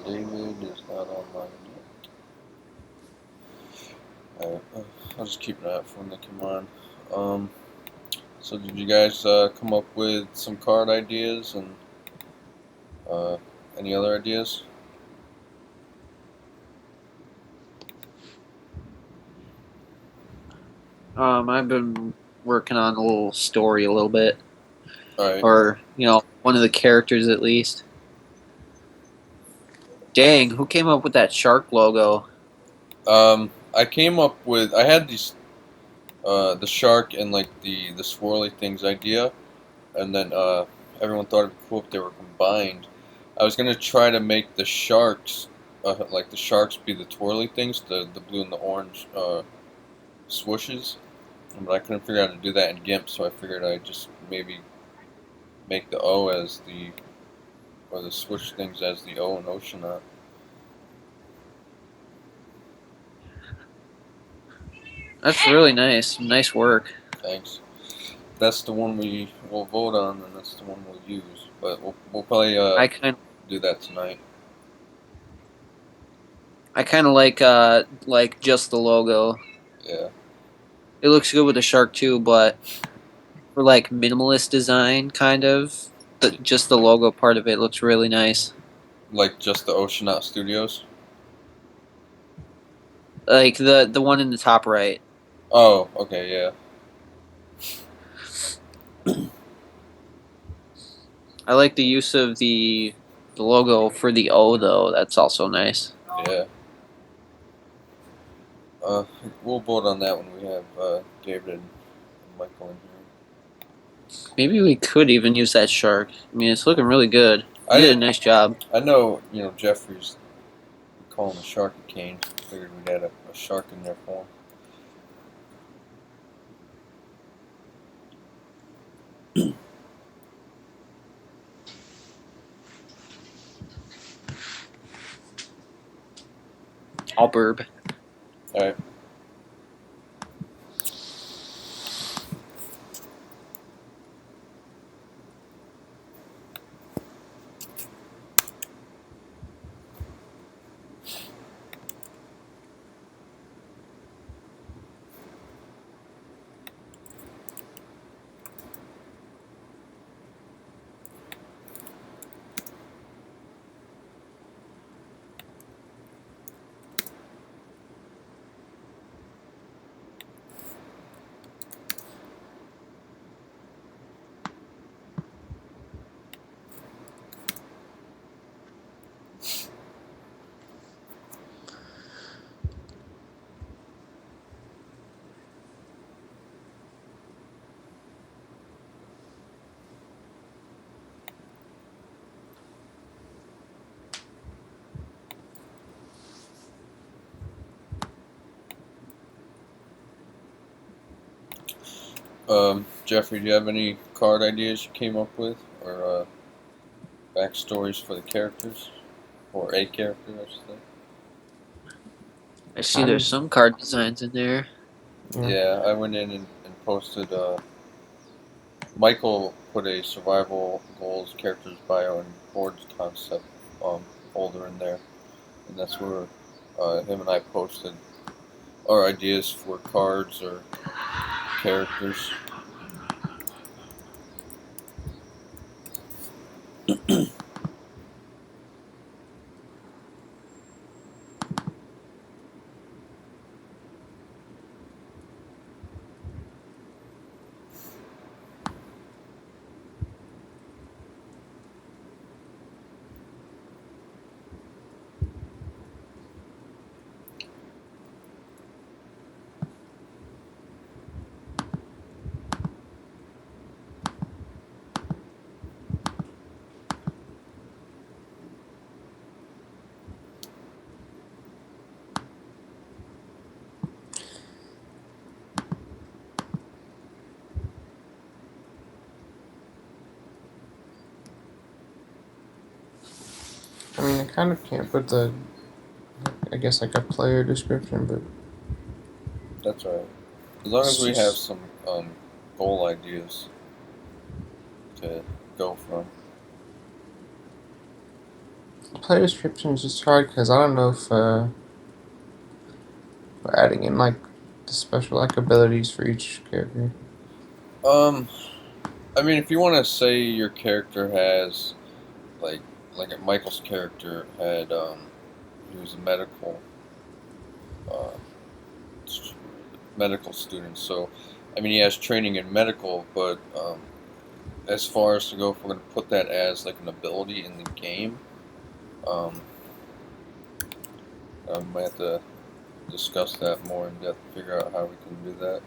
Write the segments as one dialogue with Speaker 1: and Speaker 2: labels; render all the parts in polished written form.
Speaker 1: David is not online yet. Alright, I'll just keep an eye out for when they come on. So did you guys come up with some card ideas and uh, any other ideas?
Speaker 2: I've been working on a little story a little bit,
Speaker 1: Alright.
Speaker 2: or one of the characters at least. Dang, who came up with that shark logo?
Speaker 1: I came up with I had these the shark and like the swirly things idea, and then everyone thought it'd be cool if they were combined. I was gonna try to make the sharks like the sharks be the twirly things, the blue and the orange swooshes, but I couldn't figure out how to do that in GIMP, so I figured I'd just maybe make the O as the or the swoosh things as the O in Oceanaut.
Speaker 2: That's really nice. Nice work.
Speaker 1: Thanks. That's the one we will vote on, and that's the one we'll use. But we'll probably
Speaker 2: I kind
Speaker 1: do that tonight.
Speaker 2: I kind of like just the logo.
Speaker 1: Yeah,
Speaker 2: It looks good with the shark too, but for like minimalist design, kind of just the logo part of it looks really nice.
Speaker 1: like just the Oceanaut Studios.
Speaker 2: Like the one in the top right.
Speaker 1: Oh, okay, yeah,
Speaker 2: I like the use of the logo for the O though. That's also nice.
Speaker 1: yeah. Uh, we'll vote on that when we have David and Michael in here.
Speaker 2: Maybe we could even use that shark. I mean, it's looking really good. You did a nice job.
Speaker 1: I know Jeffrey's calling the shark a cane. Figured we'd add a shark in there for him.
Speaker 2: All burb.
Speaker 1: All right. Jeffrey, do you have any card ideas you came up with, or backstories for the characters, or a character, I should say?
Speaker 2: I see there's some card designs in there.
Speaker 1: Yeah, I went in and posted. Michael put a survival goals characters bio and boards concept folder in there, and that's where him and I posted our ideas for cards or characters.
Speaker 3: I mean, I kind of can't put I guess like a player description, but
Speaker 1: That's right. As long as we have some goal ideas to go from.
Speaker 3: player description is just hard because I don't know if we're adding in like the special like abilities for each character.
Speaker 1: Um, I mean, if you want to say your character has like Michael's character had he was a uh, medical student, so I mean he has training in medical, but as far as to go, if we're going to put that as like an ability in the game, um, I might have to discuss that more in depth, figure out how we can do that.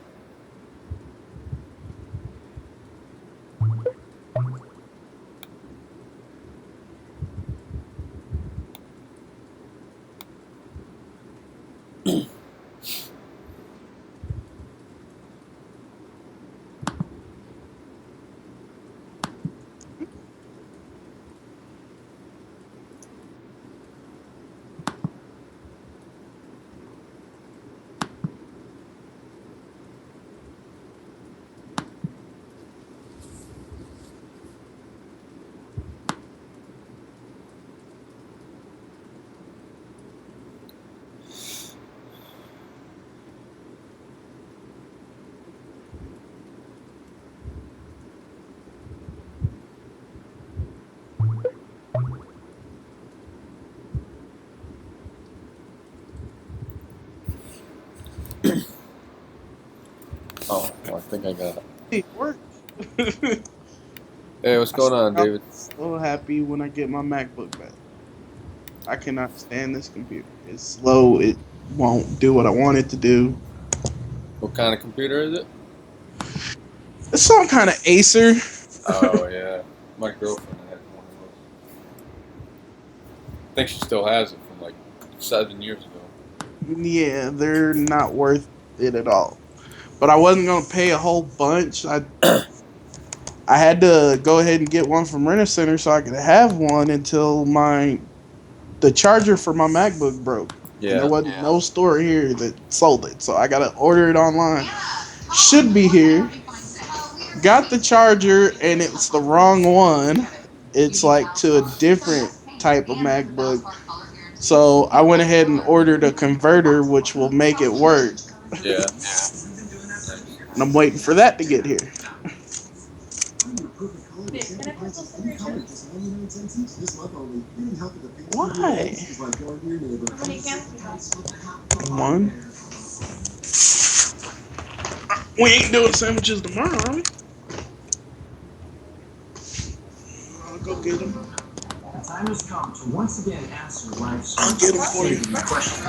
Speaker 1: Oh, well, I think I got it.
Speaker 4: It worked.
Speaker 1: Hey, what's going on,
Speaker 4: I'm
Speaker 1: David?
Speaker 4: so happy when I get my MacBook back. I cannot stand this computer. It's slow. It won't do what I want it to do.
Speaker 1: What kind of computer is it?
Speaker 4: It's some kind of Acer.
Speaker 1: Oh yeah, my girlfriend had one of those. I think she still has it from like 7 years ago.
Speaker 4: Yeah, they're not worth it at all. But I wasn't gonna pay a whole bunch. I had to go ahead and get one from Renter Center so I could have one until the charger for my MacBook broke. And there
Speaker 1: Yeah.
Speaker 4: wasn't no store here that sold it. So I gotta order it online. Should be here. Got the charger and it's the wrong one. It's like to a different type of MacBook. So I went ahead and ordered a converter which will make it work.
Speaker 1: Yeah.
Speaker 4: And I'm waiting for that to get here. Why? One. We ain't doing sandwiches tomorrow, are we? I'll go get them.
Speaker 5: The time has come to once again answer life's
Speaker 4: I'll get them for you.
Speaker 5: question.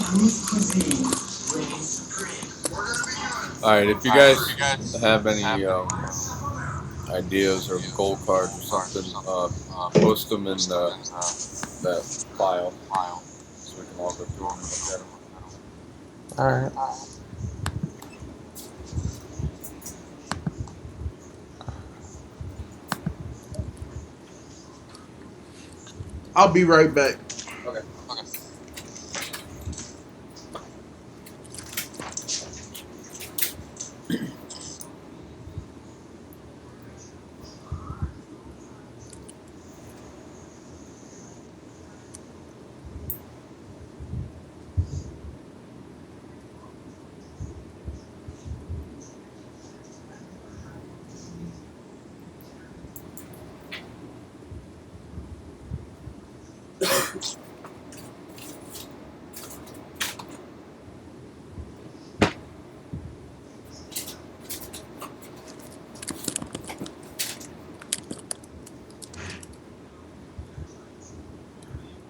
Speaker 5: Whose cuisine reigns supreme?
Speaker 1: All right. If you guys have any ideas or goal cards or something, post them in that file so we can all go through them and look at them.
Speaker 3: Alright.
Speaker 4: I'll be right back.
Speaker 1: Okay.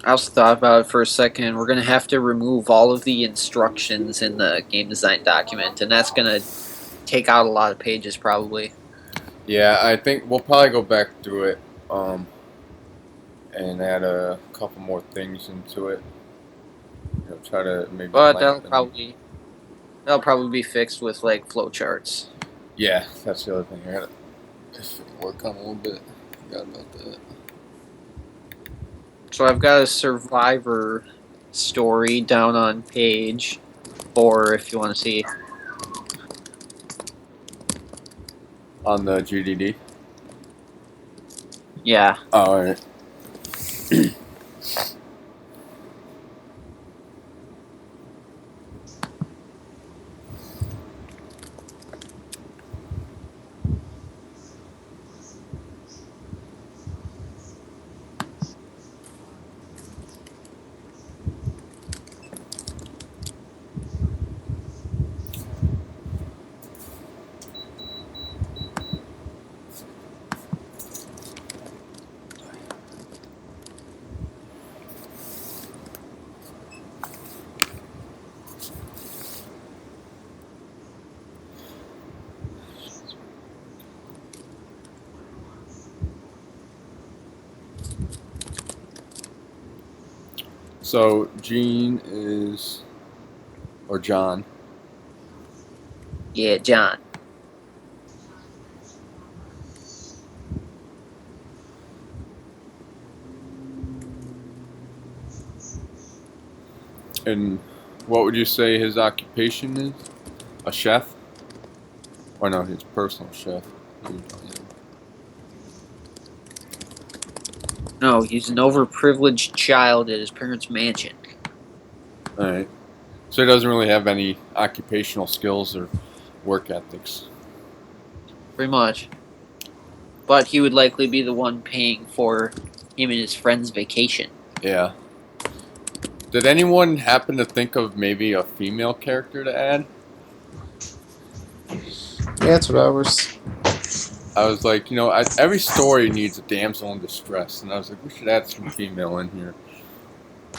Speaker 2: I also thought about it for a second. We're gonna have to remove all of the instructions in the game design document, and that's gonna take out a lot of pages probably.
Speaker 1: Yeah, I think we'll probably go back through it and add a couple more things into it. Try to maybe.
Speaker 2: But that'll
Speaker 1: lengthen-
Speaker 2: probably be fixed with like flowcharts.
Speaker 1: Yeah, that's the other thing. I gotta work on a little bit. Forgot about that.
Speaker 2: So I've got a survivor story down on page 4 if you want to see.
Speaker 1: On the GDD.
Speaker 2: Yeah.
Speaker 1: All right. So Gene is, or John.
Speaker 2: Yeah, John.
Speaker 1: And what would you say his occupation is? A chef? Or no, his personal chef.
Speaker 2: No, he's an overprivileged child at his parents' mansion.
Speaker 1: Alright. So he doesn't really have any occupational skills or work ethics.
Speaker 2: Pretty much. But he would likely be the one paying for him and his friend's vacation.
Speaker 1: Yeah. Did anyone happen to think of maybe a female character to add?
Speaker 3: Yeah, that's what I was.
Speaker 1: I was like, you know, every story needs a damsel in distress, and I was like, we should add some female in here.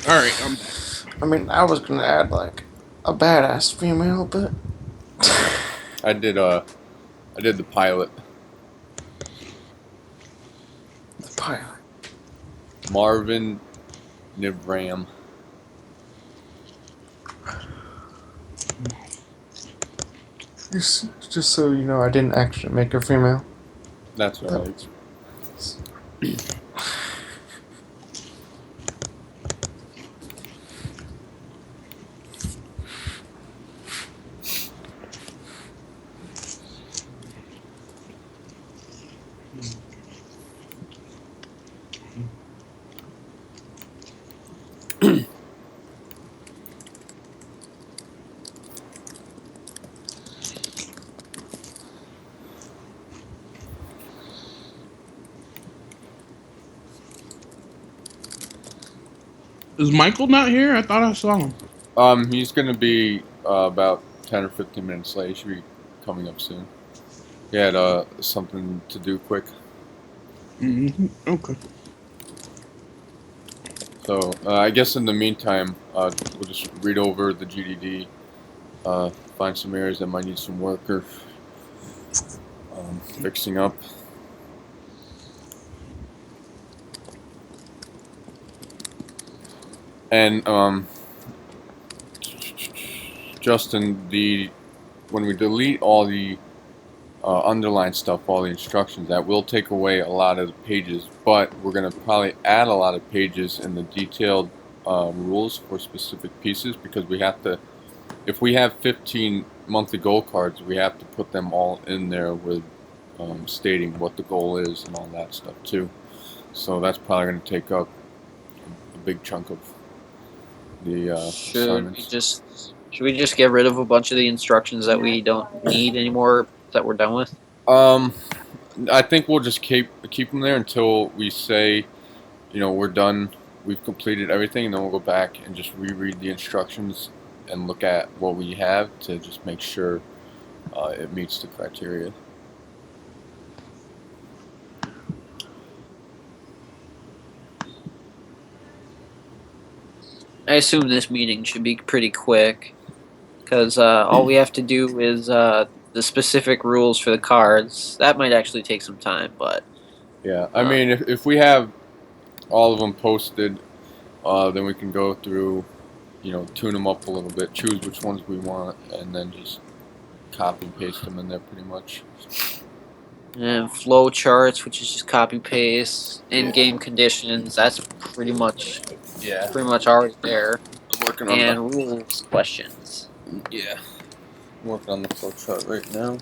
Speaker 4: All right,
Speaker 3: I mean, I was gonna add like a badass female, but
Speaker 1: I did the pilot,
Speaker 3: the pilot.
Speaker 1: Marvin Nivram.
Speaker 3: Just so you know, I didn't actually make her female.
Speaker 1: That's right.
Speaker 4: is Michael not here? I thought I saw him.
Speaker 1: He's gonna be about 10 or 15 minutes late. He should be coming up soon. He had something to do quick.
Speaker 4: Okay.
Speaker 1: So I guess in the meantime, we'll just read over the GDD, find some areas that might need some work or fixing up. And Justin, when we delete all the underlined stuff, all the instructions, that will take away a lot of the pages, but we're going to probably add a lot of pages in the detailed rules for specific pieces, because we have to, if we have 15 monthly goal cards, we have to put them all in there with stating what the goal is and all that stuff too. So that's probably going to take up a big chunk of the assignments.
Speaker 2: Should we just get rid of a bunch of the instructions that we don't need anymore, that we're done with?
Speaker 1: I think we'll just keep them there until we say, you know, we're done, we've completed everything, and then we'll go back and just reread the instructions and look at what we have to just make sure it meets the criteria.
Speaker 2: I assume this meeting should be pretty quick, because all we have to do is the specific rules for the cards. That might actually take some time, but
Speaker 1: Yeah, I mean, if we have all of them posted, then we can go through, you know, tune them up a little bit, choose which ones we want, and then just copy and paste them in there pretty much.
Speaker 2: and flow charts, which is just copy paste, in-game conditions. That's pretty much already there,
Speaker 1: I'm working on
Speaker 2: and rules questions.
Speaker 1: Yeah. I'm working on the flow chart right now.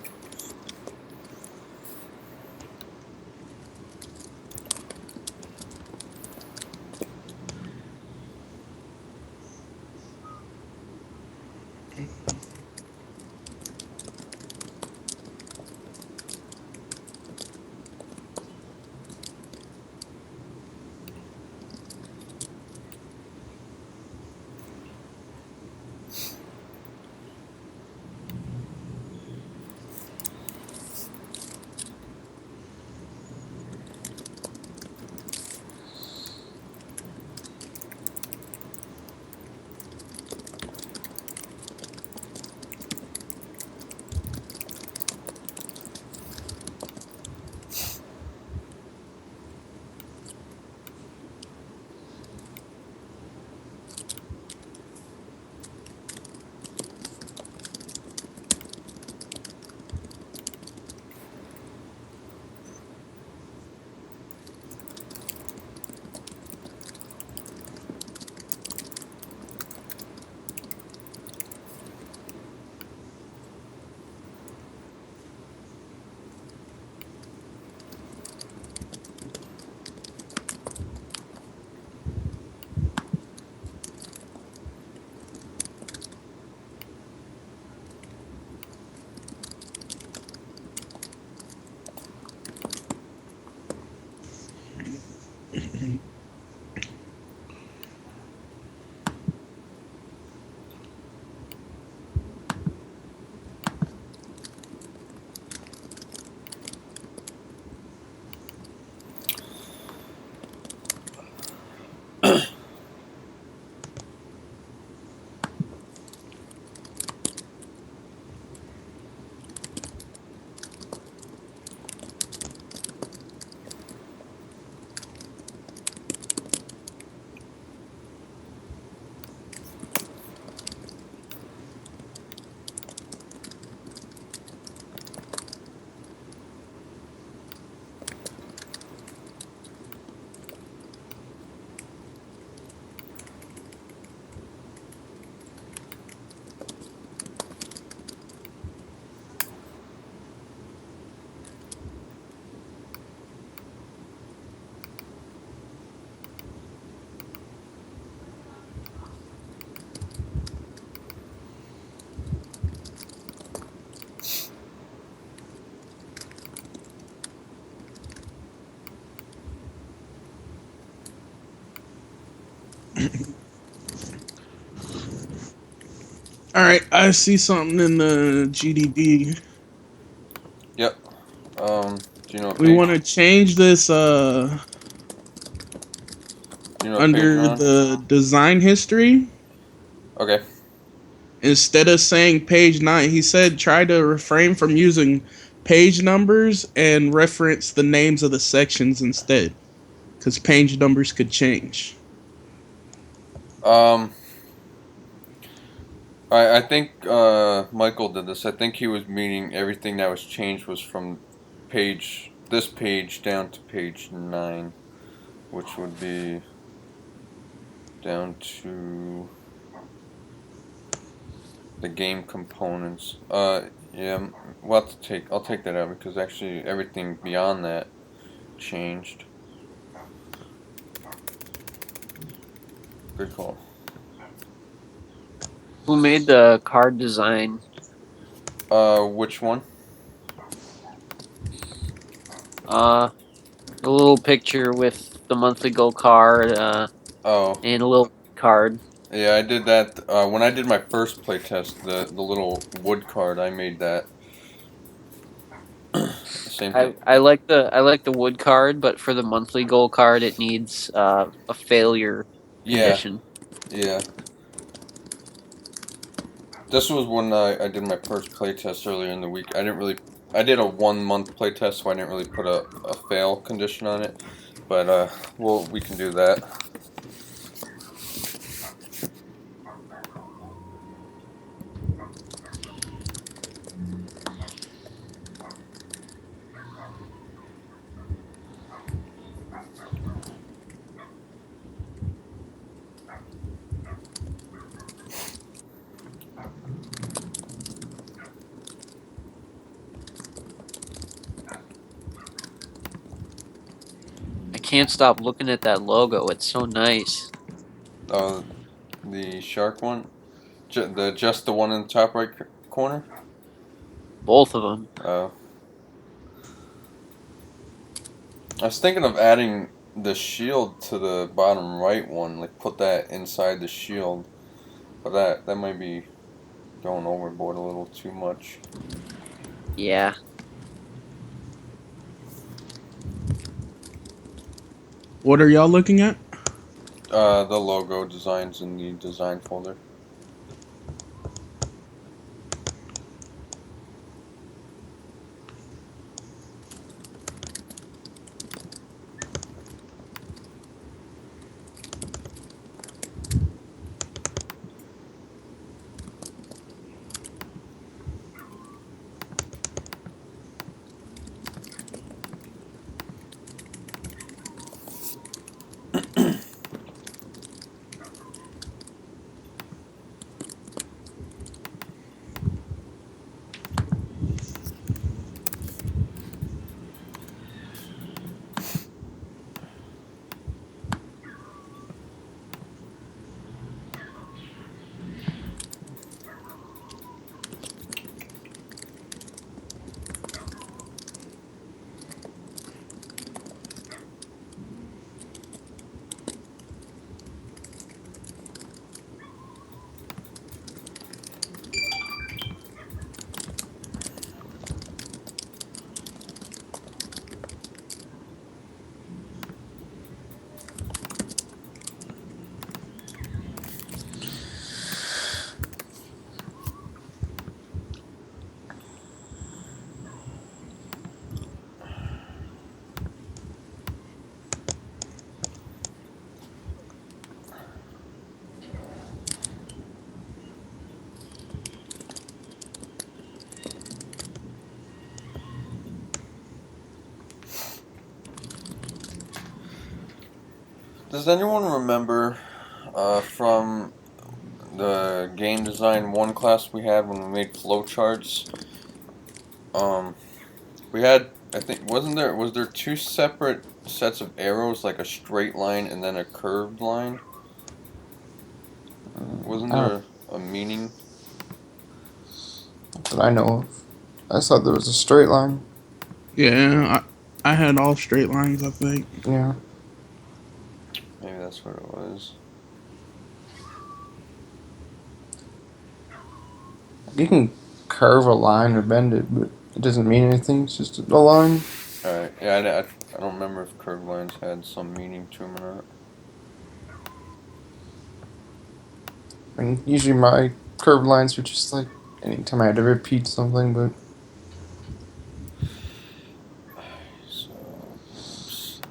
Speaker 4: All right, I see something in the GDB.
Speaker 1: Yep. Do you know what
Speaker 4: We
Speaker 1: page?
Speaker 4: want to change this
Speaker 1: Do you know what page you're
Speaker 4: under
Speaker 1: on?
Speaker 4: the design history.
Speaker 1: Okay.
Speaker 4: Instead of saying page 9, he said try to refrain from using page numbers and reference the names of the sections instead, because page numbers could change.
Speaker 1: I think Michael did this. I think he was meaning everything that was changed was from this page down to page 9, which would be down to the game components. Yeah, I'll take that out because actually everything beyond that changed. Good call.
Speaker 2: Who made the card design?
Speaker 1: Which one?
Speaker 2: The little picture with the monthly gold card,
Speaker 1: Oh,
Speaker 2: and a little card.
Speaker 1: yeah, I did that when I did my first playtest. The little wood card, I made that. Same thing.
Speaker 2: I like the wood card, but for the monthly gold card, it needs a failure
Speaker 1: Yeah,
Speaker 2: condition.
Speaker 1: yeah. This was when I did my first playtest earlier in the week. I did a 1 month playtest, so I didn't really put a fail condition on it. But we can do that.
Speaker 2: I can't stop looking at that logo. It's so nice.
Speaker 1: The shark one, just the one in the top right corner.
Speaker 2: Both of them.
Speaker 1: I was thinking of adding the shield to the bottom right one, like put that inside the shield, but that might be going overboard a little too much.
Speaker 2: Yeah.
Speaker 4: What are y'all looking at?
Speaker 1: The logo designs in the design folder. Does anyone remember from the game design 1 class we had when we made flowcharts? We had, I think, was there 2 separate sets of arrows, like a straight line and then a curved line? Wasn't
Speaker 3: I don't
Speaker 1: there a meaning?
Speaker 3: that I know of. I thought there was a straight line.
Speaker 4: Yeah, I had all straight lines, I think.
Speaker 3: Yeah.
Speaker 1: Maybe that's what it was.
Speaker 3: You can curve a line or bend it, but it doesn't mean anything. It's just a line.
Speaker 1: Alright, yeah, I don't remember if curved lines had some meaning to them or not.
Speaker 3: And usually my curved lines were just like anytime I had to repeat something, but
Speaker 1: So, oops.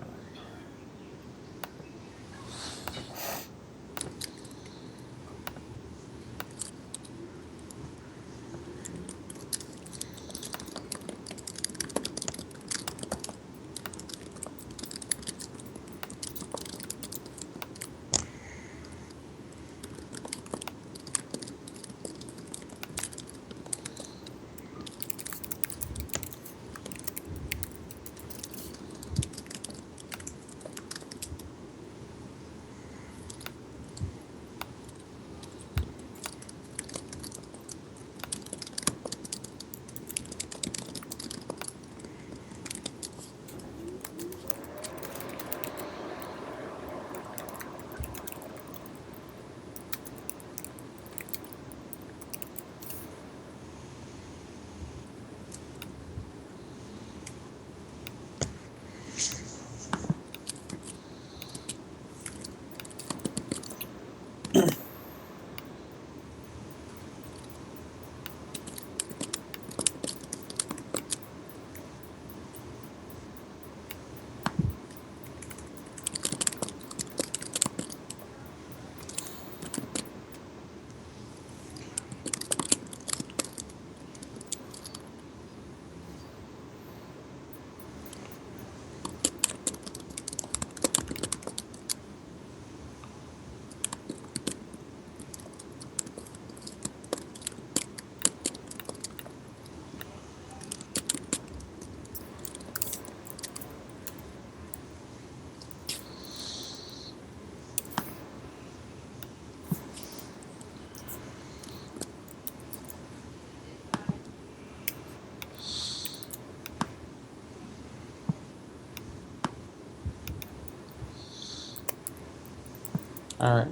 Speaker 3: alright.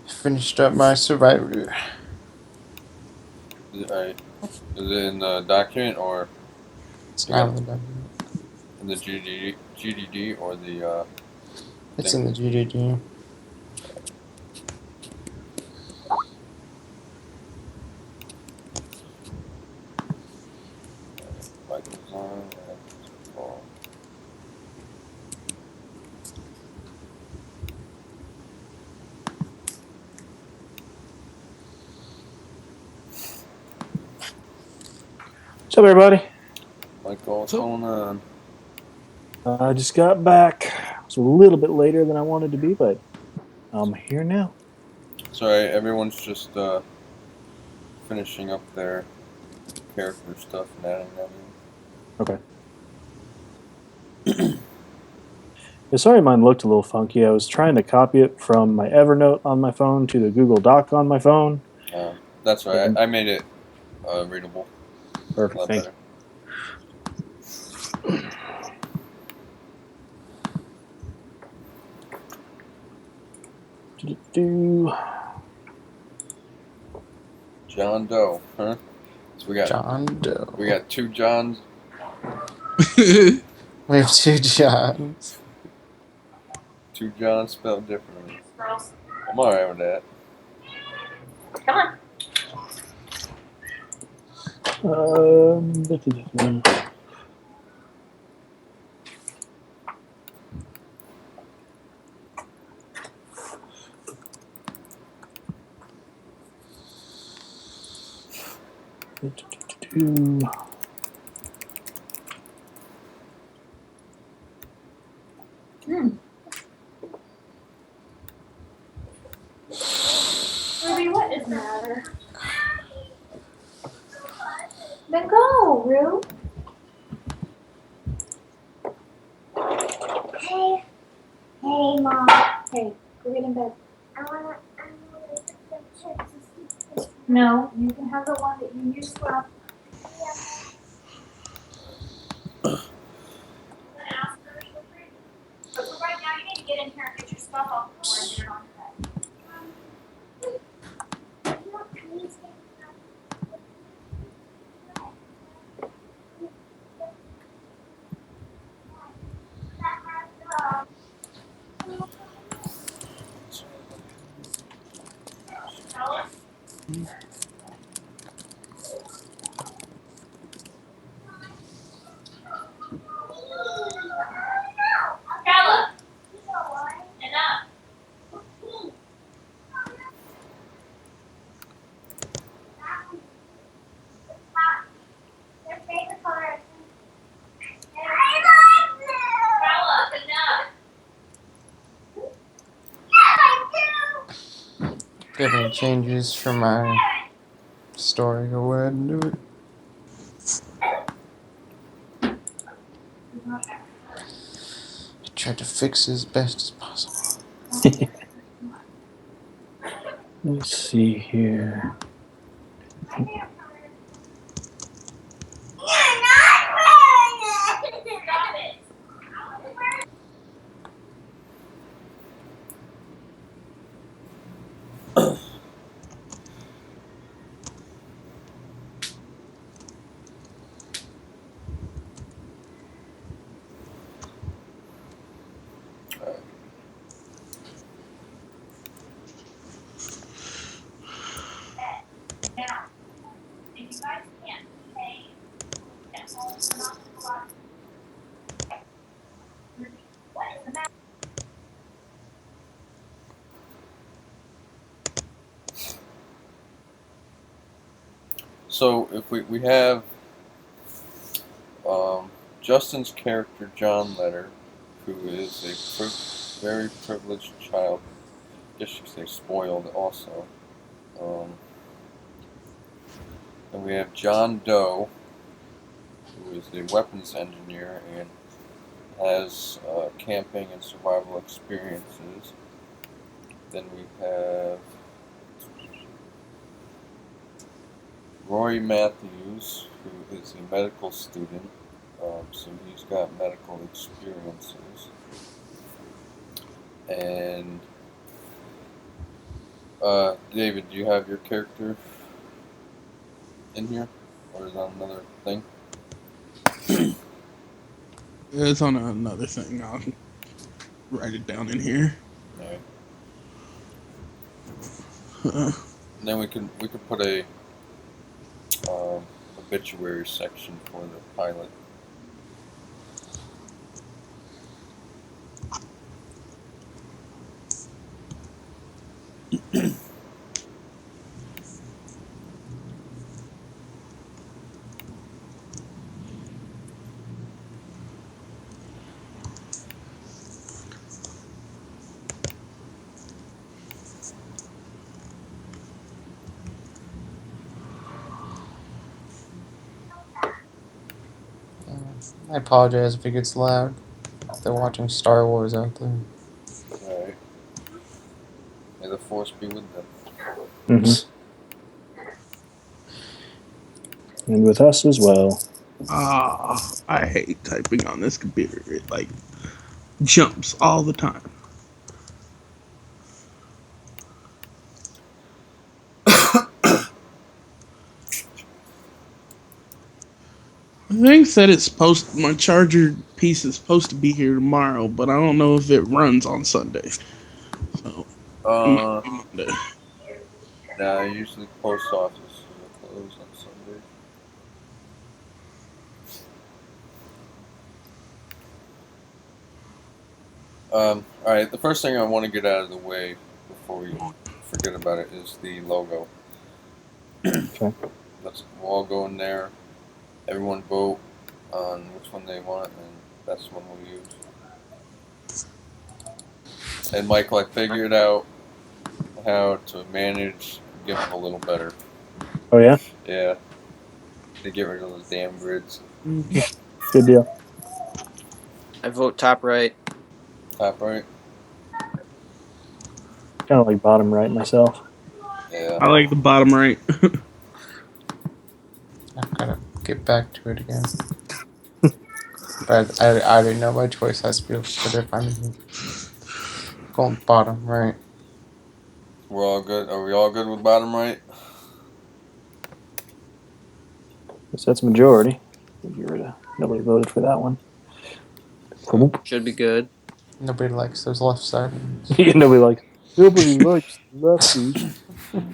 Speaker 3: Finished up my survivor.
Speaker 1: Alright. Is it in the document or
Speaker 3: It's
Speaker 1: I
Speaker 3: not
Speaker 1: got
Speaker 3: in the document.
Speaker 1: in the GDD or the
Speaker 3: It's
Speaker 1: thing?
Speaker 3: in the GDD.
Speaker 1: Like design, oh.
Speaker 6: What's up, everybody?
Speaker 1: Michael, what's going on?
Speaker 6: I just got back. It's a little bit later than I wanted to be, but I'm here now.
Speaker 1: Sorry, everyone's just finishing up their character stuff and adding that in.
Speaker 6: Okay. Yeah, sorry, mine looked a little funky. I was trying to copy it from my Evernote on my phone to the Google Doc on my phone.
Speaker 1: That's right. I made it readable. A
Speaker 6: Perfect.
Speaker 1: lot
Speaker 6: Thank
Speaker 1: better.
Speaker 6: you.
Speaker 1: John Doe, huh? So we got
Speaker 3: John Doe.
Speaker 1: we got 2 Johns.
Speaker 3: We have 2 Johns.
Speaker 1: 2 Johns spelled differently. I'm alright with that.
Speaker 6: Um,
Speaker 7: Ruby, what is the matter? Then go, Rue. Hey. Hey, Mom. Hey, go get in bed. I wanna take the chips. No, you can have the one that you used to have. But for right now, you need to get in here and get your stuff off the floor and get it on your bed. Carla, enough. Their favorite color. Carla, enough.
Speaker 3: If you have any changes for my story, go ahead and do it. Try to fix it as best as possible.
Speaker 6: Let's see here.
Speaker 7: Now, if you guys can't pay, that's all it's not a lot. What is the matter?
Speaker 1: So if we have Justin's character John Letter, who is a very privileged child, I guess you could say spoiled also. And we have John Doe, who is a weapons engineer and has camping and survival experiences. Then we have Roy Matthews, who is a medical student, so he's got medical experiences. And David, do you have your character in here, or is that another thing?
Speaker 4: It's on another thing. I'll write it down in here.
Speaker 1: Alright. And then we could put a obituary section for the pilot.
Speaker 3: I apologize if it gets loud. They're watching Star Wars out there.
Speaker 1: Alright. May the force be with them.
Speaker 6: Mm-hmm. And with us as well.
Speaker 4: I hate typing on this computer. It like jumps all the time. The thing said my charger piece is supposed to be here tomorrow, but I don't know if it runs on Sunday. So Monday.
Speaker 1: Nah, usually post office will close on Sunday. Alright, the first thing I want to get out of the way before we forget about it is the logo.
Speaker 6: Okay.
Speaker 1: We'll all go in there, everyone vote on which one they want, and that's the one we'll use. And Michael, I figured out how to manage GIMP a little better.
Speaker 6: Oh yeah,
Speaker 1: Yeah. To get rid of those damn grids.
Speaker 6: good deal.
Speaker 2: I vote top right.
Speaker 1: Top right?
Speaker 6: Kind of like bottom right myself.
Speaker 1: Yeah.
Speaker 4: I like the bottom right.
Speaker 3: I've got to get back to it again. But I already know my choice has to be, but if I'm going bottom right,
Speaker 1: We're all good. Are we all good with bottom right?
Speaker 6: Guess that's majority. Nobody voted for that one. Cool.
Speaker 2: Should be good.
Speaker 3: nobody likes those left side ones.
Speaker 6: Nobody likes lefties.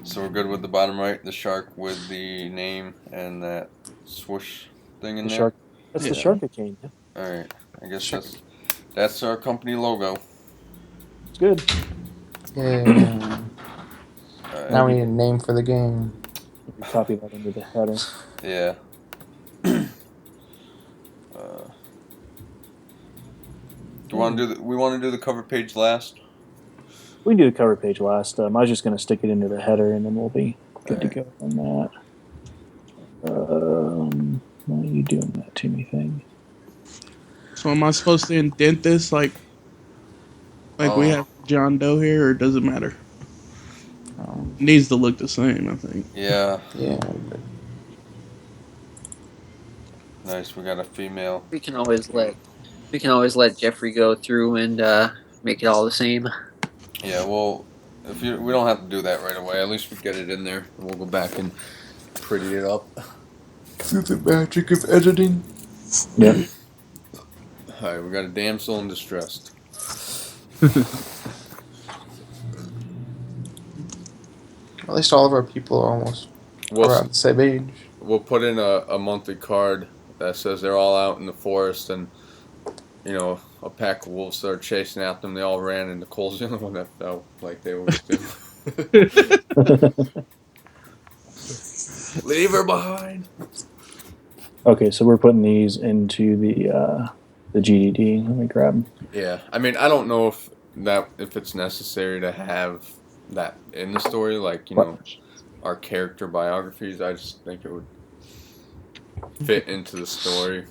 Speaker 1: So we're good with the bottom right, the shark with the name and that swoosh thing in
Speaker 6: The
Speaker 1: there.
Speaker 6: shark. That's the
Speaker 4: Yeah.
Speaker 6: shark that came. Yeah.
Speaker 1: All right. I guess that's our company logo.
Speaker 6: It's good.
Speaker 3: Yeah.
Speaker 1: All right.
Speaker 3: Now we need a name for the game.
Speaker 6: Copy that into the header.
Speaker 1: Yeah. Do we want to do the cover page last?
Speaker 6: We can do the cover page last. I was just going to stick it into the header, and then we'll be good to go on that. Why are you doing that to me thing?
Speaker 4: So am I supposed to indent this like we have John Doe here, or does it matter? It needs to look the same, I think.
Speaker 1: Yeah.
Speaker 3: Yeah. But
Speaker 1: Nice. We got a female.
Speaker 2: We can always let Jeffrey go through and make it all the same.
Speaker 1: Yeah. Well, we don't have to do that right away. At least we get it in there. And we'll go back and pretty it up.
Speaker 3: through the magic of editing.
Speaker 6: Yeah.
Speaker 1: All right. We got a damsel in distress.
Speaker 3: At least all of our people are almost around the same age.
Speaker 1: We'll put in a monthly card that says they're all out in the forest and, a pack of wolves started chasing after them. They all ran and Nicole's the only one that fell like they always do. Leave her behind.
Speaker 6: Okay, so we're putting these into the GDD. Let me grab them.
Speaker 1: Yeah. I mean, I don't know if it's necessary to have that in the story, like, our character biographies. I just think it would fit into the story.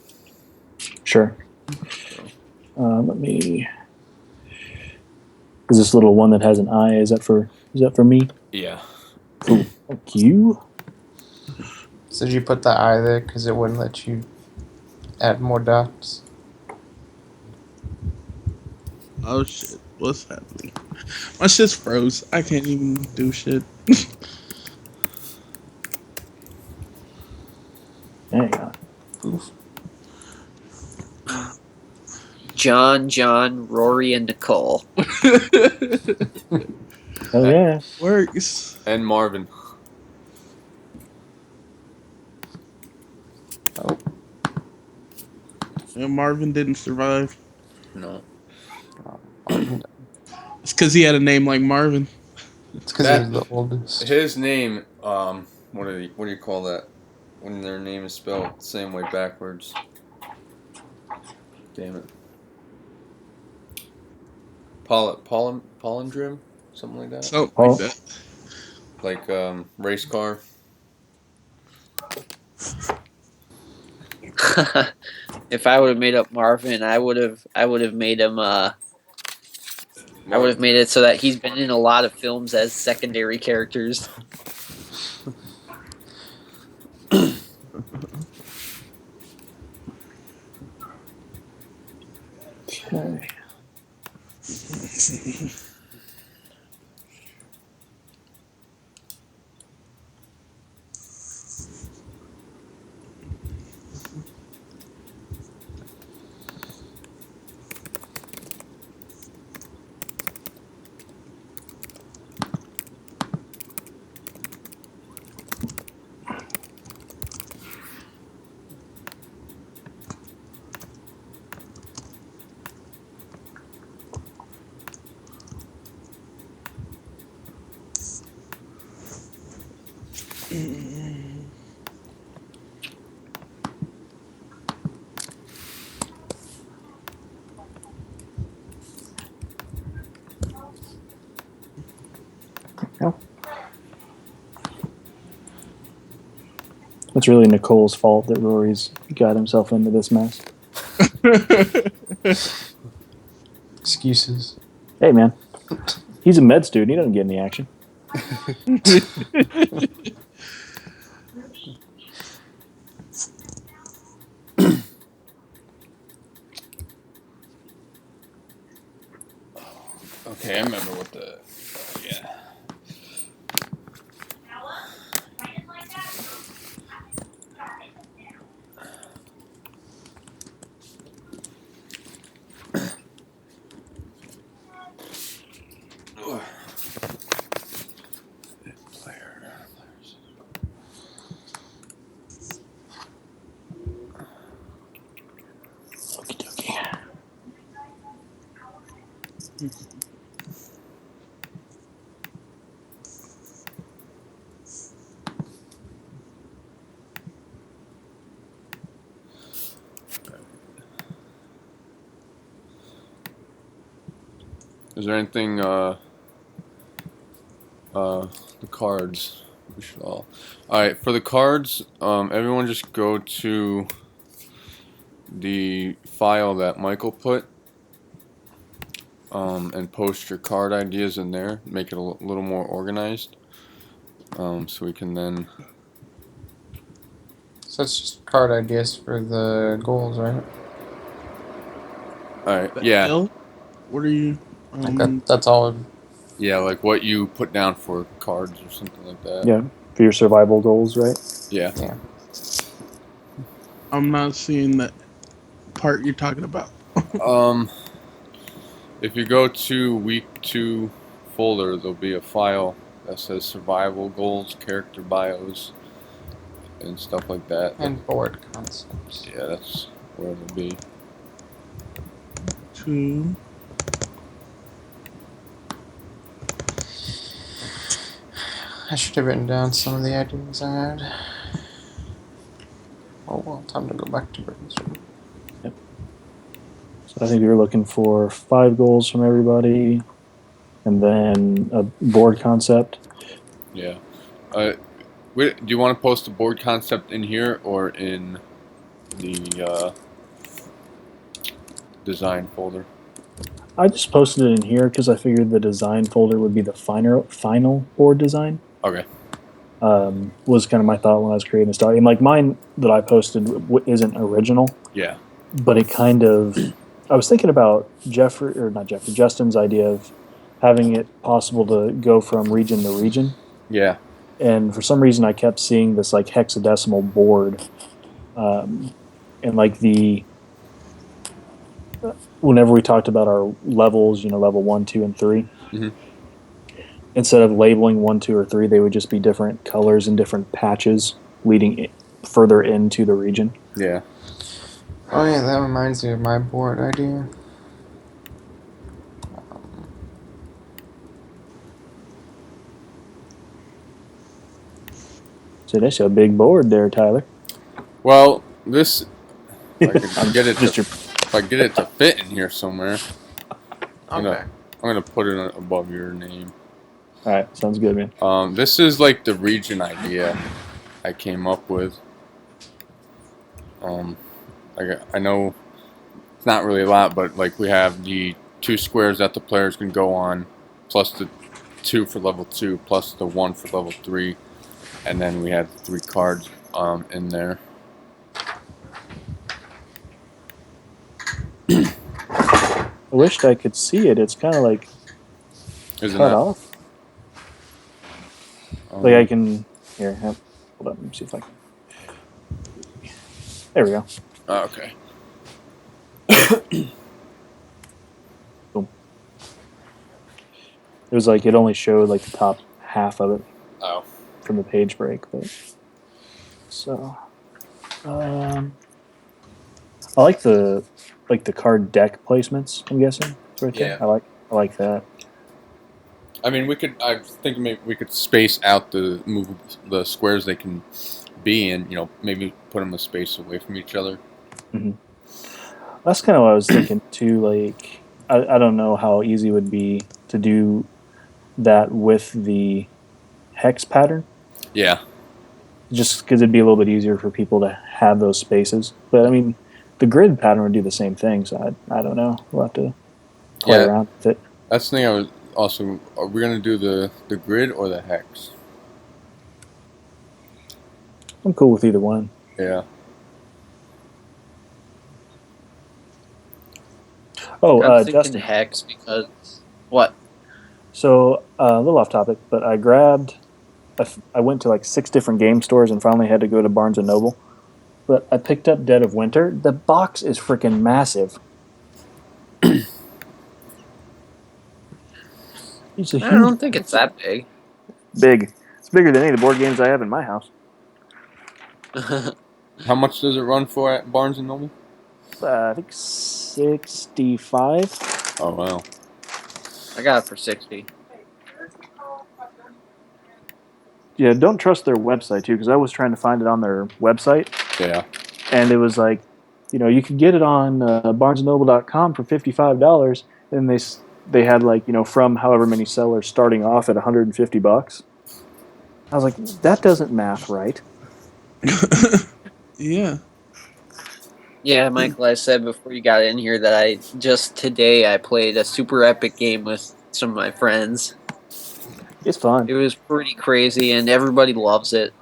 Speaker 6: Sure. Let me. Is this little one that has an eye? Is that for me?
Speaker 1: Yeah.
Speaker 6: Cool. Thank you.
Speaker 3: So did you put the eye there because it wouldn't let you add more dots?
Speaker 4: Oh shit, what's happening? My shit's froze. I can't even do shit.
Speaker 6: There you go.
Speaker 3: Oof.
Speaker 2: John, Rory, and Nicole.
Speaker 6: Oh yeah.
Speaker 4: Works.
Speaker 1: And Marvin.
Speaker 3: Oh,
Speaker 4: And Marvin didn't survive.
Speaker 1: No.
Speaker 4: It's because he had a name like Marvin.
Speaker 3: it's because he was the oldest.
Speaker 1: His name, what do you call that? When their name is spelled the same way backwards. Damn it. Palindrome? Something like that?
Speaker 4: Something
Speaker 6: Oh.
Speaker 4: like that.
Speaker 1: Like, race car.
Speaker 2: If I would have made up Marvin, I would have made him. I would have made it so that he's been in a lot of films as secondary characters.
Speaker 6: Okay. It's really Nicole's fault that Rory's got himself into this mess.
Speaker 3: Excuses.
Speaker 6: Hey, man. He's a med student. He doesn't get any action.
Speaker 1: Okay, I remember what the. Yeah. Is there anything, the cards, we should all. Alright, for the cards, everyone just go to the file that Michael put, and post your card ideas in there, make it a little more organized, so we can then,
Speaker 3: So it's just card ideas for the goals, right?
Speaker 1: alright, yeah,
Speaker 4: L? What are you?
Speaker 3: Like that's all.
Speaker 1: yeah, like what you put down for cards or something like that.
Speaker 6: Yeah, for your survival goals, right?
Speaker 1: Yeah.
Speaker 3: Yeah.
Speaker 4: I'm not seeing that part you're talking about.
Speaker 1: If you go to week 2 folder, there'll be a file that says survival goals, character bios, and stuff like that.
Speaker 3: And board concepts.
Speaker 1: Yeah, that's where it'll be.
Speaker 4: 2.
Speaker 3: I should have written down some of the ideas I had. Oh well, time to go back to brainstorm.
Speaker 6: So I think you're looking for 5 goals from everybody, and then a board concept.
Speaker 1: Yeah. Do you want to post the board concept in here or in the design folder?
Speaker 6: I just posted it in here because I figured the design folder would be the final board design.
Speaker 1: Okay.
Speaker 6: Was kind of my thought when I was creating this document. Like mine that I posted isn't original,
Speaker 1: Yeah.
Speaker 6: but it kind of. I was thinking about Justin's idea of having it possible to go from region to region.
Speaker 1: Yeah.
Speaker 6: And for some reason I kept seeing this like hexadecimal board, and like whenever we talked about our levels, level 1, 2, and 3,
Speaker 1: Mhm.
Speaker 6: instead of labeling 1, 2, or 3, they would just be different colors and different patches leading further into the region.
Speaker 1: Yeah.
Speaker 3: Oh yeah, that reminds me of my board idea.
Speaker 6: So that's a big board there, Tyler.
Speaker 1: Well, this if I could get it
Speaker 6: Just
Speaker 1: to, if I get it to fit in here somewhere,
Speaker 3: Okay.
Speaker 1: I'm gonna put it above your name.
Speaker 6: All right, sounds good, man.
Speaker 1: This is like the region idea I came up with. I know it's not really a lot, but like we have the 2 squares that the players can go on, plus the 2 for level 2, plus the 1 for level 3, and then we have 3 cards in there.
Speaker 6: I wished I could see it. It's kind of like
Speaker 1: Isn't
Speaker 6: cut
Speaker 1: that?
Speaker 6: off. Like I can here. Hold on. Let me see if I can. There we go.
Speaker 1: Oh, okay.
Speaker 6: Boom. It was like it only showed like the top half of it
Speaker 1: Oh.
Speaker 6: from the page break, but so I like the card deck placements. I'm guessing it's right there.
Speaker 1: Yeah.
Speaker 6: I like that.
Speaker 1: I mean, I think maybe we could space out the squares they can be in. Maybe put them a space away from each other.
Speaker 6: Mm-hmm. That's kind of what I was thinking too. Like, I don't know how easy it would be to do that with the hex pattern.
Speaker 1: Yeah.
Speaker 6: just because it'd be a little bit easier for people to have those spaces. But I mean, the grid pattern would do the same thing, so I don't know. We'll have to play
Speaker 1: Yeah.
Speaker 6: around with it.
Speaker 1: That's the thing I was also. Are we gonna do the grid or the hex?
Speaker 6: I'm cool with either one.
Speaker 1: Yeah.
Speaker 6: Oh,
Speaker 2: I'm thinking
Speaker 6: Justin.
Speaker 2: Hex because what?
Speaker 6: So a little off topic, but I went to like 6 different game stores and finally had to go to Barnes and Noble. But I picked up Dead of Winter. The box is freaking massive. It's a
Speaker 2: I
Speaker 6: huge,
Speaker 2: don't think it's that big.
Speaker 6: big. It's bigger than any of the board games I have in my house.
Speaker 1: How much does it run for at Barnes and Noble?
Speaker 6: I think 65.
Speaker 1: Oh wow.
Speaker 2: I got it for 60.
Speaker 6: Yeah, don't trust their website too, because I was trying to find it on their website,
Speaker 1: Yeah.
Speaker 6: and it was like, you could get it on BarnesandNoble.com for $55, and they had like from however many sellers starting off at $150. I was like, that doesn't math right.
Speaker 4: Yeah.
Speaker 2: Yeah, Michael, I said before you got in here that I played a super epic game with some of my friends.
Speaker 6: It's fun.
Speaker 2: It was pretty crazy, and everybody loves it.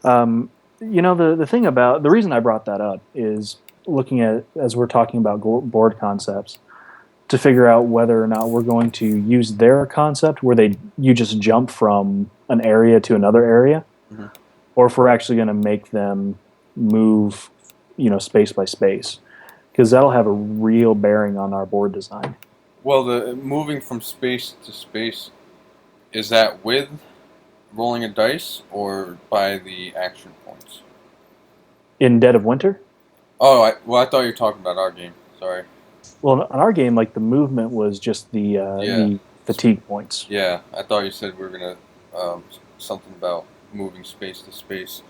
Speaker 6: The thing about the reason I brought that up is looking at as we're talking about board concepts to figure out whether or not we're going to use their concept where you just jump from an area to another area,
Speaker 1: Mhm.
Speaker 6: or if we're actually going to make them move, space by space, because that'll have a real bearing on our board design.
Speaker 1: Well, the moving from space to space, is that with rolling a dice or by the action points?
Speaker 6: In Dead of Winter,
Speaker 1: Oh, I thought you were talking about our game. Sorry.
Speaker 6: well, on our game, like the movement was just the fatigue points.
Speaker 1: Yeah, I thought you said we were gonna something about moving space to space.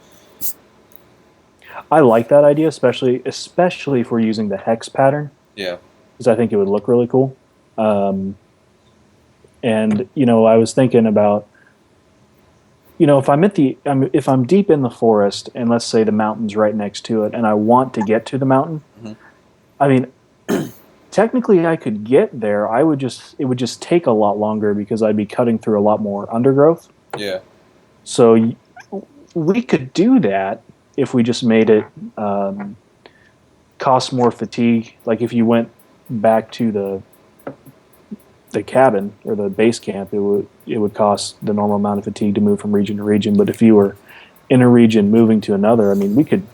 Speaker 6: I like that idea, especially if we're using the hex pattern,
Speaker 1: Yeah.
Speaker 6: because I think it would look really cool. And I was thinking about, if I'm deep in the forest and let's say the mountain's right next to it, and I want to get to the mountain,
Speaker 1: Mhm.
Speaker 6: I mean, technically I could get there. It would just take a lot longer because I'd be cutting through a lot more undergrowth.
Speaker 1: Yeah.
Speaker 6: So we could do that if we just made it cost more fatigue. Like if you went back to the cabin or the base camp, it would cost the normal amount of fatigue to move from region to region. But if you were in a region moving to another, I mean, we could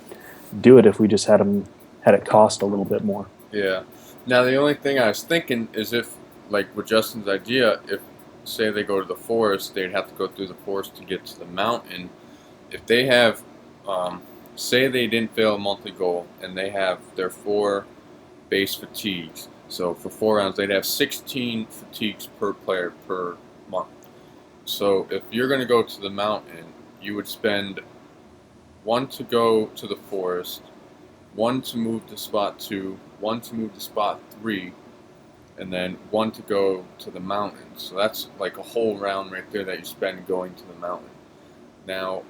Speaker 6: do it if we just had it cost a little bit more.
Speaker 1: Yeah. Now the only thing I was thinking is if, like with Justin's idea, if say they go to the forest, they'd have to go through the forest to get to the mountain. If they have, say they didn't fail a monthly goal and they have their 4 base fatigues. So for 4 rounds, they'd have 16 fatigues per player per month. So if you're going to go to the mountain, you would spend 1 to go to the forest, 1 to move to spot 2, 1 to move to spot 3, and then 1 to go to the mountain. So that's like a whole round right there that you spend going to the mountain. Now,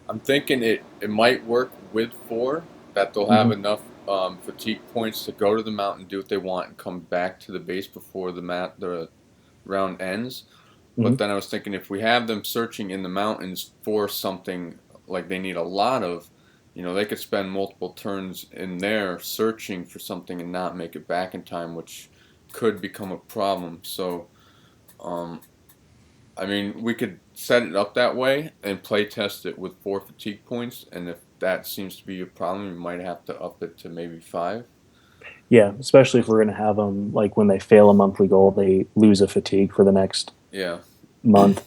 Speaker 1: I'm thinking it might work with 4, that they'll have enough fatigue points to go to the mountain, do what they want, and come back to the base before the round ends. But then I was thinking if we have them searching in the mountains for something like they need a lot of, they could spend multiple turns in there searching for something and not make it back in time, which could become a problem. So, I mean, we could set it up that way and play test it with 4 fatigue points, and if that seems to be a problem, we might have to up it to maybe 5.
Speaker 6: Yeah, especially if we're going to have them, like when they fail a monthly goal, they lose a fatigue for the next month.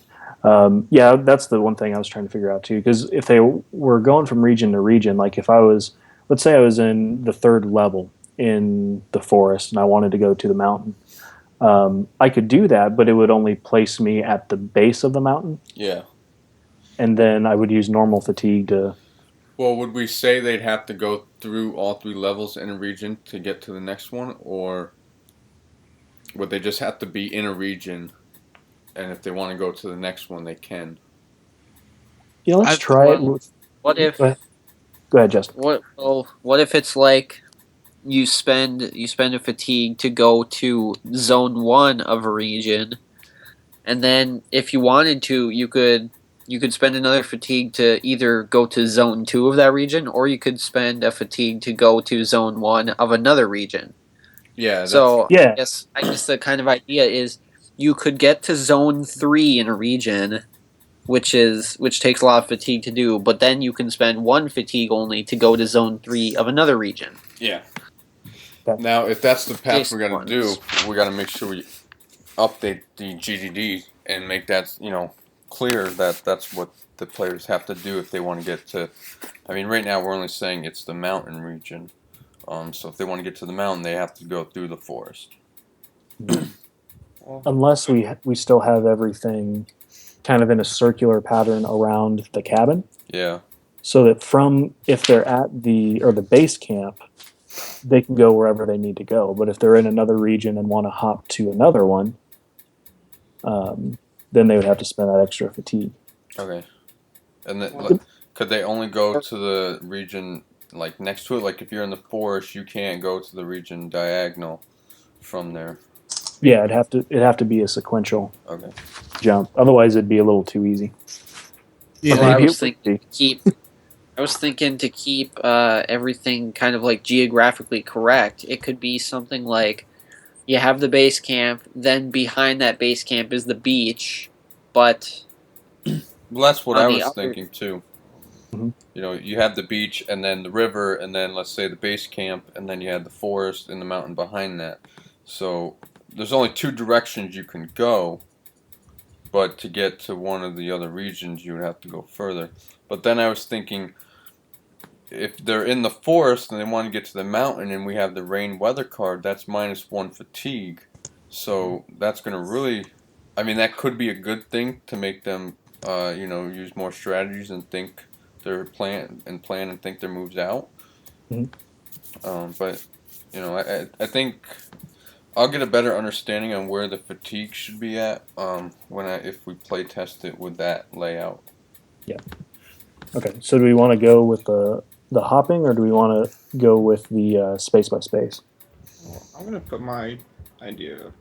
Speaker 6: Yeah, that's the one thing I was trying to figure out too, because if they were going from region to region, like if let's say I was in the 3rd level in the forest and I wanted to go to the mountain, I could do that, but it would only place me at the base of the mountain.
Speaker 1: Yeah.
Speaker 6: And then I would use normal fatigue to...
Speaker 1: Well, would we say they'd have to go through all 3 levels in a region to get to the next one, or would they just have to be in a region, and if they want to go to the next one, they can?
Speaker 6: Yeah, let's try it.
Speaker 2: What if?
Speaker 6: Go ahead, Justin.
Speaker 2: What if it's like you spend a fatigue to go to zone 1 of a region, and then if you wanted to, you could spend another fatigue to either go to zone 2 of that region, or you could spend a fatigue to go to zone 1 of another region.
Speaker 1: Yeah.
Speaker 2: So
Speaker 6: Yeah.
Speaker 2: I guess the kind of idea is you could get to zone 3 in a region, which takes a lot of fatigue to do, but then you can spend 1 fatigue only to go to zone 3 of another region.
Speaker 1: Yeah. Now, if that's the path
Speaker 2: Jason
Speaker 1: we're gonna do, we gotta make sure we update the GDD and make that clear that that's what the players have to do if they want to get to. I mean, right now we're only saying it's the mountain region. So if they want to get to the mountain, they have to go through the forest.
Speaker 6: Unless we still have everything kind of in a circular pattern around the cabin.
Speaker 1: Yeah.
Speaker 6: So that if they're at the base camp, they can go wherever they need to go. But if they're in another region and want to hop to another one, then they would have to spend that extra fatigue.
Speaker 1: Okay. And then, could they only go to the region like next to it? Like if you're in the forest, you can't go to the region diagonal from there.
Speaker 6: Yeah, it'd have to be a sequential
Speaker 1: Okay.
Speaker 6: jump. Otherwise, it'd be a little too easy.
Speaker 4: Yeah,
Speaker 2: Well, I
Speaker 6: maybe
Speaker 2: was thinking to keep everything kind of like geographically correct. It could be something like you have the base camp, then behind that base camp is the beach, but
Speaker 1: Well, that's what
Speaker 2: On
Speaker 1: I
Speaker 2: the
Speaker 1: was
Speaker 2: other-
Speaker 1: thinking too.
Speaker 6: Mhm.
Speaker 1: You know, you have the beach and then the river and then let's say the base camp and then you have the forest and the mountain behind that. So there's only 2 directions you can go, but to get to one of the other regions you would have to go further. But then I was thinking if they're in the forest and they want to get to the mountain and we have the rain weather card, that's -1 fatigue. So that's going to really, I mean, that could be a good thing to make them use more strategies and think their plan and think their moves out.
Speaker 6: Mhm.
Speaker 1: But I think I'll get a better understanding on where the fatigue should be at if we play test it with that layout.
Speaker 6: Okay, so do we want to go with the hopping, or do we want to go with the space by space?
Speaker 3: I'm gonna put my idea up.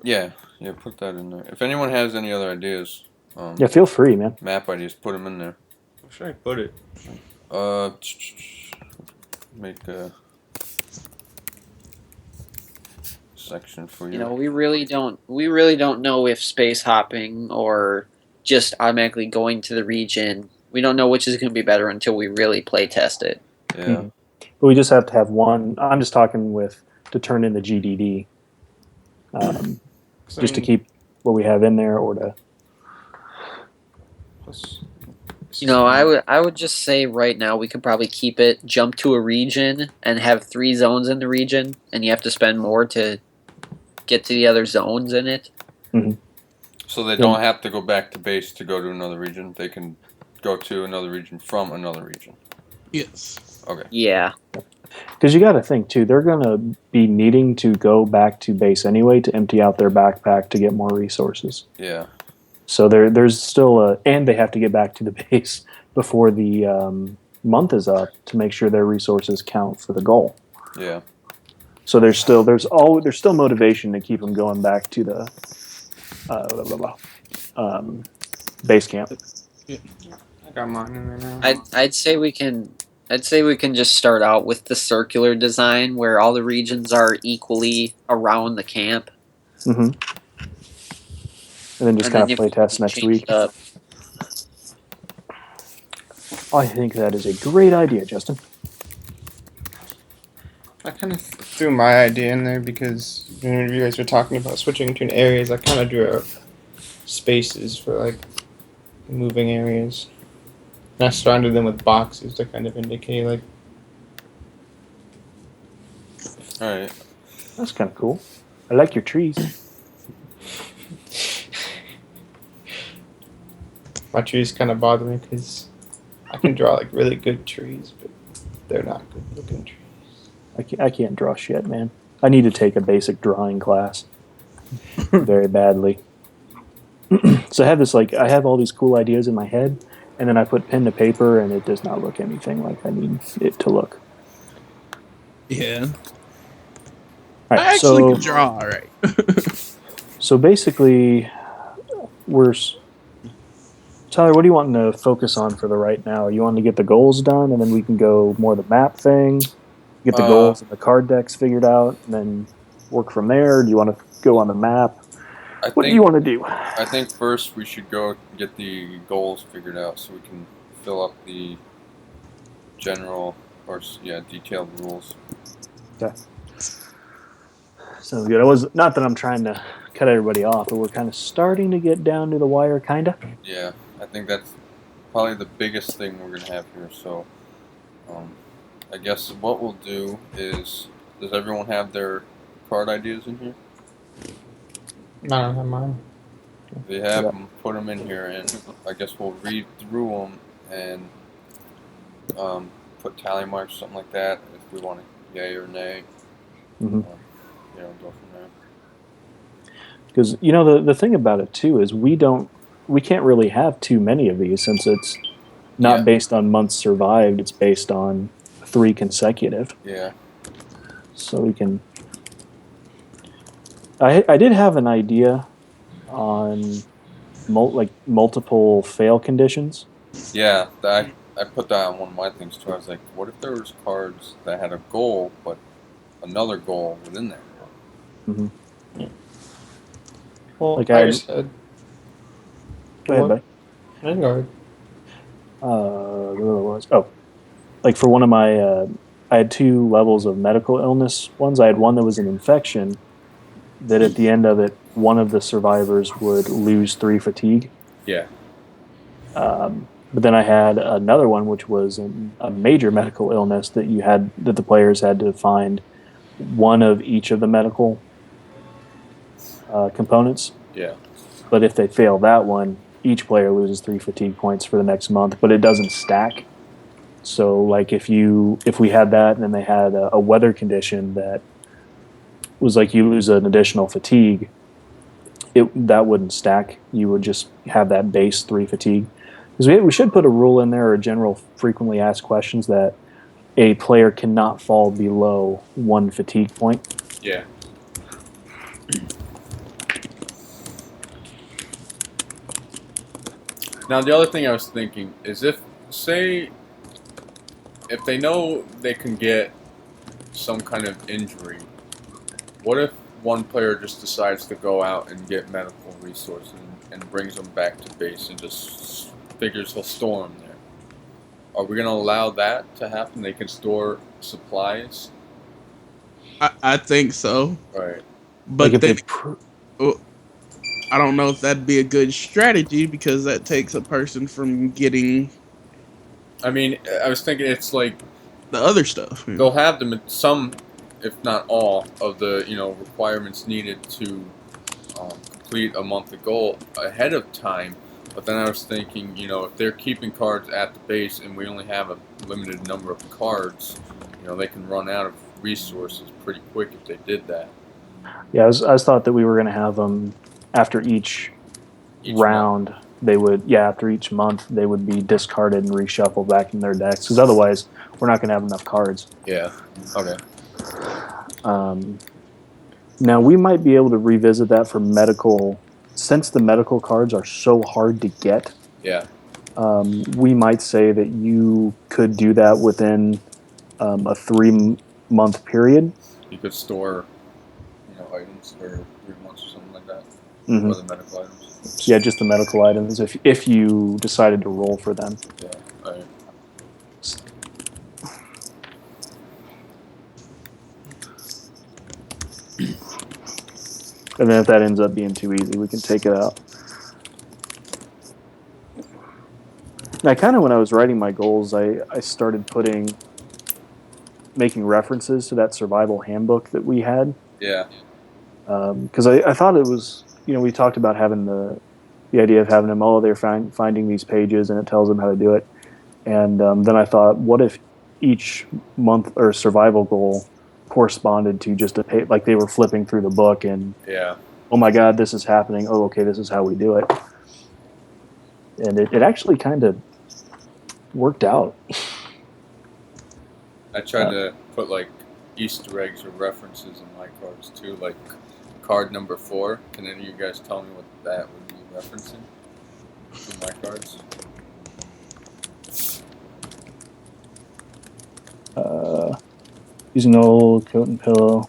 Speaker 1: Yeah, put that in there. If anyone has any other ideas,
Speaker 6: Yeah, feel free, man.
Speaker 1: map ideas, put them in there.
Speaker 3: Where should I put it?
Speaker 1: Make a section for you.
Speaker 2: you know, we really don't know if space hopping or just automatically going to the region. We don't know which is going to be better until we really play test it.
Speaker 1: Yeah.
Speaker 6: Mhm. But we just have to have one. I'm just talking to turn in the GDD, just to keep what we have in there, or to.
Speaker 2: You know, I would just say right now we could probably keep it, jump to a region, and have 3 zones in the region, and you have to spend more to get to the other zones in it.
Speaker 1: So they don't have to go back to base to go to another region. They can go to another region from another region.
Speaker 4: Yes.
Speaker 1: Okay.
Speaker 2: Yeah.
Speaker 6: Because you got to think too, they're going to be needing to go back to base anyway to empty out their backpack to get more resources.
Speaker 1: Yeah.
Speaker 6: So there's still and they have to get back to the base before the month is up to make sure their resources count for the goal.
Speaker 1: Yeah.
Speaker 6: So there's still motivation to keep them going back to the base camp.
Speaker 3: I got mine in there now.
Speaker 2: I'd say we can just start out with the circular design where all the regions are equally around the camp.
Speaker 6: Mm-hmm. And then just
Speaker 2: And
Speaker 6: kind
Speaker 2: then
Speaker 6: of play test next
Speaker 2: change
Speaker 6: week.
Speaker 2: it up.
Speaker 6: I think that is a great idea, Justin.
Speaker 3: I kind of threw my idea in there because when you guys were talking about switching between areas, I kind of drew out spaces for like moving areas. And I surrounded them with boxes to kind of indicate like.
Speaker 1: All right.
Speaker 6: That's kind of cool. I like your trees.
Speaker 3: My trees kind of bother me because I can draw like really good trees, but they're not good looking trees.
Speaker 6: I can't draw shit, man. I need to take a basic drawing class very badly. So I have all these cool ideas in my head, and then I put pen to paper, and it does not look anything like I need it to look.
Speaker 4: Yeah.
Speaker 6: All
Speaker 4: I
Speaker 6: right,
Speaker 4: actually
Speaker 6: so
Speaker 4: can draw all right.
Speaker 6: so basically, Tyler, what do you want to focus on for the right now? You want to get the goals done, and then we can go more the map thing, get the goals and the card decks figured out, and then work from there? Or do you want to go on the map? What do you want to do?
Speaker 1: I think first we should go get the goals figured out so we can fill up the general or detailed rules.
Speaker 6: Okay. Sounds good. I was not that I'm trying to cut everybody off, but we're kind of starting to get down to the wire, kind of.
Speaker 1: Yeah, I think that's probably the biggest thing we're gonna have here. So, I guess what we'll do is, does everyone have their card ideas in here?
Speaker 3: I don't have mine.
Speaker 1: If they have them, put them in here, and I guess we'll read through them and put tally marks, something like that, if we want to yay or nay.
Speaker 6: Mm-hmm.
Speaker 1: Go from there.
Speaker 6: Because the thing about it too is we can't really have too many of these since it's not based on months survived. It's based on 3 consecutive.
Speaker 1: Yeah.
Speaker 6: So we can. I did have an idea on multiple fail conditions.
Speaker 1: Yeah, I put that on one of my things too. I was like, what if there was cards that had a goal, but another goal within there?
Speaker 6: Mm-hmm.
Speaker 3: Well,
Speaker 6: Like
Speaker 3: I just said.
Speaker 6: Go ahead, buddy.
Speaker 3: Vanguard.
Speaker 6: What was? Oh, like for one of my, I had 2 levels of medical illness ones. I had one that was an infection, that at the end of it, one of the survivors would lose 3 fatigue.
Speaker 1: Yeah.
Speaker 6: But then I had another one, which was a major medical illness that the players had to find one of each of the medical components.
Speaker 1: Yeah.
Speaker 6: But if they fail that one, each player loses 3 fatigue points for the next month, but it doesn't stack. So, like if we had that, and then they had a weather condition that was like you lose an additional fatigue, that wouldn't stack. You would just have that base 3 fatigue. Because we should put a rule in there, or a general frequently asked questions, that a player cannot fall below 1 fatigue point.
Speaker 1: Yeah. Now, the other thing I was thinking is if they know they can get some kind of injury, what if one player just decides to go out and get medical resources and brings them back to base and just figures he'll store them there? Are we going to allow that to happen? They can store supplies?
Speaker 4: I think so.
Speaker 1: Right.
Speaker 4: But
Speaker 6: like
Speaker 4: then, I don't know if that'd be a good strategy, because that takes a person from getting
Speaker 1: I mean, I was thinking it's like
Speaker 4: the other stuff.
Speaker 1: they'll have them some, if not all, of the requirements needed to complete a monthly goal ahead of time. But then I was thinking, if they're keeping cards at the base and we only have a limited number of cards, they can run out of resources pretty quick if they did that.
Speaker 6: Yeah, I thought that we were going to have them after each round.
Speaker 1: Month.
Speaker 6: They would, after each month, they would be discarded and reshuffled back in their decks. Because otherwise, we're not going to have enough cards.
Speaker 1: Yeah. Okay.
Speaker 6: Now, we might be able to revisit that for medical, since the medical cards are so hard to get.
Speaker 1: Yeah.
Speaker 6: We might say that you could do that within a 3-month period.
Speaker 1: You could store, items for 3 months or something like that.
Speaker 6: Mm-hmm.
Speaker 1: Or the medical items.
Speaker 6: Yeah, just the medical items if you decided to roll for them.
Speaker 1: Yeah. All right.
Speaker 6: And then if that ends up being too easy, we can take it out. Now, kind of when I was writing my goals, I started making references to that survival handbook that we had.
Speaker 1: Yeah.
Speaker 6: Because I thought it was, we talked about having the idea of having them, they're finding these pages and it tells them how to do it. And then I thought, what if each month or survival goal corresponded to just a page, like they were flipping through the book and, oh my God, this is happening. Oh, okay, this is how we do it. And it actually kind of worked out.
Speaker 1: I tried to put like Easter eggs or references in my cards too, like card number 4. Can any of you guys tell me what that would be referencing in my cards?
Speaker 6: Using an old coat and pillow.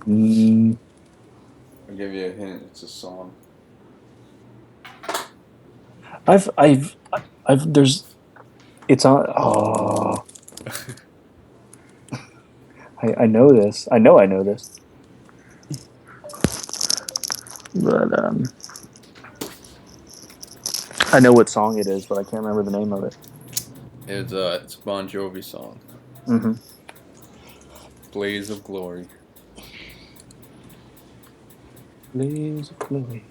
Speaker 1: I'll give you a hint. It's a song.
Speaker 6: It's on. Oh, I know this. I know this. But I know what song it is, but I can't remember the name of it.
Speaker 1: It's a Bon Jovi song.
Speaker 6: Mm-hmm.
Speaker 1: Blaze of Glory.
Speaker 6: Blaze of Glory.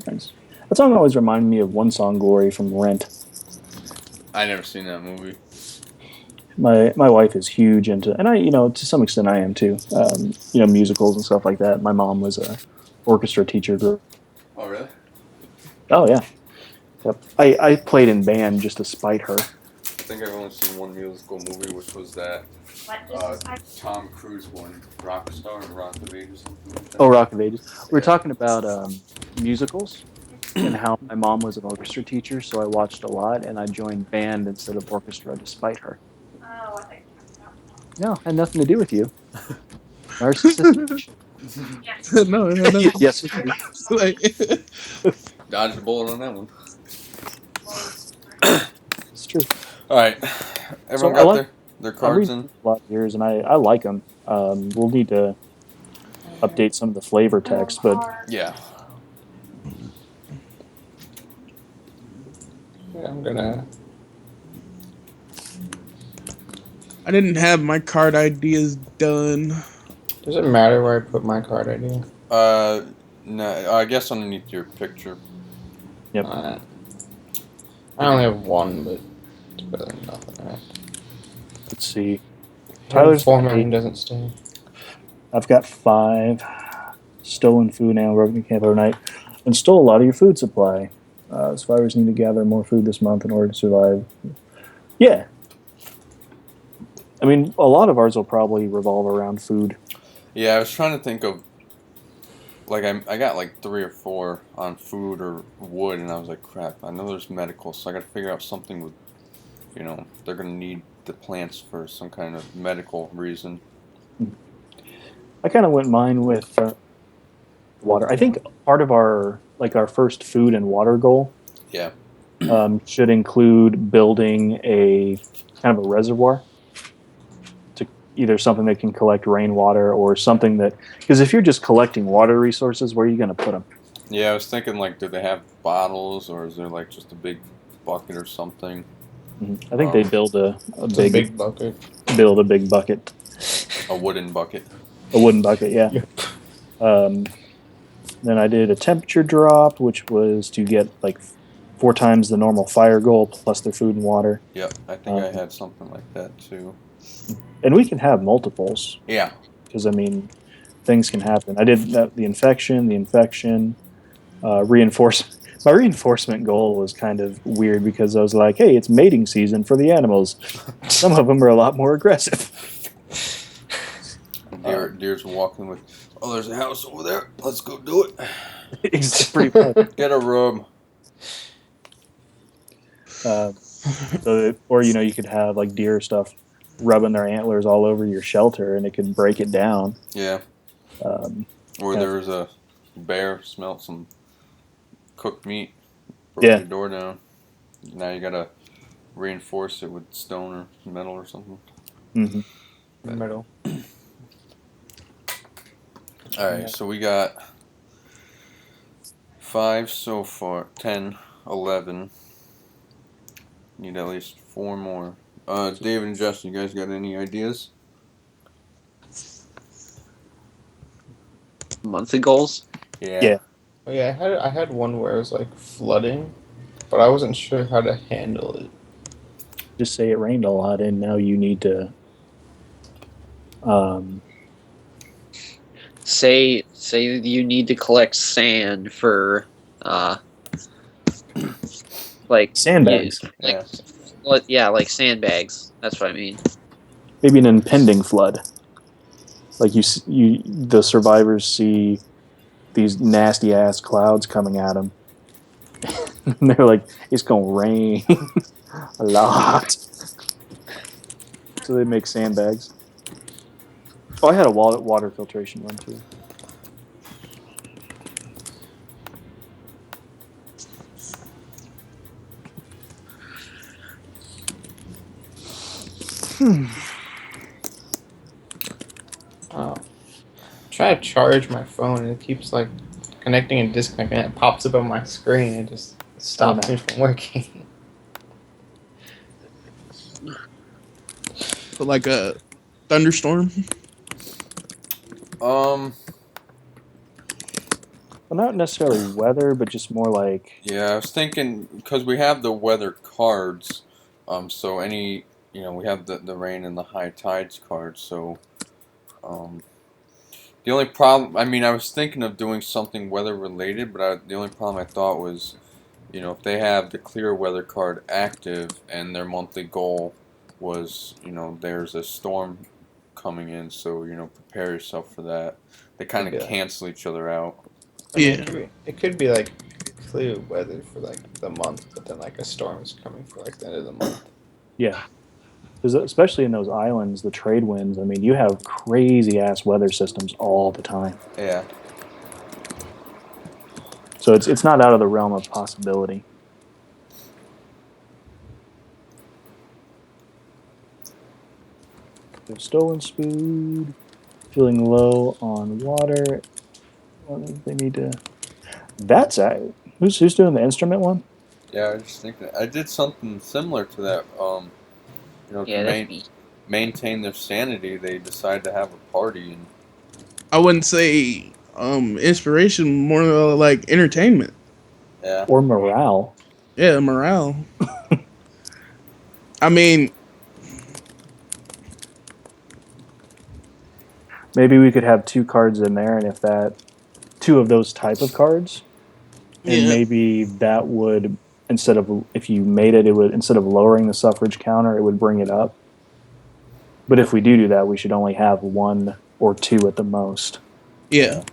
Speaker 6: Nice. That song always reminded me of One Song Glory from Rent.
Speaker 1: I never seen that movie.
Speaker 6: My wife is huge into, and I, to some extent I am too. Musicals and stuff like that. My mom was a orchestra teacher.
Speaker 1: Oh, really?
Speaker 6: Oh yeah. Yep. I played in band just to spite her.
Speaker 1: I think I've only seen one musical movie, which was that Tom Cruise one, Rockstar and Rock of Ages. Something like that.
Speaker 6: Oh, Rock of Ages. We were talking about musicals and how my mom was an orchestra teacher, so I watched a lot, and I joined band instead of orchestra to spite her.
Speaker 7: Oh, I think.
Speaker 6: No, had nothing to do with you. Narcissist.
Speaker 7: Yes.
Speaker 4: No, no.
Speaker 6: Yes.
Speaker 4: Like,
Speaker 1: Dodged a bullet on that one.
Speaker 6: It's true.
Speaker 1: All right, everyone
Speaker 6: So
Speaker 1: got their cards in.
Speaker 6: A lot of years, and I like them. We'll need to update some of the flavor text, but
Speaker 1: Yeah.
Speaker 3: I'm gonna.
Speaker 4: I didn't have my card ideas done.
Speaker 3: Does it matter where I put my card idea?
Speaker 1: No, I guess underneath your picture.
Speaker 6: Yep.
Speaker 3: I only have one, but it's better than nothing, right?
Speaker 6: Let's see. Tyler's
Speaker 3: formatting doesn't stay.
Speaker 6: I've got 5. Stolen food now, broken camp overnight, and stole a lot of your food supply. Survivors need to gather more food this month in order to survive. Yeah. I mean, a lot of ours will probably revolve around food.
Speaker 1: Yeah, I was trying to think of, like, I got like 3 or 4 on food or wood, and I was like, crap, I know there's medical, so I got to figure out something with, they're going to need the plants for some kind of medical reason.
Speaker 6: I kind of went mine with water. I think part of our first food and water goal
Speaker 1: Yeah.
Speaker 6: should include building a kind of a reservoir. Either something that can collect rainwater or something that, because if you're just collecting water resources, where are you going to put them?
Speaker 1: Yeah, I was thinking, like, do they have bottles, or is there, like, just a big bucket or something?
Speaker 6: I think they build a big
Speaker 3: bucket.
Speaker 6: Build a big bucket.
Speaker 1: A wooden bucket.
Speaker 6: A wooden bucket, yeah. Then I did a temperature drop, which was to get, like, 4 times the normal fire goal, plus their food and water.
Speaker 1: Yep, I think I had something like that, too.
Speaker 6: And we can have multiples.
Speaker 1: Yeah.
Speaker 6: Because, I mean, things can happen. I did the infection, reinforcement. My reinforcement goal was kind of weird because I was like, hey, it's mating season for the animals. Some of them are a lot more aggressive.
Speaker 1: Deer's walking with, oh, there's a house over there. Let's go do it.
Speaker 6: It's pretty fun.
Speaker 1: Get a room.
Speaker 6: Or, you could have, like, deer stuff rubbing their antlers all over your shelter, and it could break it down.
Speaker 1: Yeah. Or there was a bear smelled some cooked meat, broke your door down. Now you gotta reinforce it with stone or metal or something.
Speaker 6: Mm-hmm.
Speaker 3: Metal.
Speaker 1: Alright, so we got 5 so far, 10, 11. Need at least 4 more. David and Justin, you guys got any ideas?
Speaker 2: Monthly goals?
Speaker 1: Yeah.
Speaker 3: Oh, yeah, I had one where it was like flooding, but I wasn't sure how to handle it.
Speaker 6: Just say it rained a lot, and now you need to
Speaker 2: say you need to collect sand for like
Speaker 6: Sandbags.
Speaker 2: like sandbags. That's what I mean.
Speaker 6: Maybe an impending flood. Like the survivors see these nasty ass clouds coming at them, and they're like, "It's gonna rain a lot." So they make sandbags. Oh, I had a water filtration one too.
Speaker 3: Try to charge my phone and it keeps like connecting and disconnecting. It pops up on my screen and just stops me from working.
Speaker 4: For like a thunderstorm.
Speaker 6: Well, not necessarily weather, but just more like.
Speaker 1: Yeah, I was thinking because we have the weather cards, so any we have the rain and the high tides cards. So, the only problem, I mean, I was thinking of doing something weather related, but the only problem I thought was, if they have the clear weather card active and their monthly goal was, there's a storm coming in, so prepare yourself for that. They kind of cancel each other out.
Speaker 3: I mean, it could be like clear weather for like the month, but then like a storm's coming for like the end of the month.
Speaker 6: Yeah. Because especially in those islands, the trade winds, I mean, you have crazy ass weather systems all the time.
Speaker 1: Yeah.
Speaker 6: So it's not out of the realm of possibility. Stolen food, feeling low on water. They need to. That's who's doing the instrument one?
Speaker 1: Yeah, I was just thinking. I did something similar to that. To maintain their sanity, they decide to have a party, and
Speaker 4: I wouldn't say inspiration, more like entertainment.
Speaker 1: Yeah.
Speaker 6: Or morale.
Speaker 4: Yeah, morale. I mean,
Speaker 6: maybe we could have 2 cards in there, and if that 2 of those type of cards, and maybe that would, instead of, if you made it, it would, instead of lowering the suffrage counter, it would bring it up. But if we do that, we should only have 1 or 2 at the most.
Speaker 4: Yeah.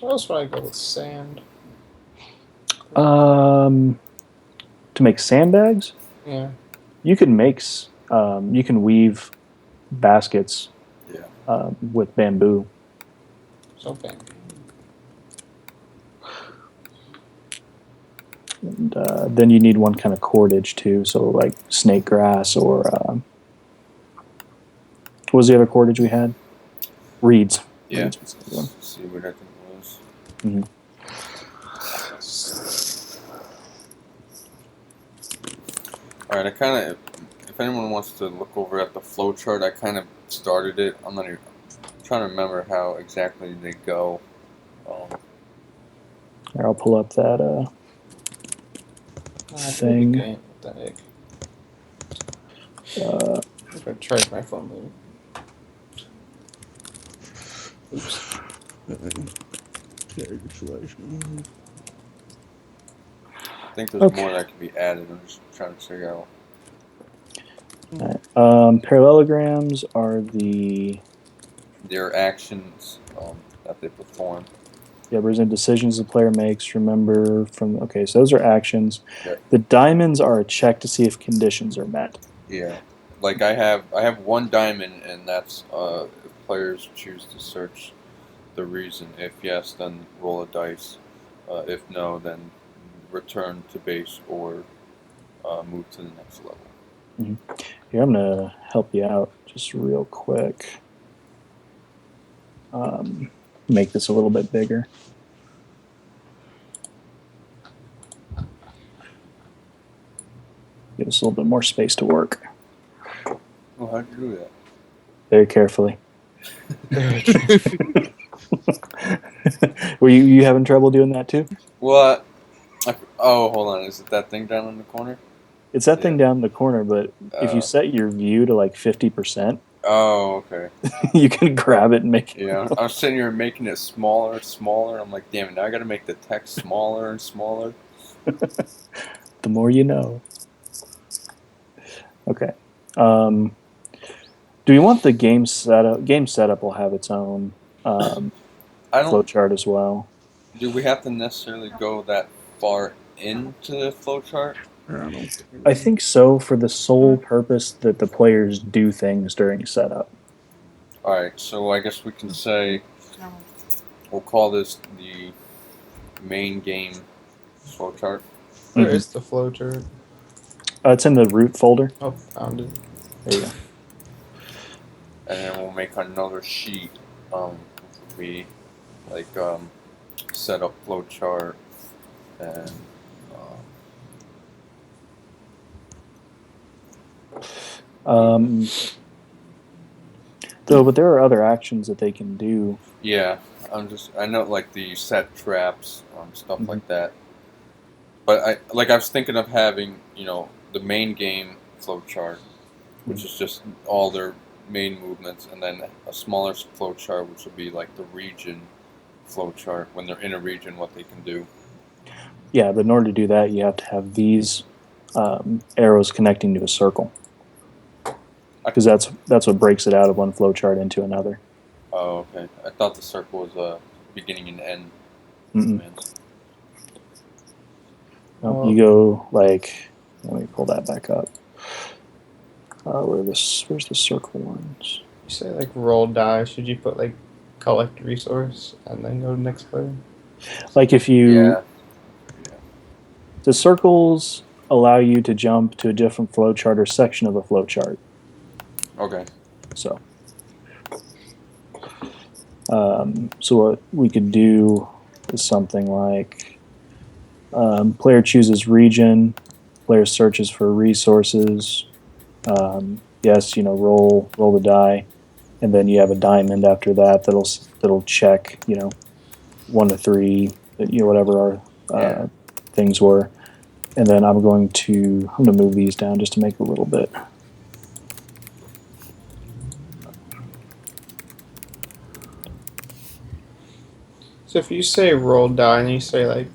Speaker 3: What else would I go with? Sand.
Speaker 6: To make sandbags?
Speaker 3: Yeah.
Speaker 6: You can make, you can weave baskets with bamboo.
Speaker 3: So bamboo.
Speaker 6: And then you need one kind of cordage too, so like snake grass or what was the other cordage we had? Reeds.
Speaker 1: Yeah.
Speaker 6: Reeds was the other one.
Speaker 1: Let's see what I think it was.
Speaker 6: Mm-hmm.
Speaker 1: All right, I kind of, if anyone wants to look over at the flow chart, I kind of started it. I'm not even trying to remember how exactly they go.
Speaker 6: Here, I'll pull up that thing.
Speaker 3: What the heck? I'm gonna charge my phone later. Oops.
Speaker 1: I think there's more that can be added. I'm just trying to figure out.
Speaker 6: Parallelograms are
Speaker 1: their actions that they perform.
Speaker 6: Yeah, represent decisions the player makes. Remember from so those are actions.
Speaker 1: Yeah.
Speaker 6: The diamonds are a check to see if conditions are met.
Speaker 1: Yeah, like I have 1 diamond, and that's if players choose to search the reason. If yes, then roll a dice. If no, then return to base or move to the next level.
Speaker 6: Mm-hmm. Here, I'm gonna help you out just real quick. Make this a little bit bigger. Give us a little bit more space to work.
Speaker 1: Oh, how'd you do that?
Speaker 6: Very carefully. Were you having trouble doing that too?
Speaker 1: Well, Oh, hold on. Is it that thing down in the corner?
Speaker 6: It's that thing down in the corner, but if you
Speaker 1: Uh,
Speaker 6: set your view to like 50%,
Speaker 1: Oh, okay.
Speaker 6: you can grab it and make it.
Speaker 1: Yeah, I was sitting here making it smaller, smaller. I'm like, damn it, now I gotta make the text smaller and smaller.
Speaker 6: The more you know. Okay. Do we want the game setup? Game setup will have its own
Speaker 1: I don't.
Speaker 6: flowchart as well.
Speaker 1: Do we have to necessarily go that far into the flowchart?
Speaker 6: I think so, for the sole purpose that the players do things during setup.
Speaker 1: All right, so I guess we can say we'll call this the main game flowchart.
Speaker 3: Where
Speaker 6: Mhm.
Speaker 3: is the flowchart?
Speaker 6: It's in the root folder.
Speaker 3: Oh, found it.
Speaker 6: There you go.
Speaker 1: And then we'll make another sheet. We like set up flowchart and.
Speaker 6: But there are other actions that they can do.
Speaker 1: Yeah, I know like the set traps, stuff
Speaker 6: Mhm.
Speaker 1: like that. But I was thinking of having, the main game flowchart, which is just all their main movements, and then a smaller flowchart, which would be like the region flowchart when they're in a region, what they can do.
Speaker 6: Yeah, but in order to do that, you have to have these arrows connecting to a circle, because that's what breaks it out of one flowchart into another.
Speaker 1: Oh, okay. I thought the circle was a beginning and end.
Speaker 6: Mm-mm. No,
Speaker 3: Well-
Speaker 6: you go like. Let me pull that back up. Where's the circle ones?
Speaker 3: You say like roll die. Should you put like collect resource and then go to next player?
Speaker 6: Like if you.
Speaker 1: Yeah.
Speaker 6: The circles allow you to jump to a different flowchart or section of a flowchart.
Speaker 1: Okay.
Speaker 6: So what we could do is something like player chooses region, player searches for resources. Yes, roll the die, and then you have a diamond after that that'll check 1 to 3, whatever our things were, and then I'm going to move these down just to make it a little bit.
Speaker 3: So if you say roll die and you say like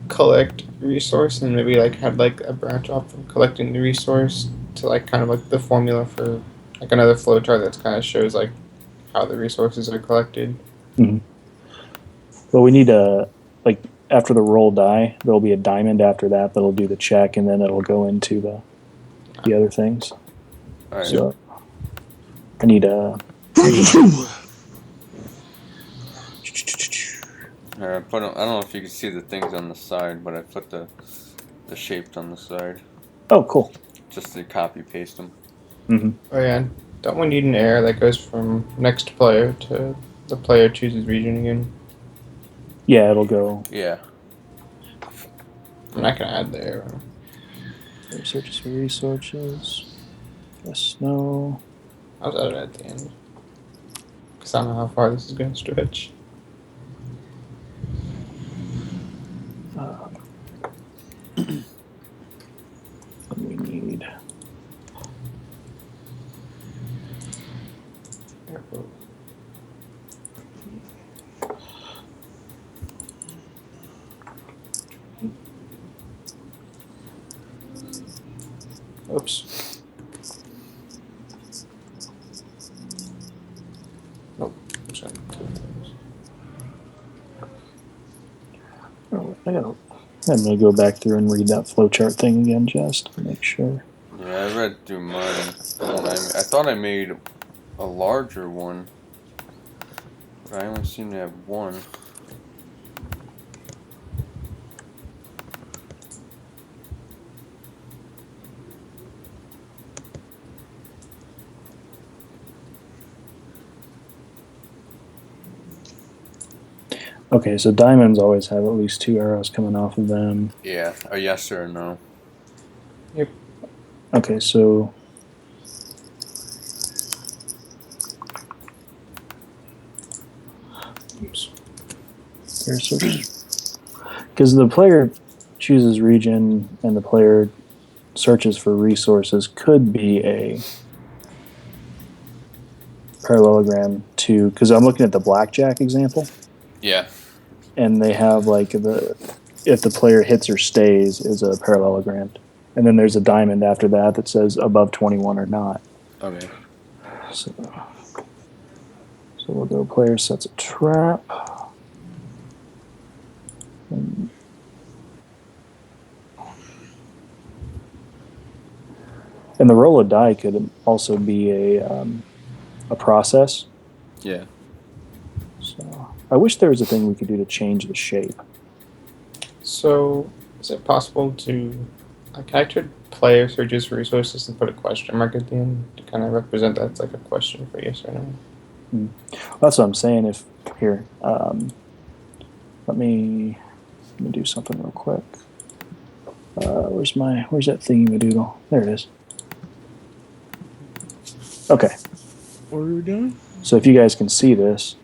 Speaker 3: collect resource and maybe like have like a branch off from collecting the resource to like kind of like the formula for like another flowchart that kind of shows like how the resources are collected.
Speaker 6: Well, we need like after the roll die, there'll be a diamond after that'll do the check, and then it'll go into the other things.
Speaker 1: All right.
Speaker 6: So I need a.
Speaker 1: I don't know if you can see the things on the side, but I put the shapes on the side
Speaker 6: Oh, cool.
Speaker 1: just to copy paste them.
Speaker 6: Mm-hmm.
Speaker 3: Oh yeah, don't we need an arrow that goes from next player to the player chooses region again?
Speaker 6: Yeah, it'll go.
Speaker 1: Yeah.
Speaker 3: I'm not gonna add the arrow.
Speaker 6: Searches for resources. Yes, no.
Speaker 3: I'll add it at the end. Because I don't know how far this is gonna stretch.
Speaker 6: We need.
Speaker 3: Oops. Nope. I'm sorry.
Speaker 6: Oh, I'm gonna go back through and read that flowchart thing again just to make sure.
Speaker 1: Yeah, I read through mine, and I thought I made a larger one, but I only seem to have one.
Speaker 6: Okay, so diamonds always have at least 2 arrows coming off of them.
Speaker 1: Yeah, a yes or a no.
Speaker 6: Okay, so oops. because the player chooses region and the player searches for resources could be a parallelogram to, because I'm looking at the blackjack example,
Speaker 1: Yeah.
Speaker 6: and they have like if the player hits or stays is a parallelogram, and then there's a diamond after that says above 21 or not.
Speaker 1: Okay.
Speaker 6: So we'll go player sets a trap. And the roll of die could also be a process.
Speaker 1: Yeah.
Speaker 6: So I wish there was a thing we could do to change the shape.
Speaker 3: So, is it possible to, like, I could player searches for resources and put a question mark at the end to kind of represent that's like a question for yes or no?
Speaker 6: That's what I'm saying. If here, let me do something real quick. Where's that thingy-madoodle? There it is. Okay.
Speaker 4: What are we doing?
Speaker 6: So if you guys can see this,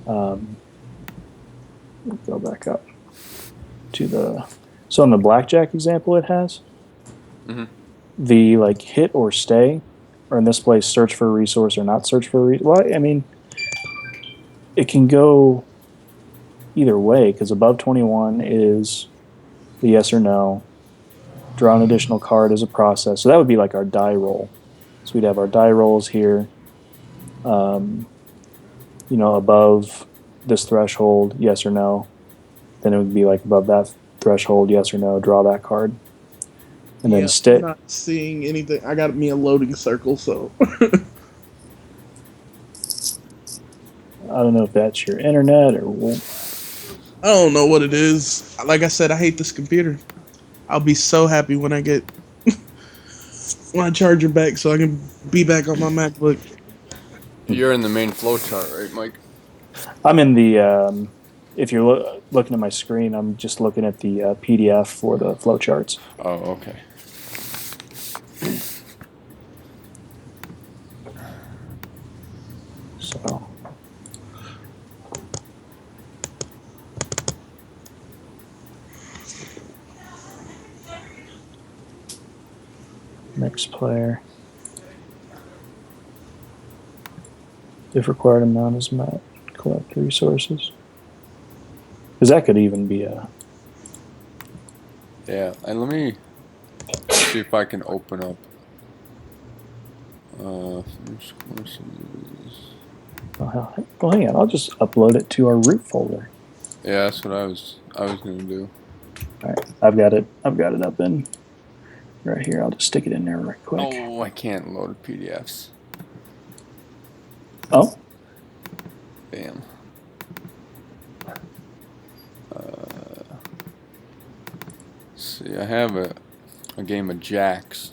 Speaker 6: go back up to the. So on the blackjack example, it has the like hit or stay, or in this place, search for a resource or not search for a resource. Well, I mean, it can go either way because above 21 is the yes or no. Draw an additional card as a process. So that would be like our die roll. So we'd have our die rolls here. Above this threshold, yes or no. Then it would be like above that threshold, yes or no, draw that card. And then
Speaker 4: I'm not seeing anything. I got me a loading circle, so.
Speaker 6: I don't know if that's your internet or.
Speaker 4: I don't know what it is. Like I said, I hate this computer. I'll be so happy when I get my charger back so I can be back on my MacBook.
Speaker 1: You're in the main flowchart, right, Mike?
Speaker 6: I'm in the. If you're looking at my screen, I'm just looking at the PDF for the flowcharts.
Speaker 1: Oh, okay.
Speaker 6: So. Next player. If required amount is met, collect resources. Because that could even be a.
Speaker 1: Yeah, and let me see if I can open up.
Speaker 6: Well, hang on. I'll just upload it to our root folder.
Speaker 1: Yeah, that's what I was gonna do.
Speaker 6: All right, I've got it up in right here. I'll just stick it in there right quick.
Speaker 1: Oh, I can't load PDFs.
Speaker 6: Oh.
Speaker 1: Bam. See, I have a game of jacks.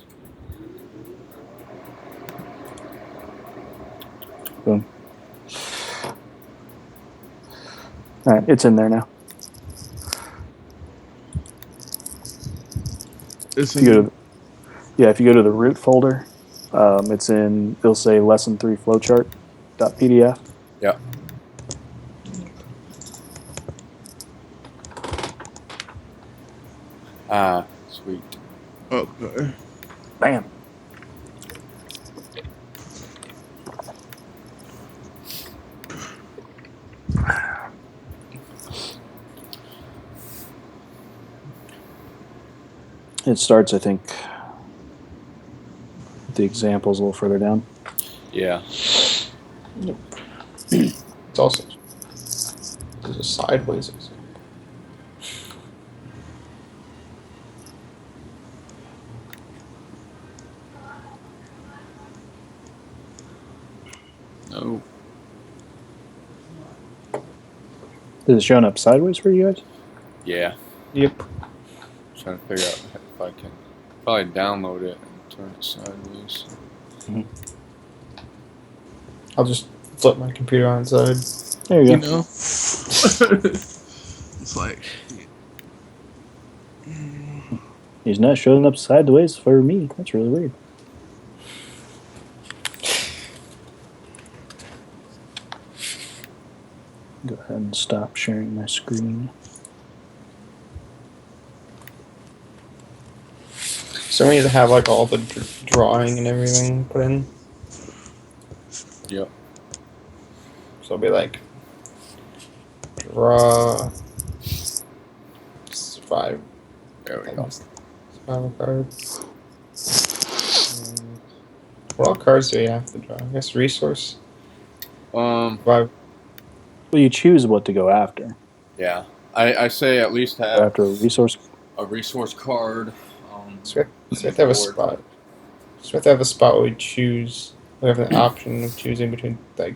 Speaker 6: Boom. All right, it's in there now. If you go to the root folder, it'll say lesson 3 flowchart.pdf.
Speaker 1: Yeah. Ah, sweet.
Speaker 4: Okay.
Speaker 6: Bam. It starts, I think, the examples a little further down.
Speaker 1: Yeah.
Speaker 3: It's also there's a sideways example.
Speaker 1: No.
Speaker 6: Is it showing up sideways for you guys?
Speaker 1: Yeah.
Speaker 3: Yep.
Speaker 1: Trying to figure out if I can probably download it and turn it sideways.
Speaker 6: Mm-hmm.
Speaker 3: I'll just flip my computer on its side.
Speaker 6: There you
Speaker 4: You
Speaker 6: go.
Speaker 4: know? It's like.
Speaker 6: He's not showing up sideways for me. That's really weird. Go ahead and stop sharing my screen.
Speaker 3: So we need to have like all the drawing and everything put in.
Speaker 1: Yep.
Speaker 3: So it'll be like draw 5.
Speaker 1: There we go.
Speaker 3: 5 cards. What all cards do you have to draw? I guess resource. 5.
Speaker 6: Well, you choose what to go after.
Speaker 1: Yeah. I say at least
Speaker 6: Go
Speaker 1: have
Speaker 6: after a resource.
Speaker 1: a resource card.
Speaker 3: So we have to have a spot. So we have to have a spot where we choose. We have the option of choosing between like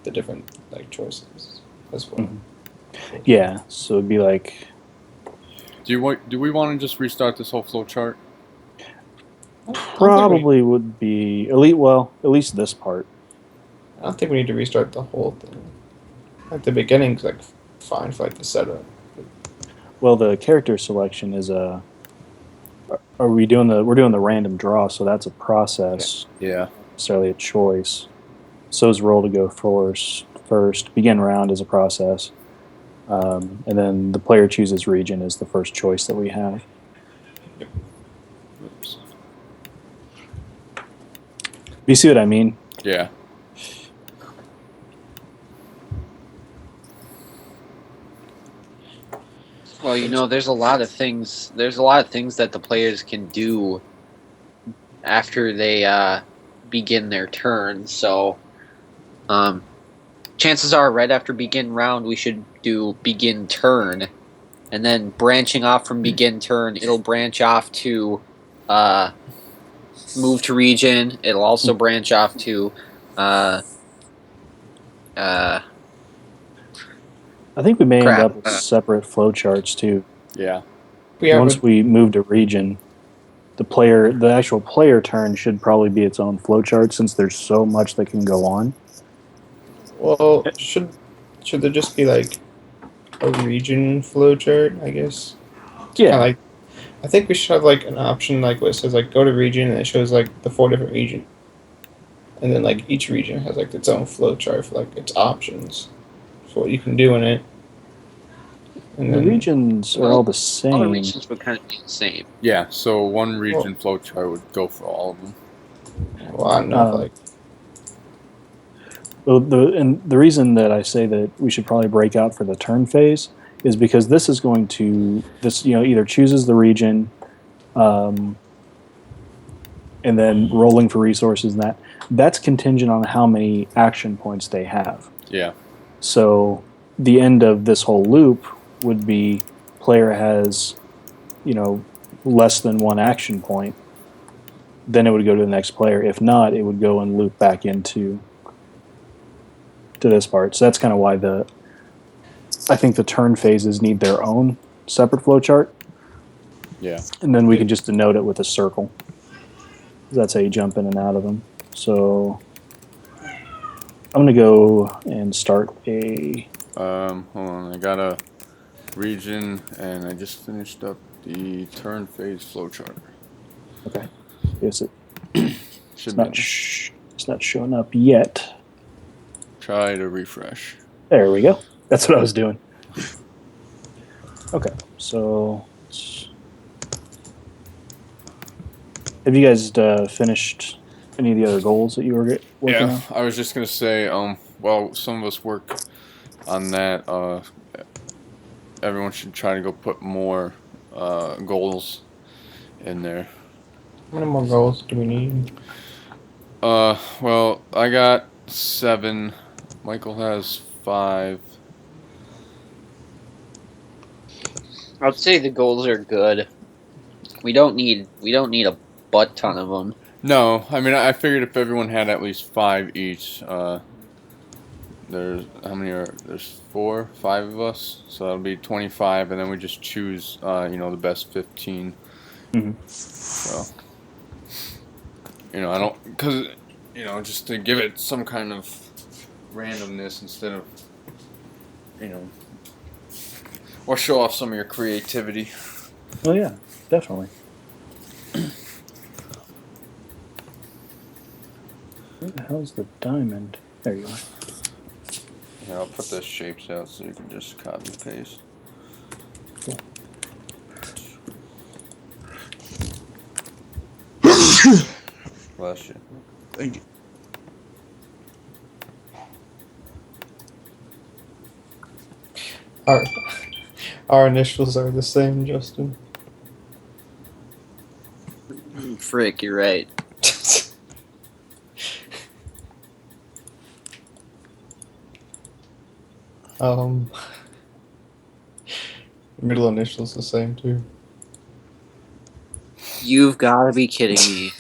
Speaker 3: the different like choices as well.
Speaker 6: Yeah, so it'd be like
Speaker 1: Do we want to just restart this whole flow chart?
Speaker 6: probably would be at least this part.
Speaker 3: I don't think we need to restart the whole thing. At the beginning's like fine for like the setup.
Speaker 6: Well, the character selection is a. We're doing the random draw, so that's a process,
Speaker 1: Yeah.
Speaker 6: not necessarily a choice. So is roll to go first. Begin round is a process, and then the player chooses region is the first choice that we have.
Speaker 1: Oops.
Speaker 6: You see what I mean?
Speaker 1: Yeah.
Speaker 2: Well, you know, there's a lot of things. There's a lot of things that the players can do after they begin their turn. So, chances are, right after begin round, we should do begin turn, and then branching off from begin turn, it'll branch off to move to region. It'll also branch off to
Speaker 6: I think we may
Speaker 2: Crap.
Speaker 6: end up with separate flowcharts too.
Speaker 1: Yeah.
Speaker 6: Once we move to region, the actual player turn should probably be its own flowchart since there's so much that can go on.
Speaker 3: Well, should there just be like a region flowchart? I guess.
Speaker 6: Yeah.
Speaker 3: Like, I think we should have like an option like where it says like go to region and it shows like the 4 different regions, and then like each region has like its own flowchart for like its options for what you can do in it. And
Speaker 6: The
Speaker 3: then,
Speaker 6: regions are all the same.
Speaker 2: all the regions would kind of be the same.
Speaker 1: Yeah. So one region flow chart would go for all of them.
Speaker 3: well, I don't know.
Speaker 6: Um,
Speaker 3: Like,
Speaker 6: Well, the reason that I say that we should probably break out for the turn phase is because this is going to either chooses the region, and then rolling for resources and that's contingent on how many action points they have.
Speaker 1: Yeah.
Speaker 6: So the end of this whole loop would be player has, less than 1 action point. Then it would go to the next player. If not, it would go and loop back into this part. So that's kind of why I think the turn phases need their own separate flowchart.
Speaker 1: Yeah.
Speaker 6: And then we can just denote it with a circle. That's how you jump in and out of them. So I'm going to go and start a...
Speaker 1: Hold on. I got a region, and I just finished up the turn phase flowchart.
Speaker 6: Okay. Yes,
Speaker 1: Should be.
Speaker 6: it's not showing up yet.
Speaker 1: Try to refresh.
Speaker 6: There we go. That's what I was doing. Okay, so have you guys finished any of the other goals that you were working on?
Speaker 1: I was just gonna say, well, some of us work on that. Everyone should try to go put more goals in there.
Speaker 3: how many more goals do we need?
Speaker 1: Well, I got 7. Michael has 5.
Speaker 2: I would say the goals are good. We don't need a butt ton of them.
Speaker 1: No, I mean I figured if everyone had at least 5 each, there's how many are there's 5 of us, so that'll be 25, and then we just choose the best 15.
Speaker 6: Mhm.
Speaker 1: So I don't because just to give it some kind of randomness instead of or show off some of your creativity.
Speaker 6: Oh yeah, definitely. Where the hell's the diamond? There you are.
Speaker 1: Here, I'll put the shapes out so you can just copy paste.
Speaker 6: Cool.
Speaker 1: Bless you.
Speaker 4: Thank you.
Speaker 3: Our initials are the same, Justin.
Speaker 2: Frick, you're right.
Speaker 3: Middle initials the same too.
Speaker 2: You've got to be kidding me.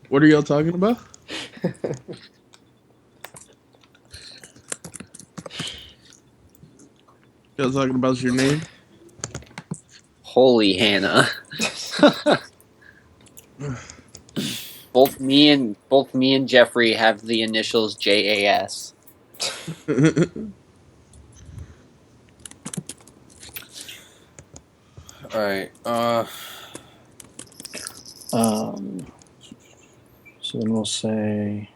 Speaker 4: What are y'all talking about? Y'all talking about your name?
Speaker 2: Holy Hannah. both me and Jeffrey have the initials JAS.
Speaker 1: All right.
Speaker 6: So then we'll say.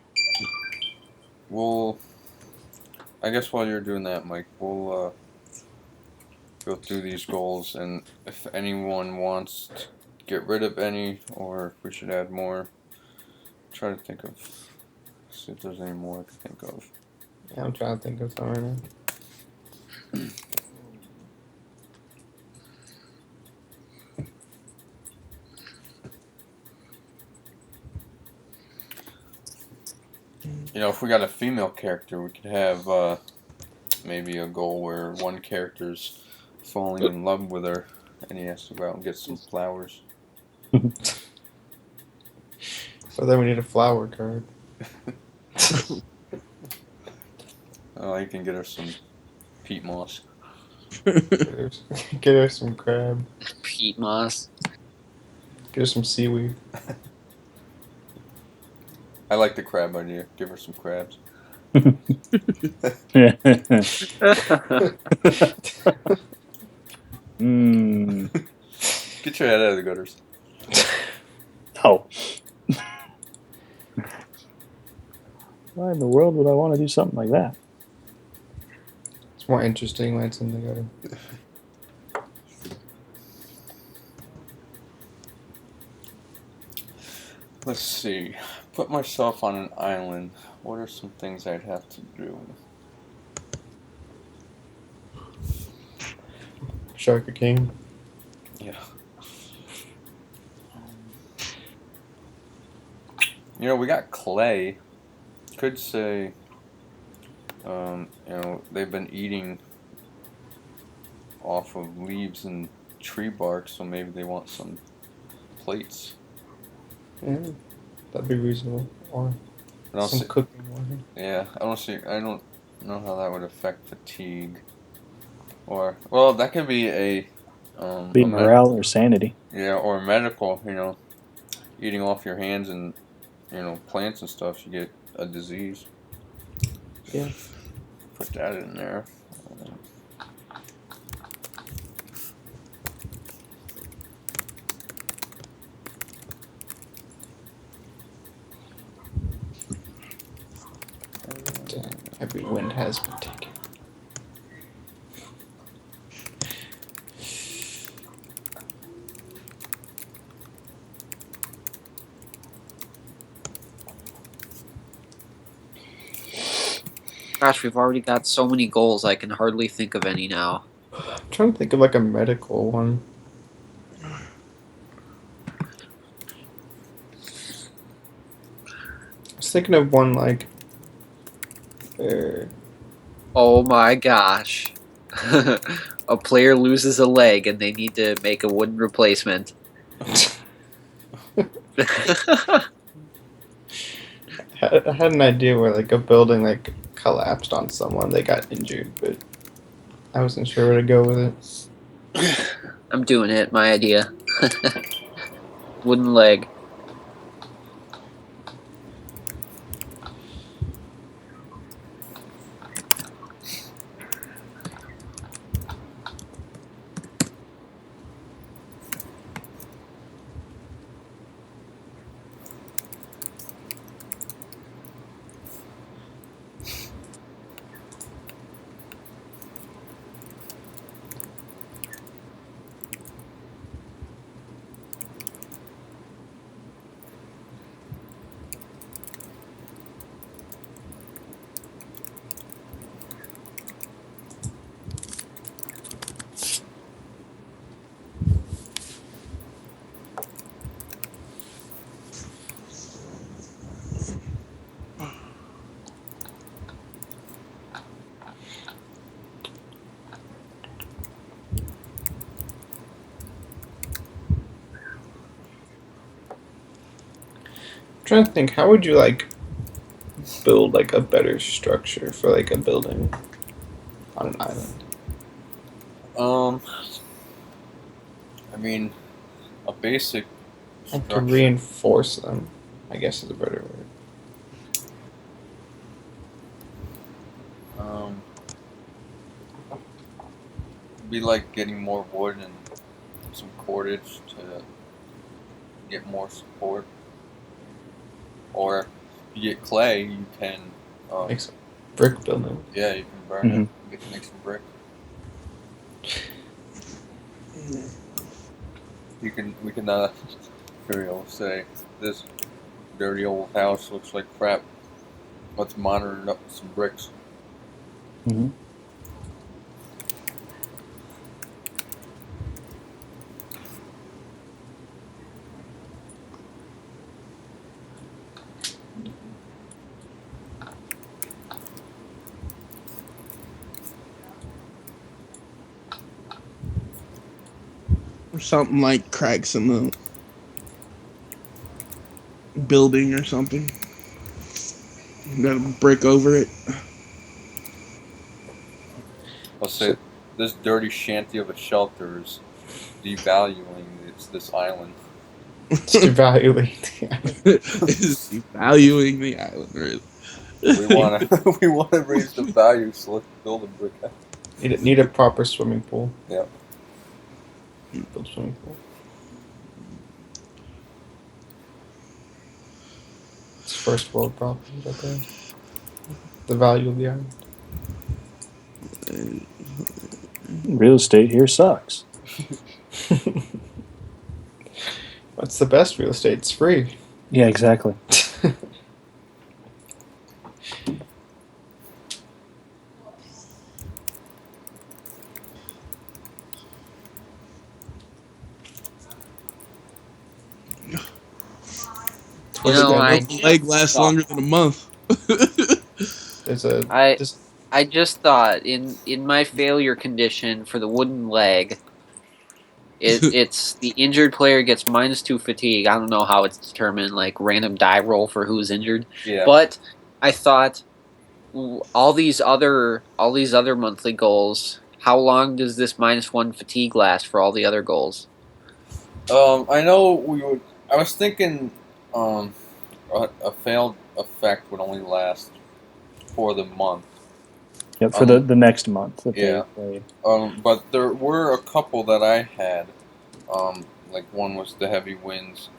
Speaker 1: I guess while you're doing that, Mike, we'll go through these goals, and if anyone wants to get rid of any, or if we should add more, try to think of. See if there's any more I can think of.
Speaker 3: Yeah, I'm trying to think of some right now.
Speaker 1: You know, if we got a female character, we could have maybe a goal where one character's falling in love with her, and he has to go out and get some flowers.
Speaker 3: So then we need a flower card.
Speaker 1: Oh, you can get her some peat moss.
Speaker 3: Get her some crab.
Speaker 2: Peat moss.
Speaker 3: Get her some seaweed.
Speaker 1: I like the crab idea. Give her some crabs. Get your head out of the gutters.
Speaker 6: Oh. Why in the world would I want to do something like that?
Speaker 3: It's more interesting when it's in the gutter.
Speaker 1: Let's see. Put myself on an island. What are some things I'd have to do?
Speaker 3: Shark King.
Speaker 1: Yeah. You know, we got clay. Could say, you know, they've been eating off of leaves and tree bark, so maybe they want some plates.
Speaker 3: Yeah, that'd be reasonable. Or
Speaker 1: And
Speaker 3: some cooking water.
Speaker 1: Yeah, I don't know how that would affect fatigue. Or, well, that could be
Speaker 6: Be morale or sanity.
Speaker 1: Yeah, or medical, you know, eating off your hands and, you know, plants and stuff, you get a disease.
Speaker 3: Yeah.
Speaker 1: Put that in there.
Speaker 3: Every wind has been taken.
Speaker 2: Gosh, we've already got so many goals, I can hardly think of any now.
Speaker 3: I'm trying to think of like a medical one. I was thinking of one like.
Speaker 2: Oh my gosh. A player loses a leg and they need to make a wooden replacement.
Speaker 3: I had an idea where like a building like collapsed on someone, they got injured, but I wasn't sure where to go with it.
Speaker 2: I'm doing it, my idea. Wooden leg.
Speaker 3: trying to think, how would you like build like a better structure for like a building on an island?
Speaker 1: I mean, a basic
Speaker 3: Like to
Speaker 1: structure.
Speaker 3: reinforce them, I guess is a better word.
Speaker 1: Be like getting more wood and some cordage to get more support. Or if you get clay, you can.
Speaker 3: Like some brick building.
Speaker 1: Yeah, you can burn
Speaker 6: Mhm.
Speaker 1: it. You can make some brick. We can say this dirty old house looks like crap. Let's modern it up with some bricks.
Speaker 6: Mhm.
Speaker 4: Or something like cracks in the building or something. You got a brick over it.
Speaker 1: Let's say this dirty shanty of a shelter is devaluing this island.
Speaker 3: It's devaluing.
Speaker 4: Is valuing the island, really.
Speaker 1: We wanna raise the value, so let's build a brick house.
Speaker 3: Need a proper swimming pool.
Speaker 1: Yeah.
Speaker 3: Build swimming pool. It's first world problems right there. The value of the island.
Speaker 6: Real estate here sucks.
Speaker 3: What's the best real estate? It's free.
Speaker 6: Yeah, exactly.
Speaker 2: You know,
Speaker 4: The leg lasts longer than a month.
Speaker 3: There's a
Speaker 2: I just thought in my failure condition for the wooden leg, it's the injured player gets -2 fatigue. I don't know how it's determined, like random die roll for who's injured.
Speaker 1: Yeah.
Speaker 2: But I thought all these other monthly goals. How long does this -1 fatigue last for all the other goals?
Speaker 1: I know we would. I was thinking, a failed effect would only last for the month.
Speaker 6: Yep, for the next month. That
Speaker 1: yeah.
Speaker 6: they
Speaker 1: But there were a couple that I had. Like one was the heavy winds.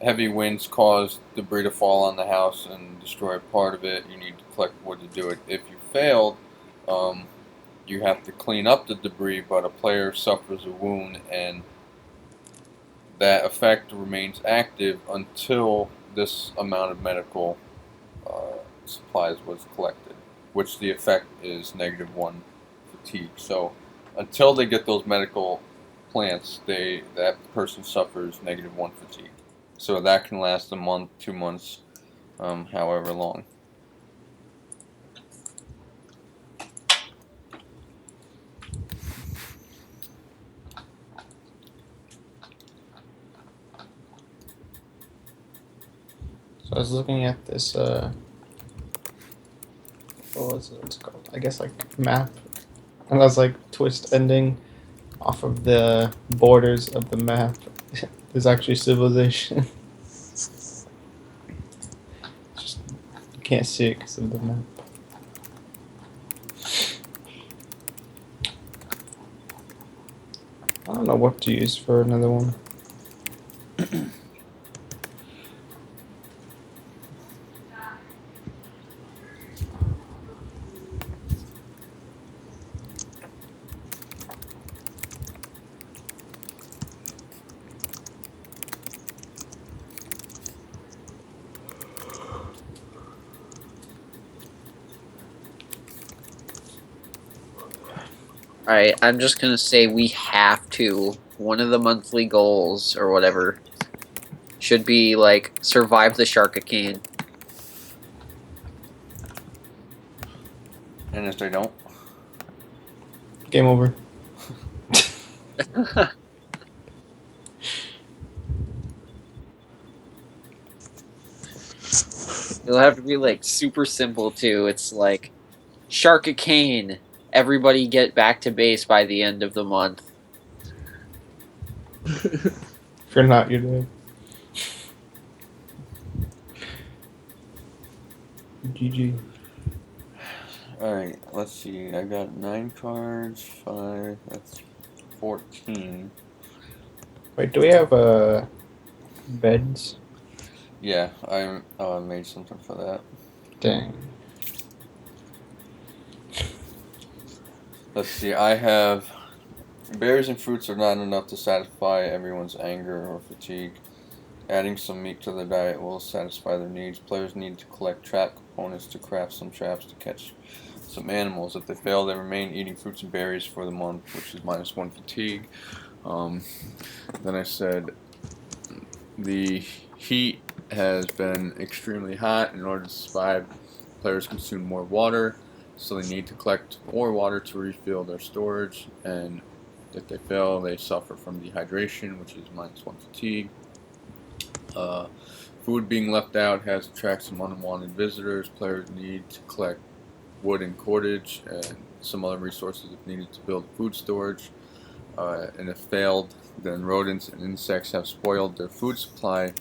Speaker 1: Heavy winds cause debris to fall on the house and destroy part of it. You need to collect wood to do it. If you failed, you have to clean up the debris, but a player suffers a wound, and that effect remains active until this amount of medical supplies was collected, which the effect is -1 fatigue. So until they get those medical plants, that person suffers -1 fatigue. So that can last a month, 2 months, however long.
Speaker 3: So I was looking at this what was it? What's it called? I guess like map. And I was like twist ending off of the borders of the map. There's actually civilization. Just you can't see it because of the map. I don't know what to use for another one.
Speaker 2: Alright, I'm just gonna say we have to. One of the monthly goals or whatever should be like survive the Sharkicane.
Speaker 1: And if they don't,
Speaker 3: Game over.
Speaker 2: It'll have to be like super simple too. It's like Sharkicane. Everybody get back to base by the end of the month.
Speaker 3: If you're not, you're dead. GG.
Speaker 1: Alright, let's see. I got 9 cards, 5, that's 14.
Speaker 3: Wait, do we have beds?
Speaker 1: Yeah, I made something for that.
Speaker 3: Dang.
Speaker 1: Let's see, I have berries and fruits are not enough to satisfy everyone's anger or fatigue. Adding some meat to their diet will satisfy their needs. Players need to collect trap components to craft some traps to catch some animals. If they fail, they remain eating fruits and berries for the month, which is -1 fatigue. Then I said the heat has been extremely hot. In order to survive, players consume more water, so they need to collect more water to refill their storage, and if they fail, they suffer from dehydration, which is -1 fatigue. Food being left out has attracted some unwanted visitors. Players need to collect wood and cordage and some other resources if needed to build food storage. And if failed, then rodents and insects have spoiled their food supply,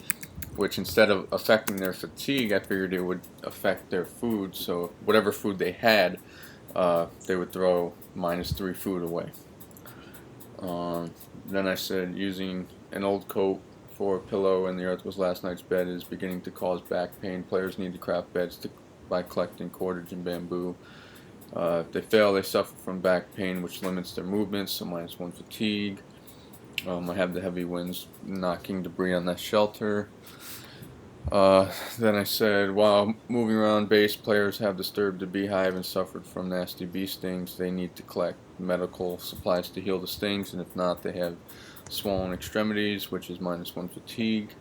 Speaker 1: which instead of affecting their fatigue, I figured it would affect their food. So whatever food they had, they would throw -3 food away. Then I said using an old coat for a pillow and the earth was last night's bed is beginning to cause back pain. Players need to craft beds by collecting cordage and bamboo. If they fail, they suffer from back pain, which limits their movements, so -1 fatigue. I have the heavy winds knocking debris on that shelter. Then I said, while moving around base, players have disturbed the beehive and suffered from nasty bee stings. They need to collect medical supplies to heal the stings, and if not, they have swollen extremities, which is -1 fatigue.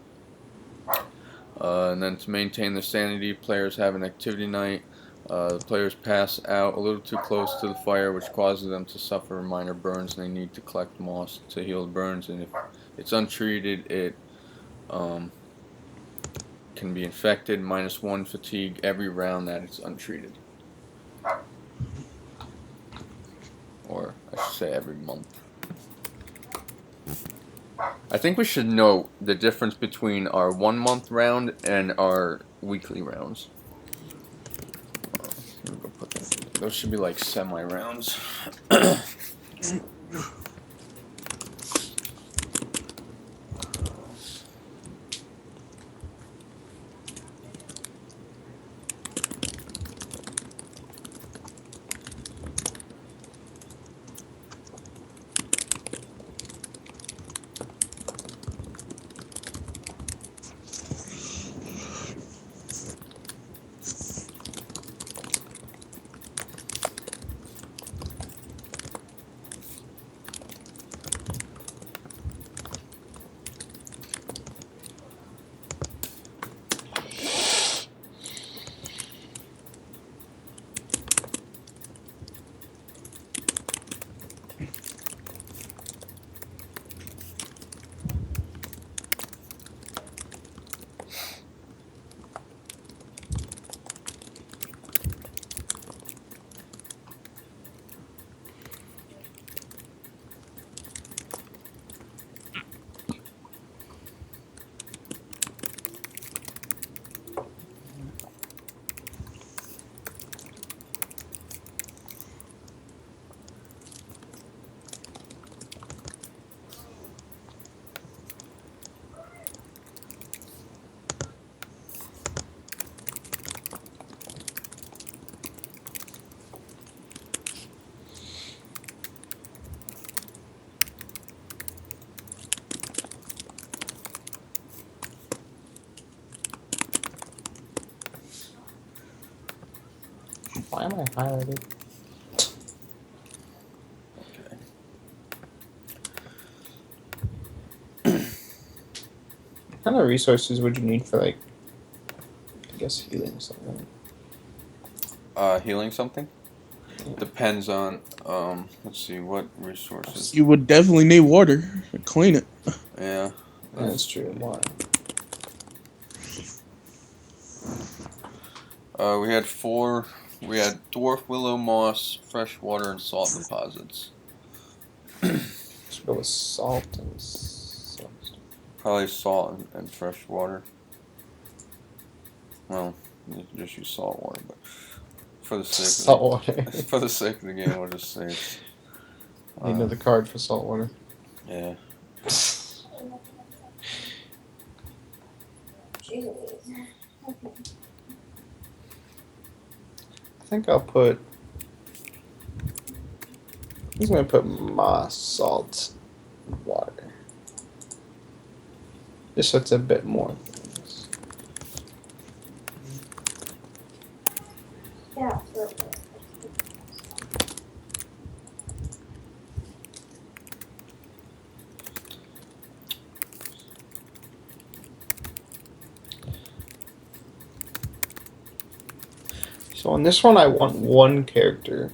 Speaker 1: And then to maintain their sanity, players have an activity night. The players pass out a little too close to the fire, which causes them to suffer minor burns, and they need to collect moss to heal the burns. And if it's untreated, it can be infected. -1 fatigue every round that it's untreated. Or I should say every month. I think we should note the difference between our 1-month round and our weekly rounds. Those should be like semi-rounds.
Speaker 3: Why am I highlighted? What kind of resources would you need for, like, I guess healing something?
Speaker 1: Healing something? Depends on, let's see, what resources.
Speaker 4: You would definitely need water to clean it.
Speaker 1: Yeah.
Speaker 3: That's true. Why?
Speaker 1: We had 4. We had dwarf willow moss, freshwater, and salt deposits.
Speaker 3: Let's go with salt and salt.
Speaker 1: Probably salt and fresh water. Well, you can just use salt water, but for the sake
Speaker 3: Salt water.
Speaker 1: for the sake of the game, we'll just say it's.
Speaker 3: Need another card for salt water.
Speaker 1: Yeah.
Speaker 3: I think I'll put. I'm just gonna put moss, salt, water. Just so it's a bit more things.
Speaker 7: Yeah.
Speaker 3: So on this one, I want one character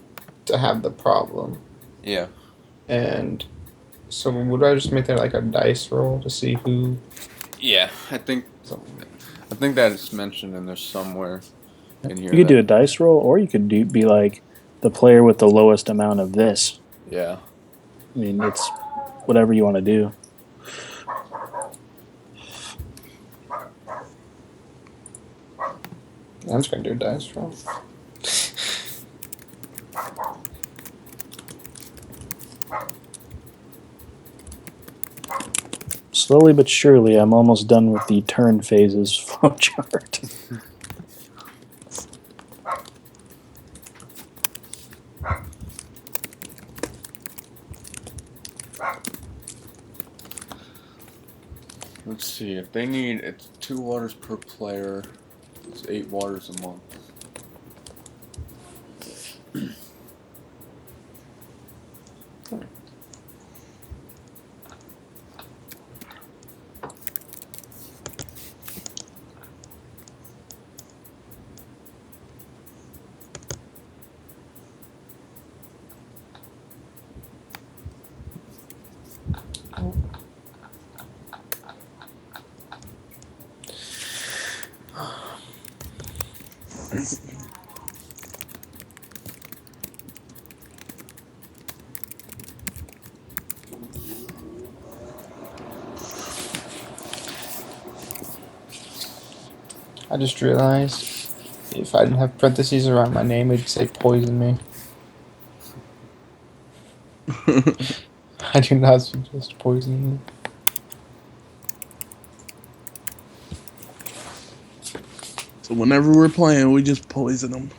Speaker 3: to have the problem.
Speaker 1: Yeah.
Speaker 3: And so would I just make that like a dice roll to see who?
Speaker 1: Yeah, I think that is mentioned in there somewhere in here.
Speaker 6: You could do a dice roll, or you could be like the player with the lowest amount of this.
Speaker 1: Yeah.
Speaker 6: I mean, it's whatever you want to do.
Speaker 3: I'm just gonna do a dice roll.
Speaker 6: Slowly but surely, I'm almost done with the turn phases flowchart.
Speaker 1: Let's see, if they need, it's 2 waters per player, it's 8 waters a month.
Speaker 3: I just realized if I didn't have parentheses around my name, it'd say poison me. I do not suggest poisoning me.
Speaker 4: So whenever we're playing, we just poison them.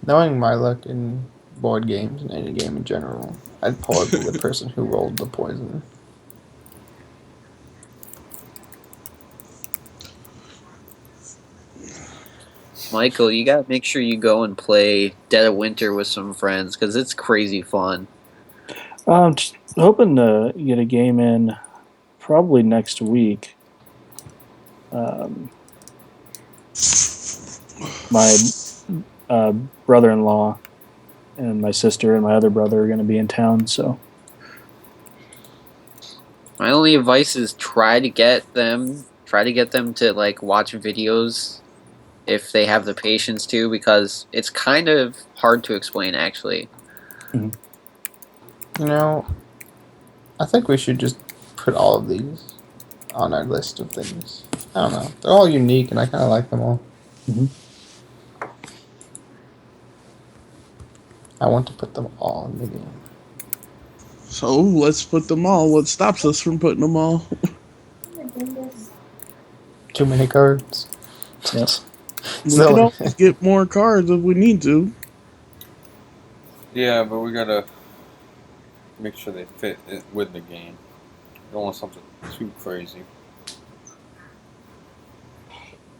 Speaker 3: Knowing my luck in board games and any game in general, I'd probably be the person who rolled the poison.
Speaker 2: Michael, you gotta make sure you go and play Dead of Winter with some friends because it's crazy fun.
Speaker 6: I'm just hoping to get a game in probably next week. My brother-in-law and my sister and my other brother are going to be in town, so
Speaker 2: My only advice is try to get them to like watch videos if they have the patience to, because it's kind of hard to explain actually.
Speaker 3: You know, I think we should just put all of these on our list of things. I don't know. They're all unique, and I kind of like them all.
Speaker 6: Mhm.
Speaker 3: I want to put them all in the game.
Speaker 4: So let's put them all. What stops us from putting them all?
Speaker 3: Too many cards.
Speaker 6: yep.
Speaker 4: We
Speaker 3: So-
Speaker 4: can always get more cards if we need to.
Speaker 1: Yeah, but we gotta make sure they fit it with the game. Don't want something too crazy.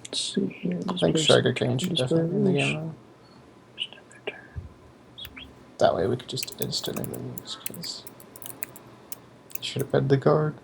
Speaker 6: Let's see here.
Speaker 3: I think Sugarcane should definitely be in the game. That way we could just instantly lose. Cause should have read the card.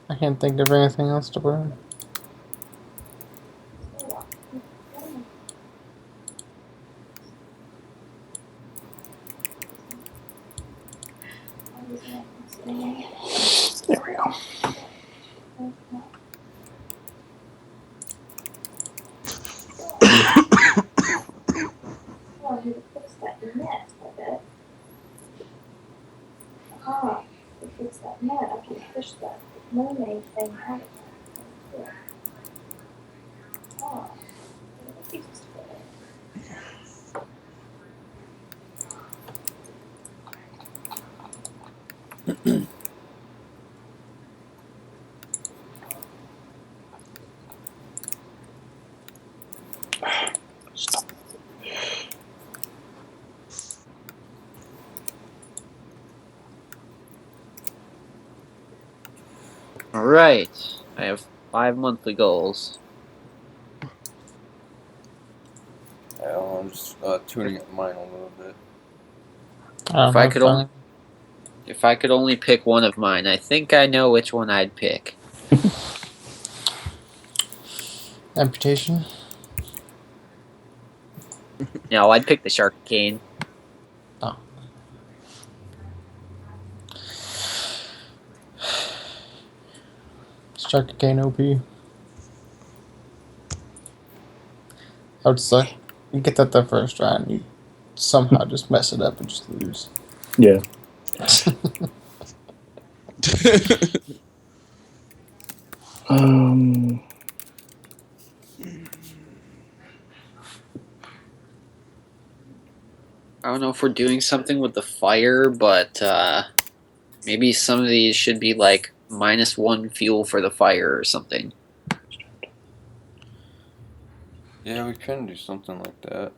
Speaker 3: I can't think of anything else to burn. There we go.
Speaker 7: Well, you fix that net, I bet. Ah, to fix that net, I can push that mermaid thing out of there. Ah, what pieces together.
Speaker 2: All right, I have 5 monthly goals.
Speaker 1: I'm just tuning up mine a little bit.
Speaker 2: If I could only pick one of mine, I think I know which one I'd pick.
Speaker 3: Amputation.
Speaker 2: No, I'd pick the shark cane.
Speaker 3: Oh. Shark cane OP. I would suck. You get that the first round, you somehow just mess it up and just lose.
Speaker 6: Yeah.
Speaker 2: I don't know if we're doing something with the fire, but maybe some of these should be like -1 fuel for the fire or something.
Speaker 1: Yeah, we can do something like that.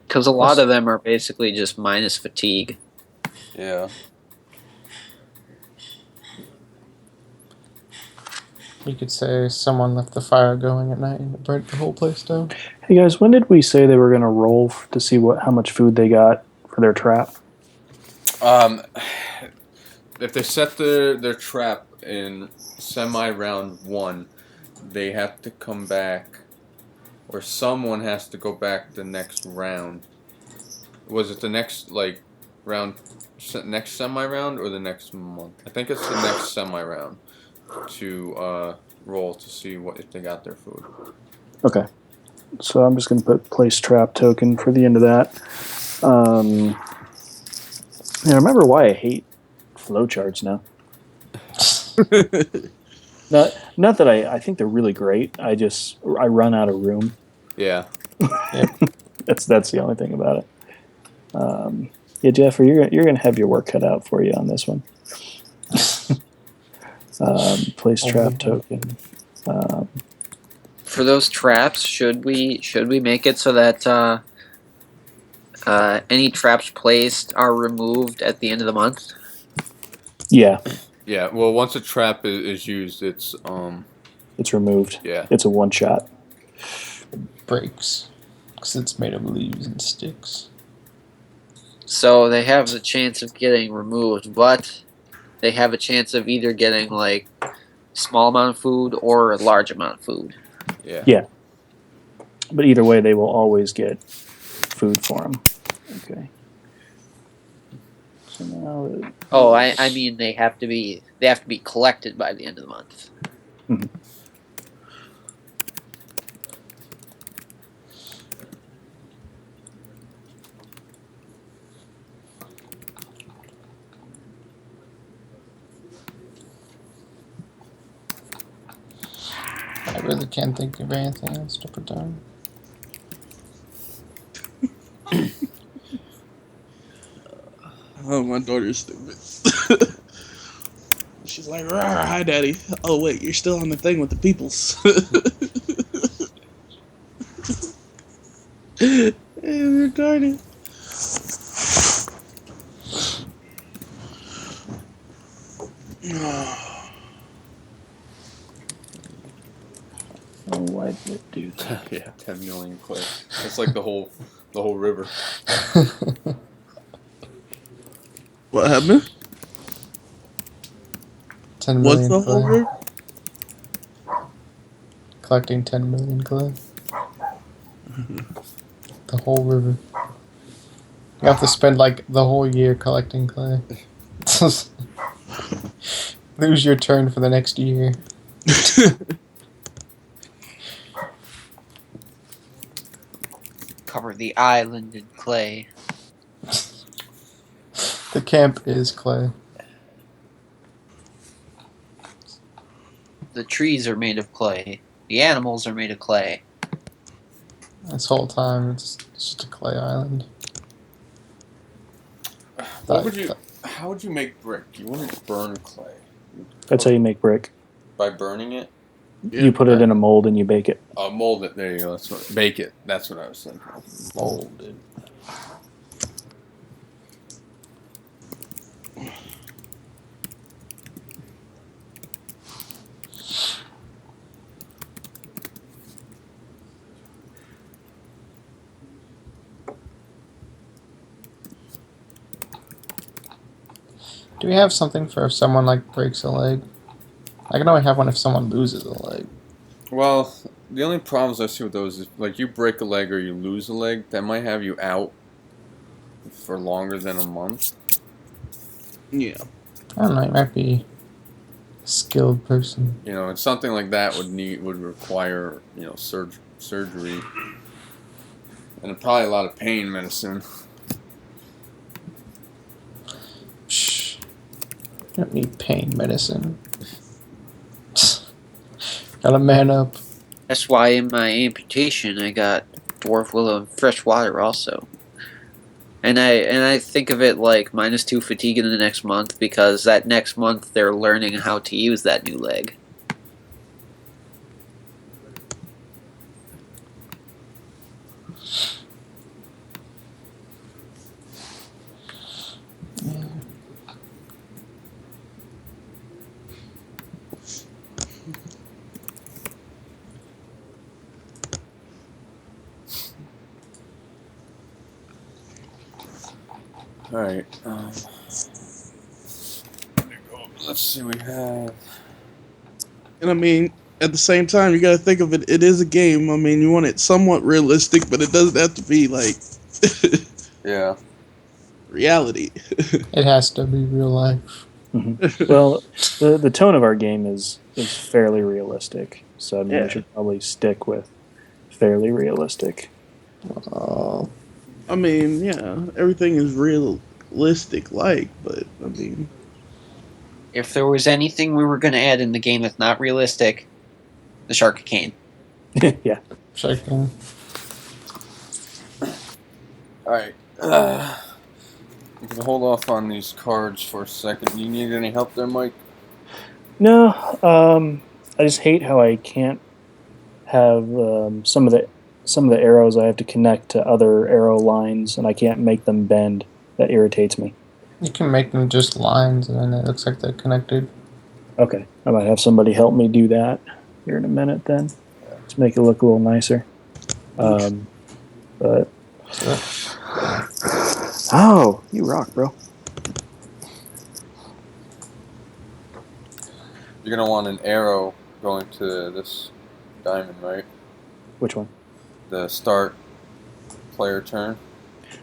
Speaker 2: Because a lot of them are basically just minus fatigue.
Speaker 1: Yeah.
Speaker 3: You could say someone left the fire going at night and it burnt the whole place down.
Speaker 6: Hey guys, when did we say they were going to roll to see how much food they got for their trap?
Speaker 1: If they set their trap in semi-round 1, they have to come back, or someone has to go back the next round. Was it the next round, next semi-round, or the next month? I think it's the next semi-round to roll to see if they got their food.
Speaker 6: Okay. So I'm just going to put place trap token for the end of that. I remember why I hate flowcharts now. Not that I think they're really great. I run out of room.
Speaker 1: Yeah.
Speaker 6: That's the only thing about it. Yeah, Jeffrey, you're gonna have your work cut out for you on this one. Place trap token.
Speaker 2: For those traps, should we make it so that any traps placed are removed at the end of the month?
Speaker 6: Yeah.
Speaker 1: Yeah. Well, once a trap is used, it's
Speaker 6: removed.
Speaker 1: Yeah.
Speaker 6: It's a one shot.
Speaker 3: Breaks. Because it's made of leaves and sticks.
Speaker 2: So they have the chance of getting removed, but they have a chance of either getting like small amount of food or a large amount of food.
Speaker 1: Yeah.
Speaker 6: Yeah. But either way, they will always get food for them. Okay. So now.
Speaker 2: Oh, I mean they have to be collected by the end of the month.
Speaker 6: Mm-hmm.
Speaker 3: I really can't think of anything else to put down.
Speaker 4: Oh, my daughter's stupid. She's like, "Rawr, hi, Daddy." Oh, wait, you're still on the thing with the peoples. They're retarded.
Speaker 6: why did it do that?
Speaker 1: Yeah, 10 million clay. That's like the whole river.
Speaker 4: What happened?
Speaker 3: 10
Speaker 4: What's
Speaker 3: million
Speaker 4: the whole
Speaker 3: clay.
Speaker 4: river?
Speaker 3: Collecting 10 million clay. The whole river. You have to spend like the whole year collecting clay. Lose your turn for the next year.
Speaker 2: Cover the island in clay.
Speaker 3: The camp is clay.
Speaker 2: The trees are made of clay. The animals are made of clay.
Speaker 3: This whole time, it's just a clay island.
Speaker 1: How would you make brick? You wouldn't burn clay.
Speaker 6: That's how you make brick.
Speaker 1: By burning it?
Speaker 6: You put it in a mold and you bake it.
Speaker 1: Mold it. There you go. Bake it. That's what I was thinking.
Speaker 3: Molded. Do we have something for if someone like breaks a leg? I can only have one if someone loses a leg.
Speaker 1: Well, the only problems I see with those is like you break a leg or you lose a leg, that might have you out for longer than a month.
Speaker 4: Yeah.
Speaker 3: I don't know. You might be a skilled person.
Speaker 1: You know, and something like that would require surgery and probably a lot of pain medicine.
Speaker 3: Shh. You don't need pain medicine. Gotta man up.
Speaker 2: That's why in my amputation I got dwarf willow and fresh water also. And I think of it like -2 fatigue in the next month because that next month they're learning how to use that new leg.
Speaker 1: All right. Let's see. We have.
Speaker 4: And I mean, at the same time, you gotta think of it. It is a game. I mean, you want it somewhat realistic, but it doesn't have to be like
Speaker 1: Yeah.
Speaker 4: reality.
Speaker 3: It has to be real life.
Speaker 6: Mm-hmm. Well, the tone of our game is fairly realistic, so I mean
Speaker 4: Yeah.
Speaker 6: we should probably stick with fairly realistic.
Speaker 4: I mean, yeah, everything is realistic, but I mean,
Speaker 2: If there was anything we were going to add in the game that's not realistic, the Shark Cane.
Speaker 6: Yeah.
Speaker 3: Shaking.
Speaker 1: All right. I'm gonna hold off on these cards for a second. You need any help there, Mike?
Speaker 6: No, I just hate how I can't have some of the arrows I have to connect to other arrow lines, and I can't make them bend. That irritates me.
Speaker 3: You can make them just lines, and then it looks like they're connected.
Speaker 6: Okay, I might have somebody help me do that here in a minute then. Just make it look a little nicer. But oh, you rock, bro.
Speaker 1: You're gonna want an arrow going to this diamond, right?
Speaker 6: Which one?
Speaker 1: The start player turn.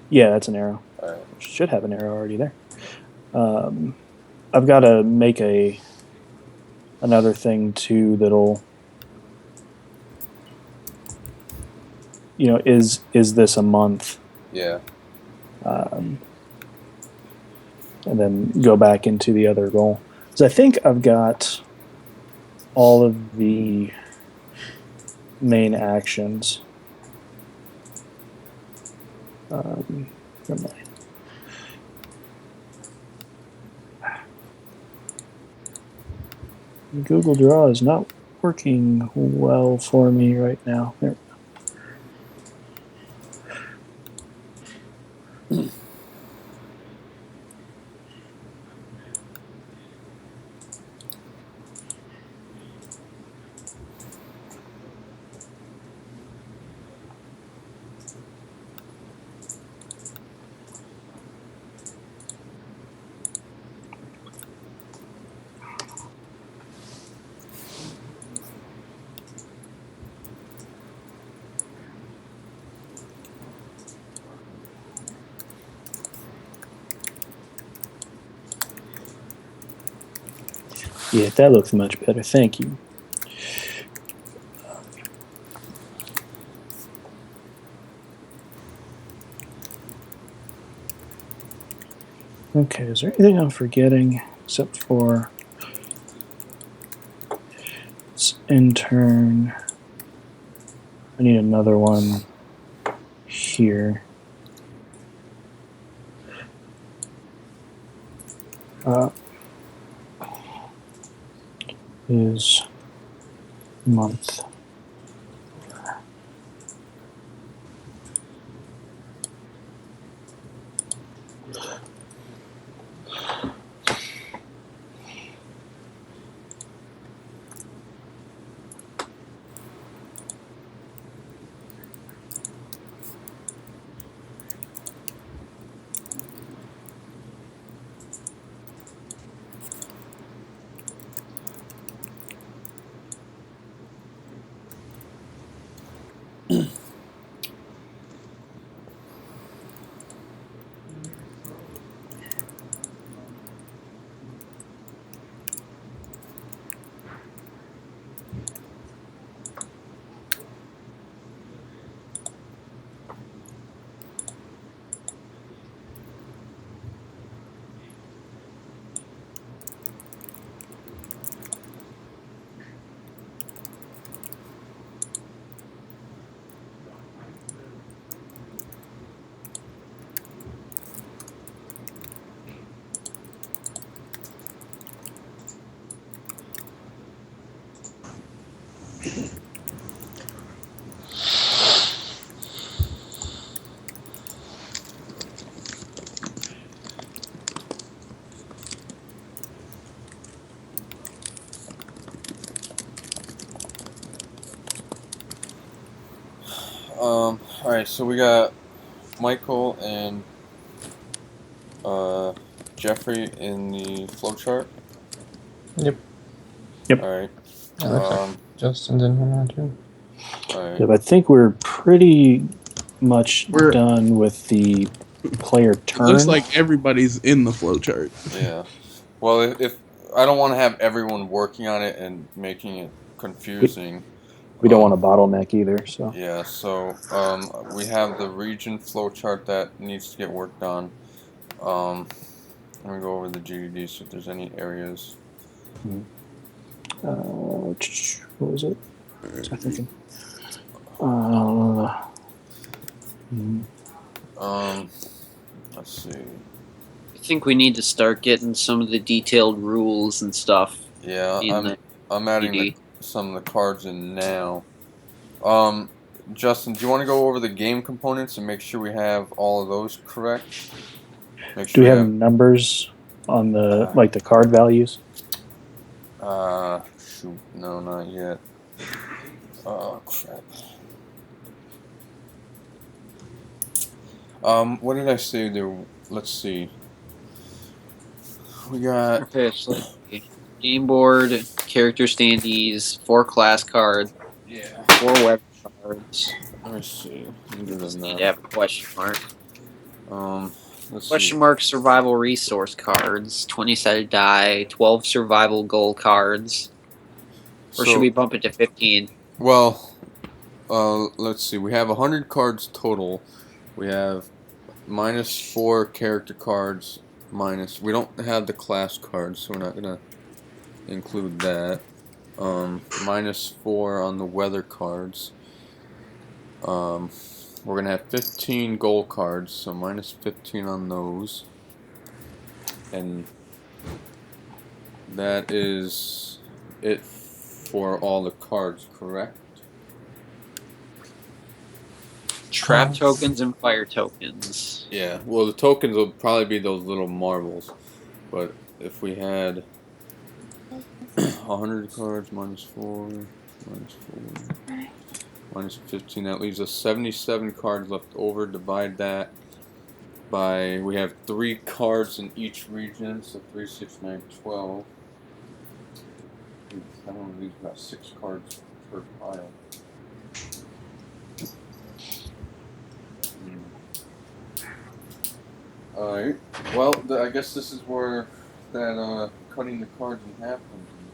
Speaker 6: Yeah, that's an arrow.
Speaker 1: All right.
Speaker 6: Should have an arrow already there. I've got to make another thing too that'll, is this a month?
Speaker 1: Yeah.
Speaker 6: And then go back into the other goal. So I think I've got all of the main actions. Never mind. Google Draw is not working well for me right now. There. Yeah, that looks much better. Thank you. Okay, is there anything I'm forgetting except for this intern? I need another one here. Is month.
Speaker 1: Alright, so we got Michael and Jeffrey in the flowchart.
Speaker 3: Yep.
Speaker 1: Alright.
Speaker 3: Justin's in here now too.
Speaker 1: Alright.
Speaker 6: Yep, I think we're pretty much done with the player turn.
Speaker 4: It looks like everybody's in the flowchart.
Speaker 1: Yeah. Well, if I don't want to have everyone working on it and making it confusing.
Speaker 6: We don't want a bottleneck either, so.
Speaker 1: Yeah, so we have the region flowchart that needs to get worked on. I'm gonna go over the GDD, so if there's any areas.
Speaker 6: What was it? What was I thinking?
Speaker 1: Let's see.
Speaker 2: I think we need to start getting some of the detailed rules and stuff.
Speaker 1: Yeah, I'm adding some of the cards in now. Justin, do you want to go over the game components and make sure we have all of those correct? Make sure
Speaker 6: do we have numbers on the like the card values?
Speaker 1: Shoot, no, not yet. Oh crap. What did I say there? Let's see. We got
Speaker 2: game board, character standees, 4 class cards, 4 web cards.
Speaker 1: Let me see.
Speaker 2: Need to have a question mark.
Speaker 1: Let's
Speaker 2: question mark survival resource cards, 20-sided die, 12 survival goal cards. Or should we bump it to 15?
Speaker 1: Well, let's see. We have 100 cards total. We have -4 character cards. We don't have the class cards, so we're not gonna include that. -4 on the weather cards. We're gonna have 15 goal cards, so -15 on those. And that is it for all the cards, correct?
Speaker 2: Trap tokens and fire tokens.
Speaker 1: Yeah, well, the tokens will probably be those little marbles. But if we had 100 cards, -4, -15, that leaves us 77 cards left over. Divide that by, we have 3 cards in each region, so 3, 6, 9, 12. I don't know, leaves about 6 cards per pile. Alright, well, I guess this is where that cutting the cards in half comes in.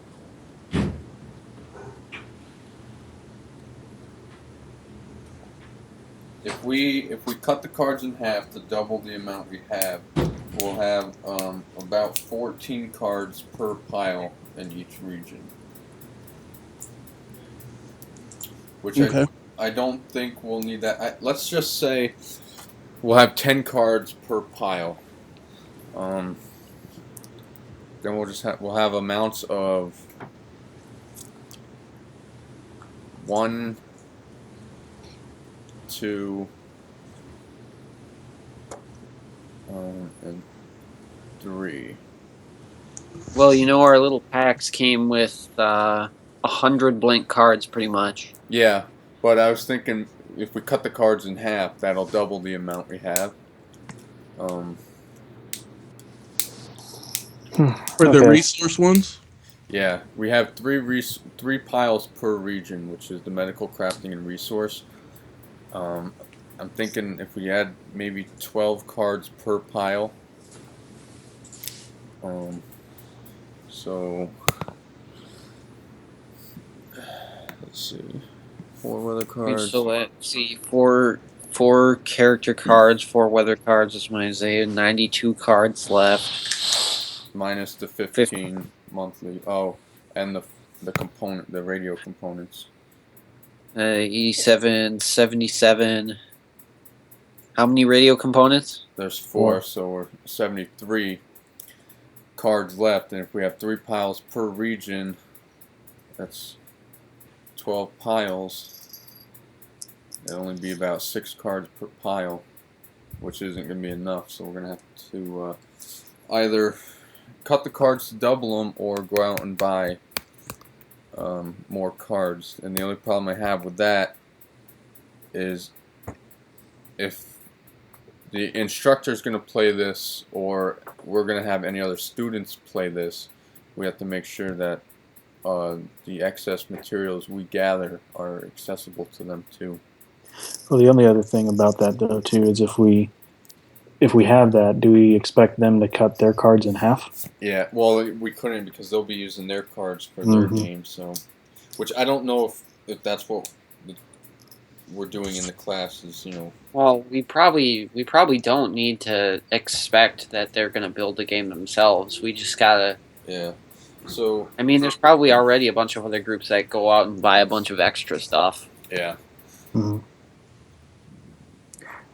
Speaker 1: if we cut the cards in half to double the amount we have, we'll have about 14 cards per pile in each region. Which
Speaker 4: Okay.
Speaker 1: I don't think we'll need that. Let's just say we'll have 10 cards per pile. Then we'll have amounts of 1, 2, and 3.
Speaker 2: Well, you know, our little packs came with 100 blank cards, pretty much.
Speaker 1: Yeah, but I was thinking if we cut the cards in half, that'll double the amount we have.
Speaker 4: For the resource ones?
Speaker 1: Yeah, we have three piles per region, which is the medical, crafting, and resource. I'm thinking if we add maybe 12 cards per pile. So let's see, 4 weather cards.
Speaker 2: So let's see, four character cards, 4 weather cards. Is my Isaiah. 92 cards left.
Speaker 1: Minus the 15 monthly. Oh, and the component, the radio components.
Speaker 2: 87, 77. How many radio components?
Speaker 1: There's 4, so we're 73 cards left, and if we have 3 piles per region, that's 12 piles. It'll only be about 6 cards per pile, which isn't going to be enough, so we're going to have to either cut the cards to double them or go out and buy more cards. And the only problem I have with that is if the instructor is going to play this or we're going to have any other students play this, we have to make sure that the excess materials we gather are accessible to them too.
Speaker 6: Well, the only other thing about that though too is if we have that, do we expect them to cut their cards in half?
Speaker 1: Yeah, well, we couldn't because they'll be using their cards for their game. So, which I don't know if that's what we're doing in the classes. You know.
Speaker 2: Well, we probably don't need to expect that they're going to build the game themselves. We just gotta.
Speaker 1: Yeah. So.
Speaker 2: I mean, there's probably already a bunch of other groups that go out and buy a bunch of extra stuff.
Speaker 1: Yeah.
Speaker 6: Mm-hmm.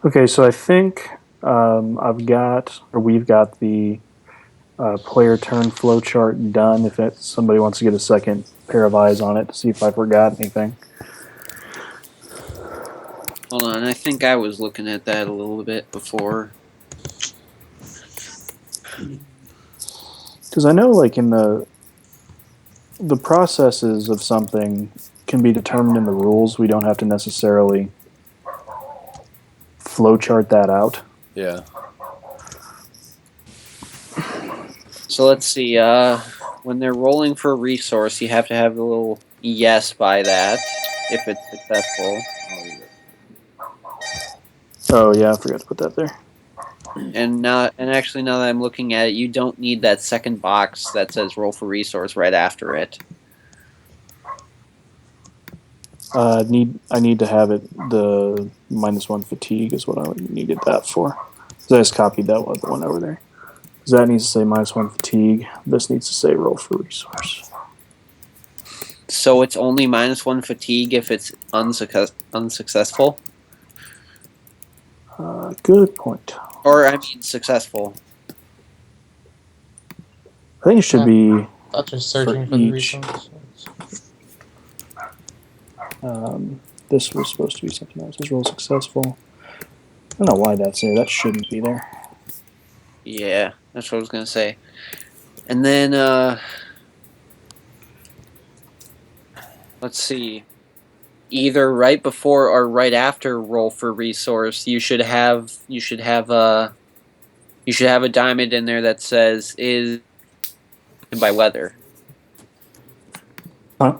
Speaker 6: Okay, so I think we've got the player turn flowchart done. If somebody wants to get a second pair of eyes on it to see if I forgot anything.
Speaker 2: Hold on, I think I was looking at that a little bit before.
Speaker 6: Because I know, like, in the processes of something can be determined in the rules. We don't have to necessarily flowchart that out.
Speaker 1: Yeah.
Speaker 2: So let's see. When they're rolling for a resource, you have to have the little yes by that if it's successful.
Speaker 6: Oh yeah, I forgot to put that there.
Speaker 2: And actually, now that I'm looking at it, you don't need that second box that says roll for resource right after it.
Speaker 6: I need to have it. The -1 fatigue is what I needed that for. So I just copied that one over there. So that needs to say -1 fatigue. This needs to say roll for resource.
Speaker 2: So it's only -1 fatigue if it's unsuccessful?
Speaker 6: Good point.
Speaker 2: Or, I mean, successful.
Speaker 6: I think it should be.
Speaker 3: That's just searching for
Speaker 6: each.
Speaker 3: the resource.
Speaker 6: This was supposed to be something else. This roll successful. I don't know why that's there. That shouldn't be there.
Speaker 2: Yeah, that's what I was going to say. And then, let's see. Either right before or right after roll for resource, you should have a diamond in there that says is by weather.
Speaker 6: Huh?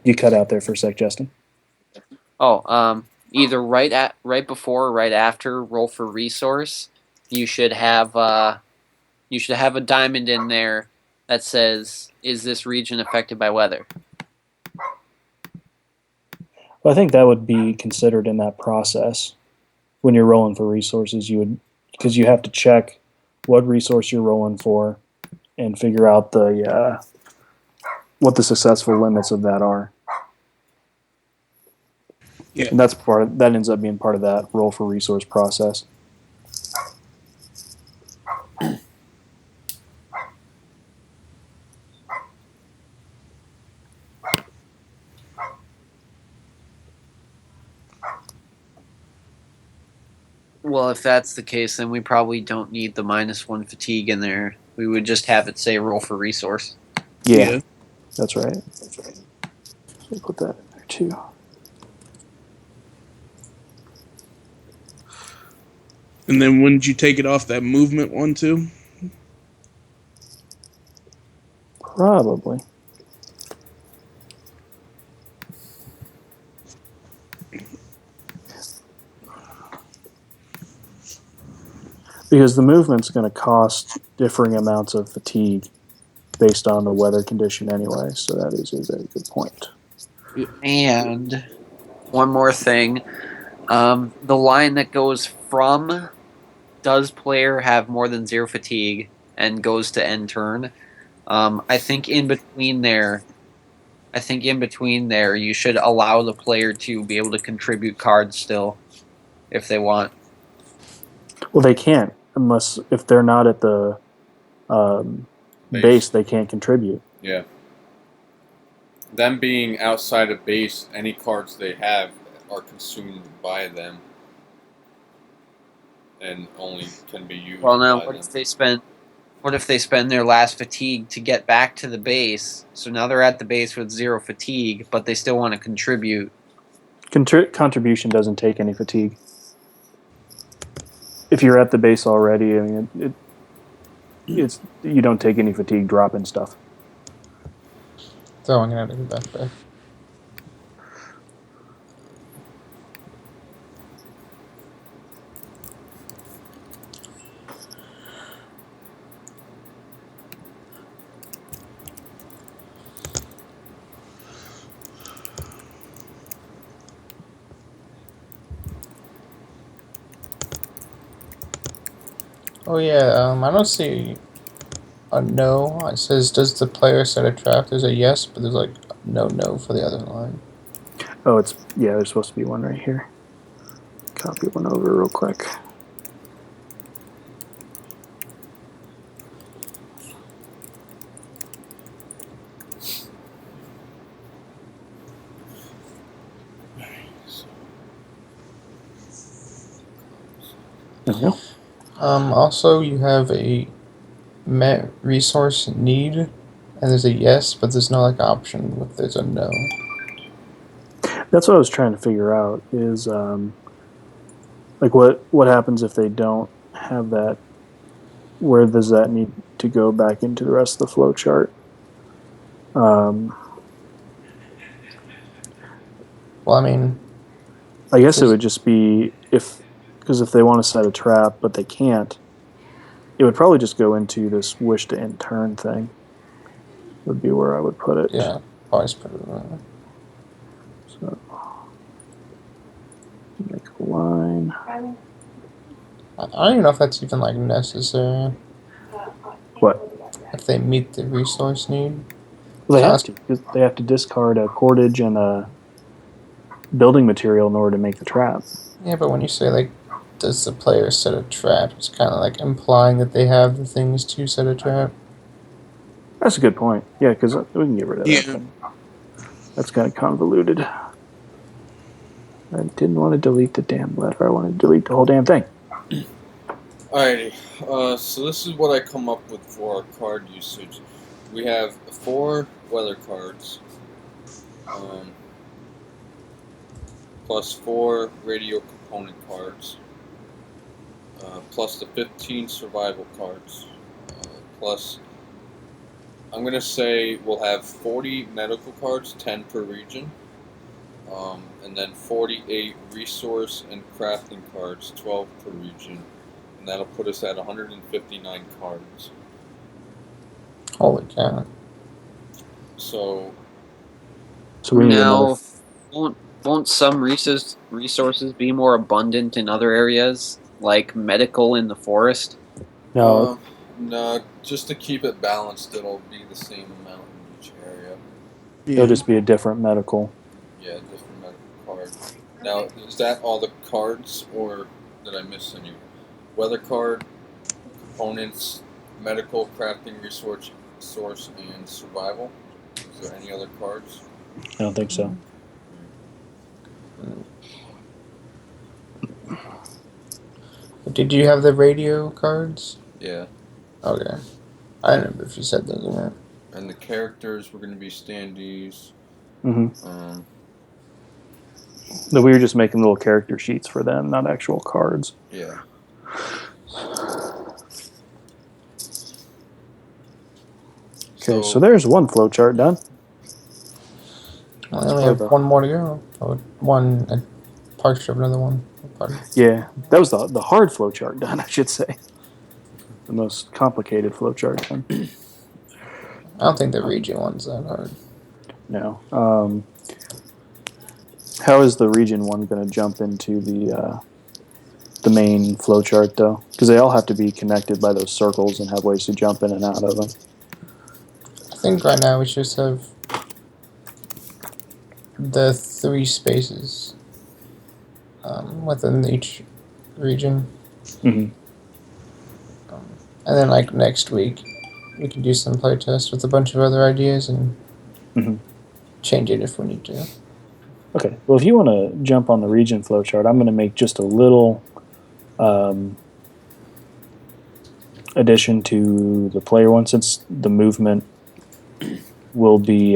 Speaker 6: You cut out there for a sec, Justin.
Speaker 2: Oh, either right before or right after roll for resource, you should have a diamond in there that says, is this region affected by weather?
Speaker 6: Well, I think that would be considered in that process when you're rolling for resources. Because you have to check what resource you're rolling for and figure out what the successful limits of that are.
Speaker 4: Yeah.
Speaker 6: And that ends up being part of that roll for resource process.
Speaker 2: Well, if that's the case, then we probably don't need the -1 fatigue in there. We would just have it say roll for resource.
Speaker 6: Yeah. That's right. So we'll put that in there too.
Speaker 4: And then wouldn't you take it off that movement one too?
Speaker 6: Probably. Because the movement's going to cost differing amounts of fatigue based on the weather condition anyway, so that is a very good point.
Speaker 2: And one more thing. The line that goes from does player have more than 0 fatigue and goes to end turn. I think in between there you should allow the player to be able to contribute cards still if they want.
Speaker 6: Well, they can't if they're not at the base, they can't contribute.
Speaker 1: Yeah. Them being outside of base, any cards they have are consumed by them, and only can be used.
Speaker 2: Well, now
Speaker 1: by
Speaker 2: what
Speaker 1: them.
Speaker 2: if they spend their last fatigue to get back to the base? So now they're at the base with 0 fatigue, but they still want to contribute.
Speaker 6: Contribution doesn't take any fatigue. If you're at the base already, I mean, you don't take any fatigue dropping stuff.
Speaker 3: Throwing it out of your backpack. Oh yeah, I don't see a no. It says, does the player set a trap? There's a yes, but there's like no for the other line.
Speaker 6: Oh, there's supposed to be one right here. Copy one over real quick. There we go.
Speaker 3: Also, you have a met resource need, and there's a yes, but there's no like option if there's a no.
Speaker 6: That's what I was trying to figure out is like what happens if they don't have that? Where does that need to go back into the rest of the flow chart?
Speaker 3: Well, I mean,
Speaker 6: I guess it would just be because if they want to set a trap but they can't, it would probably just go into this wish to end turn thing. Would be where I would put it.
Speaker 3: yeah, always put it there.
Speaker 6: So make a line.
Speaker 3: I don't even know if that's even like necessary.
Speaker 6: What?
Speaker 3: If they meet the resource need.
Speaker 6: Well, they have to. Because they have to discard a cordage and a building material in order to make the trap.
Speaker 3: Yeah, but when you say like, does the player set a trap? It's kind of like implying that they have the things to set a trap.
Speaker 6: That's a good point. Yeah, because we can get rid of that
Speaker 4: Yeah.
Speaker 6: thing. That's kind of convoluted. I didn't want to delete the damn letter. I wanted to delete the whole damn thing.
Speaker 1: Alrighty, so this is what I come up with for our card usage. We have 4 weather cards, plus 4 radio component cards, plus the 15 survival cards, plus, I'm going to say we'll have 40 medical cards, 10 per region, and then 48 resource and crafting cards, 12 per region. And that'll put us at 159 cards.
Speaker 3: Holy cow.
Speaker 1: So
Speaker 6: we need
Speaker 2: Now,
Speaker 6: another.
Speaker 2: won't some resources be more abundant in other areas, like medical in the forest?
Speaker 6: No,
Speaker 1: No, just to keep it balanced, it'll be the same amount in each area.
Speaker 6: it'll just be a different medical.
Speaker 1: Yeah, different medical card. Now, is that all the cards, or did I miss any? Weather card, components, medical, crafting resource, and survival. Is there any other cards?
Speaker 6: I don't think so.
Speaker 3: Did you have the radio cards?
Speaker 1: Yeah.
Speaker 3: Okay. I don't remember if you said those or not.
Speaker 1: And the characters were going to be standees.
Speaker 6: Mm-hmm. No, we were just making little character sheets for them, not actual cards.
Speaker 1: Yeah.
Speaker 6: Okay, so there's one flowchart done.
Speaker 3: I only have one more to go. One, a part of another one.
Speaker 6: Yeah, that was the hard flowchart done, I should say. The most complicated flowchart done.
Speaker 3: I don't think the region one's that hard.
Speaker 6: No. How is the region one going to jump into the main flowchart though? Because they all have to be connected by those circles and have ways to jump in and out of them.
Speaker 3: I think right now we should just have the 3 spaces within each region.
Speaker 6: Mm-hmm.
Speaker 3: And then like next week we can do some playtests with a bunch of other ideas and change it if we need to.
Speaker 6: Okay, well if you want to jump on the region flowchart, I'm going to make just a little addition to the player one, since the movement will be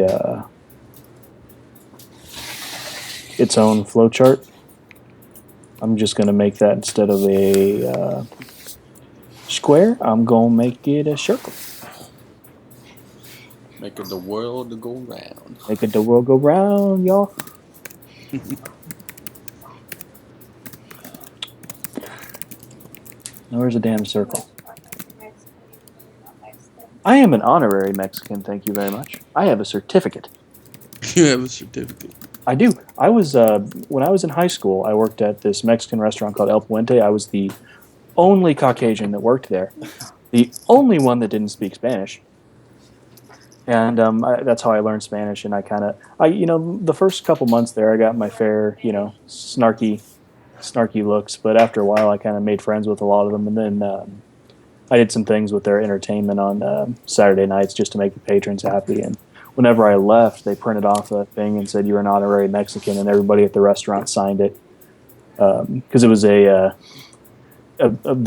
Speaker 6: its own flowchart. I'm just going to make that, instead of a square, I'm going to make it a circle.
Speaker 1: Making the world go round.
Speaker 6: Making the world go round, y'all. Now where's the damn circle? I am an honorary Mexican, thank you very much. I have a certificate.
Speaker 4: You have a certificate.
Speaker 6: I do. I was when I was in high school, I worked at this Mexican restaurant called El Puente. I was the only Caucasian that worked there, the only one that didn't speak Spanish, and that's how I learned Spanish. And the first couple months there, I got my fair, snarky looks, but after a while, I kind of made friends with a lot of them, and then I did some things with their entertainment on Saturday nights just to make the patrons happy. And whenever I left, they printed off a thing and said, "You're an honorary Mexican," and everybody at the restaurant signed it because it was the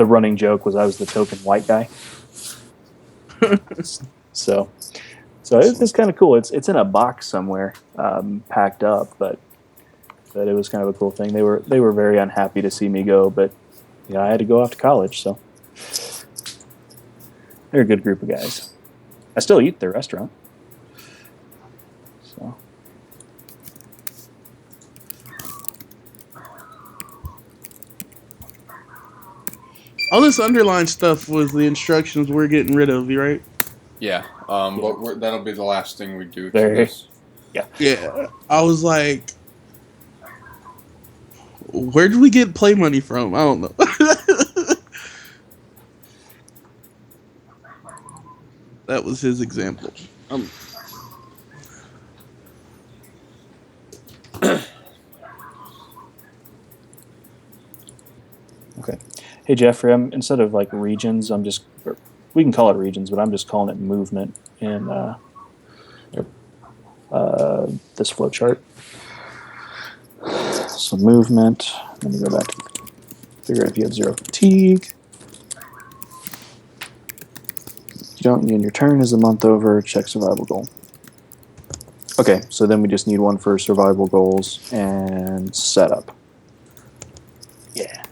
Speaker 6: running joke was I was the token white guy. so it's kind of cool. It's in a box somewhere, packed up, but it was kind of a cool thing. They were very unhappy to see me go, but I had to go off to college, so they're a good group of guys. I still eat at their restaurant. So.
Speaker 4: All this underlined stuff was the instructions we're getting rid of, right?
Speaker 1: Yeah. But that'll be the last thing we do.
Speaker 4: Yeah. I was like, where did we get play money from? I don't know. That was his example.
Speaker 6: Okay. Hey Jeffrey, instead of like regions, we can call it regions, but I'm just calling it movement in this flowchart. So movement. Let me go back to figure out if you have 0 fatigue. You don't need your turn is a month over. Check survival goal. Okay, so then we just need one for survival goals and setup. Yeah.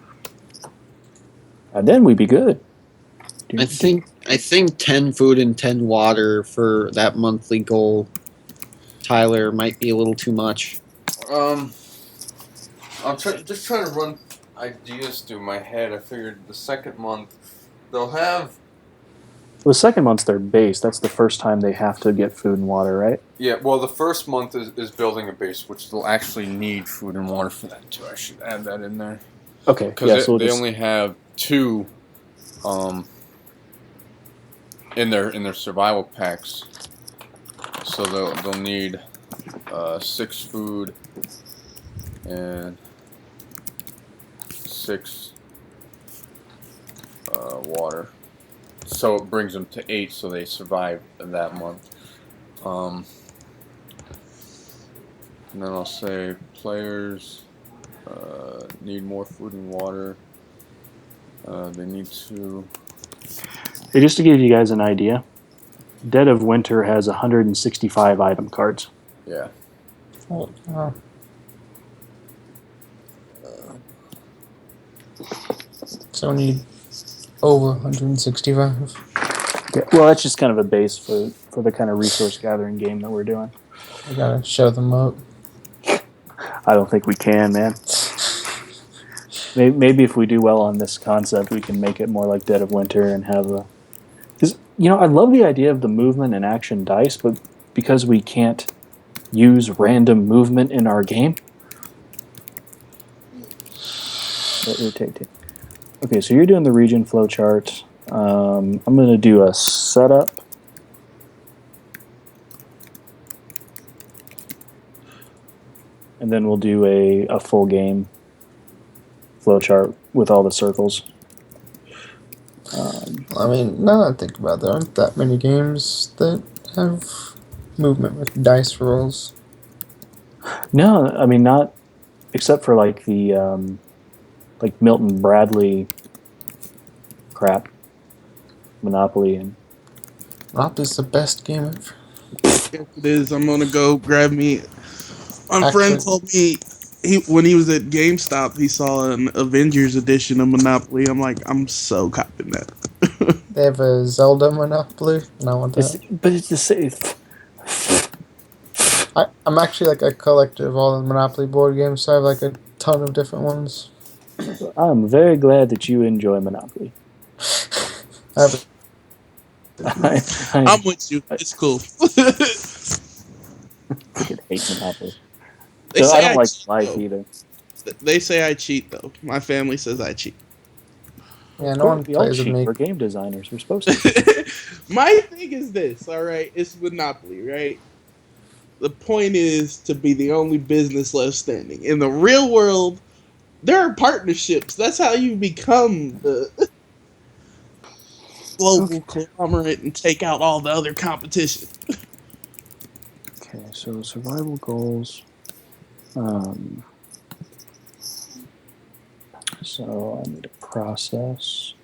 Speaker 6: And then we'd be good.
Speaker 2: I think 10 food and 10 water for that monthly goal, Tyler, might be a little too much.
Speaker 1: I'll try to run ideas through my head. I figured the second month they'll have
Speaker 6: The second month's their base. That's the first time they have to get food and water, right?
Speaker 1: Yeah, well, the first month is building a base, which they'll actually need food and water for that too. I should add that in there.
Speaker 6: Okay.
Speaker 1: Because they only have 2 in their survival packs. So they'll need 6 food and 6 water. So it brings them to 8, so they survive that month. And then I'll say players need more food and water. They need to...
Speaker 6: Hey, just to give you guys an idea, Dead of Winter has 165 item cards.
Speaker 1: Yeah.
Speaker 3: Oh, so we need over 165.
Speaker 6: Yeah, well, that's just kind of a base for the kind of resource gathering game that we're doing.
Speaker 3: We gotta show them up.
Speaker 6: I don't think we can, man. Maybe if we do well on this concept, we can make it more like Dead of Winter and have a... Because, I love the idea of the movement and action dice, but because we can't use random movement in our game... Okay, so you're doing the region flowchart. I'm going to do a setup. And then we'll do a full game flowchart with all the circles.
Speaker 3: I mean, now that I think about it, there aren't that many games that have movement with dice rolls.
Speaker 6: No, I mean, not except for like the like Milton Bradley crap, Monopoly, and
Speaker 3: Monopoly's the best game ever.
Speaker 4: Yes, it is. I'm gonna go grab me. My
Speaker 3: Actually-
Speaker 4: friend told me when he was at GameStop, he saw an Avengers edition of Monopoly. I'm like, I'm so copping that.
Speaker 3: They have a Zelda Monopoly, and I want that.
Speaker 6: but it's the same.
Speaker 3: I'm actually like a collector of all the Monopoly board games, so I have like a ton of different ones.
Speaker 6: I'm very glad that you enjoy Monopoly.
Speaker 3: I have
Speaker 4: I'm with you. It's cool.
Speaker 6: I could hate Monopoly.
Speaker 4: They
Speaker 6: So
Speaker 4: say
Speaker 6: I don't like
Speaker 4: cheat,
Speaker 6: life
Speaker 4: though.
Speaker 6: either.
Speaker 4: They say I cheat though. My family says I cheat.
Speaker 3: yeah, no one
Speaker 6: We all
Speaker 3: plays with
Speaker 6: cheat.
Speaker 3: me.
Speaker 6: We're game designers. We're supposed to.
Speaker 4: My thing is this, all right? It's Monopoly, right? The point is to be the only business left standing. In the real world, there are partnerships. That's how you become the global conglomerate and take out all the other competition.
Speaker 6: Okay, so survival goals. So I need a process.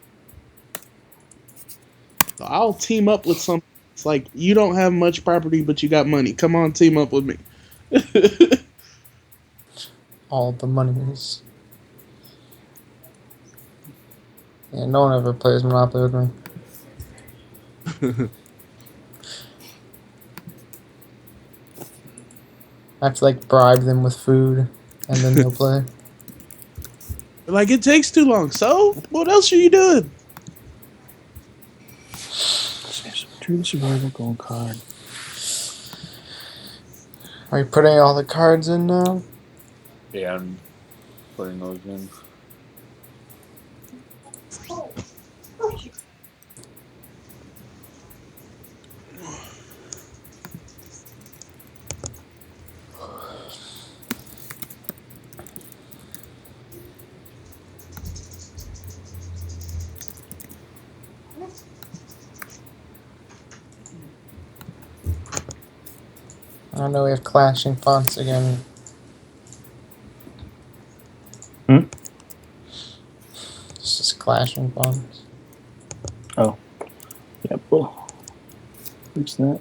Speaker 4: So I'll team up with some. It's like, you don't have much property, but you got money. Come on, team up with me.
Speaker 3: All the monies. Yeah, no one ever plays Monopoly with me. I have to like bribe them with food, and then they'll play.
Speaker 4: Like, it takes too long. So, what else are you doing?
Speaker 6: Drew the survival goal card.
Speaker 3: Are you putting all the cards in now?
Speaker 1: Yeah, I'm putting those in.
Speaker 3: I know we have clashing fonts again.
Speaker 6: Hmm?
Speaker 3: It's just clashing fonts.
Speaker 6: Yep, we'll fix that.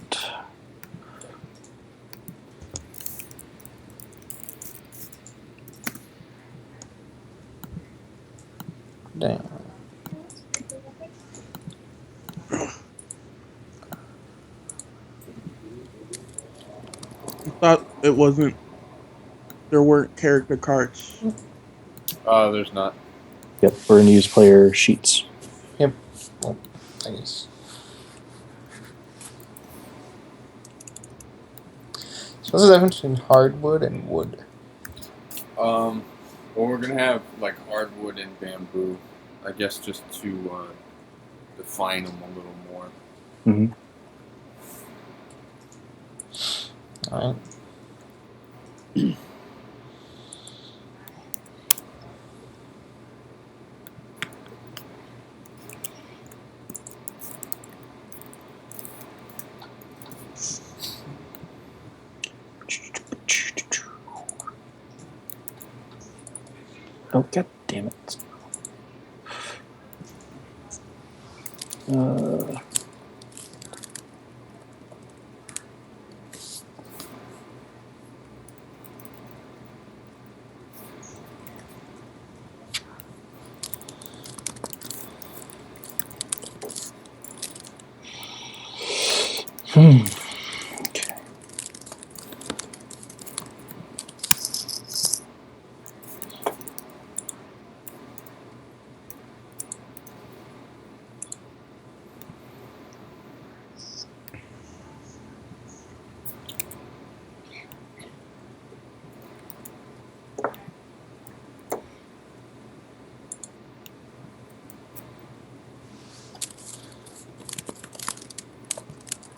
Speaker 3: Damn.
Speaker 4: Thought it wasn't. There weren't character cards.
Speaker 1: There's not.
Speaker 6: Yep, we're gonna use player sheets.
Speaker 3: I guess. So what's the difference between hardwood and wood?
Speaker 1: Well, we're gonna have like hardwood and bamboo, I guess, just to define them a little more.
Speaker 6: Mm-hmm.
Speaker 3: Alright.
Speaker 6: Oh, god damn it. Okay.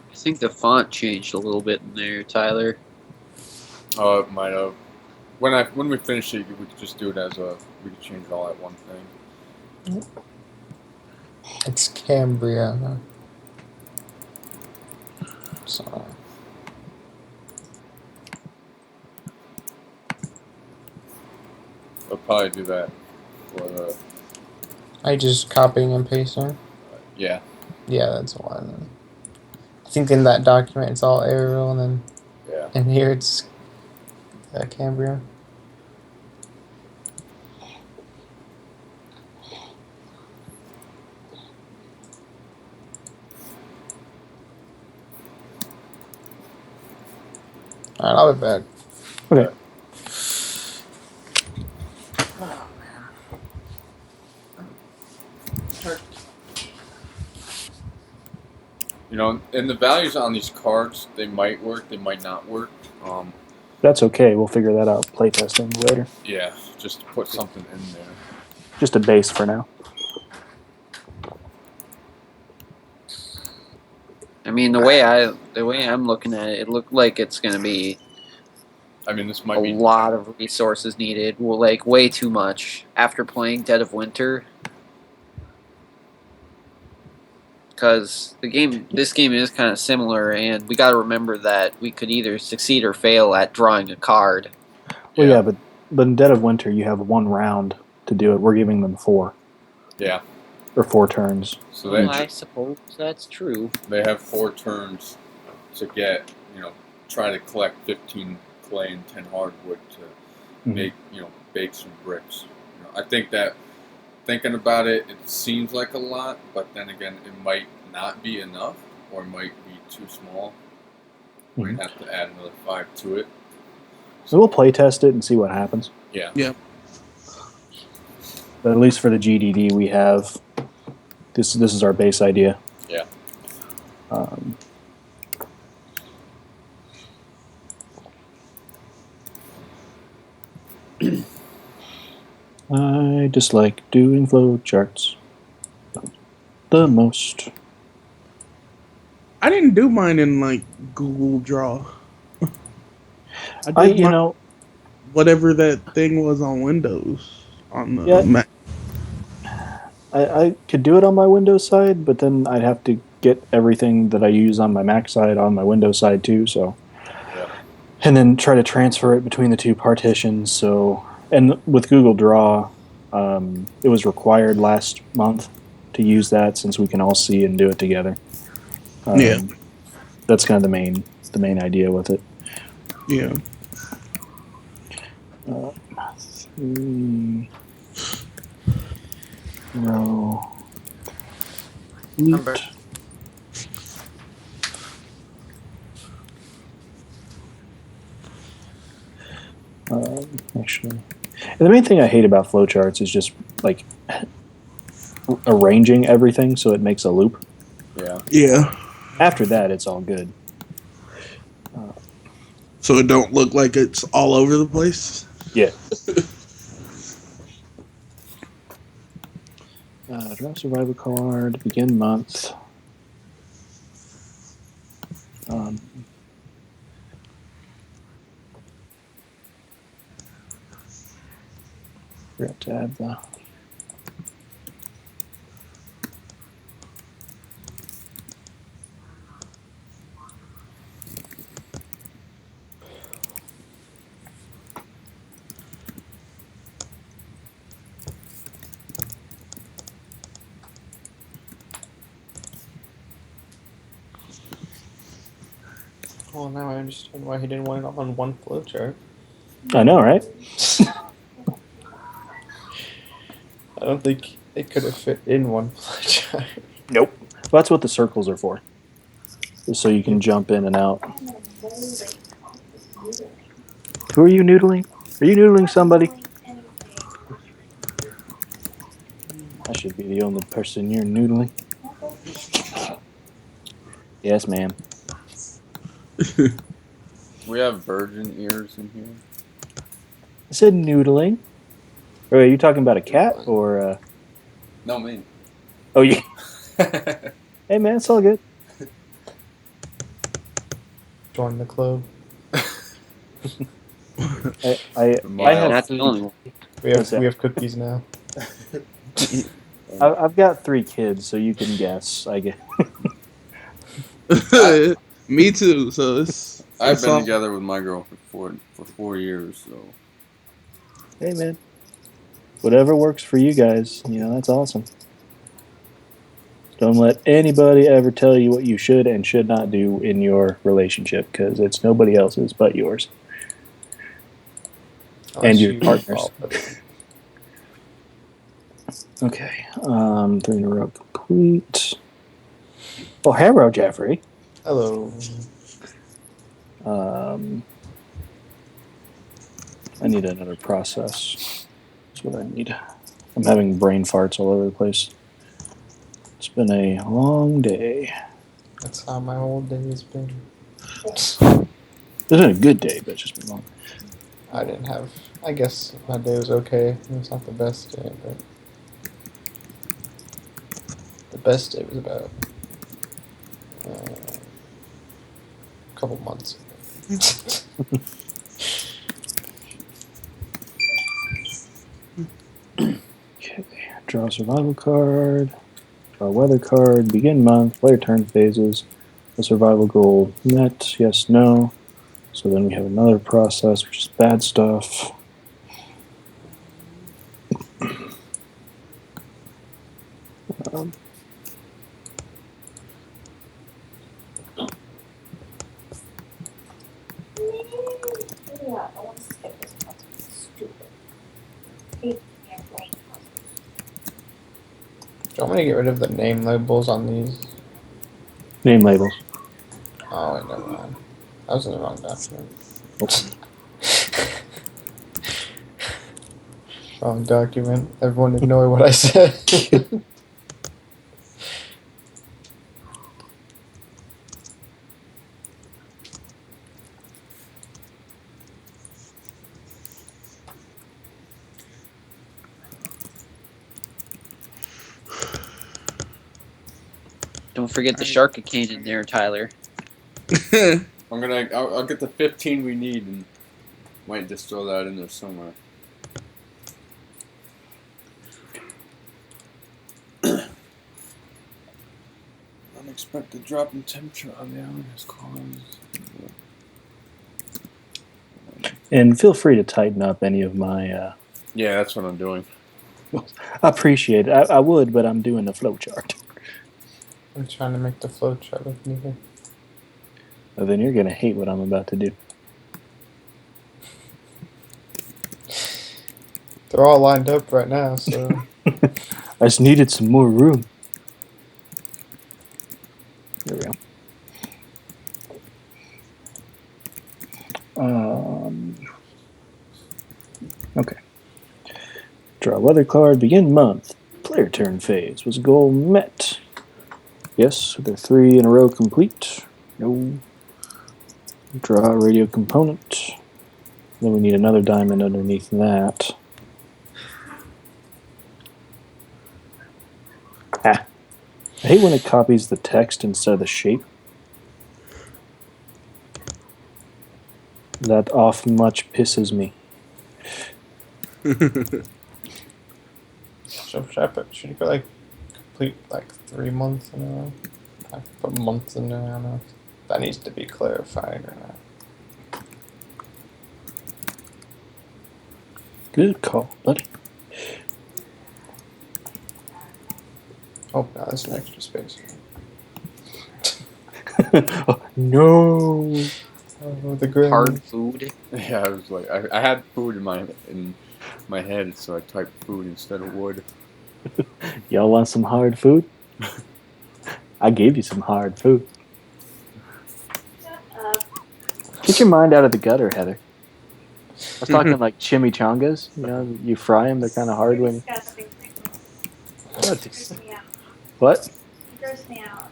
Speaker 2: I think the font changed a little bit in there, Tyler.
Speaker 1: Oh, it might have. When we finish it, we could just do it as we could change it all at one thing.
Speaker 3: It's Cambria, huh? So
Speaker 1: I'll probably do that for the.
Speaker 3: I just copying and pasting.
Speaker 1: Yeah.
Speaker 3: Yeah, that's one. I think in that document it's all Arial, and then
Speaker 1: Yeah.
Speaker 3: in here it's Cambria. Alright, I'll be back.
Speaker 6: Okay.
Speaker 1: You know, and the values on these cards, they might work, they might not work.
Speaker 6: That's okay. We'll figure that out playtesting later.
Speaker 1: Yeah, just to put something in there.
Speaker 6: Just a base for now.
Speaker 2: I mean, the way I'm looking at it, it looked like it's gonna be
Speaker 1: I mean, this might
Speaker 2: a
Speaker 1: be
Speaker 2: lot of resources needed. Well, like way too much after playing Dead of Winter. Because this game is kind of similar, and we got to remember that we could either succeed or fail at drawing a card.
Speaker 6: Well, yeah, but in Dead of Winter, you have 1 round to do it. We're giving them 4.
Speaker 1: Yeah.
Speaker 6: Or 4 turns.
Speaker 1: So they
Speaker 2: I suppose that's true.
Speaker 1: They have 4 turns to get, try to collect 15 clay and 10 hardwood to make, bake some bricks. I think that thinking about it, it seems like a lot, but then again, it might not be enough, or it might be too small. We'd have to add another 5 to it.
Speaker 6: So we'll play test it and see what happens.
Speaker 1: Yeah.
Speaker 4: Yeah.
Speaker 6: But at least for the GDD, we have this is our base idea.
Speaker 1: Yeah.
Speaker 6: I dislike doing flow charts the most.
Speaker 4: I didn't do mine in like Google Draw. I did whatever that thing was on Windows on the Mac.
Speaker 6: I could do it on my Windows side, but then I'd have to get everything that I use on my Mac side on my Windows side too. So, and then try to transfer it between the 2 partitions. So, and with Google Draw, it was required last month to use that since we can all see and do it together. That's kind of the main idea with it.
Speaker 4: Yeah.
Speaker 6: 3 row.
Speaker 2: Number.
Speaker 6: Actually, and the main thing I hate about flowcharts is just like arranging everything so it makes a loop.
Speaker 4: Yeah.
Speaker 6: After that, it's all good.
Speaker 4: So it don't look like it's all over the place?
Speaker 6: Yeah. Draw survival card. Begin month. Forgot to add the.
Speaker 3: Well, now I understand why he didn't want it all on one flowchart.
Speaker 6: I know, right?
Speaker 3: I don't think it could have fit in one flowchart.
Speaker 6: Nope. Well, that's what the circles are for. Just so you can jump in and out. Who are you noodling? Are you noodling somebody? I should be the only person you're noodling. Yes, ma'am.
Speaker 1: We have virgin ears in here.
Speaker 6: I said noodling. Wait, are you talking about a cat or?
Speaker 1: No, me.
Speaker 6: Oh, yeah. Hey, man, it's all good.
Speaker 3: Join the club.
Speaker 6: I have
Speaker 2: That's the only one.
Speaker 3: We have cookies now.
Speaker 6: I've got 3 kids, so you can guess. I guess.
Speaker 4: Me too. So
Speaker 1: I've been together with my girl for 4 years. So.
Speaker 6: Hey, man. Whatever works for you guys, that's awesome. Don't let anybody ever tell you what you should and should not do in your relationship, because it's nobody else's but yours. And your partners. Okay. 3 in a row complete. Oh, hello, Jeffrey.
Speaker 3: Hello.
Speaker 6: I need another process. That's what I need. I'm having brain farts all over the place. It's been a long day.
Speaker 3: That's how my whole day has been.
Speaker 6: It's been a good day, but it's just been long.
Speaker 3: I guess my day was okay. It was not the best day, but the best day was about a couple months ago.
Speaker 6: Okay, draw a survival card, draw a weather card, begin month, player turn phases, the survival goal met, yes, no. So then we have another process, which is bad stuff.
Speaker 3: Do you want me to get rid of the name labels on these?
Speaker 6: Name labels.
Speaker 3: Oh, wait, never mind. I was in the wrong document. Wrong document. Everyone ignore what I said.
Speaker 2: Don't forget the Sharkicane in there, Tyler.
Speaker 1: I'll get the 15 we need and might just throw that in there somewhere. Unexpected drop in temperature on the island has caused.
Speaker 6: And feel free to tighten up any of my.
Speaker 1: Yeah, that's what I'm doing.
Speaker 6: I appreciate it. I would, but I'm doing the flow chart.
Speaker 3: I'm trying to make the flow chart look neater.
Speaker 6: Well, then you're going to hate what I'm about to do.
Speaker 3: They're all lined up right now, so...
Speaker 6: I just needed some more room. There we go. Okay. Draw a weather card. Begin month. Player turn phase. Was goal met? Yes. They're 3 in a row complete. No. Draw a radio component. Then we need another diamond underneath that. Ah. I hate when it copies the text instead of the shape. That off much pisses me.
Speaker 3: Should you put like complete like 3 months in a row? I put months in there. I don't know if that needs to be clarified or not.
Speaker 6: Good call, buddy.
Speaker 3: Oh, no, there's an extra space.
Speaker 6: Oh, no.
Speaker 3: Oh, the grin.
Speaker 2: Hard food.
Speaker 8: Yeah, I was like, I had food in my head, so I typed food instead of wood.
Speaker 6: Y'all want some hard food? I gave you some hard food.
Speaker 7: Shut up.
Speaker 6: Get your mind out of the gutter, Heather. I was talking like chimichangas. You know, you fry them; they're kind of hard when.
Speaker 7: Disgusting.
Speaker 6: What?
Speaker 7: Gross me out.
Speaker 6: What?
Speaker 7: Gross me out.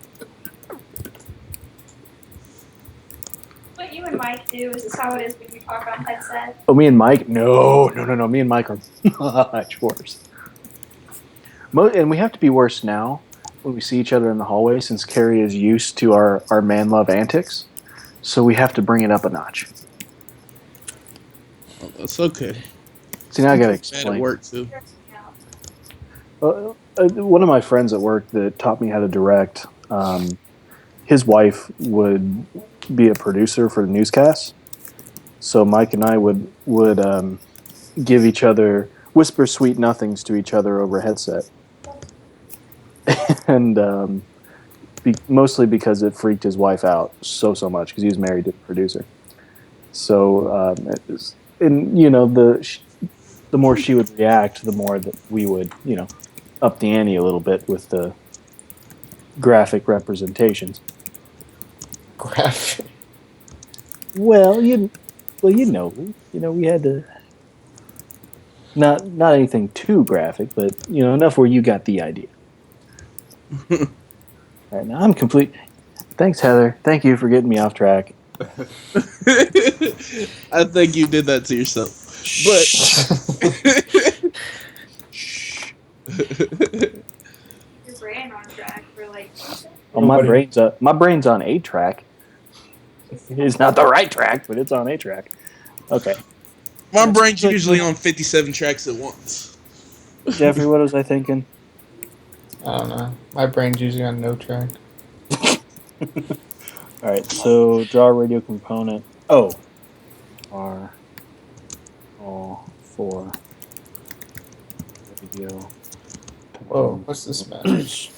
Speaker 7: What you and Mike do is this how it is when you talk on headset?
Speaker 6: Oh, me and Mike? No. Me and Mike are much worse. And we have to be worse now when we see each other in the hallway, since Carrie is used to our man love antics. So we have to bring it up a notch.
Speaker 4: Oh, that's okay.
Speaker 6: See, now I gotta
Speaker 4: Bad at
Speaker 6: explain.
Speaker 4: work too.
Speaker 7: Gross me out.
Speaker 6: One of my friends at work that taught me how to direct, his wife would be a producer for the newscasts. So Mike and I would give each other, whisper sweet nothings to each other over a headset. And mostly because it freaked his wife out so much, because he was married to the producer. So, and you know, the more she would react, the more that we would, you know, up the ante a little bit with the graphic representations.
Speaker 3: Graphic.
Speaker 6: Well, you know, we had to not anything too graphic, but you know, enough where you got the idea. All right, now I'm complete. Thanks, Heather. Thank you for getting me off track.
Speaker 4: I think you did that to yourself.
Speaker 7: Your brain on track for like.
Speaker 6: Oh, my brain's on 8-track. It's not the right track, but it's on 8-track. Okay.
Speaker 4: My brain's usually on 57 tracks at once.
Speaker 6: Jeffrey, what was I thinking?
Speaker 3: I don't know. My brain's usually on no track.
Speaker 6: All right, so draw a radio component. Oh, R, all for radio.
Speaker 3: Whoa, what's this message?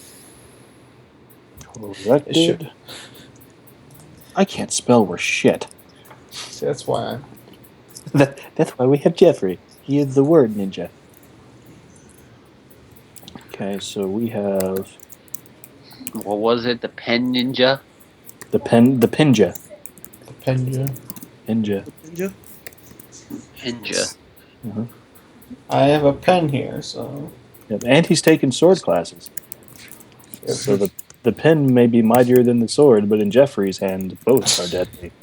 Speaker 6: Corrected. I can't spell worth shit.
Speaker 3: See, that's why
Speaker 6: That's why we have Jeffrey. He is the word ninja. Okay, so we have
Speaker 2: What was it? The pen ninja?
Speaker 6: the pinja.
Speaker 3: the Pinja.
Speaker 6: Pinja.
Speaker 4: Ninja?
Speaker 2: Ninja.
Speaker 3: I have a pen here, so
Speaker 6: Yep. And he's taken sword classes. So the pen may be mightier than the sword, but in Jeffrey's hand, both are deadly.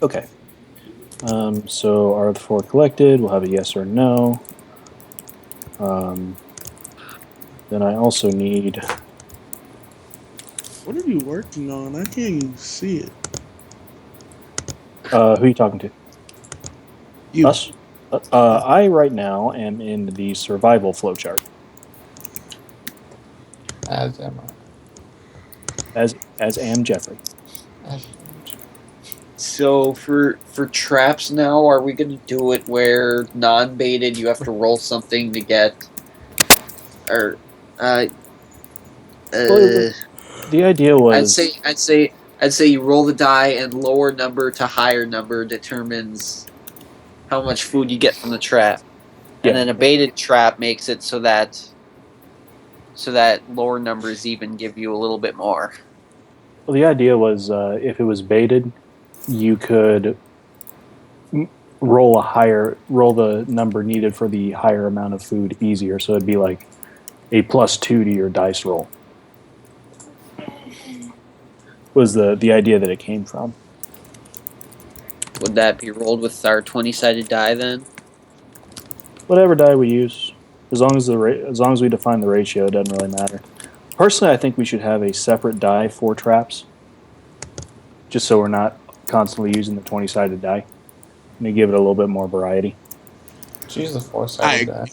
Speaker 6: Okay. So are the 4 collected? We'll have a yes or no. Then I also need...
Speaker 4: What are you working on? I can't even see it.
Speaker 6: who are you talking to?
Speaker 4: You.
Speaker 6: Us? I right now am in the survival flowchart.
Speaker 3: as am I.
Speaker 6: As am Jeffrey.
Speaker 2: So for traps now, are we gonna do it where non-baited you have to roll something to get, or
Speaker 6: The idea was
Speaker 2: I'd say you roll the die and lower number to higher number determines how much food you get from the trap, and then a baited trap makes it so that lower numbers even give you a little bit more.
Speaker 6: Well, the idea was if it was baited, you could roll the number needed for the higher amount of food easier. So it'd be like a +2 to your dice roll. was the idea that it came from.
Speaker 2: Would that be rolled with our 20-sided die then?
Speaker 6: Whatever die we use, as long as we define the ratio, it doesn't really matter. Personally, I think we should have a separate die for traps, just so we're not constantly using the 20-sided die. And to give it a little bit more variety.
Speaker 3: Just use the 4-sided die.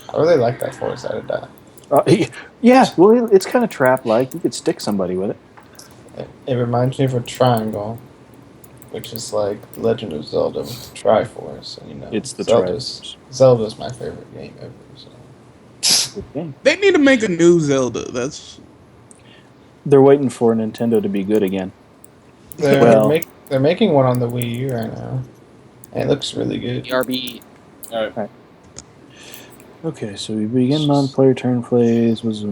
Speaker 3: I really like that 4-sided die.
Speaker 6: Yeah, well, it's kind of trap-like. You could stick somebody with it.
Speaker 3: It reminds me of a triangle, which is like Legend of Zelda with the Triforce. And,
Speaker 6: It's the
Speaker 3: Zelda's my favorite game ever. So.
Speaker 6: Good game.
Speaker 4: They need to make a new Zelda.
Speaker 6: They're waiting for Nintendo to be good again.
Speaker 3: They're making one on the Wii U right now, and it looks really good.
Speaker 2: BRB.
Speaker 8: All right.
Speaker 6: Okay, so we begin non-player turn plays. Was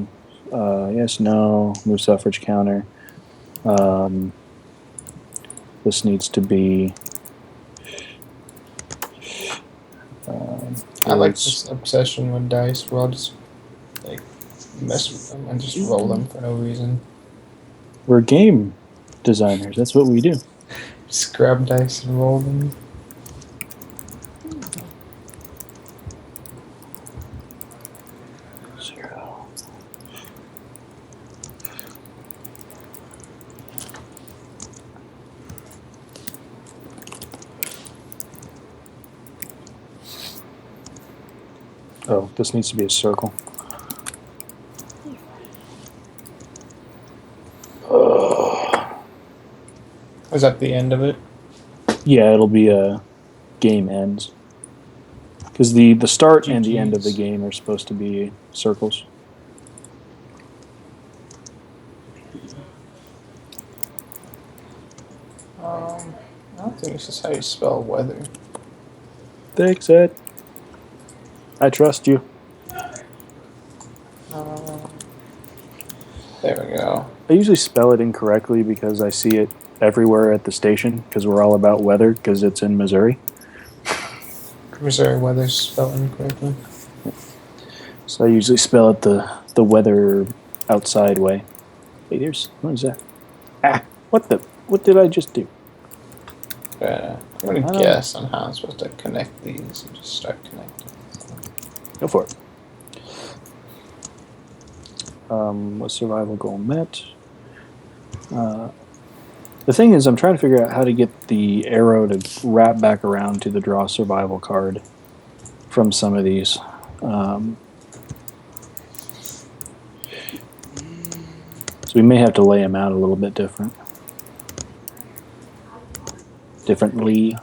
Speaker 6: yes, no, move suffrage counter. This needs to be.
Speaker 3: I like this obsession with dice where I'll just like mess with them and just roll them for no reason.
Speaker 6: We're game designers. That's what we do.
Speaker 3: Just grab dice and roll them.
Speaker 6: Oh, this needs to be a circle.
Speaker 3: Is that the end of it?
Speaker 6: Yeah, it'll be a game ends. Because the start and the end of the game are supposed to be circles.
Speaker 3: I don't think this is how you spell weather.
Speaker 6: Thanks, Ed. I trust you.
Speaker 3: There we go.
Speaker 6: I usually spell it incorrectly because I see it everywhere at the station because we're all about weather because it's in Missouri.
Speaker 3: Missouri weather's spelled incorrectly.
Speaker 6: So I usually spell it the weather outside way. Hey, what is that? What did I just do?
Speaker 3: I'm gonna guess on how I'm supposed to connect these and just start connecting.
Speaker 6: Go for it. What survival goal met? The thing is, I'm trying to figure out how to get the arrow to wrap back around to the draw survival card from some of these. So we may have to lay them out a little bit differently,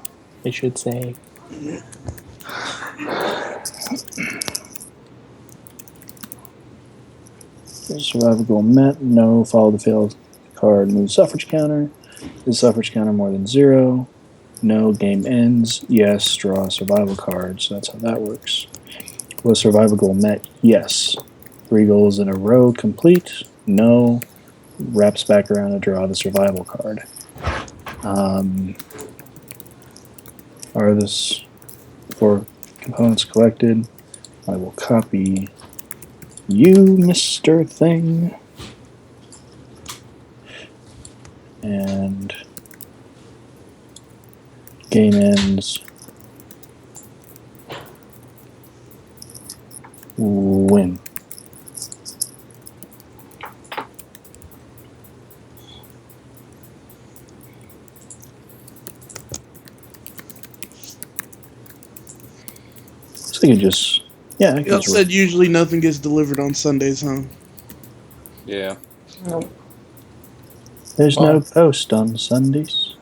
Speaker 6: I should say. Survival goal met. No. Follow the failed card. Move suffrage counter. Is suffrage counter more than 0? No. Game ends. Yes. Draw a survival card. So that's how that works. Was survival goal met? Yes. 3 goals in a row complete. No. Wraps back around to draw the survival card. Are this 4 components collected? I will copy you, Mr. Thing. And game ends. Win. So you just, yeah.
Speaker 4: Y'all said usually nothing gets delivered on Sundays, huh?
Speaker 8: Yeah.
Speaker 3: Nope.
Speaker 6: There's no post on Sundays.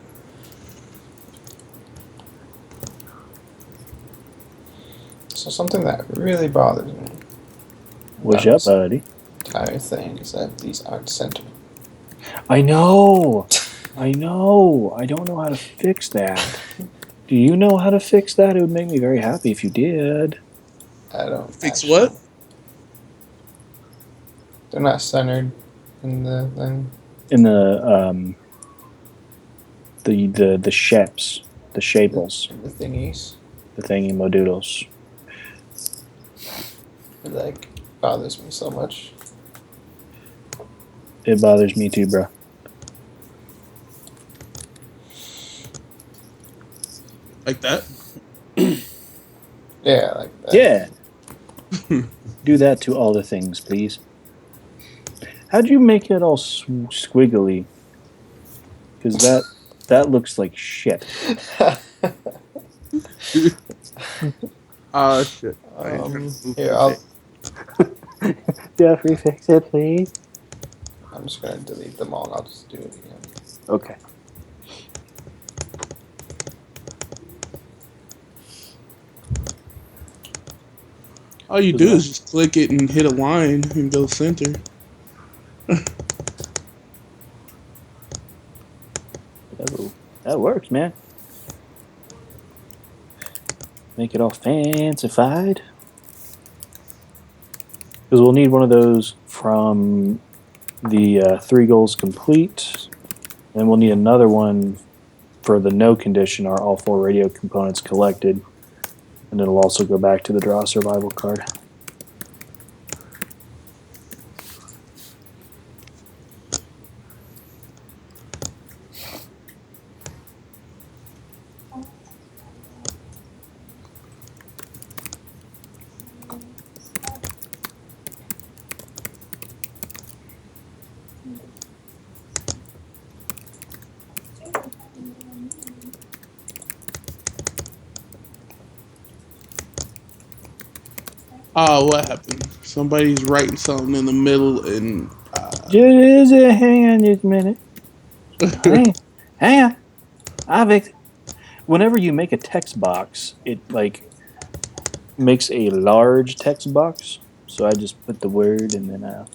Speaker 3: So something that really bothers me.
Speaker 6: What's up, buddy?
Speaker 3: Entire thing is that these aren't centered.
Speaker 6: I know. I don't know how to fix that. Do you know how to fix that? It would make me very happy if you did.
Speaker 3: I don't.
Speaker 4: Fix what?
Speaker 3: They're not centered in the thing.
Speaker 6: In the sheps, the shaples,
Speaker 3: The thingies.
Speaker 6: the thingy modoodles.
Speaker 3: It like bothers me so much.
Speaker 6: It bothers me too, bro.
Speaker 4: Like that?
Speaker 3: Yeah, like that.
Speaker 6: Yeah. Do that to all the things, please. How'd you make it all squiggly? Because that looks like shit.
Speaker 4: Oh shit.
Speaker 3: Here, I'll.
Speaker 6: Jeffrey, fix it, please.
Speaker 3: I'm just gonna delete them all and I'll just do it again.
Speaker 6: Okay.
Speaker 4: All you do is just click it and hit a line and go center.
Speaker 6: That works, man. Make it all fancified. Because we'll need one of those from the 3 goals complete. Then we'll need another one for the no condition, are all 4 radio components collected. And it'll also go back to the draw survival card.
Speaker 4: Oh, what happened? Somebody's writing something in the middle and.
Speaker 6: Just hang on just a minute. Hang on. I'll fix it. Whenever you make a text box, it like makes a large text box. So I just put the word and then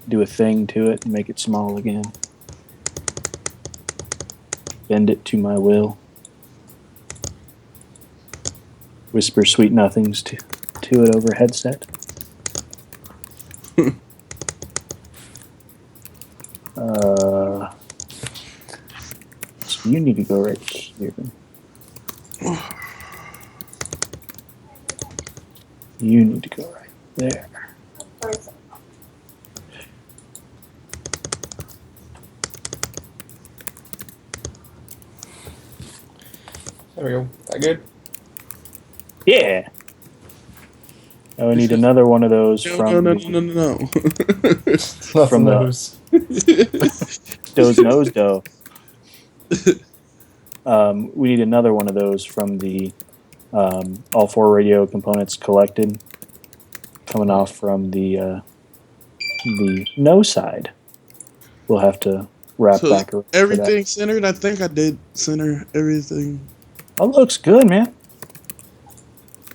Speaker 6: do a thing to it and make it small again. Bend it to my will. Whisper sweet nothings to it over headset. So you need to go right here. You need to go right there.
Speaker 3: There we go. That good?
Speaker 6: Yeah. Now we need another one of those
Speaker 4: No,
Speaker 6: from
Speaker 4: no.
Speaker 6: from
Speaker 3: those.
Speaker 6: Doe's nose dough. We need another one of those from the all 4 radio components collected, coming off from the no side. We'll have to wrap back around.
Speaker 4: Everything centered? I think I did center everything.
Speaker 6: Oh, looks good, man.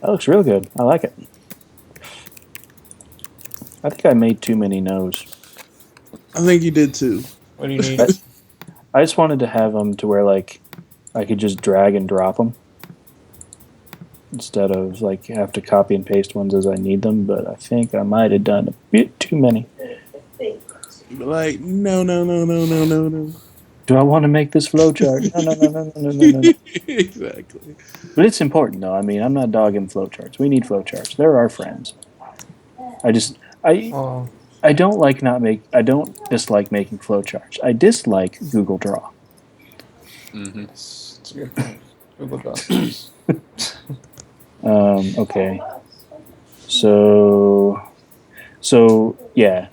Speaker 6: That looks real good. I like it. I think I made too many no's.
Speaker 4: I think you did too.
Speaker 3: What do you need?
Speaker 6: I just wanted to have them to where like I could just drag and drop them instead of like have to copy and paste ones as I need them. But I think I might have done a bit too many.
Speaker 4: Like no.
Speaker 6: Do I want to make this flowchart? No.
Speaker 4: Exactly.
Speaker 6: But it's important though. I mean, I'm not dogging flowcharts. We need flowcharts. They're our friends. I don't dislike making flowcharts. I dislike Google Draw.
Speaker 8: Mm-hmm.
Speaker 3: It's a good point. Google Docs.
Speaker 6: Okay. So yeah,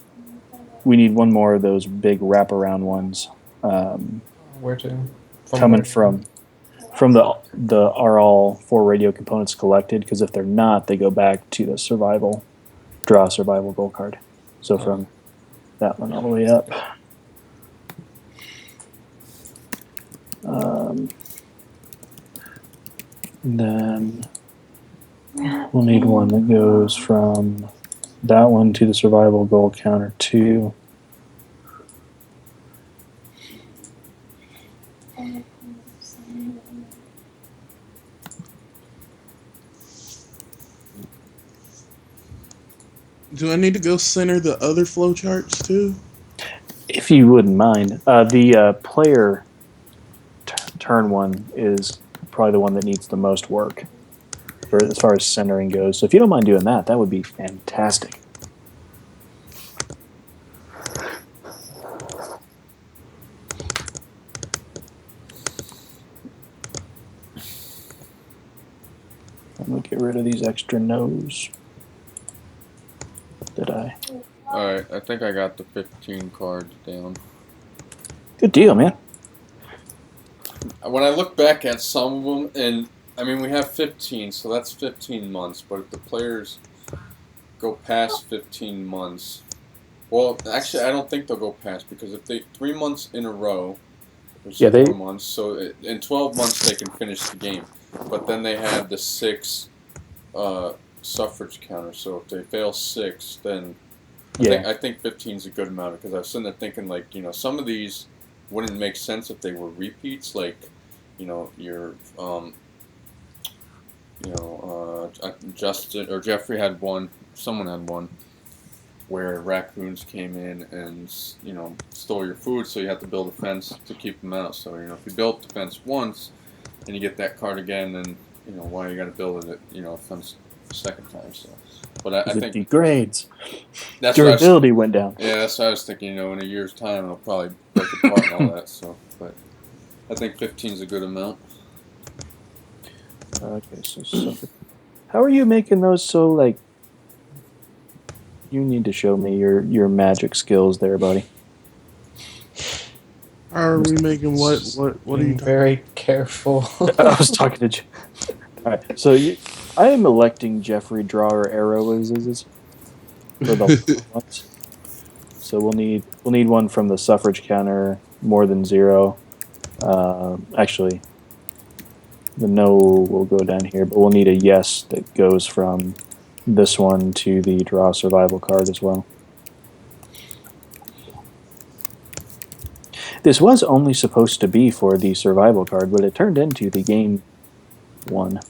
Speaker 6: we need one more of those big wraparound ones.
Speaker 3: Where to?
Speaker 6: Coming from the are all 4 radio components collected? Because if they're not, they go back to the draw survival goal card. So from that one all the way up. Then we'll need one that goes from that one to the survival goal counter 2.
Speaker 4: Do I need to go center the other flowcharts too?
Speaker 6: If you wouldn't mind. The player turn one is probably the one that needs the most work as far as centering goes. So if you don't mind doing that, that would be fantastic. Let me get rid of these extra no's. Did I?
Speaker 8: Alright, I think I got the 15 cards down.
Speaker 6: Good deal, man.
Speaker 8: When I look back at some of them, and I mean, we have 15, so that's 15 months, but if the players go past 15 months, well, actually, I don't think they'll go past, because if they 3 months in a row, there's 4 months, so in 12 months they can finish the game. But then they have the 6 suffrage counter, so if they fail 6, then I think 15 is a good amount, because I was sitting there thinking, like, you know, some of these wouldn't make sense if they were repeats, like, you know, your Justin or Jeffrey had one, someone had one, where raccoons came in and, you know, stole your food, so you have to build a fence to keep them out. So, you know, if you built the fence once and you get that card again, then, you know, why you got to build it, you know, a fence the second time. So, but I think
Speaker 6: it degrades.
Speaker 8: that's
Speaker 6: Durability went down.
Speaker 8: Yeah, that's what I was thinking. You know, in a year's time, it'll probably break apart and all that. So, but I think 15 is a good amount.
Speaker 6: Okay, so how are you making those so, like, you need to show me your magic skills there, buddy.
Speaker 4: How are we making what are you
Speaker 3: very careful?
Speaker 6: I was talking to all right, so I am electing Jeffrey Drawer Arrow as for the ones. So we'll need one from the suffrage counter more than 0. Actually, the no will go down here, but we'll need a yes that goes from this one to the draw survival card as well. This was only supposed to be for the survival card, but it turned into the game one.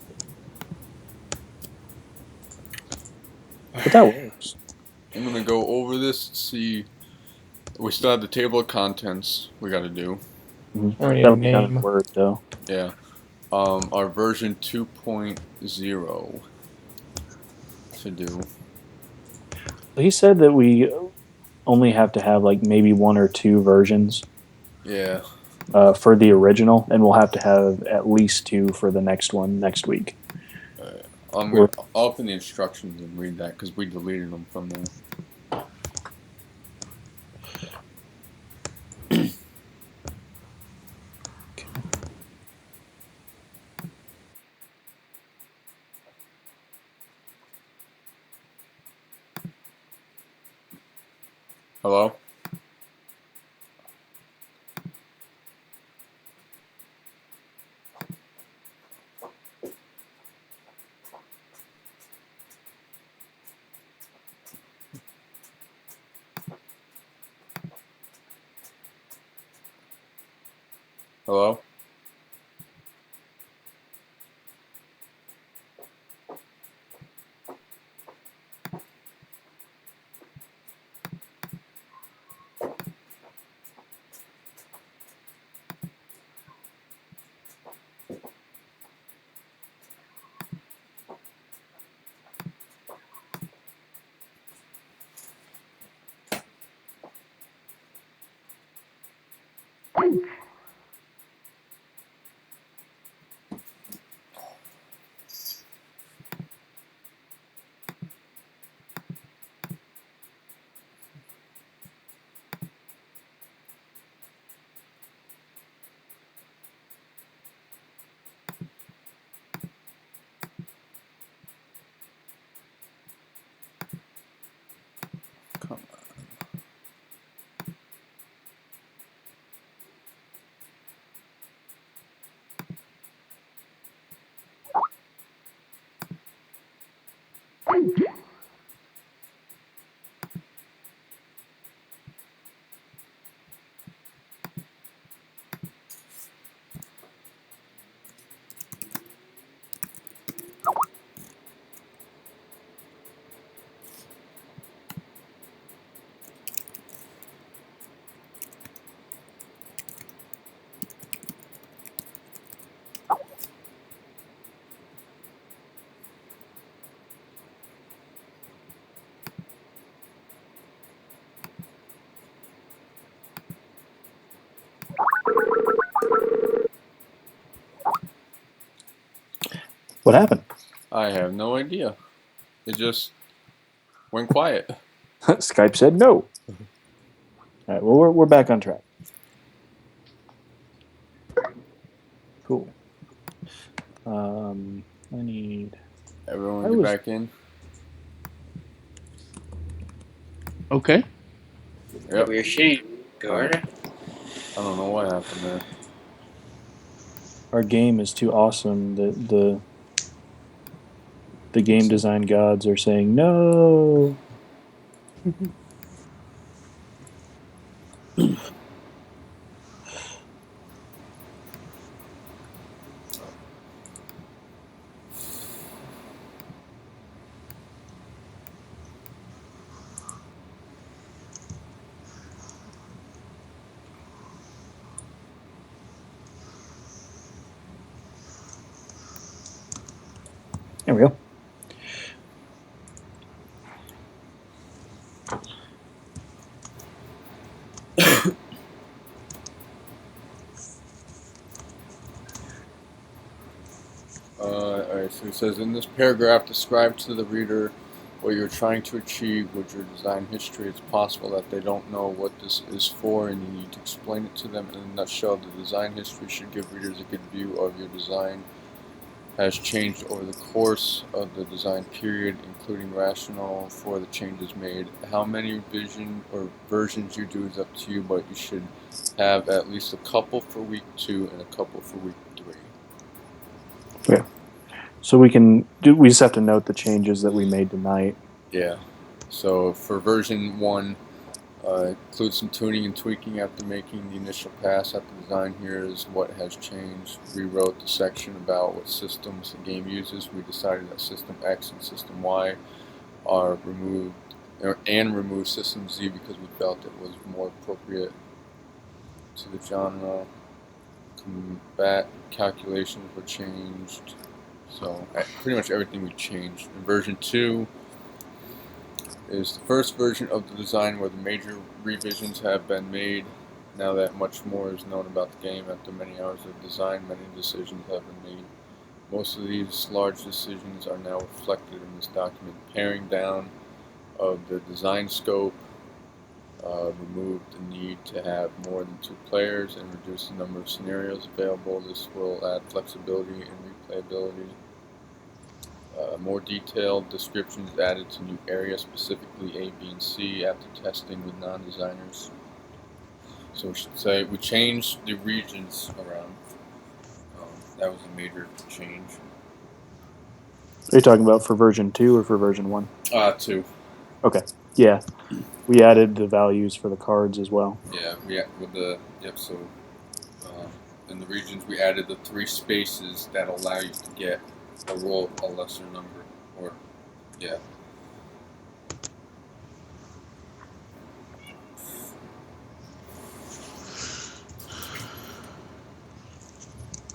Speaker 6: But that works.
Speaker 8: I'm going to go over this, see. We still have the table of contents we got to do.
Speaker 6: That'll be done in Word, though.
Speaker 8: Yeah. Our version 2.0 to do.
Speaker 6: He said that we only have to have like maybe 1 or 2 versions.
Speaker 8: Yeah.
Speaker 6: For the original, and we'll have to have at least 2 for the next one next week.
Speaker 8: I'll open the instructions and read that because we deleted them from there. Hello? Hello?
Speaker 6: What happened?
Speaker 8: I have no idea. It just went quiet.
Speaker 6: Skype said no. All right, well, we're back on track. Cool. I need...
Speaker 8: Everyone get back in.
Speaker 4: Okay.
Speaker 8: Yep.
Speaker 2: We're shitty. Guard.
Speaker 8: I don't know what happened there.
Speaker 6: Our game is too awesome that the game design gods are saying no. There we go.
Speaker 8: Alright, so it says, in this paragraph, describe to the reader what you're trying to achieve with your design history. It's possible that they don't know what this is for, and you need to explain it to them in a nutshell. The design history should give readers a good view of your design has changed over the course of the design period, including rationale for the changes made. How many versions you do is up to you, but you should have at least a couple for week 2 and a couple for week 3.
Speaker 6: Yeah. So we just have to note the changes that we made tonight.
Speaker 8: Yeah. So for version 1, include some tuning and tweaking after making the initial pass at the design. Here is what has changed. Rewrote the section about what systems the game uses. We decided that System X and System Y are removed, and remove System Z because we felt it was more appropriate to the genre. Combat calculations were changed. So pretty much everything we changed. In version 2 is the first version of the design where the major revisions have been made. Now that much more is known about the game, after many hours of design, many decisions have been made. Most of these large decisions are now reflected in this document. Paring down of the design scope, removed the need to have more than 2 players, and reduce the number of scenarios available. This will add flexibility and replayability. More detailed descriptions added to new areas, specifically A, B, and C, after testing with non-designers. So we should say we changed the regions around. That was a major change.
Speaker 6: Are you talking about for version 2 or for version 1?
Speaker 8: 2.
Speaker 6: Okay. Yeah. We added the values for the cards as well.
Speaker 8: Yeah, so in the regions we added the 3 spaces that allow you to get a roll a lesser number, or yeah.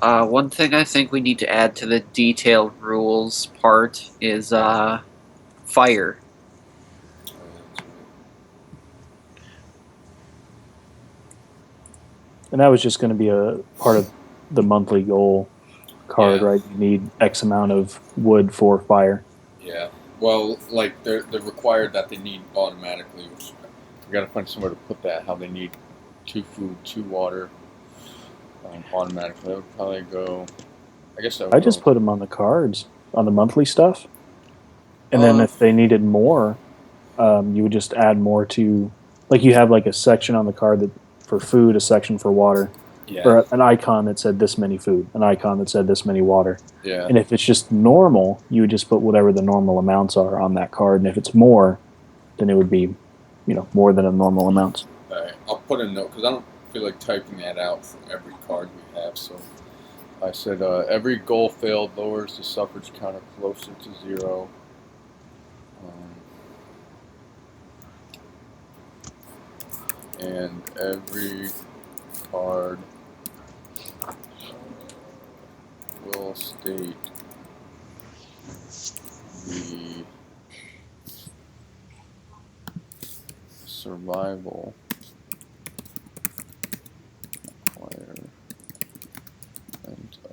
Speaker 2: One thing I think we need to add to the detailed rules part is fire.
Speaker 6: And that was just going to be a part of the monthly goal card, right? You need X amount of wood for fire.
Speaker 8: Yeah. Well, like they're required that they need automatically, which we got to find somewhere to put that. How they need 2 food, 2 water, automatically. That would probably go. I guess
Speaker 6: I just put them on the cards on the monthly stuff, and then if they needed more, you would just add more to. Like you have like a section on the card that for food, a section for water.
Speaker 8: Yeah.
Speaker 6: Or an icon that said this many food, an icon that said this many water.
Speaker 8: Yeah.
Speaker 6: And if it's just normal, you would just put whatever the normal amounts are on that card. And if it's more, then it would be, more than a normal amount.
Speaker 8: All right. I'll put a note because I don't feel like typing that out for every card we have. So I said every goal failed lowers the suffrage counter closer to 0. And every card will state the survival requirement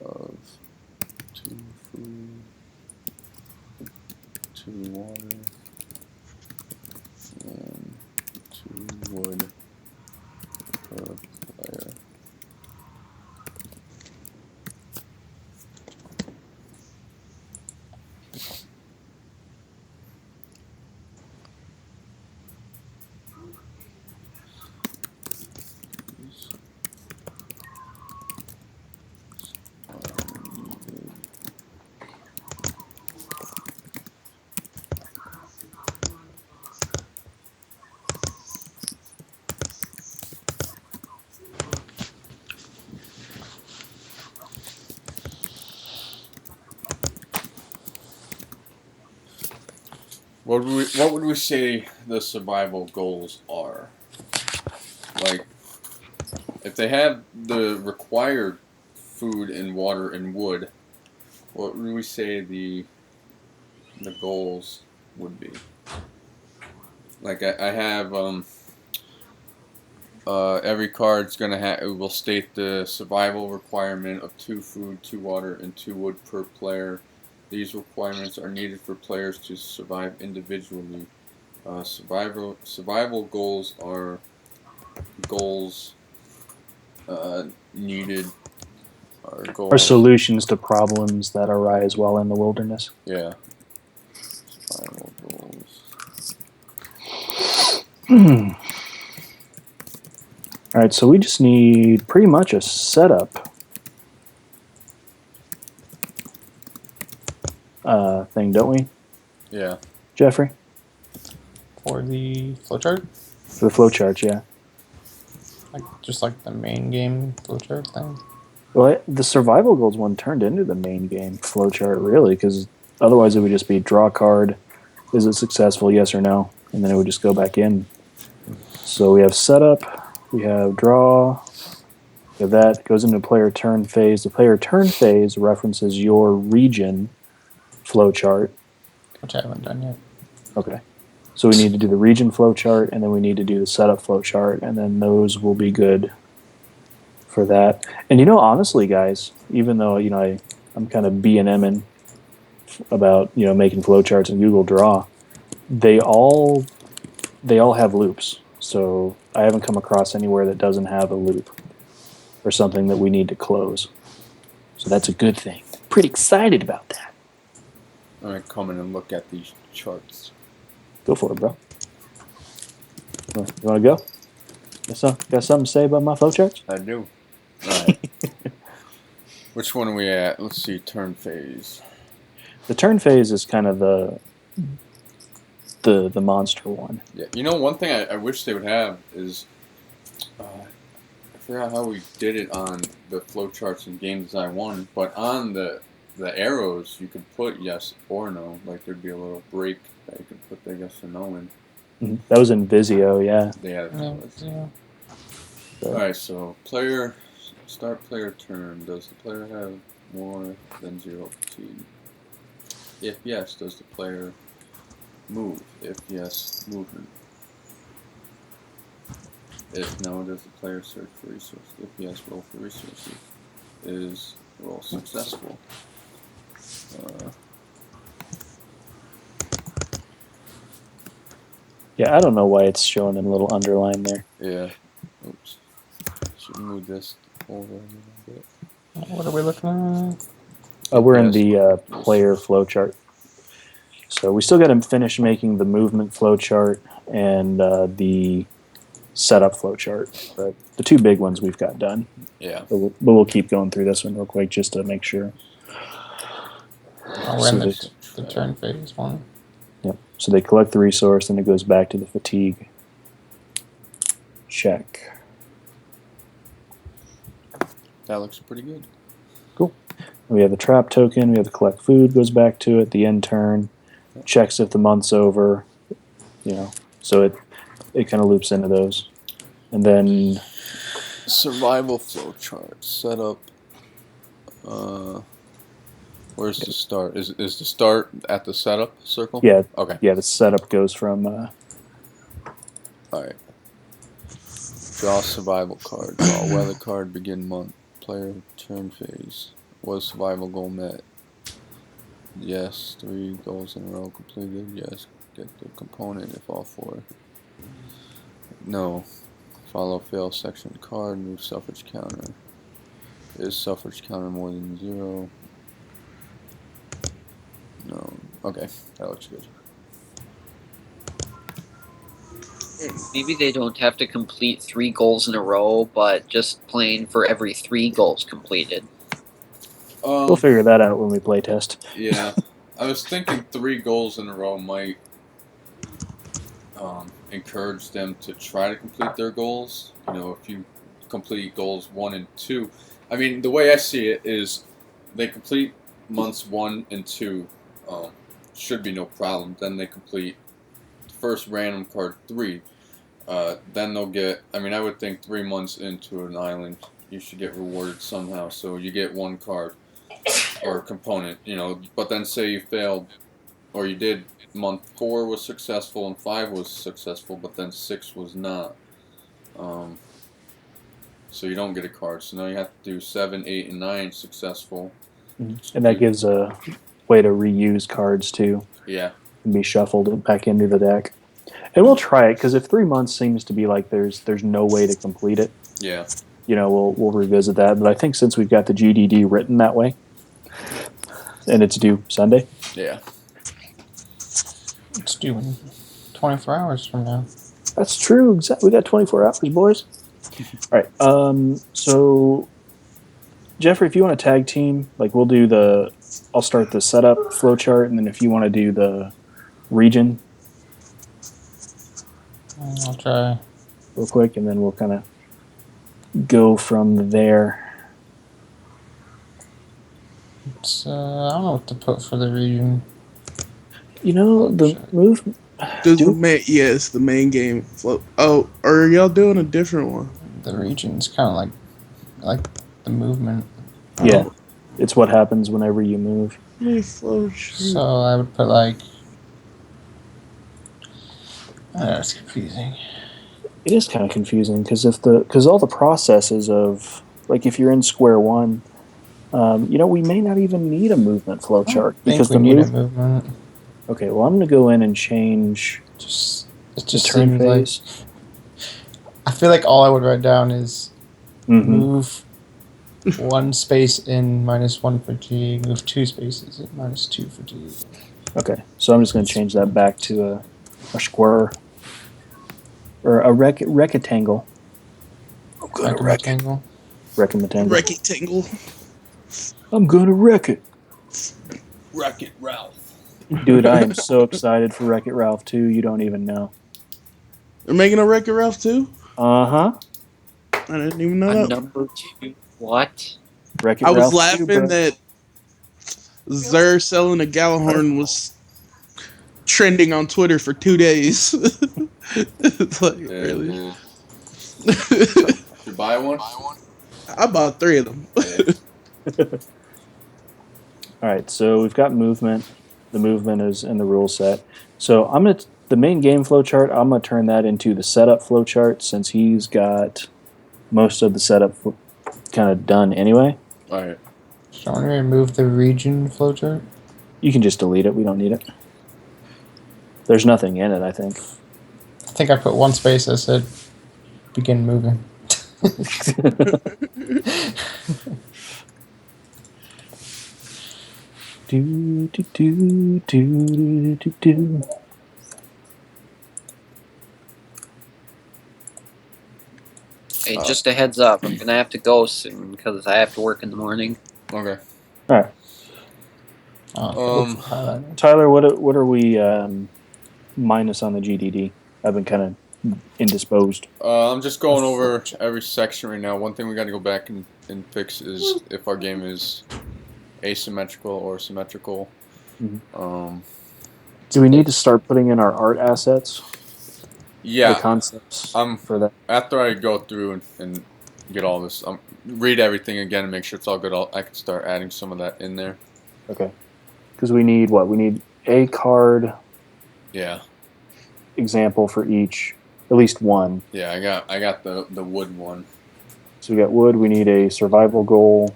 Speaker 8: of 2 food 2 water, and 2 wood per player. What would we say the survival goals are? Like, if they have the required food and water and wood, what would we say the goals would be? Like I have every card's gonna have, it will state the survival requirement of 2 food, 2 water, and 2 wood per player. These requirements are needed for players to survive individually. Survival goals are goals needed.
Speaker 6: Are solutions to problems that arise while in the wilderness.
Speaker 8: Yeah. Survival goals.
Speaker 6: All right, so we just need pretty much a setup thing, don't we?
Speaker 8: Yeah.
Speaker 6: Jeffrey?
Speaker 3: For the flowchart?
Speaker 6: For the flowchart, yeah.
Speaker 3: Just like the main game flowchart thing?
Speaker 6: Well, the survival goals one turned into the main game flowchart, really, because otherwise it would just be draw card, is it successful, yes or no, and then it would just go back in. So we have setup, we have draw, we have that, goes into player turn phase. The player turn phase references your region flowchart.
Speaker 3: Which I haven't done yet.
Speaker 6: Okay. So we need to do the region flowchart, and then we need to do the setup flowchart, and then those will be good for that. And honestly, guys, even though I'm kind of B&M'ing about making flowcharts in Google Draw, they all have loops. So I haven't come across anywhere that doesn't have a loop or something that we need to close. So that's a good thing. Pretty excited about that.
Speaker 8: I'm gonna come in and look at these charts.
Speaker 6: Go for it, bro. You want to go? Got something to say about my flowcharts?
Speaker 8: I do. Alright. Which one are we at? Let's see, turn phase.
Speaker 6: The turn phase is kind of the monster one.
Speaker 8: Yeah, one thing I wish they would have is, I forgot how we did it on the flowcharts in Game Design 1, but on the arrows you could put yes or no. Like there'd be a little break that you could put the yes or no in.
Speaker 6: Mm-hmm. That was in Visio, yeah.
Speaker 8: Yeah. Alright, so start player turn. Does the player have more than 0 fatigue? If yes, does the player move? If yes, movement. If no, does the player search for resources? If yes, roll for resources. Is roll successful?
Speaker 6: Yeah, I don't know why it's showing in a little underline there.
Speaker 8: Yeah. Oops. Should move this over a little bit.
Speaker 3: What are we looking at?
Speaker 6: We're in the player flowchart. So we still got to finish making the movement flowchart and the setup flowchart. But the 2 big ones we've got done.
Speaker 8: Yeah.
Speaker 6: But we'll keep going through this one real quick just to make sure.
Speaker 3: We're in the turn phase one.
Speaker 6: Yep. So they collect the resource, and it goes back to the fatigue. Check.
Speaker 8: That looks pretty good.
Speaker 6: Cool. We have the trap token. We have the collect food, goes back to it. The end turn checks if the month's over. So it kind of loops into those. And then
Speaker 8: survival flowchart setup. Where's the start? Is the start at the setup circle?
Speaker 6: Yeah.
Speaker 8: Okay.
Speaker 6: Yeah, the setup goes from.
Speaker 8: All right. Draw survival card. Draw weather card. Begin month. Player turn phase. Was survival goal met? Yes. 3 goals in a row completed. Yes. Get the component if all 4. No. Follow fail section card. Move suffrage counter. Is suffrage counter more than 0? No. Okay. That looks good.
Speaker 2: Maybe they don't have to complete 3 goals in a row, but just playing for every 3 goals completed.
Speaker 6: We'll figure that out when we play test.
Speaker 8: Yeah. I was thinking 3 goals in a row might encourage them to try to complete their goals. You know, if you complete goals 1 and 2. I mean, the way I see it is they complete months 1 and 2. Should be no problem. Then they complete the first random card 3. Then they'll get, I mean, I would think 3 months into an island, you should get rewarded somehow. So you get 1 card or component, you know, but then say you failed, or you did month 4 was successful and 5 was successful, but then 6 was not. So you don't get a card. So now you have to do 7, 8, and 9 successful.
Speaker 6: And that gives a way to reuse cards too.
Speaker 8: Yeah.
Speaker 6: And be shuffled back into the deck. And we'll try it, because if 3 months seems to be like there's no way to complete it,
Speaker 8: Yeah.
Speaker 6: you know, we'll revisit that. But I think since we've got the GDD written that way, and it's due Sunday.
Speaker 8: Yeah.
Speaker 3: It's due in 24 hours from now.
Speaker 6: That's true. Exactly. We got 24 hours, boys. All right. So, Jeffrey, if you want to tag team, like I'll start the setup flowchart, and then if you want to do the region,
Speaker 3: I'll try.
Speaker 6: real quick, and then we'll kind of go from there.
Speaker 3: It's, I don't know what to put for the region.
Speaker 6: You know, the move.
Speaker 4: Yes, the main game float. Oh, or are y'all doing a different one?
Speaker 3: The region's kind of like the movement.
Speaker 6: Yeah, it's what happens whenever you move.
Speaker 3: So I would put like. That's confusing.
Speaker 6: It is kind of confusing because all the processes of, like, if you're in square one, you know, we may not even need a movement flowchart because
Speaker 3: we need a movement.
Speaker 6: Okay, well, I'm going to go in and change.
Speaker 3: It just seems like. I feel like all I would write down is move 1 space in -1 fatigue, move 2 spaces in -2 fatigue.
Speaker 6: Okay, so I'm just going to change that back to a square or a rectangle. I'm going to
Speaker 3: rectangle.
Speaker 4: Rectangle.
Speaker 6: I'm going to wreck it.
Speaker 8: Wreck-It Ralph.
Speaker 6: Dude, I am so excited for Wreck-It Ralph 2. You don't even know.
Speaker 4: They're making a Wreck-It Ralph too?
Speaker 6: Uh-huh.
Speaker 4: I didn't even know that.
Speaker 2: Number 2. What?
Speaker 6: Wreck-It
Speaker 4: I was
Speaker 6: Ralph 2,
Speaker 4: laughing
Speaker 6: bro.
Speaker 4: that Zer selling a Gallahorn was trending on Twitter for 2 days. It's like, really?
Speaker 8: Yeah. You buy one?
Speaker 4: I bought 3 of them.
Speaker 6: All right, so we've got movement. The movement is in the rule set. So the main game flowchart, I'm gonna turn that into the setup flowchart since he's got most of the setup kind of done anyway.
Speaker 8: All right.
Speaker 3: So I want to remove the region flowchart.
Speaker 6: You can just delete it. We don't need it. There's nothing in it, I think.
Speaker 3: I think I put 1 space that said begin moving.
Speaker 6: do, do, do, do, do, do.
Speaker 2: Hey, just a heads up. I'm gonna have to go soon because I have to work in the morning.
Speaker 8: Okay.
Speaker 6: All right. Tyler, what are we minus on the GDD? I've been kind of indisposed.
Speaker 8: I'm just going over every section right now. One thing we got to go back and fix is if our game is asymmetrical or symmetrical.
Speaker 6: Do we need to start putting in our art assets?
Speaker 8: Yeah.
Speaker 6: The concepts for that.
Speaker 8: After I go through and get all this, read everything again and make sure it's all good, I can start adding some of that in there.
Speaker 6: Okay. Because we need what? We need a card.
Speaker 8: Yeah.
Speaker 6: Example for each, at least one.
Speaker 8: Yeah, I got the wood one.
Speaker 6: So we got wood. We need a survival goal.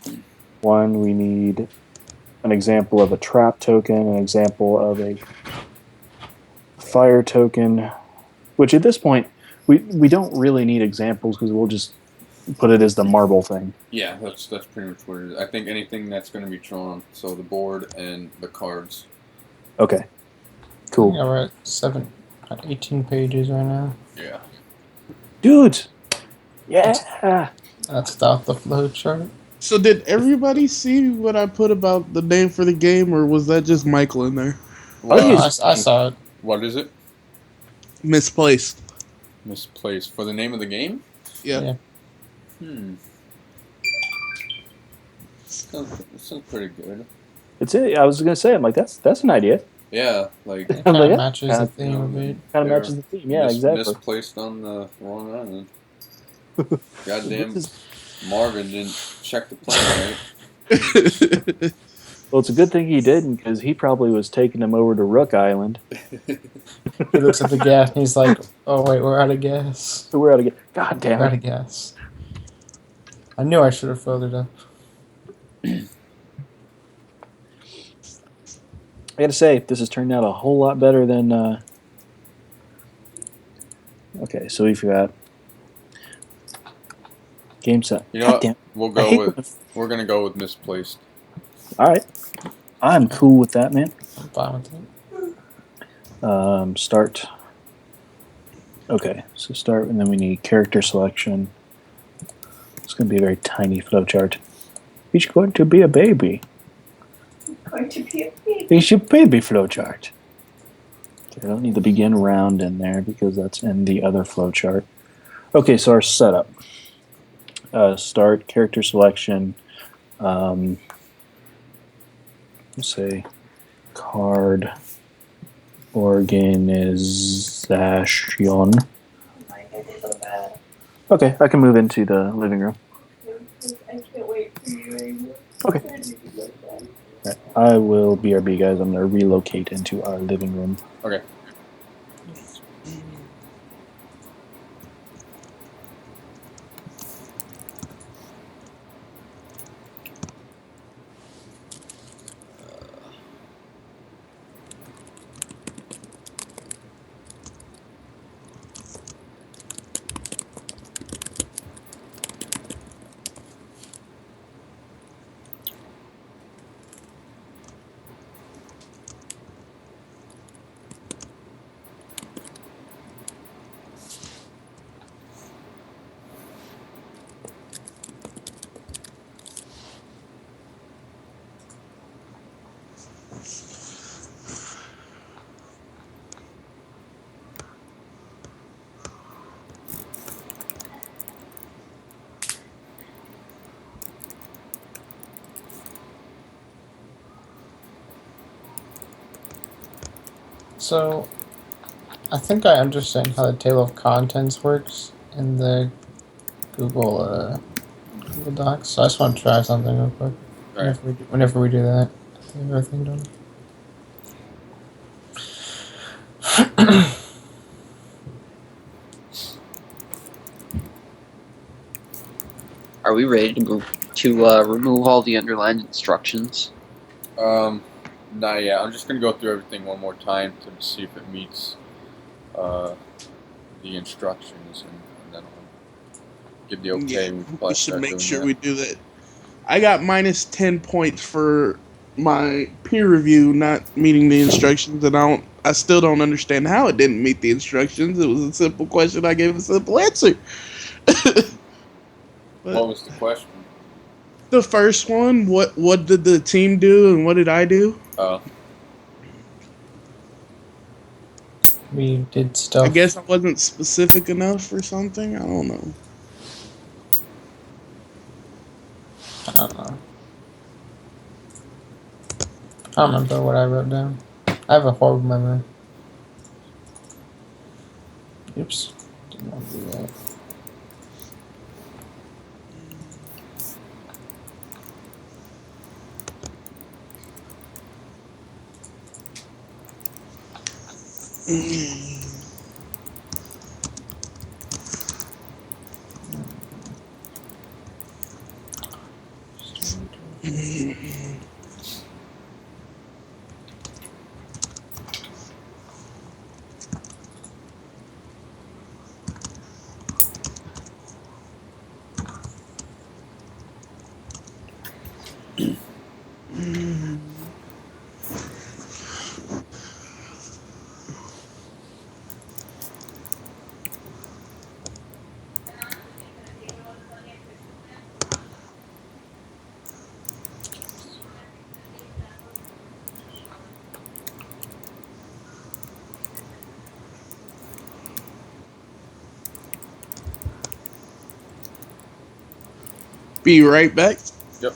Speaker 6: 1. We need an example of a trap token, an example of a fire token, which at this point we don't really need examples because we'll just put it as the marble thing.
Speaker 8: Yeah, that's pretty much what it is. I think anything that's going to be drawn, so the board and the cards.
Speaker 6: Okay. Cool.
Speaker 3: Yeah, we're at 18 pages right now.
Speaker 8: Yeah.
Speaker 6: Dude! Yeah!
Speaker 3: That's without the flow chart.
Speaker 4: So did everybody see what I put about the name for the game, or was that just Michael in there?
Speaker 6: Well,
Speaker 3: I saw it.
Speaker 8: What is it?
Speaker 4: Misplaced.
Speaker 8: Misplaced. For the name of the game?
Speaker 4: Yeah.
Speaker 8: Sounds pretty good.
Speaker 6: It's it. I was gonna say, I'm like, that's an idea.
Speaker 8: Yeah, like
Speaker 3: It kind
Speaker 6: like,
Speaker 3: of
Speaker 6: yeah.
Speaker 3: matches the theme a bit.
Speaker 6: Kind of
Speaker 8: They're
Speaker 6: matches the theme. Yeah, exactly.
Speaker 8: misplaced on the wrong island. Goddamn, Marvin didn't check the plan right.
Speaker 6: Well, it's a good thing he didn't, because he probably was taking them over to Rook Island.
Speaker 3: He looks at the gas and he's like, "Oh wait, we're out of gas.
Speaker 6: So we're out of gas. God damn
Speaker 3: We're out
Speaker 6: it.
Speaker 3: of gas." I knew I should have filled it up.
Speaker 6: I gotta say, this has turned out a whole lot better than. Okay, so we've got game set.
Speaker 8: You know
Speaker 6: God damn.
Speaker 8: what? We're gonna go with misplaced.
Speaker 6: All right, I'm cool with that, man.
Speaker 3: I'm fine with it.
Speaker 6: Start. Okay, so start, and then we need character selection. It's going to be a very tiny flowchart. He's going to be a baby.
Speaker 7: Going to be a baby.
Speaker 6: He's your baby flowchart. Okay, I don't need the begin round in there because that's in the other flowchart. Okay, so our setup. Start, character selection. Let's say card organization. Okay, I can move into the living room.
Speaker 7: I can't wait for you.
Speaker 6: Okay. Right, I will BRB, guys. I'm going to relocate into our living room.
Speaker 8: Okay.
Speaker 3: So, I think I understand how the table of contents works in the Google Docs. So I just want to try something real quick.
Speaker 8: Right.
Speaker 3: Whenever we do that, I have everything done.
Speaker 2: Are we ready to move to remove all the underlined instructions?
Speaker 8: Not yet. I'm just gonna go through everything one more time to see if it meets the instructions, and then I'll give the okay.
Speaker 4: Yeah,
Speaker 8: we
Speaker 4: we should make sure we do that. I got minus 10 points for my peer review not meeting the instructions, and I still don't understand how it didn't meet the instructions. It was a simple question. I gave a simple answer.
Speaker 8: What was the question?
Speaker 4: The first one, what did the team do and what did I do?
Speaker 3: We did stuff.
Speaker 4: I guess I wasn't specific enough or something. I don't know.
Speaker 3: I don't know. I don't remember what I wrote down. I have a horrible memory. Oops. Didn't want to do that.
Speaker 4: Be right back.
Speaker 8: Yep.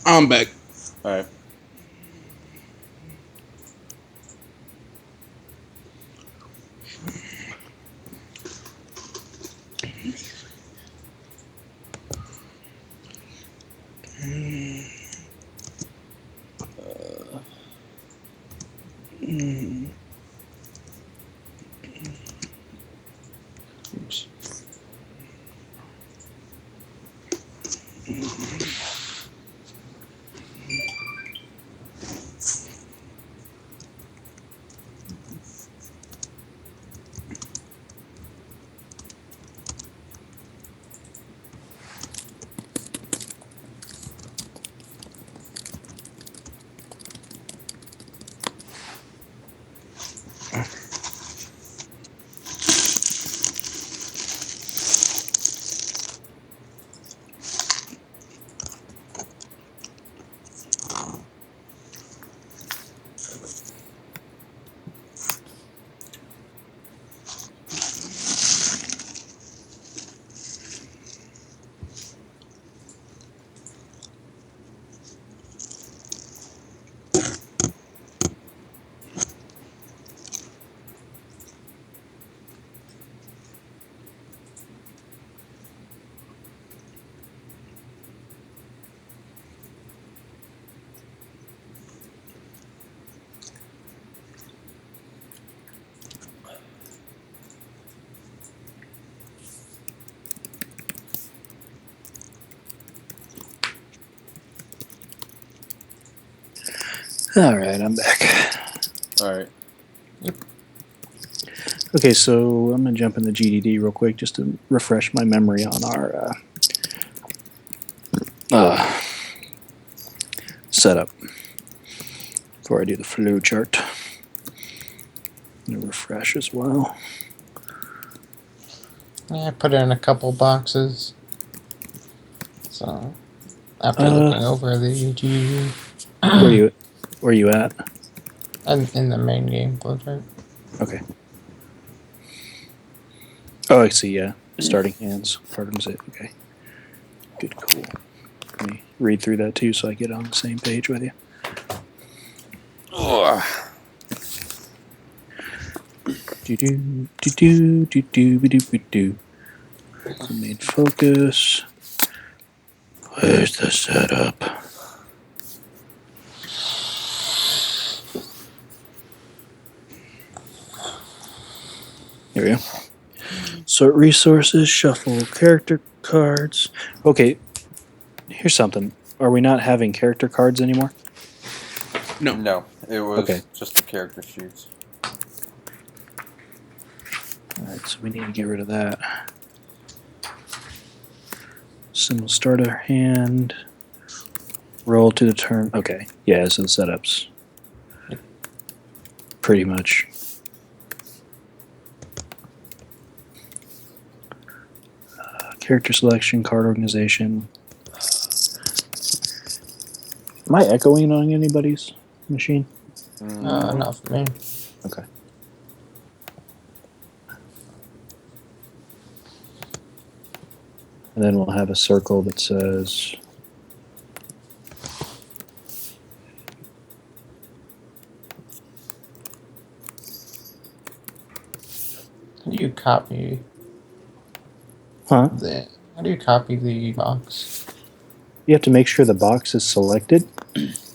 Speaker 4: I'm back.
Speaker 8: All right.
Speaker 4: Oops.
Speaker 6: All right, I'm back.
Speaker 8: All right.
Speaker 6: Okay, so I'm gonna jump in the GDD real quick just to refresh my memory on our setup before I do the flow chart. I'm gonna refresh as well.
Speaker 3: Yeah, I put it in a couple boxes. So after looking over the GDD.
Speaker 6: Where you at?
Speaker 3: I'm in the main game flowchart.
Speaker 6: Okay. Oh, I see. Yeah, starting hands. Pardons it. Okay. Good. Cool. Let me read through that too, so I get on the same page with you. Do. Main focus. Where's the setup? Here we go. Sort resources, shuffle character cards. Okay, here's something. Are we not having character cards anymore?
Speaker 1: No, it was
Speaker 6: Okay.
Speaker 1: just the character sheets.
Speaker 6: Alright, so we need to get rid of that. Symbol start our hand. Roll to determine. Okay, yeah, so the setups. Pretty much. Character selection, card organization. Am I echoing on anybody's machine?
Speaker 3: Not for me.
Speaker 6: Okay. And then we'll have a circle that says
Speaker 3: How do you copy
Speaker 6: Huh?
Speaker 3: How do you copy the box?
Speaker 6: You have to make sure the box is selected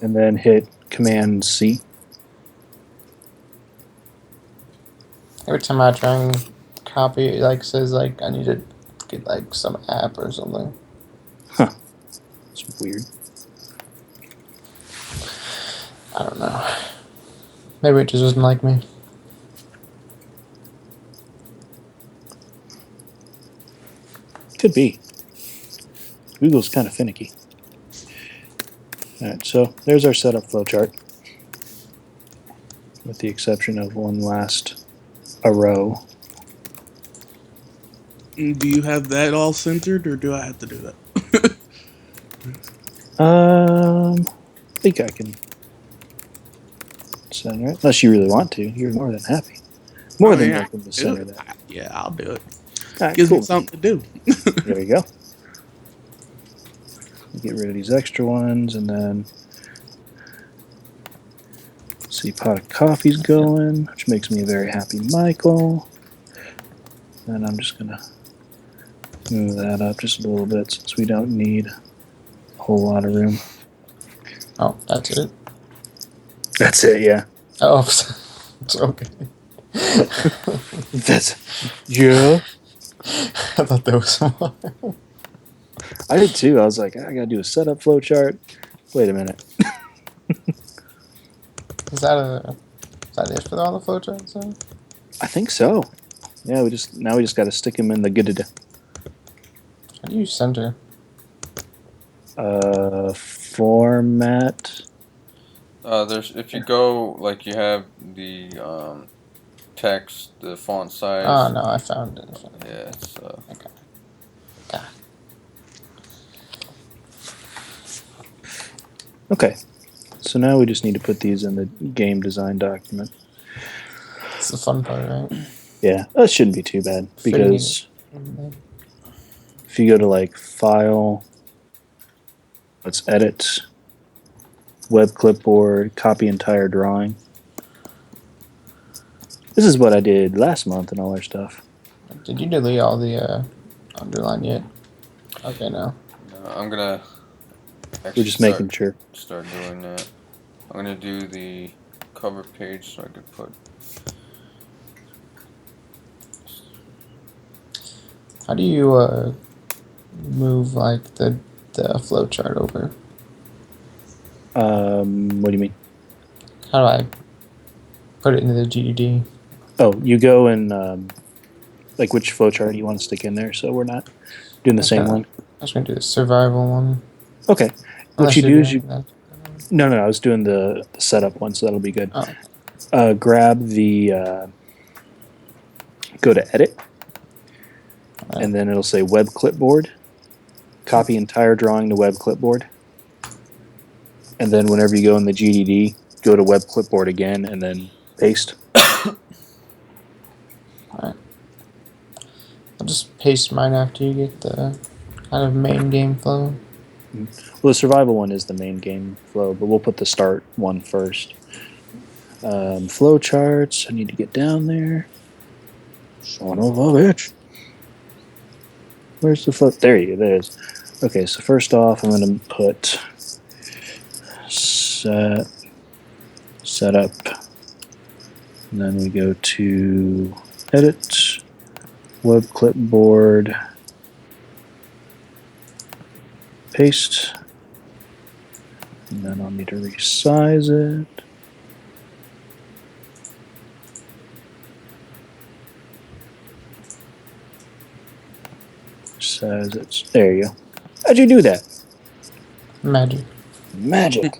Speaker 6: and then hit Command C.
Speaker 3: Every time I try and copy, it like says like I need to get like some app or something.
Speaker 6: It's weird.
Speaker 3: I don't know. Maybe it just doesn't like me.
Speaker 6: Could be. Google's kind of finicky. Alright, so there's our setup flowchart. With the exception of one last row.
Speaker 4: Do you have that all centered, or do I have to do that?
Speaker 6: I think I can center it. Unless you really want to. You're more than happy. More than
Speaker 4: yeah,
Speaker 6: welcome to center that.
Speaker 4: Yeah, I'll do it.
Speaker 6: Alright,
Speaker 4: Gives
Speaker 6: cool.
Speaker 4: me something to do.
Speaker 6: There you go. Get rid of these extra ones, and then see pot of coffee's going, which makes me a very happy Michael. And I'm just gonna move that up just a little bit since we don't need a whole lot of room.
Speaker 3: Oh, that's it.
Speaker 6: That's it, yeah.
Speaker 3: Oh, it's okay.
Speaker 6: That's yeah.
Speaker 3: I thought there was more.
Speaker 6: I did too. I was like, I gotta do a setup flow chart. Wait a minute.
Speaker 3: Is that it for all the flowcharts? Then?
Speaker 6: I think so. Yeah, we just gotta stick them in the good.
Speaker 3: How do you center?
Speaker 6: Format.
Speaker 1: There's if you go like you have the text, the font size.
Speaker 3: Oh no, I found it.
Speaker 1: Yeah, it's
Speaker 3: Okay. Got it.
Speaker 6: Okay. So now we just need to put these in the game design document.
Speaker 3: It's the fun part, right?
Speaker 6: Yeah, that shouldn't be too bad because if you go to like File, let's edit, Web Clipboard, copy entire drawing. This is what I did last month and all our stuff.
Speaker 3: Did you delete all the underline yet? Okay, no.
Speaker 1: I'm gonna.
Speaker 6: We're just making sure.
Speaker 1: Start doing that. I'm gonna do the cover page so I could put.
Speaker 3: How do you move like the flowchart over?
Speaker 6: What do you mean?
Speaker 3: How do I put it into the GDD?
Speaker 6: Oh, you go and like which flowchart you want to stick in there, so we're not doing the same one.
Speaker 3: I was gonna do the survival one.
Speaker 6: Okay. What
Speaker 3: Unless
Speaker 6: you
Speaker 3: you're
Speaker 6: do is
Speaker 3: doing
Speaker 6: you.
Speaker 3: that.
Speaker 6: No, I was doing the setup one, so that'll be good.
Speaker 3: Oh.
Speaker 6: Grab the. Go to edit, and then it'll say Web Clipboard. Copy entire drawing to Web Clipboard. and then whenever you go in the GDD, go to web clipboard again, and then paste.
Speaker 3: Alright. I'll just paste mine after you get the kind of main game flow.
Speaker 6: Well, the survival one is the main game flow, but we'll put the start one first. Flow charts. I need to get down there. Son of a bitch. Where's the flow? There it is. Okay, so first off, I'm going to put setup. And then we go to edit, web clipboard, paste. And then I'll need to resize it. Says it's there. You go. How'd you do that?
Speaker 3: Magic.
Speaker 6: Magic.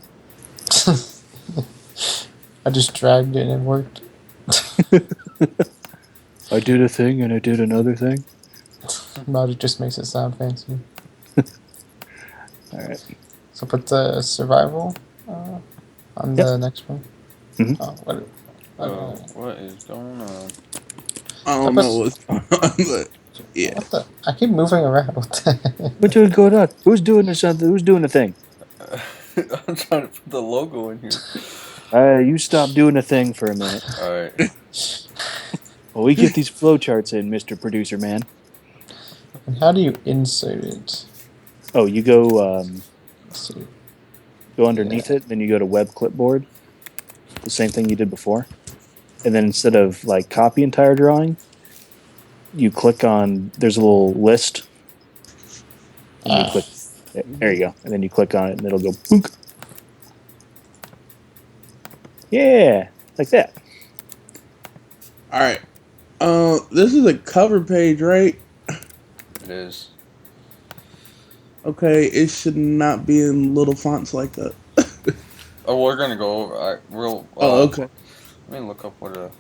Speaker 3: I just dragged it and it worked.
Speaker 6: I did a thing and I did another thing.
Speaker 3: Magic just makes it sound fancy.
Speaker 6: All right.
Speaker 3: So put the survival on the next one.
Speaker 6: Mhm.
Speaker 3: Oh,
Speaker 1: What is going on?
Speaker 4: I don't know what's going on, but yeah.
Speaker 3: what the? I keep moving around.
Speaker 6: What's going on? Who's doing this? Who's doing the thing?
Speaker 1: I'm trying to put the logo in here.
Speaker 6: You stop doing the thing for a minute.
Speaker 1: All right.
Speaker 6: Well, we get these flowcharts in, Mr. Producer Man.
Speaker 3: And how do you insert it?
Speaker 6: Oh, you go
Speaker 3: Let's see.
Speaker 6: go underneath it, then you go to web clipboard. The same thing you did before. And then instead of like copy entire drawing, you click on, there's a little list. And you click, there you go. And then you click on it and it'll go boonk. Yeah, like that.
Speaker 4: All right. This is a cover page, right?
Speaker 1: It is.
Speaker 4: Okay, it should not be in little fonts like that.
Speaker 1: Oh, we're gonna go over.
Speaker 4: Okay.
Speaker 1: Let me look up what a.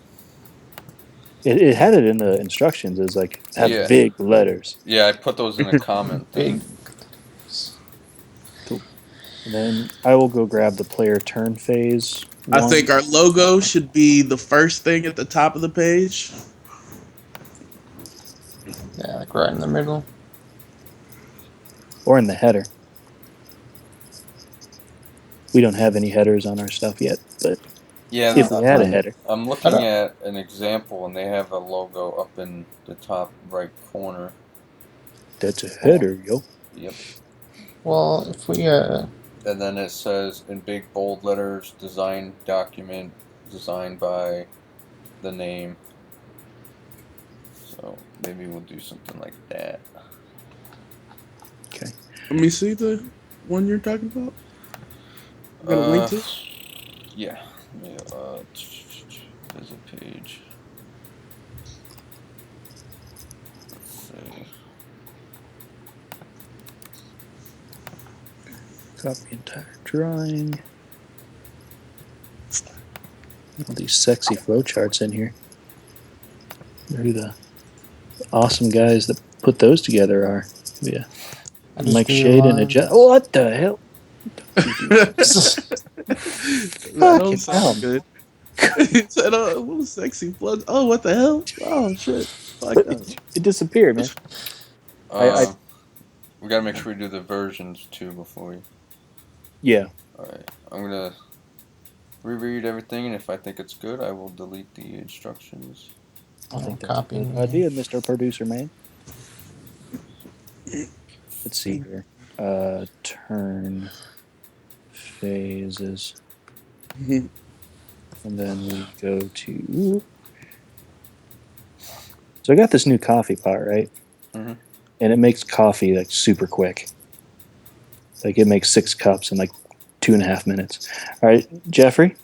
Speaker 6: It had it in the instructions as like have
Speaker 1: Yeah.
Speaker 6: big letters.
Speaker 1: Yeah, I put those in a comment thing.
Speaker 6: And then I will go grab the player turn phase.
Speaker 4: I
Speaker 6: one.
Speaker 4: think our logo should be the first thing at the top of the page.
Speaker 3: Yeah, like right in the middle.
Speaker 6: Or in the header. We don't have any headers on our stuff yet, but
Speaker 1: Yeah,
Speaker 6: if we had a header.
Speaker 1: I'm looking at an example, and they have a logo up in the top right corner.
Speaker 6: That's a header, yo.
Speaker 1: Yep.
Speaker 3: Well, if we
Speaker 1: And then it says in big bold letters, design document designed by the name. So maybe we'll do something like that.
Speaker 6: Okay.
Speaker 4: Let me see the one you're talking about. You got a link to it?
Speaker 1: Yeah. There's a page. Let's see.
Speaker 6: Copy entire drawing. All these sexy flowcharts in here. Who the awesome guys that put those together are. Yeah.
Speaker 3: I just
Speaker 6: Mike
Speaker 3: do
Speaker 6: Shade and a
Speaker 3: lines.
Speaker 6: jet. What the hell?
Speaker 4: That don't sound
Speaker 6: hell.
Speaker 4: good. It said, little sexy blood. Oh, what the hell? Oh, shit. Like that.
Speaker 6: It disappeared, man.
Speaker 1: We gotta make sure we do the versions too before we.
Speaker 6: Yeah.
Speaker 1: Alright, I'm gonna reread everything, and if I think it's good, I will delete the instructions.
Speaker 6: I think that's a
Speaker 3: copying.
Speaker 6: good idea, Mr. Producer Man. Let's see here. Turn phases.
Speaker 4: Mhm.
Speaker 6: And then we go to. So I got this new coffee pot, right?
Speaker 1: Mhm.
Speaker 6: And it makes coffee like super quick. Like it makes 6 cups in like 2.5 minutes. All right, Jeffrey,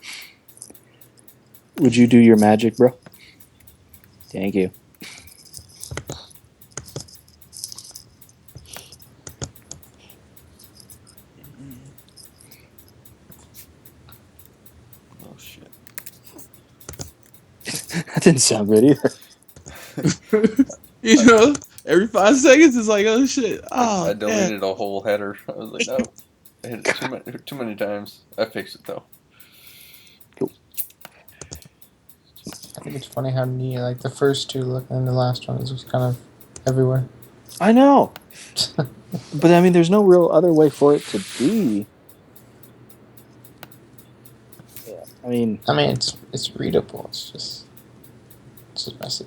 Speaker 6: would you do your magic, bro? Thank you.
Speaker 1: Oh shit.
Speaker 6: That didn't sound good either.
Speaker 4: You know, every 5 seconds it's like, oh shit. Oh,
Speaker 1: I deleted a whole header. I was like, no. I hit it too many times. I fixed it though.
Speaker 3: I think it's funny how neat, like the first two look, and the last one is just kind of everywhere.
Speaker 6: I know. But I mean, there's no real other way for it to be. Yeah, I mean,
Speaker 3: it's readable. It's just messy.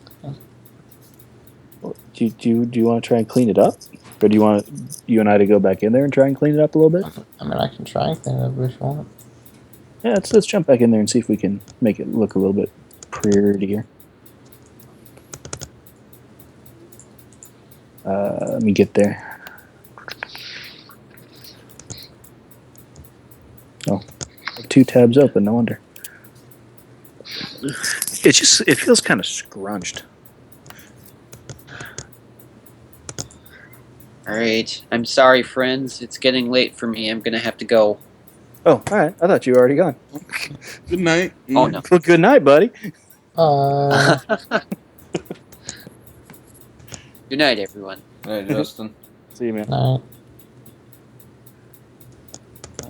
Speaker 6: do you want to try and clean it up, or do you want you and I to go back in there and try and clean it up a little bit?
Speaker 3: I mean, I can try and clean it up if you want.
Speaker 6: Yeah, let's jump back in there and see if we can make it look a little bit prettier. Let me get there. Oh, 2 tabs open. No wonder. It feels kind of scrunched.
Speaker 2: Alright. I'm sorry, friends. It's getting late for me. I'm gonna have to go.
Speaker 6: Oh, all right. I thought you were already gone.
Speaker 4: Good night.
Speaker 2: Oh, no.
Speaker 6: Well, good night, buddy.
Speaker 2: Good night, everyone.
Speaker 1: Hey, Justin.
Speaker 6: See you, man.
Speaker 3: Alright.
Speaker 6: I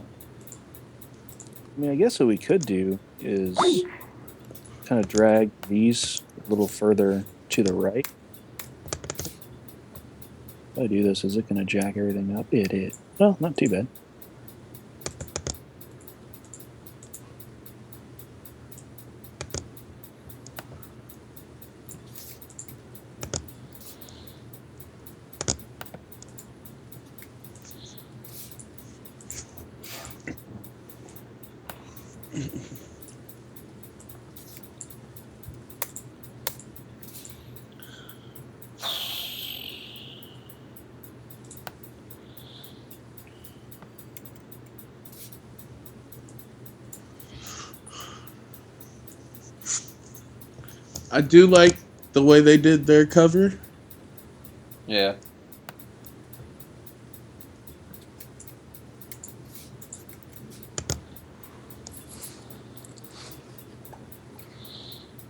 Speaker 6: mean, I guess what we could do is kind of drag these a little further to the right. If I do this, is it going to jack everything up? It is. Well, not too bad.
Speaker 4: I do like the way they did their cover.
Speaker 1: Yeah.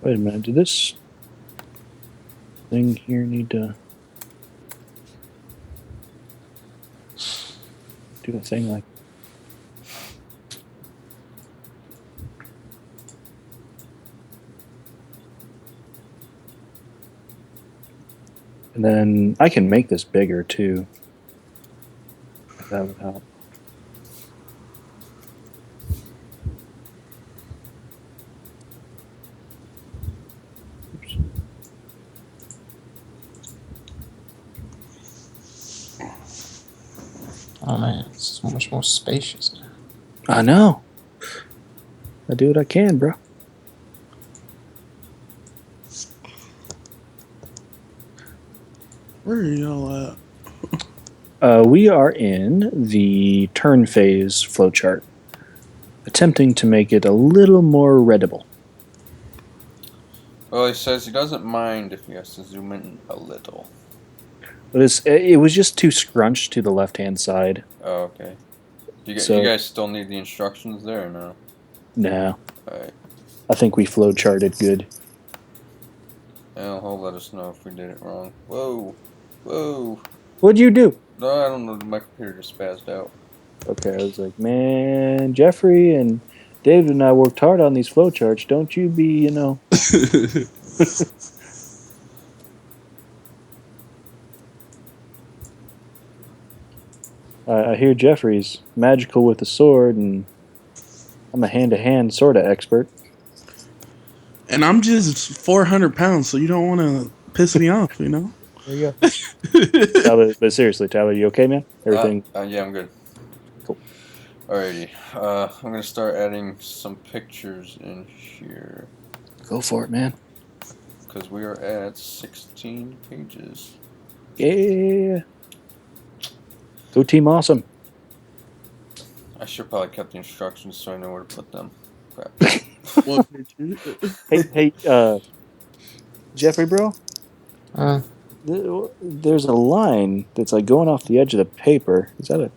Speaker 6: Wait a minute. Did this thing here need to do a thing like... And then I can make this bigger too. If that would help. Oops.
Speaker 3: Oh man, it's so much more spacious now.
Speaker 6: I know. I do what I can, bro.
Speaker 4: Where are y'all at?
Speaker 6: We are in the turn phase flowchart, attempting to make it a little more readable.
Speaker 1: Well, he says he doesn't mind if he has to zoom in a little.
Speaker 6: But it was just too scrunched to the left-hand side.
Speaker 1: Oh, okay. Do you
Speaker 6: So-
Speaker 1: guys still need the instructions there or no?
Speaker 6: No,
Speaker 1: Alright.
Speaker 6: I think we flowcharted good.
Speaker 1: Well, he'll let us know if we did it wrong. Whoa. Whoa.
Speaker 6: What'd you do?
Speaker 1: No, I don't know. My computer just spazzed out.
Speaker 6: Okay, I was like, man, Jeffrey and David and I worked hard on these flowcharts. Don't you be, you know. I hear Jeffrey's magical with the sword, and I'm a hand-to-hand sort of expert.
Speaker 4: And I'm just 400 pounds, so you don't want to piss me off, you know?
Speaker 6: There you go. Tyler, but seriously, Tyler, you okay, man? Everything?
Speaker 1: Yeah, I'm good.
Speaker 6: Cool.
Speaker 1: Alrighty. I'm going to start adding some pictures in here.
Speaker 6: Go for it, man.
Speaker 1: Because we are at 16 pages.
Speaker 6: Yeah. Go Team Awesome.
Speaker 1: I should probably kept the instructions so I know where to put them. Crap.
Speaker 4: What picture?
Speaker 6: Hey, Jeffrey, bro?
Speaker 3: Uh,
Speaker 6: There's a line that's like going off the edge of the paper. Is that a...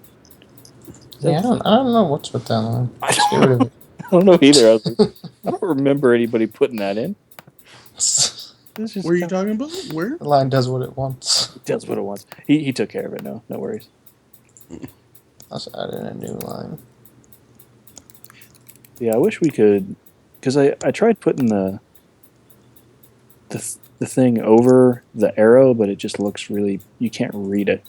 Speaker 3: yeah, I don't know what's with that line. Just get rid of it.
Speaker 6: I don't know either. I, was like, I don't remember anybody putting that in. This just
Speaker 4: Where are you talking about? Where?
Speaker 3: The line does what it wants.
Speaker 6: It does what it wants. He took care of it. No worries.
Speaker 3: Let's add in a new line.
Speaker 6: Yeah, I wish we could, because I tried putting the thing over the arrow, but it just looks really, you can't read it.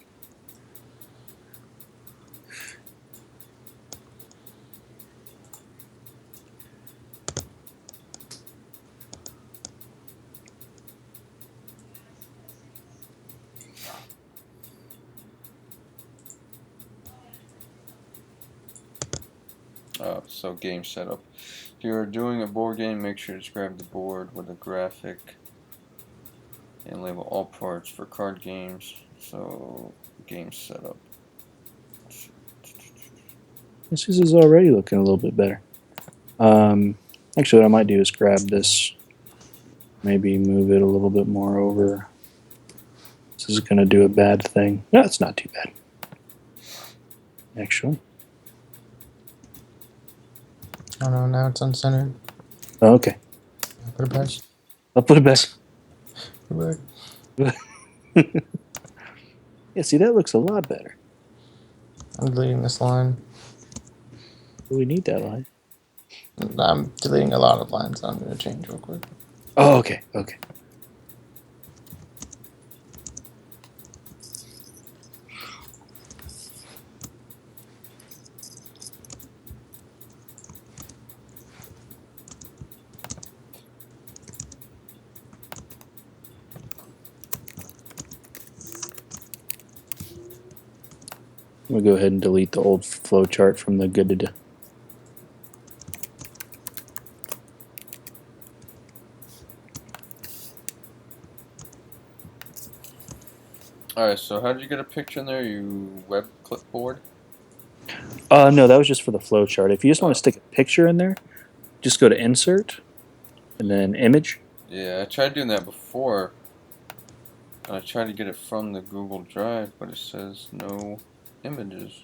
Speaker 1: So game setup. If you're doing a board game, make sure to describe the board with a graphic and label all parts for card games. So game setup.
Speaker 6: This is already looking a little bit better. Actually, what I might do is grab this, maybe move it a little bit more over. This is going to do a bad thing. No, it's not too bad. Actually.
Speaker 3: Oh no, now it's uncentered.
Speaker 6: Oh, okay.
Speaker 3: Put it back.
Speaker 6: I'll put it back.
Speaker 3: Put it back.
Speaker 6: Yeah, see, that looks a lot better.
Speaker 3: I'm deleting this line.
Speaker 6: We need that line.
Speaker 3: I'm deleting a lot of lines. I'm going to change real quick.
Speaker 6: Oh, okay, okay. I'm going to go ahead and delete the old flow chart from the good.
Speaker 1: Alright, so how did you get a picture in there? You web clipboard?
Speaker 6: No, that was just for the flow chart. If you just want to stick a picture in there, just go to Insert, and then Image.
Speaker 1: Yeah, I tried doing that before. I tried to get it from the Google Drive, but it says no images.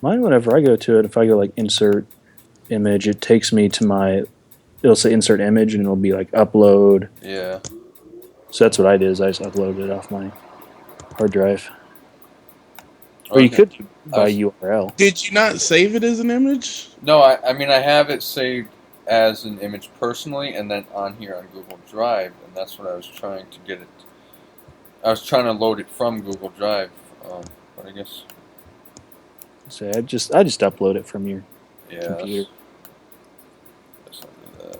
Speaker 6: Mine, whenever I go to it, if I go like Insert Image, it takes me to my, it'll say Insert Image, and it'll be like Upload.
Speaker 1: Yeah.
Speaker 6: So that's what I did, is I just uploaded it off my hard drive. Or
Speaker 1: Okay.
Speaker 6: you could do by URL.
Speaker 4: Did you not save it as an image?
Speaker 1: No, I mean I have it saved as an image personally, and then on here on Google Drive, and that's what I was trying to get it. I was trying to load it from Google Drive, but I guess
Speaker 6: So I just upload it from your
Speaker 1: yeah.
Speaker 6: computer.
Speaker 1: Guess I'll do that.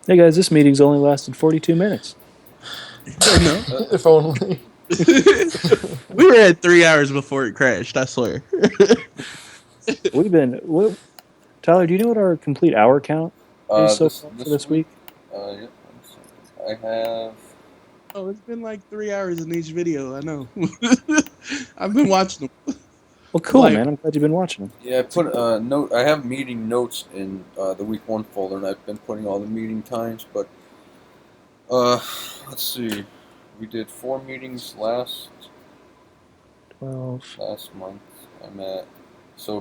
Speaker 6: Hey guys, this meeting's only lasted 42 minutes.
Speaker 4: No.
Speaker 3: If only.
Speaker 4: We were at 3 hours before it crashed, I swear.
Speaker 6: We've been. Tyler, do you know what our complete hour count is so far for this week?
Speaker 1: Yeah, I have.
Speaker 4: Oh, it's been like 3 hours in each video, I know. I've been watching them.
Speaker 6: Well, cool,
Speaker 4: Like-
Speaker 6: man. I'm glad you've been watching them.
Speaker 1: Yeah, I put a note. I have meeting notes in the week 1 folder, and I've been putting all the meeting times. But let's see, we did 4 meetings last
Speaker 6: 12.
Speaker 1: month. I'm at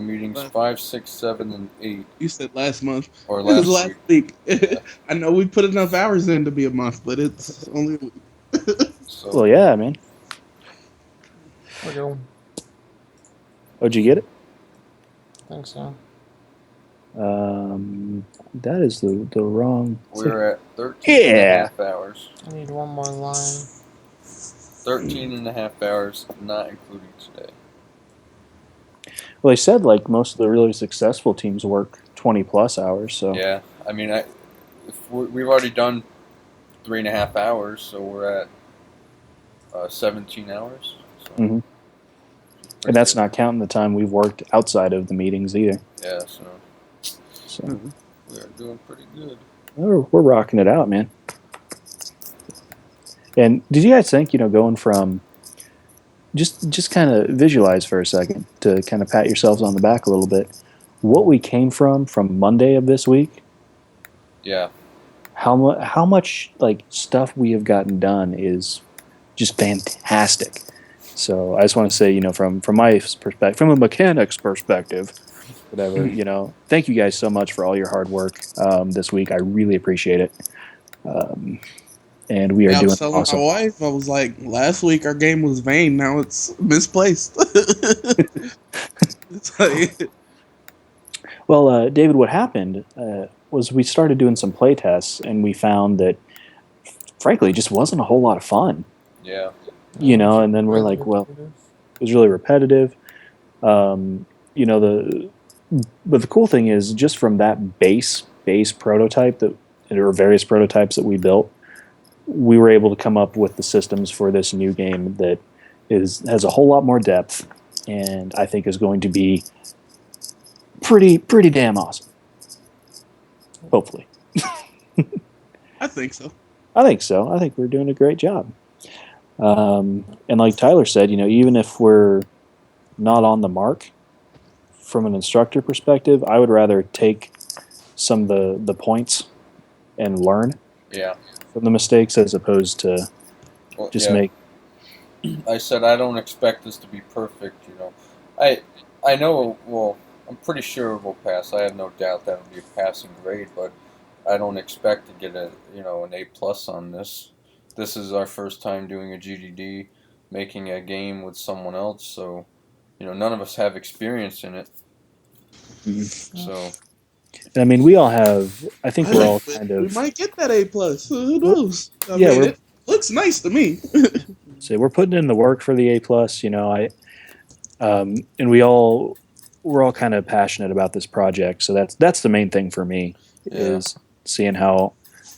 Speaker 1: meetings
Speaker 4: Last-
Speaker 1: 5, 6, 7, and 8,
Speaker 4: You said last month.
Speaker 1: or
Speaker 4: It was
Speaker 1: last
Speaker 4: last
Speaker 1: week.
Speaker 4: week. I know we put enough hours in to be a month, but it's only a week.
Speaker 1: So
Speaker 6: Well, yeah, man.
Speaker 3: Okay.
Speaker 6: Oh, did you get it?
Speaker 3: I think so.
Speaker 6: That is the wrong.
Speaker 1: we're at 13 and a
Speaker 6: Yeah.
Speaker 1: half hours.
Speaker 3: I need one more line.
Speaker 1: 13 and a half hours, not including today.
Speaker 6: Well, they said like most of the really successful teams work 20 plus hours. So
Speaker 1: Yeah, I mean, we've already done 3.5 hours, so we're at 17 hours. So
Speaker 6: Mhm. And that's not counting the time we've worked outside of the meetings either.
Speaker 1: Yeah, so
Speaker 6: So
Speaker 1: we are doing pretty good.
Speaker 6: we're rocking it out, man. And did you guys think, going from just kind of visualize for a second to kind of pat yourselves on the back a little bit, what we came from Monday of this week,
Speaker 1: Yeah,
Speaker 6: how much like stuff we have gotten done is just fantastic. So I just want to say, from my perspective, from a mechanic's perspective, whatever, thank you guys so much for all your hard work this week. I really appreciate it. and we are
Speaker 4: I
Speaker 6: doing
Speaker 4: was telling
Speaker 6: awesome.
Speaker 4: my wife, I was like, last week our game was vain. Now it's misplaced. It's like,
Speaker 6: Well, David, what happened was we started doing some play tests, and we found that, frankly, it just wasn't a whole lot of fun.
Speaker 1: Yeah.
Speaker 6: And then we're like, well, it was really repetitive. But the cool thing is, just from that base prototype or various prototypes that we built, we were able to come up with the systems for this new game that has a whole lot more depth, and I think is going to be pretty damn awesome. Hopefully.
Speaker 4: I think so.
Speaker 6: I think so. I think we're doing a great job. And like Tyler said, even if we're not on the mark from an instructor perspective, I would rather take some of the points and learn from the mistakes as opposed to make.
Speaker 1: I said I don't expect this to be perfect. I know. Well, I'm pretty sure we'll pass. I have no doubt that it'll be a passing grade, but I don't expect to get an A+ on this. This is our first time doing a GDD, making a game with someone else, so none of us have experience in it.
Speaker 6: Mm-hmm.
Speaker 1: So,
Speaker 6: I mean, we all have. I think we're all kind of.
Speaker 4: We might get that A+. Who knows? I
Speaker 6: mean,
Speaker 4: it looks nice to me.
Speaker 6: So we're putting in the work for the A+. And we're all kind of passionate about this project. So that's the main thing for me is seeing how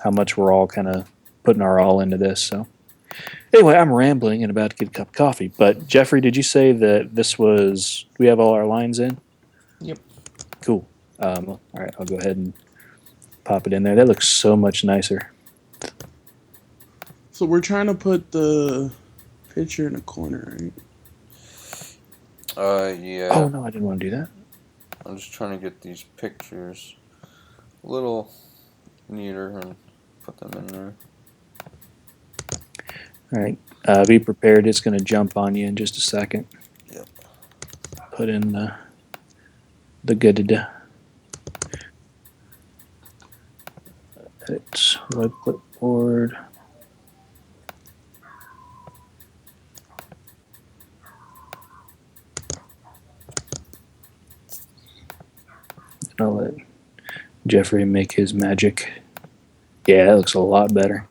Speaker 6: much we're all kind of putting our all into this. So anyway, I'm rambling and about to get a cup of coffee. But Jeffrey, did you say that we have all our lines in?
Speaker 3: Yep.
Speaker 6: Cool. All right, I'll go ahead and pop it in there. That looks so much nicer.
Speaker 4: So we're trying to put the picture in a corner, right?
Speaker 1: Yeah.
Speaker 6: Oh no, I didn't want to do that.
Speaker 1: I'm just trying to get these pictures a little neater and put them in there.
Speaker 6: All right, be prepared. It's going to jump on you in just a second.
Speaker 1: Yep.
Speaker 6: Put in the good. It's web clipboard. I'll let Jeffrey make his magic. Yeah, that looks a lot better.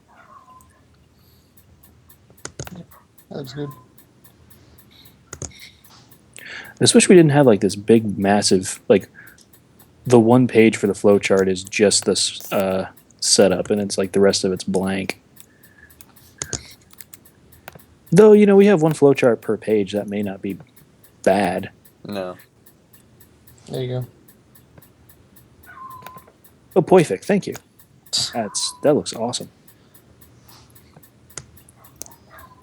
Speaker 3: That's good.
Speaker 6: I just wish we didn't have like this big, massive, like the one page for the flowchart is just this setup, and it's like the rest of it's blank. Though, we have one flowchart per page. That may not be bad.
Speaker 1: No.
Speaker 3: There you go.
Speaker 6: Oh, perfect. Thank you. That looks awesome.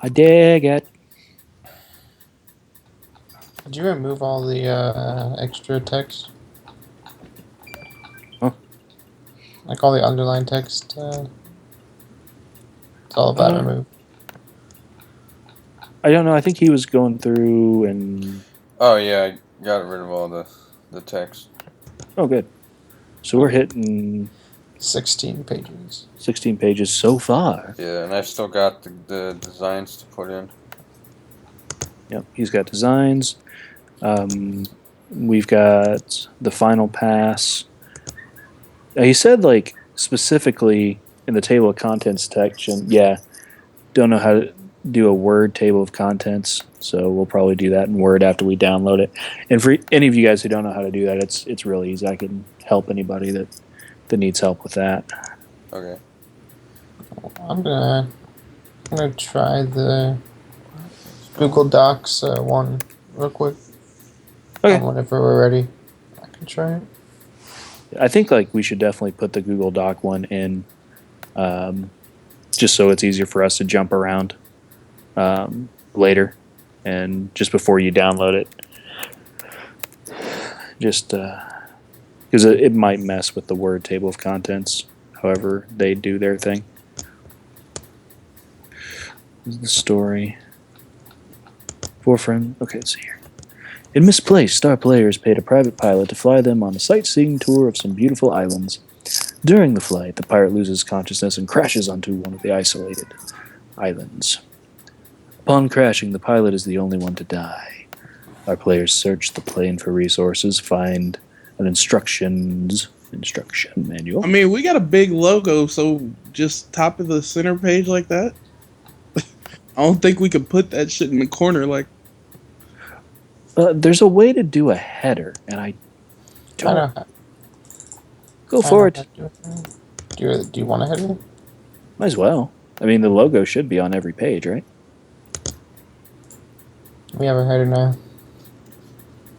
Speaker 6: I dig it.
Speaker 3: Did you remove all the extra text?
Speaker 6: Huh?
Speaker 3: Like all the underlined text? It's all about removed.
Speaker 6: I don't know. I think he was going through and...
Speaker 1: Oh, yeah. I got rid of all the text.
Speaker 6: Oh, good. So we're hitting
Speaker 3: 16 pages.
Speaker 6: 16 pages so far.
Speaker 1: Yeah, and I've still got the designs to put in.
Speaker 6: Yep, he's got designs. We've got the final pass. He said, like, specifically in the table of contents section, don't know how to do a Word table of contents, so we'll probably do that in Word after we download it. And for any of you guys who don't know how to do that, it's really easy. I can help anybody that needs help with that.
Speaker 1: Okay.
Speaker 3: I'm gonna try the Google Docs one real quick.
Speaker 6: Okay.
Speaker 3: Whenever we're ready, I can try it.
Speaker 6: I think like we should definitely put the Google Doc one in, just so it's easier for us to jump around later, and just before you download it, just because it might mess with the Word table of contents. However, they do their thing. This is the story. Forefront. Okay, let's see here. In Misplaced, star players paid a private pilot to fly them on a sightseeing tour of some beautiful islands. During the flight, the pirate loses consciousness and crashes onto one of the isolated islands. Upon crashing, the pilot is the only one to die. Our players search the plane for resources, find an instruction manual.
Speaker 4: I mean, we got a big logo, so just top of the center page like that. I don't think we could put that shit in the corner like.
Speaker 6: There's a way to do a header, and I don't. Go for it.
Speaker 3: Do you want a header?
Speaker 6: Might as well. I mean, the logo should be on every page, right?
Speaker 3: We have a header now.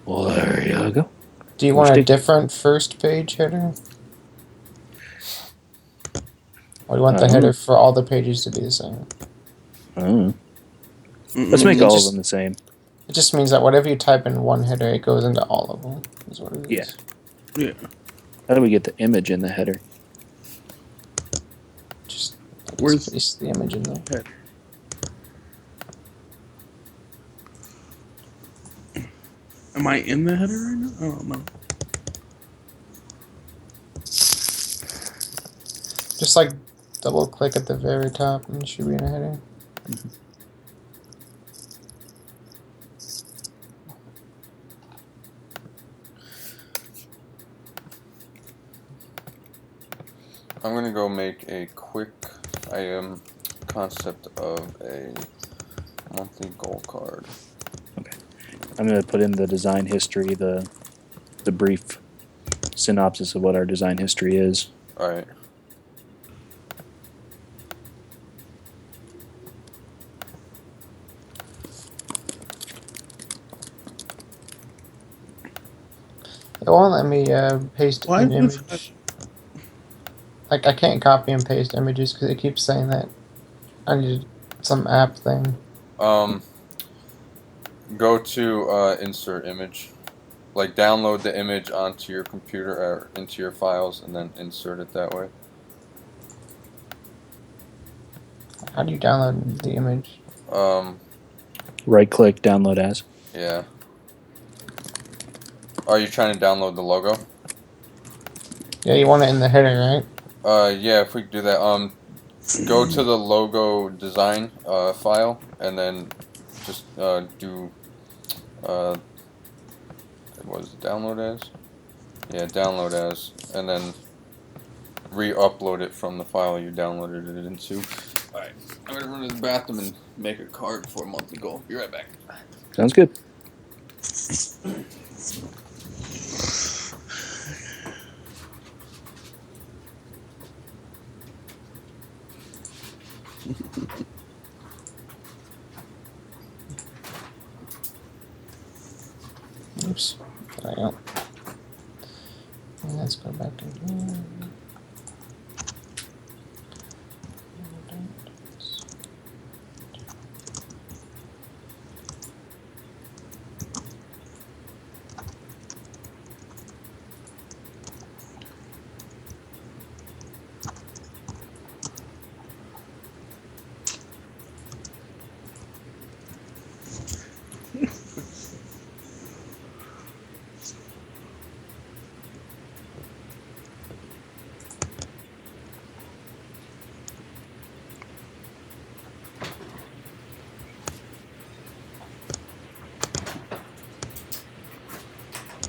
Speaker 6: Well, there you go.
Speaker 3: Do you want a different first page header? Or do you want the header for all the pages to be the same?
Speaker 6: Let's make all of them the same.
Speaker 3: It just means that whatever you type in one header, it goes into all of them. Is what it is.
Speaker 4: Yeah.
Speaker 6: How do we get the image in the header?
Speaker 3: Just
Speaker 4: Where's
Speaker 3: paste the image in there?
Speaker 4: header? Am I in the header right now? I don't know.
Speaker 3: Just like double click at the very top and it should be in a header.
Speaker 1: I'm gonna go make a quick concept of a monthly goal card.
Speaker 6: Okay. I'm going to put in the design history, the brief synopsis of what our design history is.
Speaker 1: Alright.
Speaker 3: It won't let me paste
Speaker 4: Why
Speaker 3: an
Speaker 4: was
Speaker 3: image. Like, I can't copy and paste images because it keeps saying that I need some app thing.
Speaker 1: Go to insert image. Like, download the image onto your computer or into your files and then insert it that way.
Speaker 3: How do you download the image?
Speaker 6: Right click, download as.
Speaker 1: Yeah. Are you trying to download the logo?
Speaker 3: Yeah, you want it in the header, right?
Speaker 1: Yeah, if we could do that. Go to the logo design file and then just do what is it, download as? Yeah, download as, and then re-upload it from the file you downloaded it into. Alright, I'm gonna run to the bathroom and make a card for a monthly goal. Be right back.
Speaker 6: Sounds good.
Speaker 3: Oops. There I go. And let's go back to here.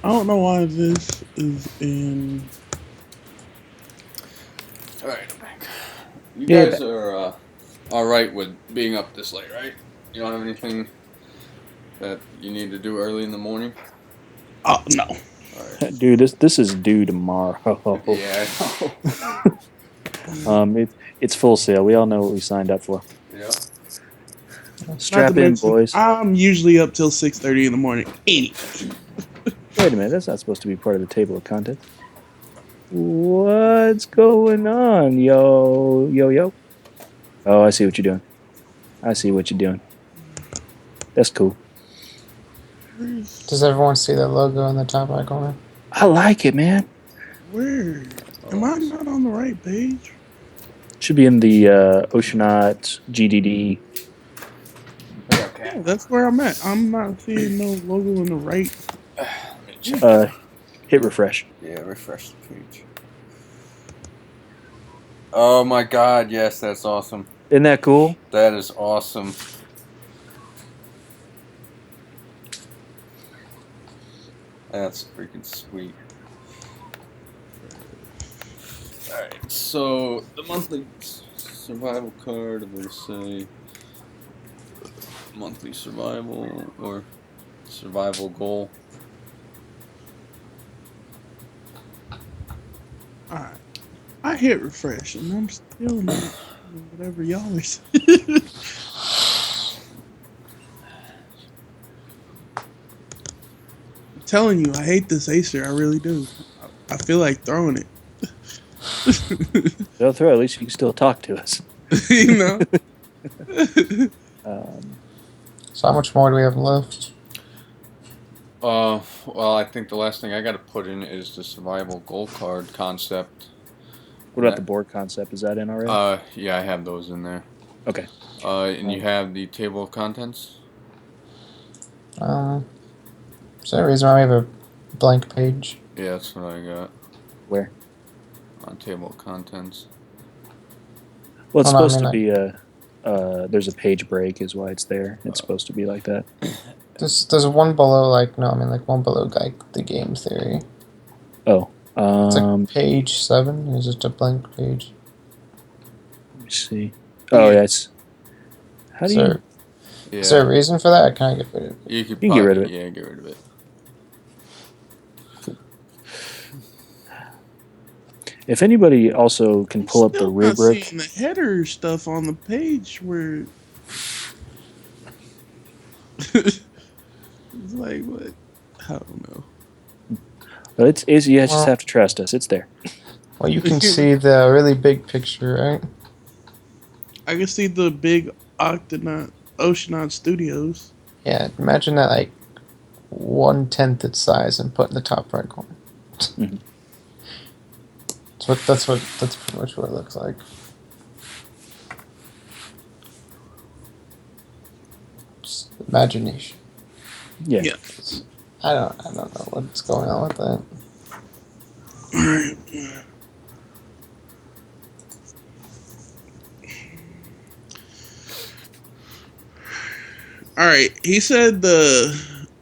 Speaker 4: I don't know why this is in.
Speaker 1: Alright, I'm back. You
Speaker 6: Yeah,
Speaker 1: guys are alright with being up this late, right? You don't have anything that you need to do early in the morning?
Speaker 4: Oh no.
Speaker 1: Alright.
Speaker 6: Dude, this is due tomorrow.
Speaker 1: Yeah, I know.
Speaker 6: It's full sale. We all know what we signed up for.
Speaker 1: Yeah.
Speaker 6: Strap
Speaker 4: Not to
Speaker 6: in,
Speaker 4: mention,
Speaker 6: boys.
Speaker 4: I'm usually up till 6:30 in the morning. Anyway.
Speaker 6: Wait a minute, that's not supposed to be part of the table of contents. What's going on, yo? Oh, I see what you're doing. That's cool.
Speaker 3: Does everyone see the logo in the top right corner?
Speaker 6: I like it, man.
Speaker 4: Where? Am I not on the right page?
Speaker 6: Should be in the Oceanaut GDD.
Speaker 4: Yeah, that's where I'm at. I'm not seeing no logo in the right.
Speaker 6: Hit refresh.
Speaker 1: Yeah, refresh the page. Oh my god, yes, that's awesome.
Speaker 6: Isn't that cool?
Speaker 1: That is awesome. That's freaking sweet. Alright, so the monthly survival card, I'm going to say monthly survival or survival goal.
Speaker 4: Alright. I hit refresh and I'm still not whatever y'all are saying. I'm telling you, I hate this Acer. I really do. I feel like throwing it.
Speaker 6: Don't throw. At least you can still talk to us.
Speaker 4: You know?
Speaker 3: So how much more do we have left?
Speaker 8: Well, I think the last thing I got to put in is the survival goal card concept.
Speaker 6: What about the board concept? Is that in already?
Speaker 8: Yeah, I have those in there.
Speaker 6: Okay.
Speaker 8: And you have the table of contents?
Speaker 3: Is there a reason why we have a blank page?
Speaker 8: Yeah, that's what I got.
Speaker 6: Where?
Speaker 8: On table of contents.
Speaker 6: Well, it's
Speaker 3: Oh, no, I
Speaker 6: supposed
Speaker 3: mean,
Speaker 6: to be a. There's a page break, is why it's there. It's supposed to be like that.
Speaker 3: There's one below, like, no, I mean, like, one below, like, the game theory.
Speaker 6: Oh.
Speaker 3: It's like page 7. It's just a blank page.
Speaker 6: Let me see. Oh, yeah. It's. How do you?
Speaker 8: Yeah.
Speaker 3: Is there a reason for that? I kind of get rid of it.
Speaker 8: You could
Speaker 6: You can get rid of it.
Speaker 8: Yeah, get rid of it.
Speaker 6: If anybody also can pull up the
Speaker 4: Still not
Speaker 6: rubric.
Speaker 4: seeing the header stuff on the page where it's like what? I don't know.
Speaker 6: Well, it's you just
Speaker 3: Well-
Speaker 6: have to trust us. It's there.
Speaker 3: Well, you can see the really big picture, right?
Speaker 4: I can see the big Oceanaut Studios.
Speaker 3: Yeah, imagine that, like, 1/10 its size and put in the top right corner.
Speaker 6: Mhm.
Speaker 3: That's pretty much what it looks like. Just imagination.
Speaker 6: Yeah.
Speaker 4: Yeah.
Speaker 3: I don't know what's going on with that.
Speaker 4: All right, he said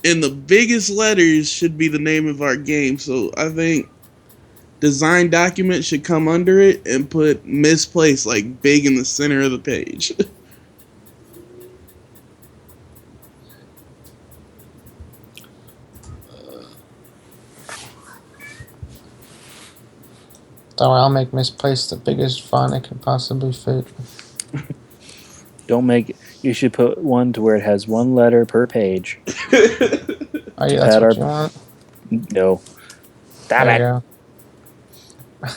Speaker 4: in the biggest letters should be the name of our game. So I think design document should come under it and put misplaced like big in the center of the page.
Speaker 3: Don't worry, I'll make misplaced the biggest font I can possibly fit.
Speaker 6: Don't make it. You should put one to where it has one letter per page.
Speaker 3: Oh yeah, that's
Speaker 6: Add
Speaker 3: what
Speaker 6: our-
Speaker 3: you want?
Speaker 6: No. Damn
Speaker 3: There
Speaker 6: it.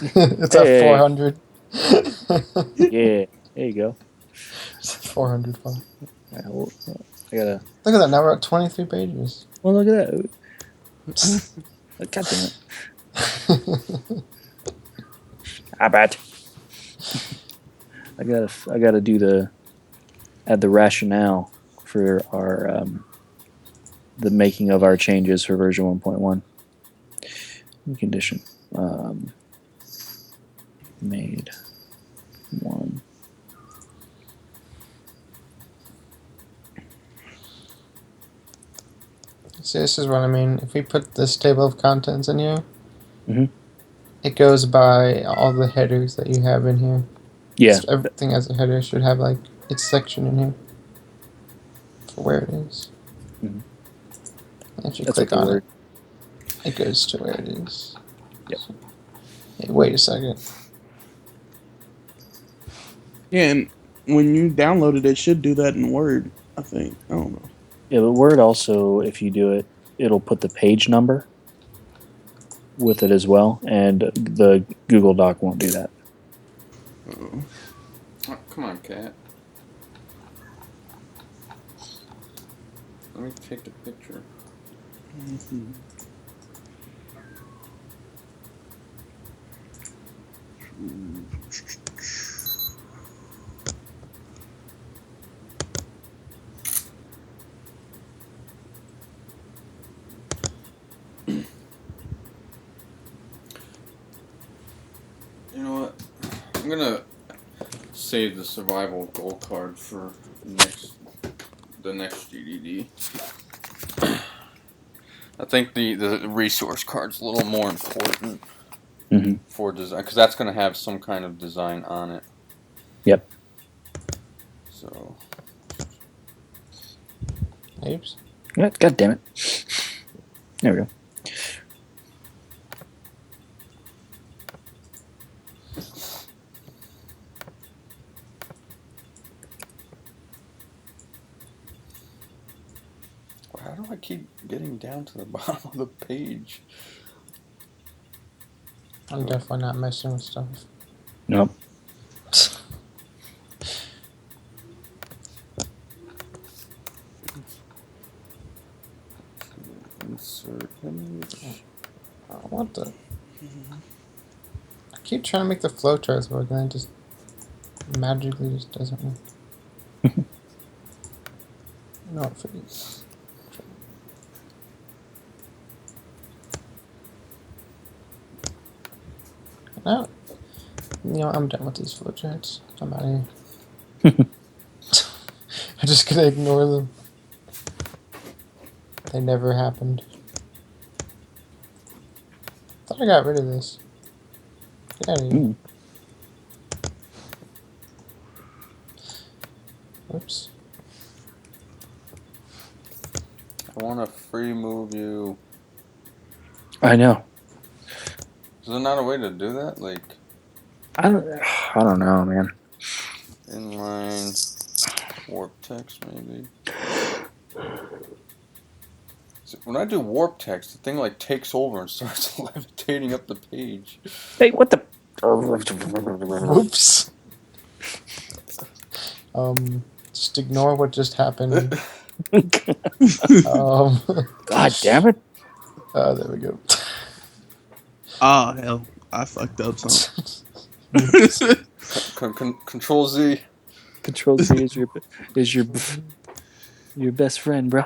Speaker 3: you go. It's at
Speaker 6: Hey.
Speaker 3: 400.
Speaker 6: Yeah. There you go.
Speaker 3: It's 400 font.
Speaker 6: Yeah, well, I gotta.
Speaker 3: Look at that, now we're at 23 pages.
Speaker 6: Well, look at that. God damn it. I bet. I gotta add the rationale for our the making of our changes for version 1.1. Condition made 1.
Speaker 3: See, this is what I mean. If we put this table of contents in here,
Speaker 6: Mhm.
Speaker 3: it goes by all the headers that you have in here.
Speaker 6: Yeah.
Speaker 3: So everything as a header should have like its section in here for where it is.
Speaker 6: Mhm.
Speaker 3: If you
Speaker 6: That's
Speaker 3: click
Speaker 6: what the
Speaker 3: on
Speaker 6: word.
Speaker 3: it, it goes to where it is.
Speaker 6: Yep.
Speaker 3: Hey, wait a second.
Speaker 4: Yeah, and when you download it, it should do that in Word, I think. I don't know.
Speaker 6: Yeah, but Word also, if you do it, it'll put the page number with it as well, and the Google Doc won't do that.
Speaker 4: Uh-oh.
Speaker 8: Oh, come on, cat. Let me take the picture.
Speaker 4: Mhm.
Speaker 8: You know what? I'm gonna save the survival gold card for the next GDD. I think the resource card's a little more important for design, because that's going to have some kind of design on it.
Speaker 6: Yep.
Speaker 8: So.
Speaker 3: Oops.
Speaker 6: God damn it. There we go.
Speaker 1: How do I keep getting down to the bottom of the page?
Speaker 3: I'm definitely not messing with stuff.
Speaker 6: Nope.
Speaker 1: Insert image.
Speaker 3: What the? I keep trying to make the flowcharts work, and it just magically just doesn't work. No, for you. No. You know, I'm done with these flowcharts. I'm out of here. I'm just gonna ignore them. They never happened. Thought I got rid of this. Get out of here. Oops.
Speaker 1: I want to free move you.
Speaker 6: I know.
Speaker 1: Is there not a way to do that? Like,
Speaker 6: I don't know, man.
Speaker 1: inline warp text, maybe. So when I do warp text, the thing like takes over and starts levitating up the page.
Speaker 6: Hey, what the?
Speaker 3: Oops. Just ignore what just happened.
Speaker 6: God damn it.
Speaker 3: There we go.
Speaker 4: Oh, hell. I fucked up something.
Speaker 1: Control Z.
Speaker 6: Control Z is your best friend, bro.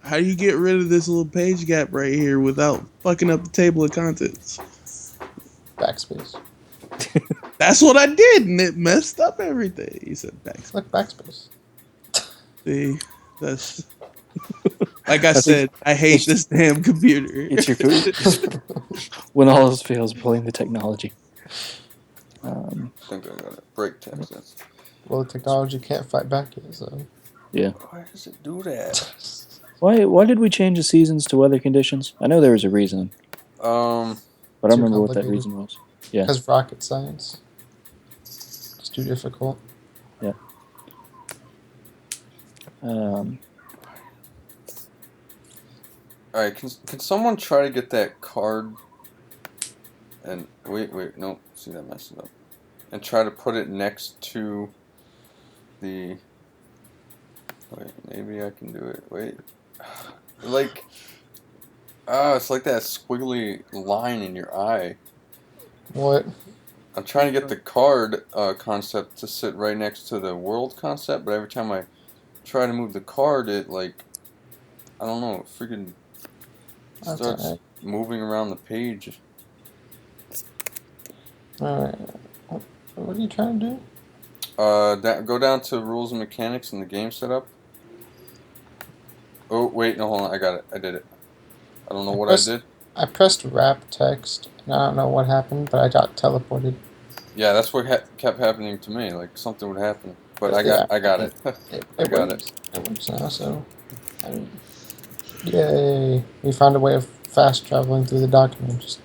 Speaker 4: How do you get rid of this little page gap right here without fucking up the table of contents?
Speaker 3: Backspace.
Speaker 4: That's what I did, and it messed up everything. You said backspace.
Speaker 3: Look, backspace.
Speaker 4: See, that's like I said. I hate this damn computer.
Speaker 6: It's your food. When all else fails, blame the technology.
Speaker 1: I think I got it. Break text. That's...
Speaker 3: Well, the technology can't fight back yet, so.
Speaker 6: Yeah.
Speaker 1: Why does it do that?
Speaker 6: Why did we change the seasons to weather conditions? I know there was a reason. But I don't remember what that reason was. Yeah.
Speaker 3: Because rocket science. It's too difficult.
Speaker 6: Yeah.
Speaker 1: Alright, can someone try to get that card and wait, no, see that messed it up. And try to put it next to the wait, maybe I can do it. Wait. Like it's like that squiggly line in your eye.
Speaker 3: What?
Speaker 1: I'm trying to get the card concept to sit right next to the world concept, but every time I try to move the card, it like I don't know, it freaking starts moving around the page.
Speaker 3: Alright. What are you trying to do?
Speaker 1: Go down to rules and mechanics in the game setup. Oh wait, no, hold on, I got it. I did it. I don't know what I did.
Speaker 3: I pressed wrap text, and I don't know what happened, but I got teleported.
Speaker 1: Yeah, that's what kept happening to me. Like something would happen, but I got it. I got it.
Speaker 3: It works now, so I mean, yay! We found a way of fast traveling through the document. Just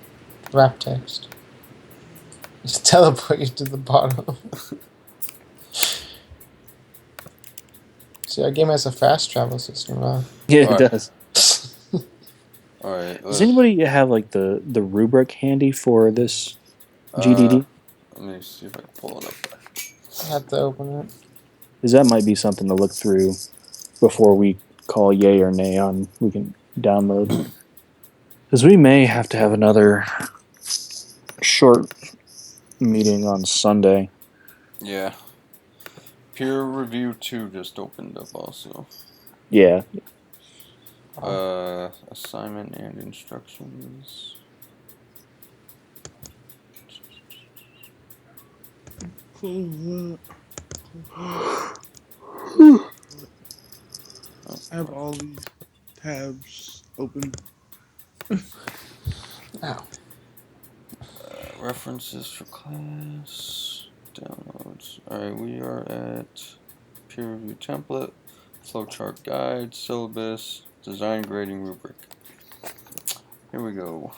Speaker 3: wrap text. Just teleport you to the bottom. See, our game has a fast travel system, huh?
Speaker 6: Yeah, it does.
Speaker 1: Alright.
Speaker 6: Does anybody have like the rubric handy for this GDD?
Speaker 1: Let me see if I can pull it up.
Speaker 3: I have to open it.
Speaker 6: Because that might be something to look through before we call yay or nay on we can download. Because we may have to have another short meeting on Sunday.
Speaker 1: Yeah. Peer review 2 just opened up also.
Speaker 6: Yeah.
Speaker 1: Assignment and instructions.
Speaker 4: I have all these tabs open.
Speaker 3: Ow.
Speaker 1: References for class. Downloads. Alright, we are at peer review template, flowchart guide, syllabus, design grading rubric. Here we go.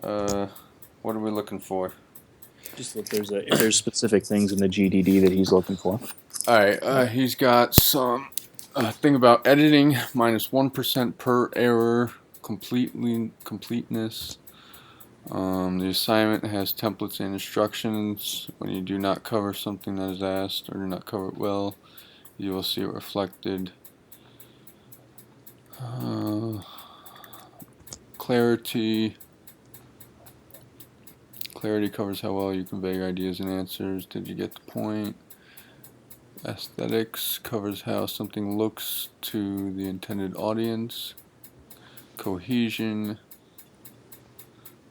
Speaker 1: What are we looking for?
Speaker 6: Just if there's specific things in the GDD that he's looking for.
Speaker 8: Alright, he's got some thing about editing, minus 1% per error, completeness. The assignment has templates and instructions. When you do not cover something that is asked or do not cover it well, you will see it reflected. Clarity covers how well you convey your ideas and answers. Did you get the point? Aesthetics covers how something looks to the intended audience. Cohesion,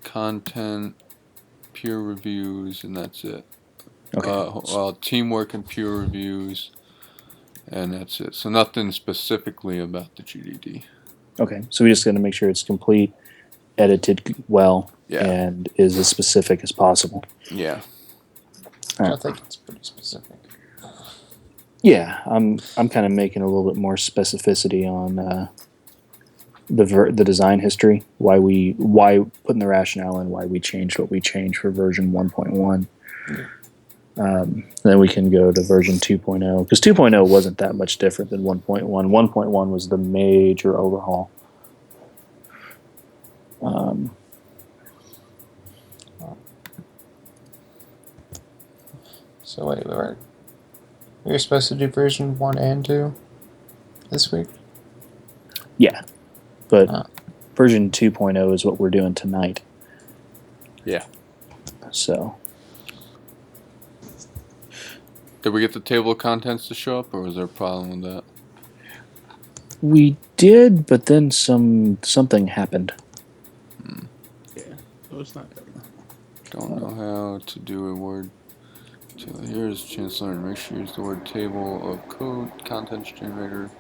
Speaker 8: content, peer reviews, and that's it.
Speaker 6: Okay.
Speaker 8: Teamwork and peer reviews, and that's it. So nothing specifically about the GDD.
Speaker 6: Okay. So we just got to make sure it's complete, edited well,
Speaker 8: Yeah.
Speaker 6: and is as specific as possible.
Speaker 8: Yeah.
Speaker 6: All right.
Speaker 3: I think it's pretty specific.
Speaker 6: Yeah, I'm kind of making a little bit more specificity on the design history, why putting the rationale in, why we changed what we changed for version 1.1. Then we can go to version 2.0 because 2.0 wasn't that much different than 1.1. 1.1 was the major overhaul.
Speaker 3: So wait, we're supposed to do version 1 and 2 this week?
Speaker 6: Yeah, but version 2.0 is what we're doing tonight.
Speaker 8: Yeah.
Speaker 6: So.
Speaker 8: Did we get the table of contents to show up, or was there a problem with that?
Speaker 6: We did, but then something happened.
Speaker 4: Yeah, so it's not.
Speaker 8: Don't know how to do a word. So here's Chancellor, and make sure you use the word table of code, contents generator.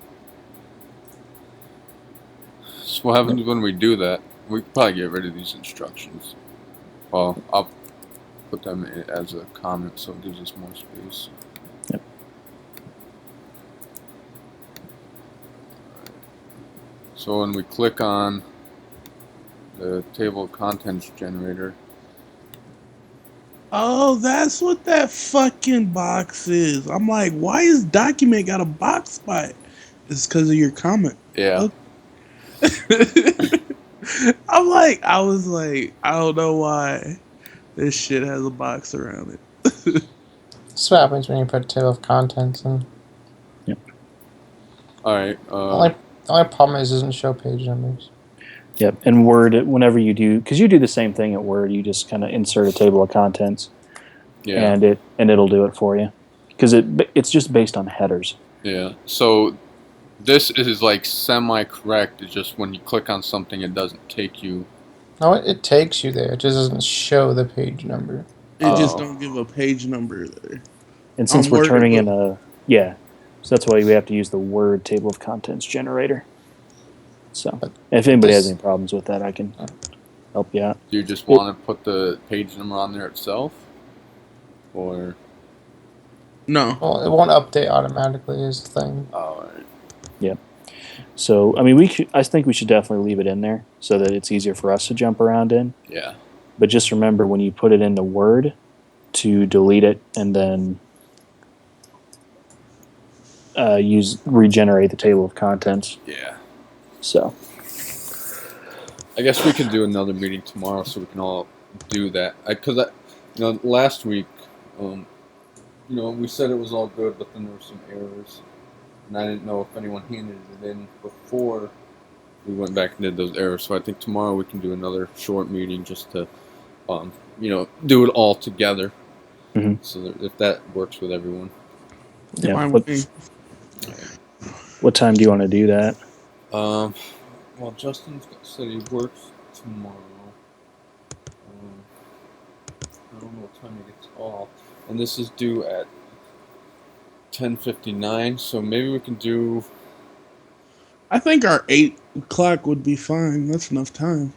Speaker 8: So what happens when we do that? We can probably get rid of these instructions. Well, I'll put them as a comment so it gives us more space.
Speaker 6: Yep.
Speaker 8: So when we click on the table of contents generator.
Speaker 4: Oh, that's what that fucking box is. I'm like, why is document got a box by it? It's because of your comment.
Speaker 8: Yeah.
Speaker 4: Okay. I was like, I don't know why this shit has a box around it.
Speaker 3: This is what happens when you put a table of contents in.
Speaker 6: Yep.
Speaker 8: Alright.
Speaker 3: The only problem is it doesn't show page numbers.
Speaker 6: Yep, and Word, whenever you do, because you do the same thing at Word, you just kind of insert a table of contents,
Speaker 8: Yeah.
Speaker 6: and it'll do it for you, because it's just based on headers.
Speaker 8: Yeah. So this is like semi-correct. It's just when you click on something, it doesn't take you.
Speaker 3: No, it takes you there. It just doesn't show the page number.
Speaker 4: It just don't give a page number there.
Speaker 6: And since we're turning in so that's why we have to use the Word table of contents generator. So if anybody has any problems with that, I can help you out.
Speaker 8: Do you just want to put the page number on there itself? Or?
Speaker 4: No.
Speaker 3: Well, it won't update automatically is the thing.
Speaker 8: Alright.
Speaker 6: Yep. So, I mean, I think we should definitely leave it in there so that it's easier for us to jump around in.
Speaker 8: Yeah.
Speaker 6: But just remember when you put it into Word to delete it and then regenerate the table of contents.
Speaker 8: Yeah.
Speaker 6: So.
Speaker 8: I guess we can do another meeting tomorrow so we can all do that. Because last week, we said it was all good, but then there were some errors. And I didn't know if anyone handed it in before we went back and did those errors. So I think tomorrow we can do another short meeting just to, do it all together.
Speaker 6: Mm-hmm.
Speaker 8: So that if that works with everyone.
Speaker 6: Yeah. What time do you want to do that?
Speaker 8: Well, Justin said he works tomorrow. I don't know what time he gets off. and this is due at 10:59. So maybe we can do.
Speaker 4: I think our 8 o'clock would be fine. That's enough time.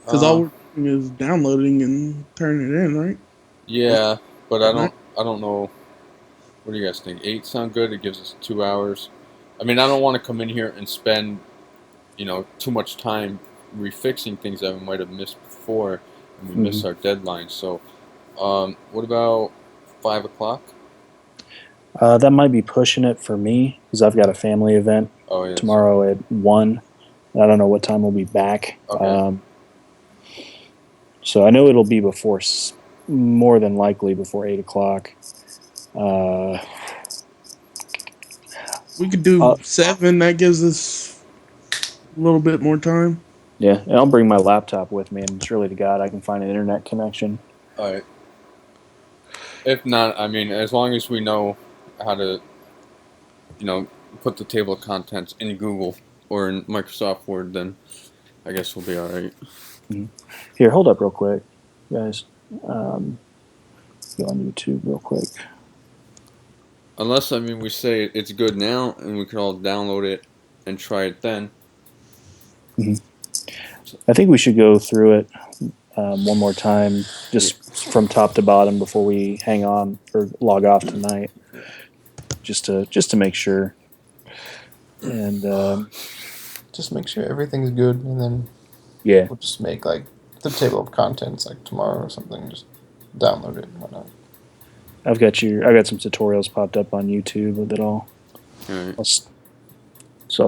Speaker 4: Because all we're doing is downloading and turning it in, right?
Speaker 8: Yeah, but I don't know. What do you guys think? 8 sound good? It gives us 2 hours. I mean, I don't want to come in here and spend, too much time refixing things that we might have missed before, and we miss our deadline. So, what about 5 o'clock?
Speaker 6: That might be pushing it for me because I've got a family event tomorrow at 1. I don't know what time we'll be back.
Speaker 8: Okay.
Speaker 6: So I know it'll be before, more than likely before 8 o'clock.
Speaker 4: We could do 7. That gives us a little bit more time.
Speaker 6: Yeah, and I'll bring my laptop with me, and surely to God I can find an internet connection.
Speaker 8: All right. If not, I mean, as long as we know how to, put the table of contents in Google or in Microsoft Word, then I guess we'll be all right.
Speaker 6: Mm-hmm. Here, hold up real quick, guys. Go on YouTube real quick.
Speaker 8: Unless, we say it's good now, and we can all download it and try it then.
Speaker 6: Mm-hmm. I think we should go through it one more time, just from top to bottom before we hang on or log off tonight, just to make sure, and
Speaker 3: just make sure everything's good, and then we'll just make like the table of contents like tomorrow or something. Just download it and whatnot.
Speaker 6: I've got some tutorials popped up on YouTube that I'll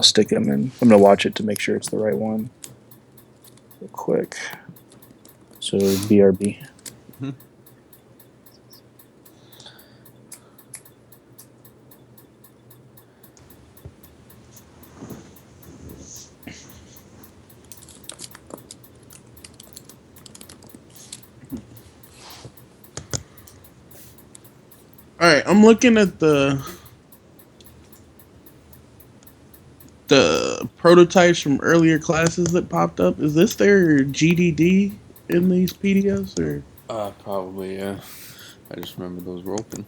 Speaker 6: stick them in. I'm gonna watch it to make sure it's the right one. Real quick. So BRB.
Speaker 8: Mm-hmm.
Speaker 4: All right, I'm looking at the prototypes from earlier classes that popped up. Is this their GDD in these PDFs, or?
Speaker 8: Probably, yeah. I just remember those were open.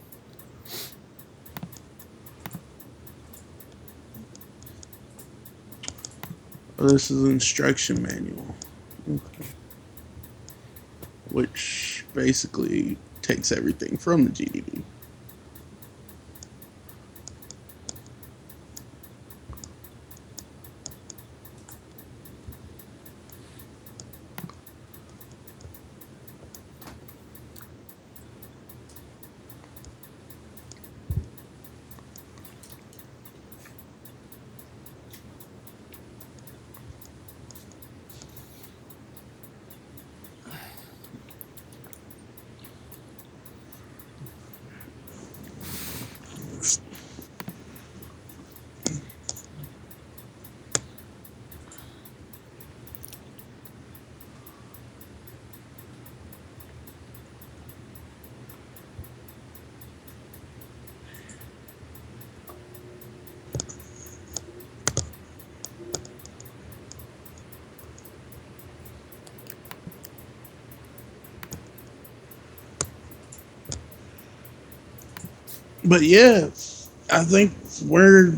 Speaker 4: Oh, this is instruction manual. Okay. Which basically takes everything from the GDD. But yeah, I think we're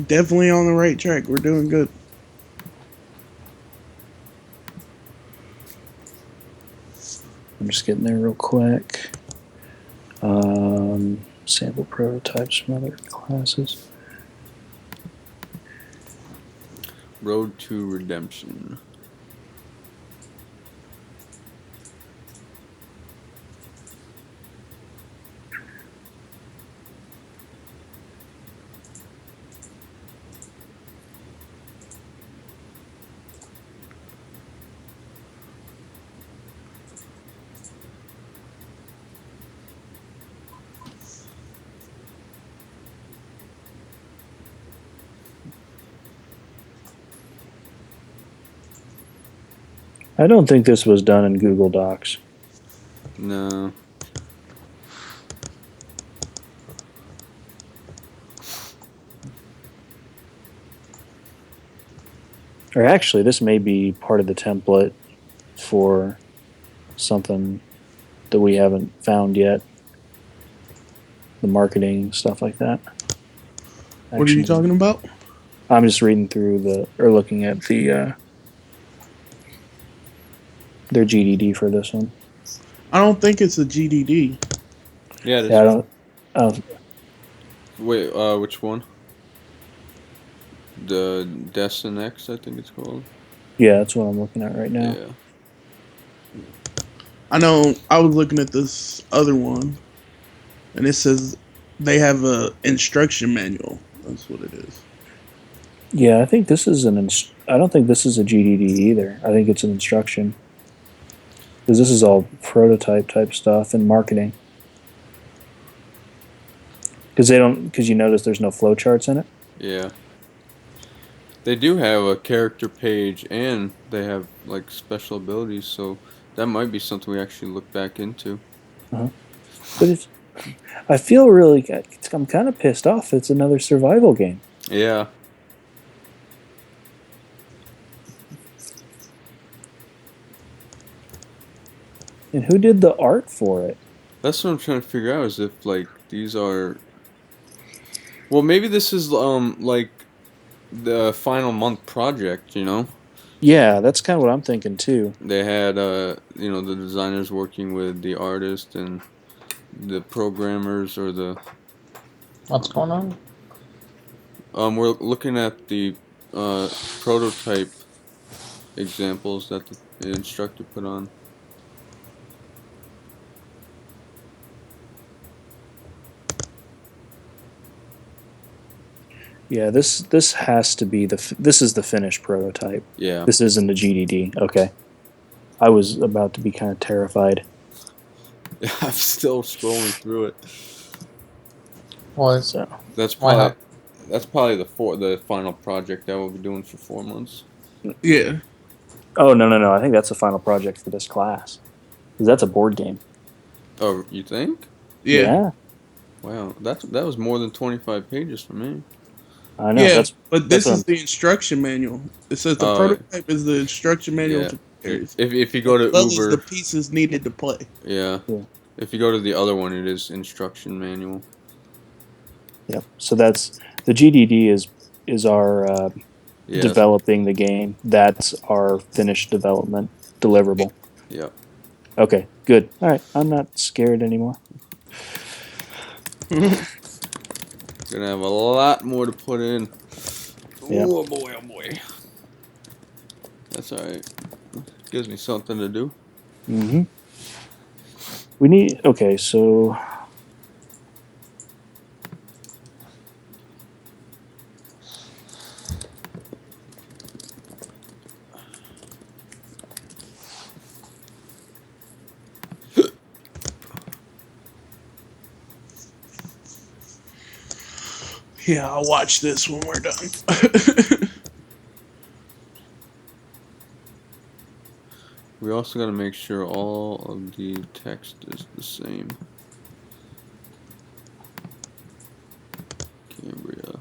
Speaker 4: definitely on the right track. We're doing good.
Speaker 6: I'm just getting there real quick. Sample prototypes from other classes.
Speaker 8: Road to Redemption.
Speaker 6: I don't think this was done in Google Docs.
Speaker 8: No.
Speaker 6: Or actually, this may be part of the template for something that we haven't found yet. the marketing stuff like that.
Speaker 4: What are you talking about?
Speaker 6: I'm just reading through looking at their GDD for this one.
Speaker 4: I don't think it's a GDD.
Speaker 8: Yeah, it is.
Speaker 6: Yeah, I don't.
Speaker 8: Wait, which one? The Destin X, I think it's called.
Speaker 6: Yeah, that's what I'm looking at right now.
Speaker 8: Yeah.
Speaker 4: I know. I was looking at this other one, and it says they have a instruction manual. That's what it is.
Speaker 6: Yeah, I think this is I don't think this is a GDD either. I think it's an instruction. Because this is all prototype type stuff and marketing. Because you notice there's no flowcharts in it.
Speaker 8: Yeah. They do have a character page and they have like special abilities, so that might be something we actually look back into.
Speaker 6: Uh-huh. But I feel really, I'm kind of pissed off. It's another survival game.
Speaker 8: Yeah.
Speaker 6: And who did the art for it?
Speaker 8: That's what I'm trying to figure out, is if like these are, well, maybe this is like the final month project, you know?
Speaker 6: Yeah, that's kind of what I'm thinking too.
Speaker 8: They had you know, the designers working with the artist and the programmers or the
Speaker 3: What's going on?
Speaker 8: we're looking at the prototype examples that the instructor put on.
Speaker 6: Yeah, this has to be this is the finished prototype.
Speaker 8: Yeah.
Speaker 6: This isn't a GDD. Okay. I was about to be kind of terrified.
Speaker 8: I'm still scrolling through it.
Speaker 3: Well,
Speaker 6: So
Speaker 8: That's
Speaker 3: Why
Speaker 8: probably
Speaker 3: not?
Speaker 8: that's probably the final project that we'll be doing for 4 months.
Speaker 4: Yeah.
Speaker 6: oh no! I think that's the final project for this class. Because that's a board game.
Speaker 8: Oh, you think?
Speaker 4: Yeah.
Speaker 8: Wow, that was more than 25 pages for me.
Speaker 6: I know.
Speaker 4: Yeah.
Speaker 6: That's
Speaker 4: But this
Speaker 6: that's
Speaker 4: is the instruction manual. It says the prototype is the instruction manual
Speaker 8: Yeah.
Speaker 4: to players.
Speaker 8: If you go to
Speaker 4: As well as
Speaker 8: Uber,
Speaker 4: the pieces needed to play.
Speaker 8: yeah.
Speaker 6: Yeah.
Speaker 8: If you go to the other one, it is instruction manual.
Speaker 6: Yep. So that's the GDD is our
Speaker 8: Yeah.
Speaker 6: developing the game. That's our finished development deliverable.
Speaker 8: Yeah.
Speaker 6: Okay, good. All right, I'm not scared anymore.
Speaker 8: Gonna have a lot more to put in.
Speaker 6: Yeah.
Speaker 8: Oh boy, oh boy. That's alright. Gives me something to do.
Speaker 6: Mm-hmm. We need. Okay, so.
Speaker 4: Yeah, I'll watch this when we're done.
Speaker 8: We also gotta make sure all of the text is the same. Cambria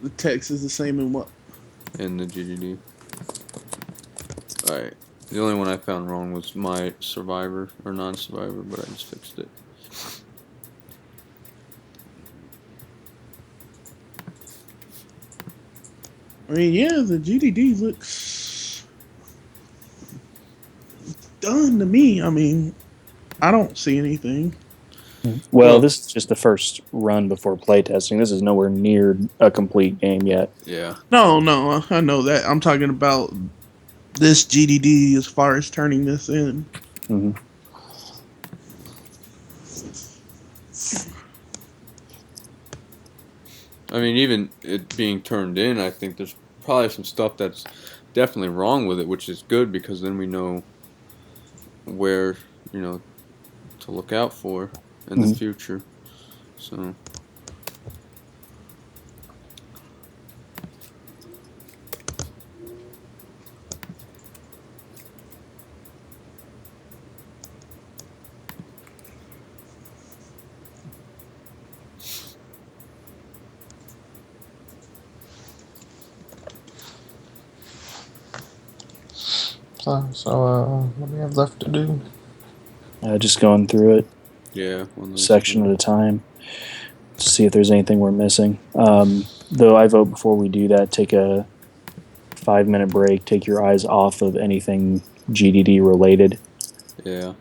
Speaker 4: The text is the same in what?
Speaker 8: and the GGD. Alright. The only one I found wrong was my survivor or non-survivor, but I just fixed it.
Speaker 4: I mean, yeah, the GDD looks done to me. I mean, I don't see anything.
Speaker 6: Well, this is just the first run before playtesting. This is nowhere near a complete game yet.
Speaker 8: Yeah.
Speaker 4: No, I know that. I'm talking about this GDD as far as turning this in.
Speaker 6: Mm-hmm.
Speaker 8: I mean, even it being turned in, I think there's probably some stuff that's definitely wrong with it, which is good because then we know where, you know, to look out for in the future. So.
Speaker 3: So, what do we have left to do?
Speaker 6: Just going through it
Speaker 8: Yeah.
Speaker 6: section at a time. to see if there's anything we're missing. Though I vote before we do that, take a 5-minute break, take your eyes off of anything GDD related,
Speaker 9: Yeah.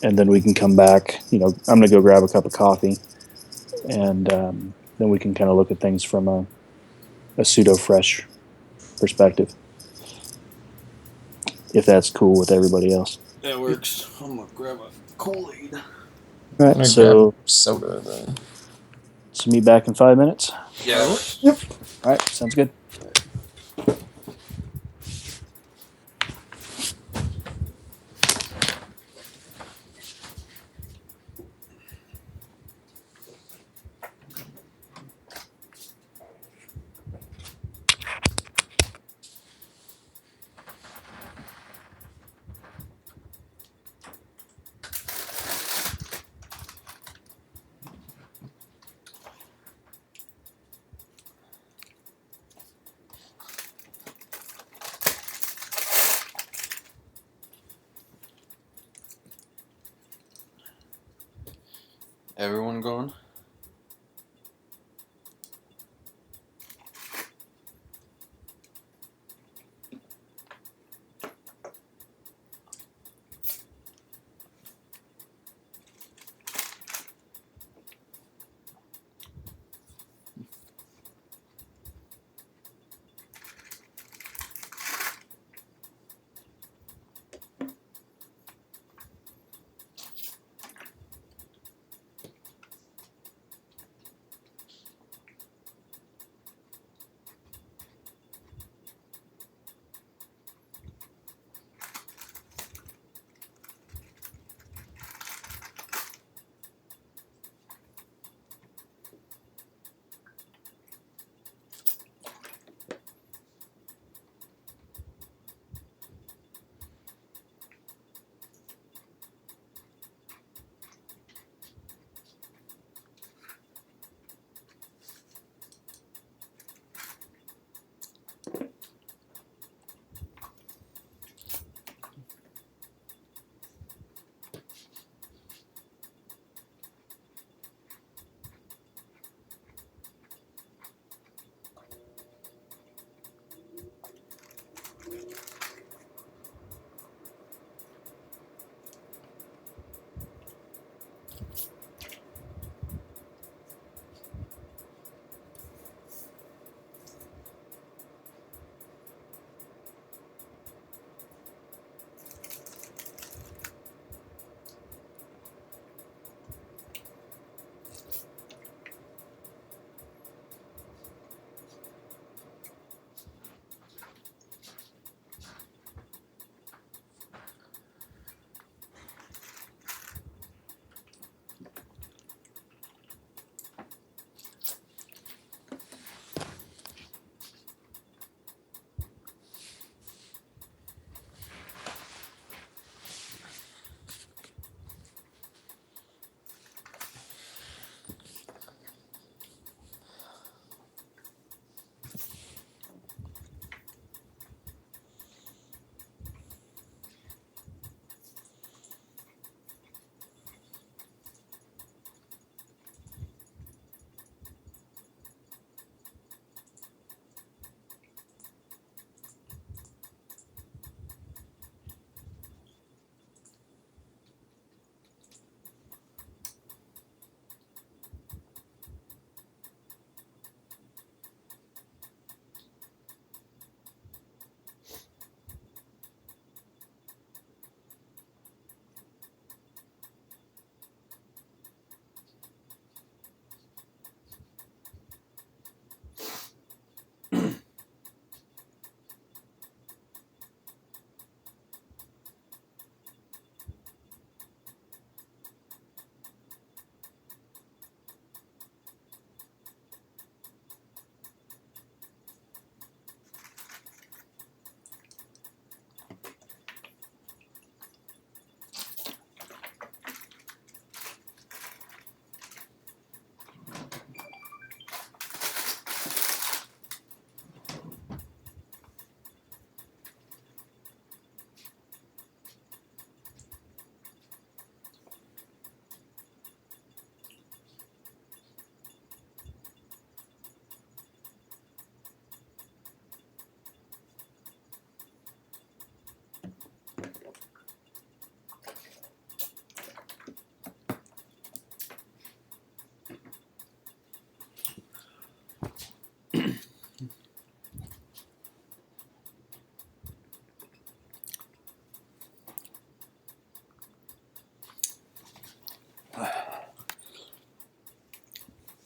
Speaker 6: and then we can come back. I'm going to go grab a cup of coffee, and then we can kind of look at things from a pseudo-fresh perspective, if that's cool with everybody else.
Speaker 9: That works. I'm gonna grab a Kool-Aid.
Speaker 6: All
Speaker 3: I'm
Speaker 6: right,
Speaker 3: gonna
Speaker 6: so
Speaker 3: grab soda then.
Speaker 6: meet back in 5 minutes.
Speaker 9: Yeah.
Speaker 3: Yep.
Speaker 6: All right, sounds good.
Speaker 9: Everyone going?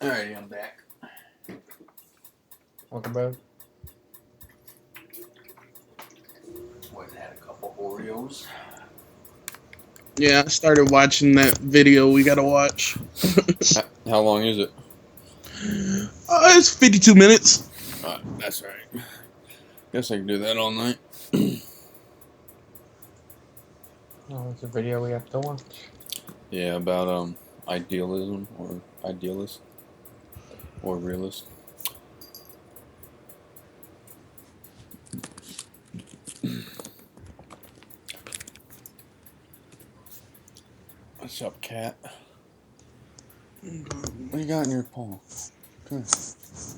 Speaker 8: Alrighty, I'm back.
Speaker 3: Welcome back.
Speaker 8: Went and had a couple Oreos.
Speaker 4: Yeah, I started watching that video we gotta watch.
Speaker 8: How long is it?
Speaker 4: It's 52 minutes.
Speaker 8: That's right. Guess I can do that all night.
Speaker 3: Oh, it's a video we have to watch.
Speaker 8: Yeah, about idealism or idealist or realist. What's up, cat? What do you got in your paw? Come here.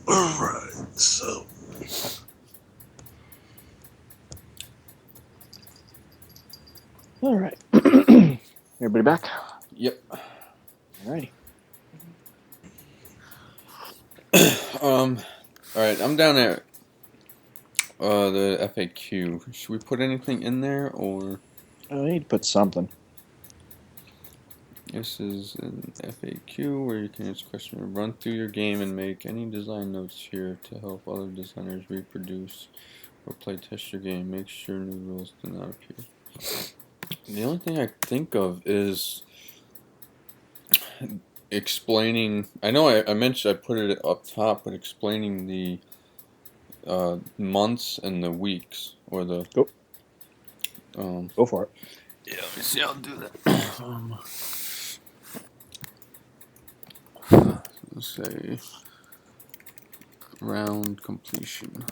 Speaker 4: Alright, so.
Speaker 6: All right. Everybody back?
Speaker 8: Yep.
Speaker 6: Alrighty.
Speaker 8: Alright, I'm down at the FAQ. Should we put anything in there, or
Speaker 6: I need to put something.
Speaker 8: this is an FAQ where you can ask a question, run through your game and make any design notes here to help other designers reproduce or play test your game. Make sure new rules do not appear. The only thing I think of is explaining. I know I mentioned I put it up top, but explaining the months and the weeks, or the
Speaker 6: Go for it.
Speaker 8: yeah. Let me see. I'll do that. Let's say round completion.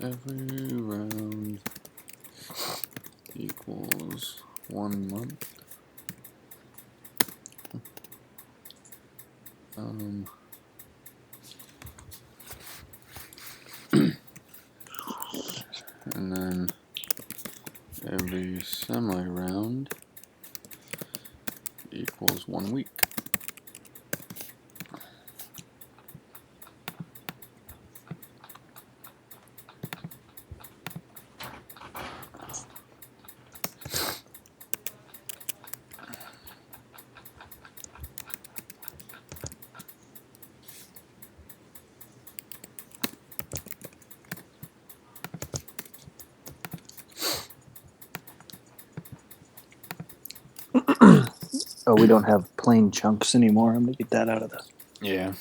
Speaker 8: Every round equals 1 month. And then every semi-round equals 1 week.
Speaker 6: Oh, we don't have plain chunks anymore. I'm gonna get that out of the.
Speaker 8: Yeah.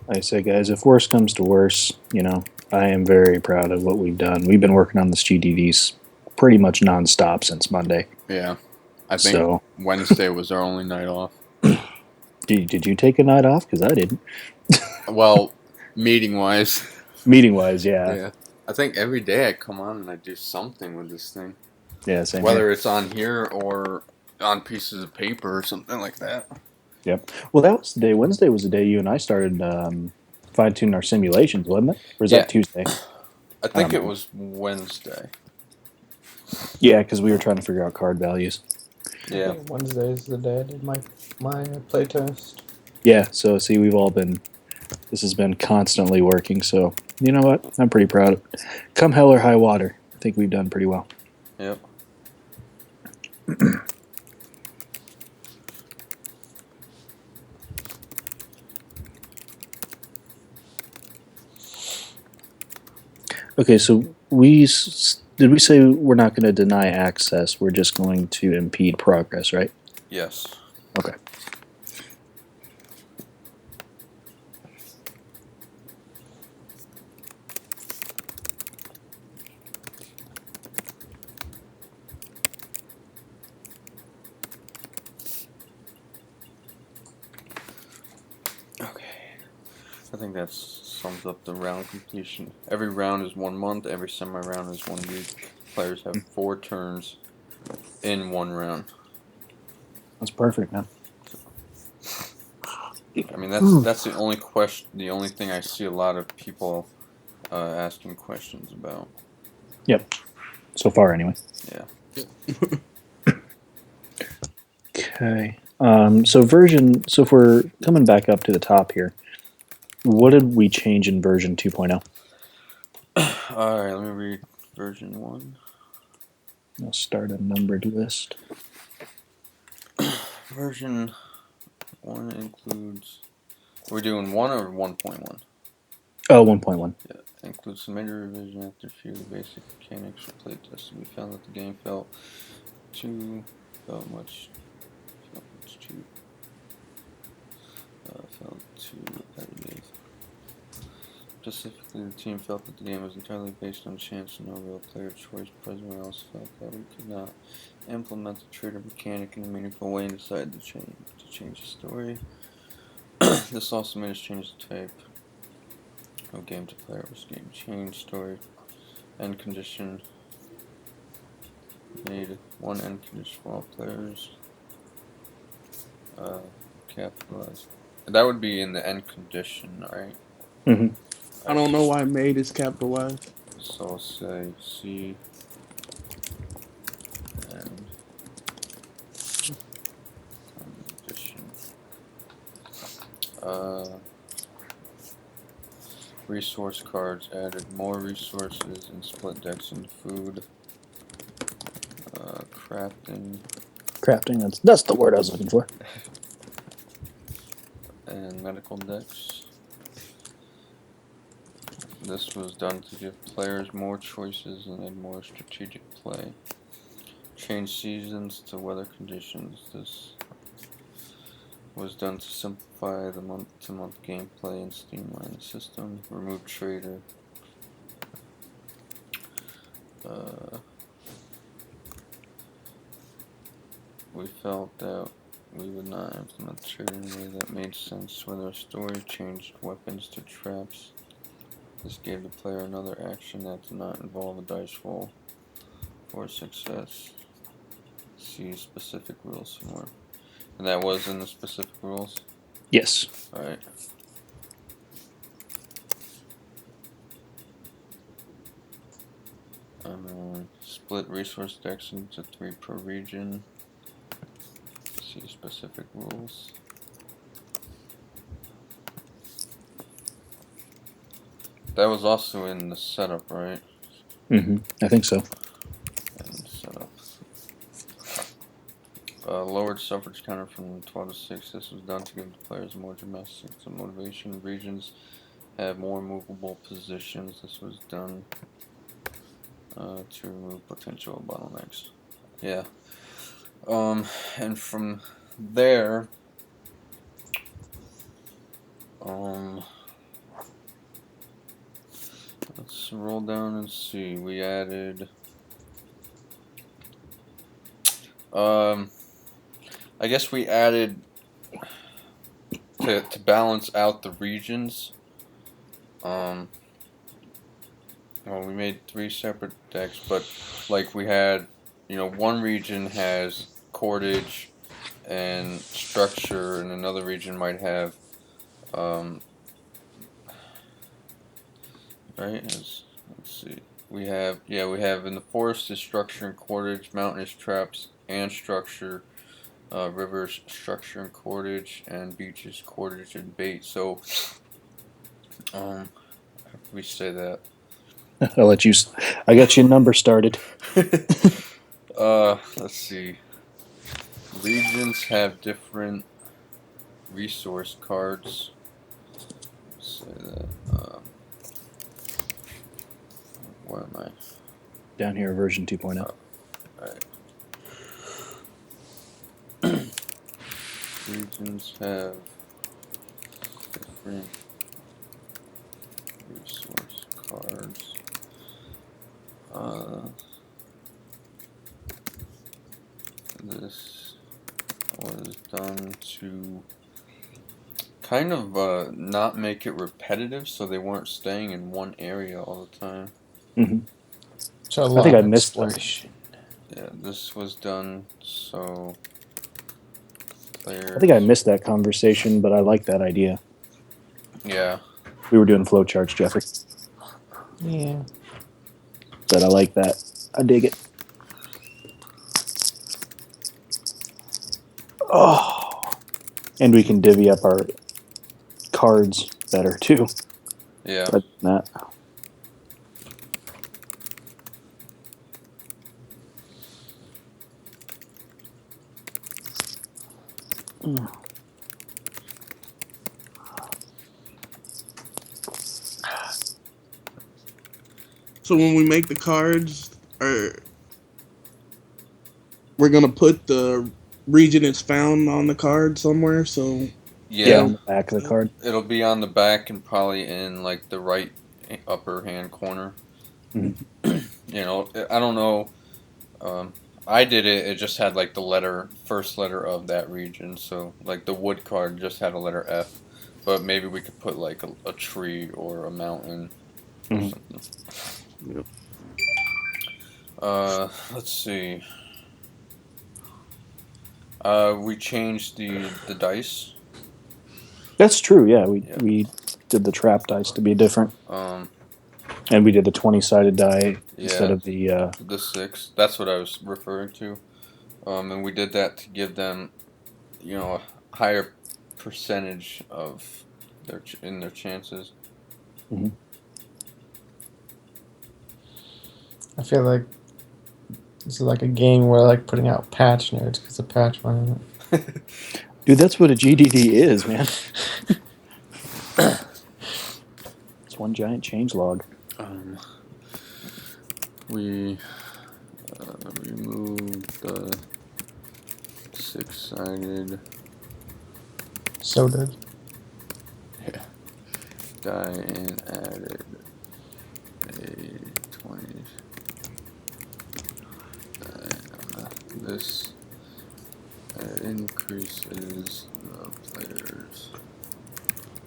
Speaker 6: Like I say, guys, if worse comes to worse, you know, I am very proud of what we've done. We've been working on this GDVs pretty much nonstop since Monday.
Speaker 8: Yeah. I think
Speaker 6: So,
Speaker 8: Wednesday was our only night off.
Speaker 6: did you take a night off? Because I didn't.
Speaker 8: Well, meeting wise.
Speaker 6: Meeting wise, yeah.
Speaker 8: Yeah. I think every day I come on and I do something with this thing.
Speaker 6: Yeah, same.
Speaker 8: Whether
Speaker 6: here.
Speaker 8: it's on here or on pieces of paper or something like that.
Speaker 6: Yep. Well, that was the day. Wednesday was the day you and I started fine-tuning our simulations, wasn't it? Or was
Speaker 8: Yeah.
Speaker 6: that Tuesday?
Speaker 8: I think it was Wednesday.
Speaker 6: Yeah, because we were trying to figure out card values.
Speaker 8: Yeah.
Speaker 3: Wednesday is the day I did my playtest.
Speaker 6: Yeah, so see, this has been constantly working, so you know what? I'm pretty proud of it. Come hell or high water, I think we've done pretty well.
Speaker 8: Yep.
Speaker 6: Okay, so did we say we're not going to deny access? We're just going to impede progress, right?
Speaker 8: Yes.
Speaker 6: Okay.
Speaker 8: I think that sums up the round completion. Every round is 1 month, every semi-round is 1 week. Players have 4 turns in 1 round.
Speaker 6: That's perfect, man.
Speaker 1: I mean, that's the only question. The only thing I see a lot of people asking questions about.
Speaker 6: Yep. So far, anyway.
Speaker 1: Yeah.
Speaker 6: Okay. So if we're coming back up to the top here, what did we change in version 2.0?
Speaker 1: All right. Let me read version 1.
Speaker 6: I'll start a numbered list.
Speaker 1: Version 1 includes. We're doing 1 or 1.1?
Speaker 6: Oh, 1.1.
Speaker 1: Yeah, includes some major revision after a few of the basic mechanics for playtesting. We found that the game felt too repetitive. Specifically, the team felt that the game was entirely based on chance and no real player choice. President also felt that we could not implement the trader mechanic in a meaningful way and decided to change the story. This also made us change the type of game to player. It was game change, story, end condition. Made one end condition for all players. Capitalized. That would be in the end condition, right?
Speaker 6: Mm-hmm.
Speaker 4: I don't know why made is capitalized.
Speaker 1: So I'll say C and condition. Resource cards added more resources and split decks into food.
Speaker 6: Crafting. That's the word I was looking for.
Speaker 1: And medical decks. This was done to give players more choices and add more strategic play. Change seasons to weather conditions. This was done to simplify the month-to-month gameplay and streamline the system. Remove trader. We felt that we would not implement the trader in a way that made sense with our story. Changed weapons to traps. This gave the player another action that did not involve a dice roll for success. See specific rules for more. And that was in the specific rules?
Speaker 6: Yes.
Speaker 1: Alright. Split resource decks into 3 per region. See specific rules. That was also in the setup, right?
Speaker 6: Mm-hmm. I think so.
Speaker 1: And setup. Lowered suffrage counter from 12 to 6. This was done to give the players more domestic motivation. Regions have more movable positions. This was done to remove potential bottlenecks. Yeah. And from there, let's roll down and see. We added, I guess we added to balance out the regions. Well, we made 3 separate decks, but like we had, one region has cordage and structure, and another region might have, right? Let's see. We have in the forest is structure and cordage, mountain is traps and structure, rivers structure and cordage, and beaches cordage and bait. So, how do we say that?
Speaker 6: I'll let you. I got your number started.
Speaker 1: Let's see. Regions have different resource cards. Let's say that. Where am I?
Speaker 6: Down here, version 2.0.
Speaker 1: Alright. Regions have different resource cards. This was done to kind of not make it repetitive, so they weren't staying in one area all the time.
Speaker 6: Mm-hmm.
Speaker 3: So
Speaker 6: I think I missed that.
Speaker 1: Yeah, this was done so
Speaker 6: I think I missed that conversation, but I like that idea.
Speaker 1: Yeah.
Speaker 6: We were doing flowcharts, Jeffrey.
Speaker 3: Yeah.
Speaker 6: But I like that. I dig it. Oh. And we can divvy up our cards better, too.
Speaker 1: Yeah.
Speaker 6: But that.
Speaker 4: So when we make the cards, we're gonna put the region it's found on the card somewhere. So
Speaker 6: Yeah, on the back of the card.
Speaker 1: It'll be on the back and probably in like the right upper hand corner.
Speaker 6: Mm-hmm.
Speaker 1: You know, I don't know. I did it. It just had like the first letter of that region. So like the wood card just had a letter F, but maybe we could put like a tree or a mountain. Or something.
Speaker 4: Yep.
Speaker 1: Let's see. We changed the dice.
Speaker 6: That's true, yeah. We did the trap dice to be different. And we did the 20-sided die instead of the
Speaker 1: 6. That's what I was referring to. And we did that to give them, you know, a higher percentage of their chances.
Speaker 6: Mm-hmm.
Speaker 3: I feel like this is like a game where like putting out patch notes because the patch went in it.
Speaker 6: Dude, that's what a GDD is, man. It's one giant change log.
Speaker 1: We removed the 6-sided
Speaker 3: So did.
Speaker 1: die and added a 20. This increases the player's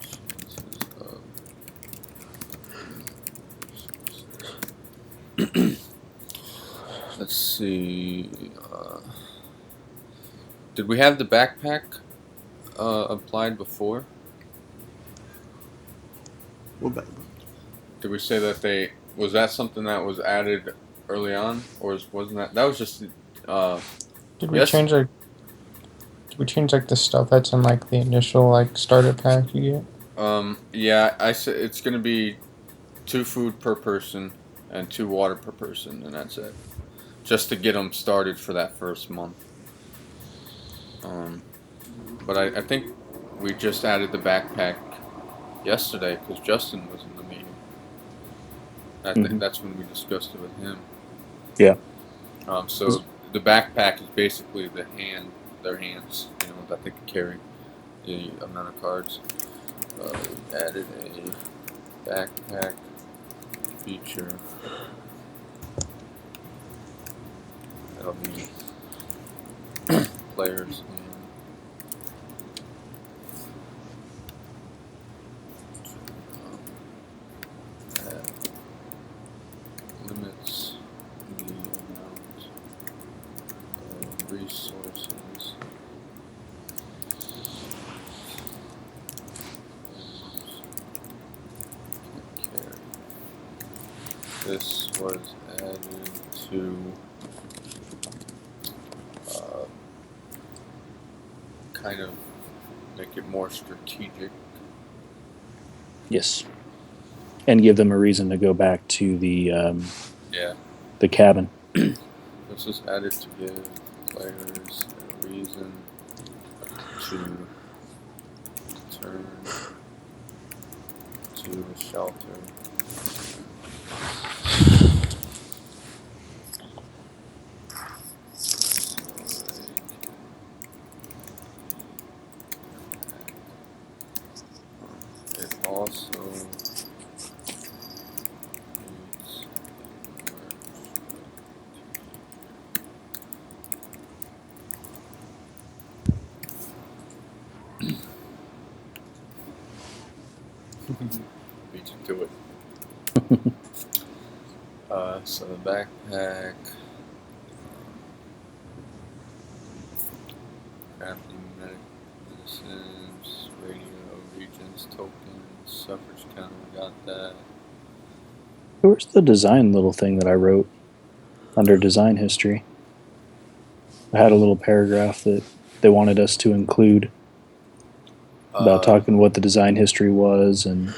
Speaker 1: chances of. Let's see. Did we have the backpack applied before?
Speaker 4: What back?
Speaker 1: Did we say that was that something that was added early on, or wasn't that was just?
Speaker 3: Did we change like? Did we change like the stuff that's in like the initial like starter pack you get?
Speaker 1: Yeah, I said it's gonna be 2 food per person and 2 water per person, and that's it. Just to get them started for that first month. But I think we just added the backpack yesterday because Justin was in the meeting. I think that's when we discussed it with him.
Speaker 6: Yeah.
Speaker 1: So the backpack is basically their hands, you know, that they can carry the amount of cards. We added a backpack feature. That'll be players limits the amount of resources can carry. This was added to kind of make it more strategic.
Speaker 6: Yes. And give them a reason to go back to the the cabin.
Speaker 1: This is added to give players a reason to return to the shelter. It also needs beat you to it. So the backpack. crafting, magnetic medicines, radio, regions, tokens, suffrage counter, we got that.
Speaker 6: Where's the design little thing that I wrote under design history? I had a little paragraph that they wanted us to include about talking what the design history was and.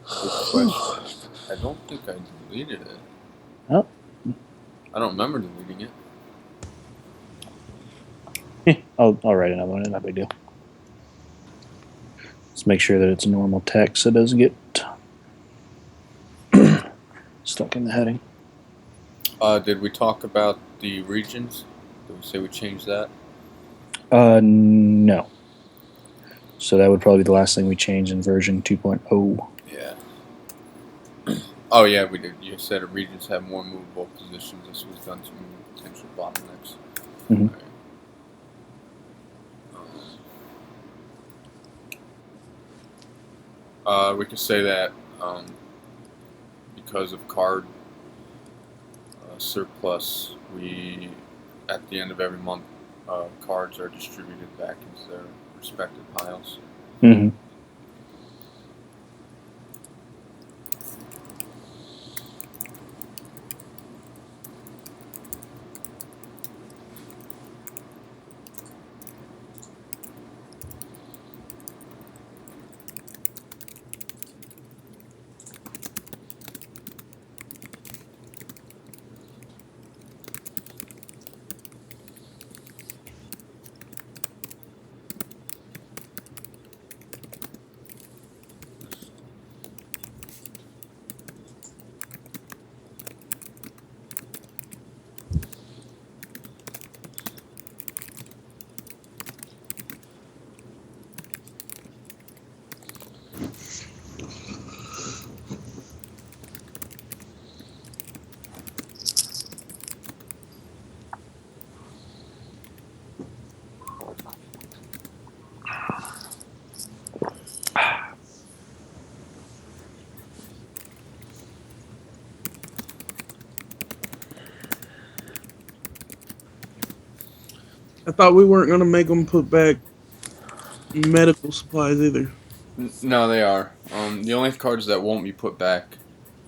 Speaker 1: Good question. I don't think I deleted it.
Speaker 6: Oh.
Speaker 1: I don't remember deleting it.
Speaker 6: I'll write another one. Not a big deal. Let's make sure that it's normal text so it doesn't get stuck in the heading.
Speaker 1: Did we talk about the regions? Did we say we changed that?
Speaker 6: No. So that would probably be the last thing we change in version 2.0.
Speaker 1: Yeah. Oh yeah, we did. You said regions have more movable positions. This was done to move potential bottlenecks.
Speaker 6: Mhm.
Speaker 1: Right. We could say that because of card surplus, we at the end of every month, cards are distributed back into their respective piles.
Speaker 6: Mm-hmm.
Speaker 4: I thought we weren't gonna make them put back medical supplies either.
Speaker 1: No, they are. The only cards that won't be put back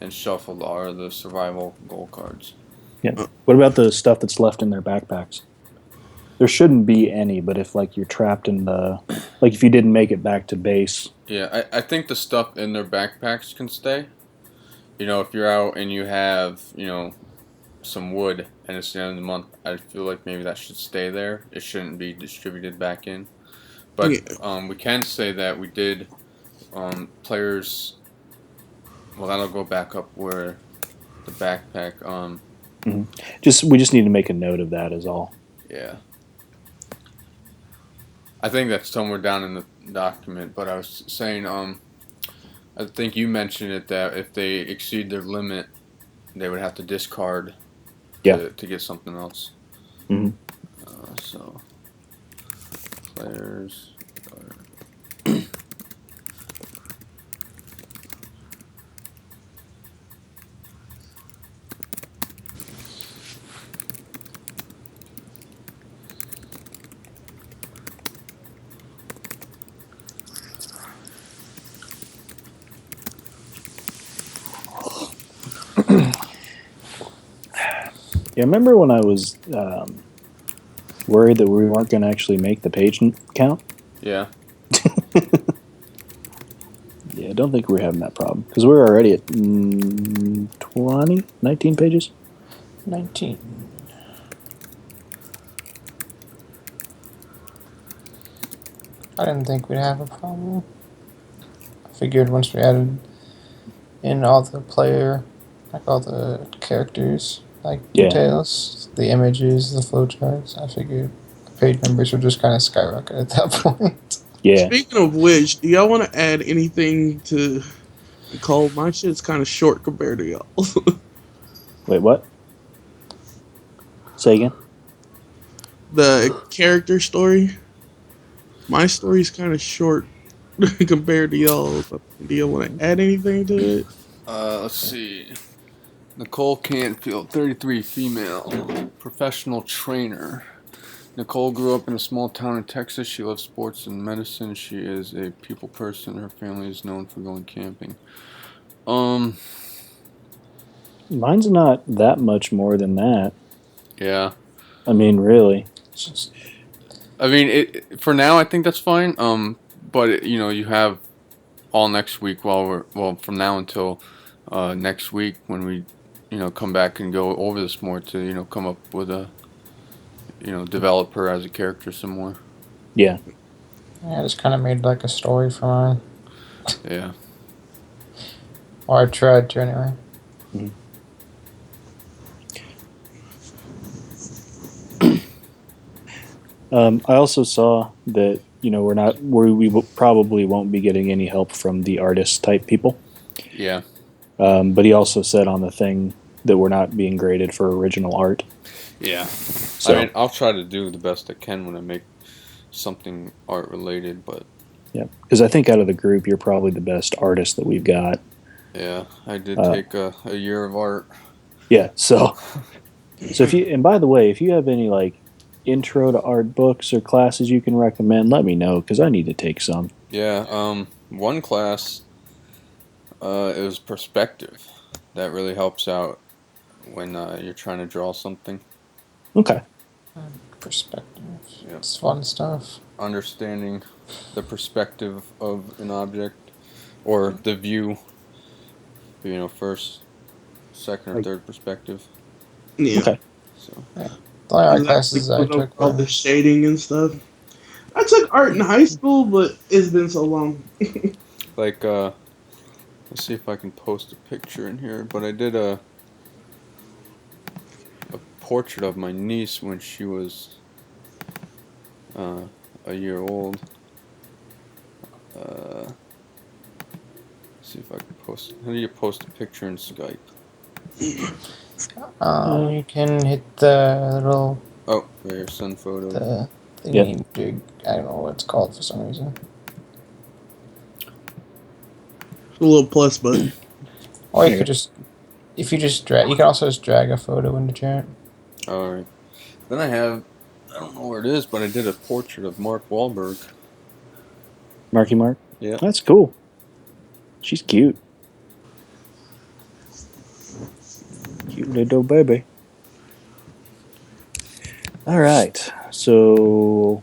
Speaker 1: and shuffled are the survival goal cards.
Speaker 6: Yeah. What about the stuff that's left in their backpacks? There shouldn't be any, but if like you're trapped in the, like if you didn't make it back to base.
Speaker 1: Yeah, I think the stuff in their backpacks can stay. You know, if you're out and you have, you know, some wood and it's the end of the month, I feel like maybe that should stay there. It shouldn't be distributed back in. But we can say that we did players. Well, that'll go back up where the backpack.
Speaker 6: We just need to make a note of that, is all.
Speaker 1: Yeah. I think that's somewhere down in the document, but I was saying, I think you mentioned it that if they exceed their limit, they would have to discard to get something else.
Speaker 6: Mm-hmm.
Speaker 1: So, players.
Speaker 6: Yeah, remember when I was worried that we weren't going to actually make the page count?
Speaker 1: Yeah.
Speaker 6: Yeah, I don't think we're having that problem. Because we're already at 19 pages?
Speaker 3: 19. I didn't think we'd have a problem. I figured once we added in all the player, like all the characters, like details, the images, the flowcharts, I figured the page numbers would just kind of skyrocket at that point.
Speaker 6: Yeah.
Speaker 4: Speaking of which, do y'all want to add anything to Nicole? My shit's kind of short compared to y'all.
Speaker 6: Wait, what? Say again?
Speaker 4: The character story. My story's kind of short compared to y'all. Do y'all want to add anything to it?
Speaker 1: Let's see. Nicole Canfield, 33, female, professional trainer.
Speaker 8: Nicole grew up in a small town in Texas. She loves sports and medicine. She is a people person. Her family is known for going camping.
Speaker 6: Mine's not that much more than that.
Speaker 8: Yeah.
Speaker 6: I mean, really.
Speaker 8: I mean, for now, I think that's fine. But you have all next week from now until next week when we, come back and go over this more to, come up with a, develop her as a character some more.
Speaker 6: Yeah.
Speaker 3: Yeah, I just kind of made like a story for mine.
Speaker 8: Yeah.
Speaker 3: Or I tried to anyway.
Speaker 6: I also saw that we probably won't be getting any help from the artist type people.
Speaker 8: Yeah.
Speaker 6: But he also said on the thing that we're not being graded for original art.
Speaker 8: Yeah.
Speaker 6: So,
Speaker 8: I mean, I'll try to do the best I can when I make something art related, but
Speaker 6: yeah, because I think out of the group, you're probably the best artist that we've got.
Speaker 8: yeah, I did take a year of art.
Speaker 6: Yeah, so if you, and by the way, if you have any like intro to art books or classes you can recommend, let me know because I need to take some.
Speaker 8: Yeah, one class is perspective. That really helps out when you're trying to draw something.
Speaker 6: Okay.
Speaker 3: Perspective.
Speaker 8: Yeah.
Speaker 3: It's fun stuff.
Speaker 8: Understanding the perspective of an object or the view, first, second, or third perspective.
Speaker 4: Yeah.
Speaker 6: Okay.
Speaker 8: So.
Speaker 3: The art classes I took
Speaker 4: all the shading and stuff. I took art in high school, but it's been so long.
Speaker 8: Like, let's see if I can post a picture in here. But I did a portrait of my niece when she was a year old. Let's see if I can post. How do you post a picture in Skype?
Speaker 3: You can hit the little.
Speaker 8: Oh, there, send photo.
Speaker 3: The thingy jig. I don't know what it's called for some reason.
Speaker 4: A little plus button.
Speaker 3: Or you could just, if you just drag, you can also just drag a photo into chat.
Speaker 8: Alright. Then I don't know where it is, but I did a portrait of Mark Wahlberg.
Speaker 6: Marky Mark?
Speaker 8: Yeah.
Speaker 6: That's cool. She's cute. Cute little baby. Alright. So,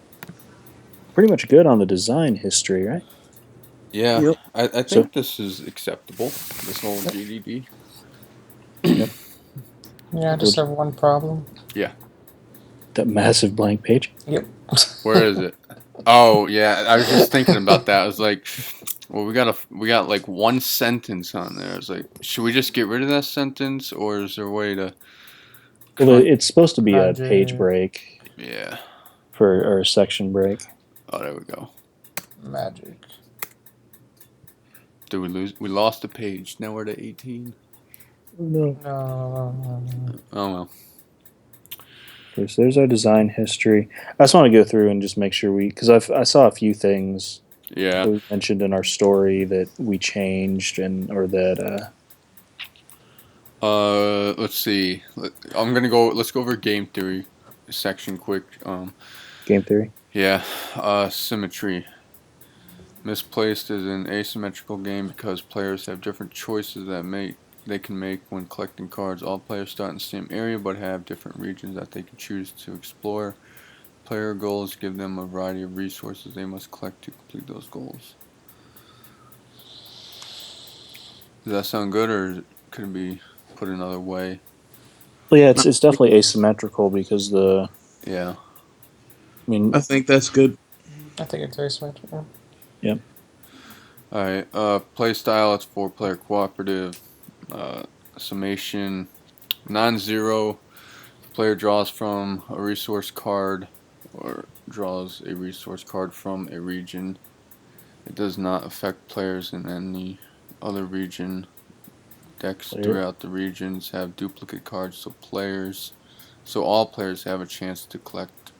Speaker 6: pretty much good on the design history, right?
Speaker 8: Yeah.
Speaker 4: Yep.
Speaker 8: I think this is acceptable, this whole GDD.
Speaker 6: Yep.
Speaker 3: Yeah, I just have one problem.
Speaker 8: Yeah.
Speaker 6: That massive blank page?
Speaker 3: Yep.
Speaker 8: Where is it? Oh, yeah. I was just thinking about that. I was like, well, we got like one sentence on there. I was like, should we just get rid of that sentence, or is there a way to?
Speaker 6: Well, it's supposed to be a page break.
Speaker 8: Yeah.
Speaker 6: Or a section break.
Speaker 8: Oh, there we go.
Speaker 3: Magic.
Speaker 8: Did we lose? We lost a page. Now we're to 18.
Speaker 6: No.
Speaker 3: No.
Speaker 8: Oh well.
Speaker 6: Okay, so there's our design history. I just want to go through and just make sure because I saw a few things.
Speaker 8: Yeah.
Speaker 6: That we mentioned in our story that we changed or that.
Speaker 8: Let's see. Let's go over game theory section quick.
Speaker 6: Game theory.
Speaker 8: Yeah. Symmetry. Misplaced is an asymmetrical game because players have different choices that they can make when collecting cards. All players start in the same area but have different regions that they can choose to explore. Player goals give them a variety of resources they must collect to complete those goals. Does that sound good, or could it be put another way?
Speaker 6: Well, yeah, it's definitely asymmetrical because the.
Speaker 8: Yeah.
Speaker 6: I mean,
Speaker 4: I think that's good.
Speaker 3: I think it's asymmetrical.
Speaker 6: Yep.
Speaker 8: Alright, play style, it's 4-player cooperative. Summation, non-zero. Player draws from a resource card or draws a resource card from a region. It does not affect players in any other region. Decks throughout the regions have duplicate cards, so all players have a chance to collect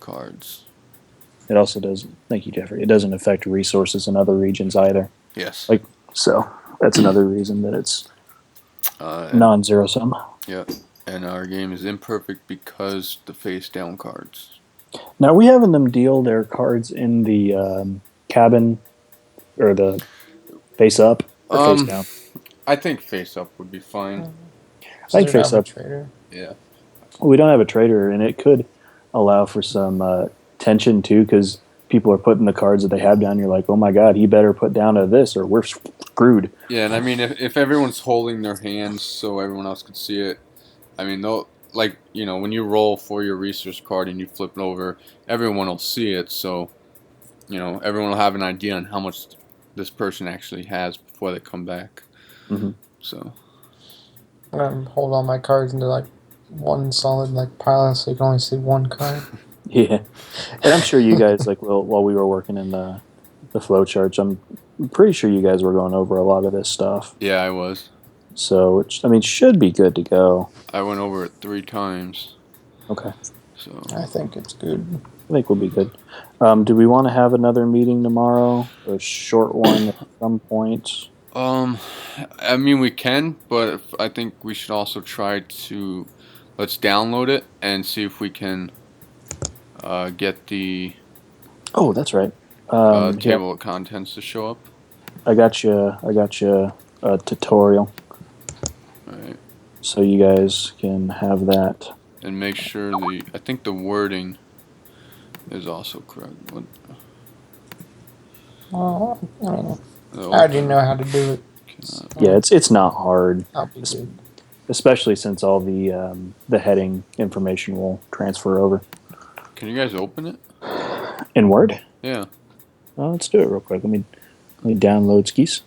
Speaker 8: cards.
Speaker 6: It also doesn't. Thank you, Jeffrey. It doesn't affect resources in other regions either.
Speaker 8: Yes.
Speaker 6: So that's another reason that it's non-zero sum.
Speaker 8: Yeah. And our game is imperfect because the face down cards.
Speaker 6: Now, are we having them deal their cards in the cabin or the face up or face down?
Speaker 8: I think face up would be fine.
Speaker 6: I think face up.
Speaker 8: Yeah.
Speaker 6: We don't have a trader, and it could allow for some tension too, because people are putting the cards that they have down. You're like, oh my god, he better put down a this, or we're screwed.
Speaker 8: Yeah, and I mean, if everyone's holding their hands so everyone else could see it, I mean, they'll, like, you know, when you roll for your research card and you flip it over, everyone will see it, so, you know, everyone will have an idea on how much this person actually has before they come back.
Speaker 6: Mm-hmm.
Speaker 8: So
Speaker 3: I'm gonna hold all my cards into like one solid like pile, so you can only see one card.
Speaker 6: Yeah, and I'm sure you guys like while we were working in the flow charts, I'm pretty sure you guys were going over a lot of this stuff.
Speaker 8: yeah, I was.
Speaker 6: So I mean, should be good to go.
Speaker 8: I went over it 3 times.
Speaker 6: Okay.
Speaker 8: So
Speaker 3: I think it's good.
Speaker 6: I think we'll be good. Do we want to have another meeting tomorrow? A short one at some point?
Speaker 8: I mean, we can, but I think we should also try to let's download it and see if we can get the
Speaker 6: Oh, that's right.
Speaker 8: table of contents to show up.
Speaker 6: I got you a tutorial,
Speaker 8: Right.
Speaker 6: so you guys can have that.
Speaker 8: And make sure I think the wording is also correct. What,
Speaker 3: Well, I don't know.
Speaker 8: the
Speaker 3: I already
Speaker 8: open
Speaker 3: know how to do it.
Speaker 8: cannot-
Speaker 6: Yeah, it's not hard,
Speaker 3: I'll be good.
Speaker 6: especially since all the heading information will transfer over
Speaker 8: Can you guys open it?
Speaker 6: in Word.
Speaker 8: Yeah.
Speaker 6: Well, let's do it real quick. Let me download skis.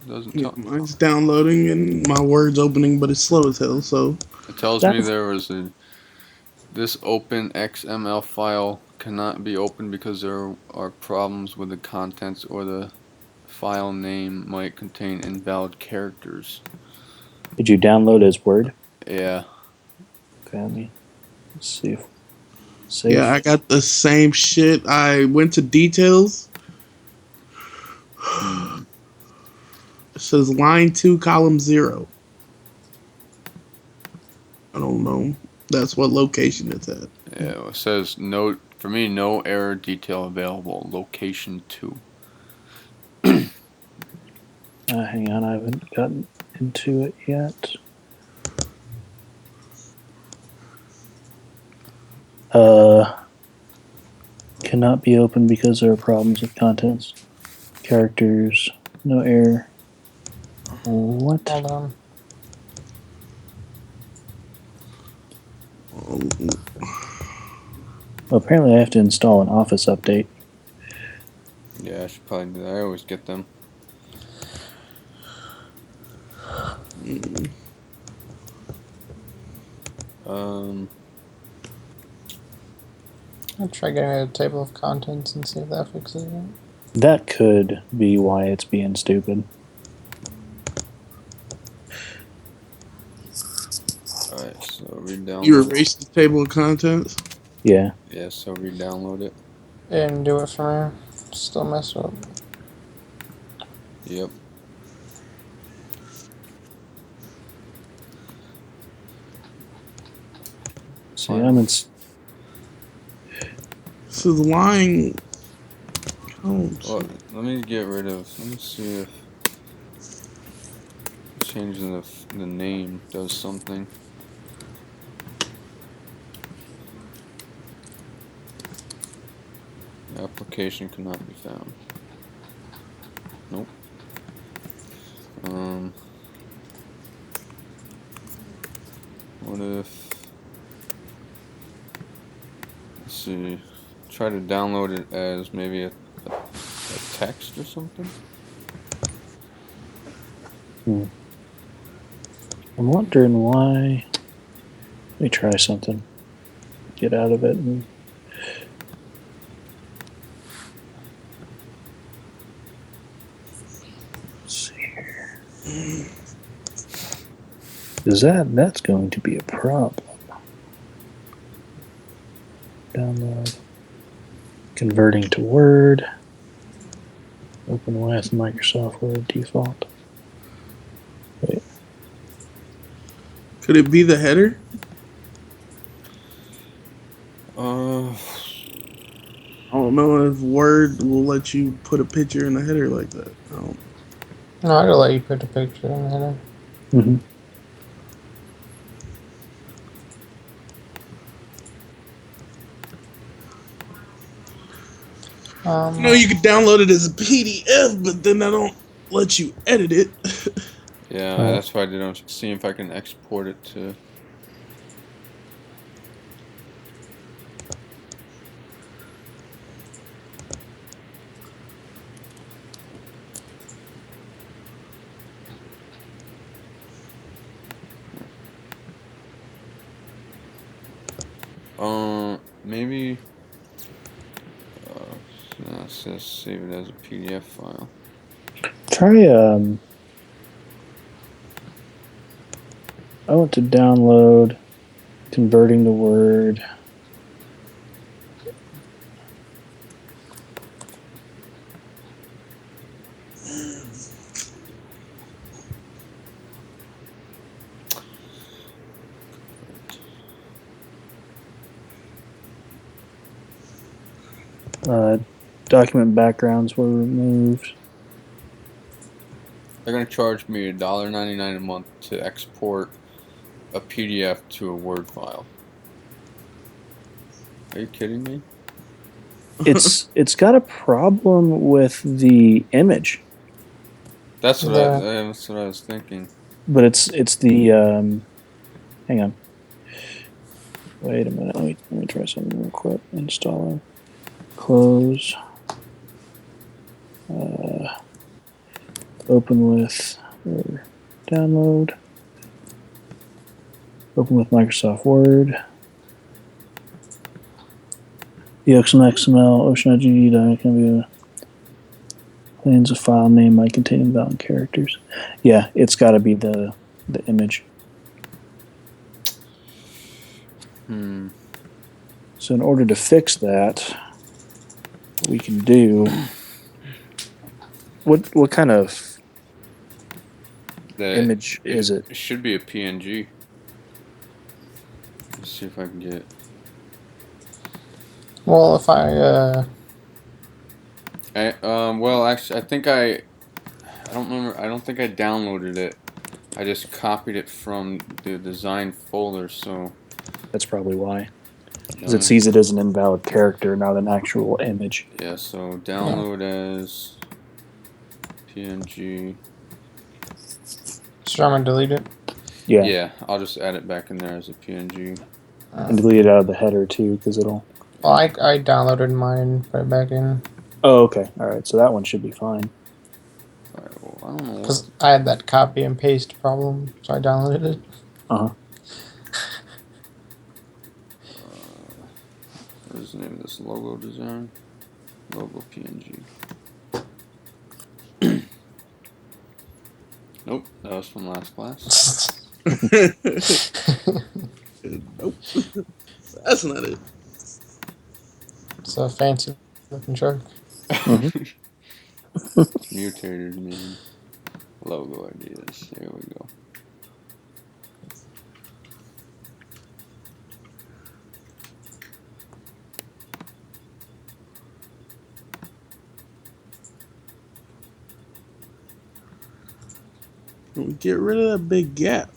Speaker 8: It doesn't
Speaker 4: Yeah,
Speaker 8: tell.
Speaker 4: mine's downloading and my Word's opening, but it's slow as hell. So
Speaker 8: It tells me
Speaker 6: That's-
Speaker 8: there was this open XML file cannot be opened because there are problems with the contents or the file name might contain invalid characters.
Speaker 6: Did you download as Word?
Speaker 8: Yeah.
Speaker 6: Okay, let's see if save.
Speaker 4: yeah, I got the same shit. I went to details. It says line 2, column 0. I don't know. That's what location it's at.
Speaker 8: Yeah. It says no for me. No error detail available. Location 2.
Speaker 6: Hang on, I haven't gotten into it yet. Cannot be opened because there are problems with contents. Characters, no error. What?
Speaker 3: Hold on.
Speaker 6: Well, apparently I have to install an Office update.
Speaker 8: Yeah, I should probably do that. I always get them.
Speaker 3: I'll try getting a table of contents and see if that fixes it.
Speaker 6: That could be why it's being stupid.
Speaker 8: Alright, so re-download.
Speaker 4: You erased the table of contents?
Speaker 6: Yeah.
Speaker 8: Yeah, so re-download it.
Speaker 3: Didn't do it for me. Still messed up.
Speaker 8: Yep.
Speaker 6: See, I'm in.
Speaker 4: This is line. Oh,
Speaker 8: Well, let me get rid of. Let me see if changing the name does something. Application cannot be found. Nope. What if? Let's see. Try to download it as maybe a text or something.
Speaker 6: I'm wondering why. Let me try something. Get out of it. And let's see here. That's going to be a problem. Download. Converting to Word. Open with Microsoft Word default. Wait.
Speaker 4: could it be the header? I don't know if Word will let you put a picture in the header like that. I don't.
Speaker 3: No, I'd let you put the picture in there.
Speaker 6: Mm-hmm.
Speaker 4: You know, you can download it as a PDF, but then I don't let you edit it.
Speaker 8: Yeah,
Speaker 6: Right.
Speaker 8: that's why I didn't see if I can export it to. Maybe. No, it says save it as a PDF file.
Speaker 6: Try I want to download converting to Word. Document backgrounds were removed.
Speaker 8: They're gonna charge me $1.99 a month to export a PDF to a Word file. Are you kidding me?
Speaker 6: It's got a problem with the image,
Speaker 8: That's what
Speaker 3: Yeah.
Speaker 8: that's what I was thinking.
Speaker 6: but it's the hang on. Wait a minute. Let me try something real quick. Installing. Close. Open with or download. Open with Microsoft Word. The XML, OceanIGD can be a planes a file name might contain invalid characters. Yeah, it's got to be the image. So in order to fix that, what we can do. What kind of image is it?
Speaker 8: It should be a PNG. Let's see if I can get.
Speaker 3: Well, if I
Speaker 8: well, actually, I don't remember. I don't think I downloaded it. I just copied it from the design folder. So
Speaker 6: That's probably why. Because it sees it as an invalid character, not an actual image.
Speaker 8: Yeah. So download as PNG.
Speaker 3: should I delete it?
Speaker 6: Yeah.
Speaker 8: Yeah. I'll just add it back in there as a PNG.
Speaker 6: And delete it out of the header too, because it'll.
Speaker 3: Well, I downloaded mine, put it back in.
Speaker 6: Oh, okay. All right. So that one should be fine.
Speaker 8: All right, well, I don't know.
Speaker 3: Because I had that copy and paste problem, so I downloaded it.
Speaker 8: What is the name of this logo design? Logo PNG. Nope, that was from last class.
Speaker 4: Nope. That's not it.
Speaker 3: It's a fancy looking shark.
Speaker 8: Mutators, man. Logo ideas. There we go.
Speaker 4: Get rid of that big gap.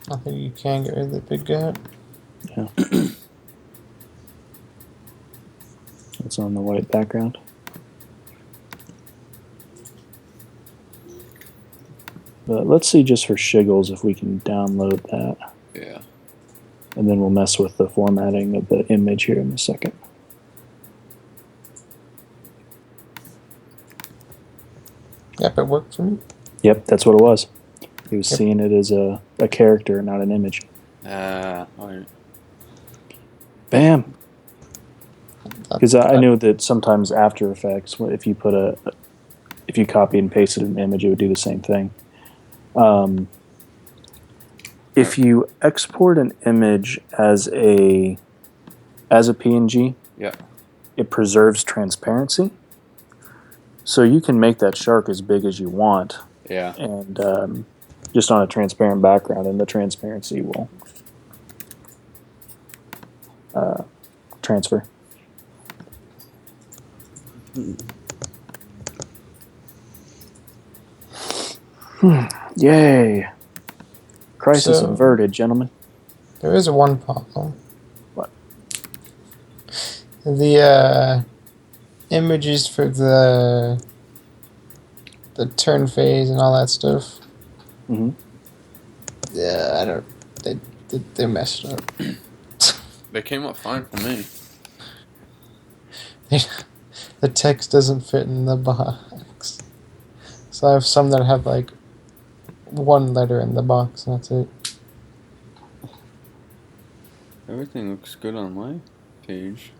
Speaker 3: I think you can get rid of the big gap.
Speaker 6: Yeah. It's on the white background. But let's see just for shiggles if we can download that.
Speaker 8: Yeah.
Speaker 6: And then we'll mess with the formatting of the image here in a second.
Speaker 3: Yep, it worked for me.
Speaker 6: Yep, that's what it was. He was seeing it as a character, not an image.
Speaker 8: All right.
Speaker 6: Bam! Because I knew that sometimes After Effects, if you if you copy and pasted an image, it would do the same thing. If you export an image as a PNG,
Speaker 8: yeah,
Speaker 6: it preserves transparency. So you can make that shark as big as you want.
Speaker 8: Yeah.
Speaker 6: And just on a transparent background, and the transparency will transfer. Yay! Crisis
Speaker 3: So-
Speaker 6: averted, gentlemen.
Speaker 3: There is one problem.
Speaker 6: What?
Speaker 3: The images for the turn phase and all that stuff.
Speaker 6: Mm-hmm.
Speaker 3: Yeah, I don't. They're messed up.
Speaker 8: They came up fine for me.
Speaker 3: The text doesn't fit in the box. So I have some that have like one letter in the box, and that's it.
Speaker 8: Everything looks good on my page.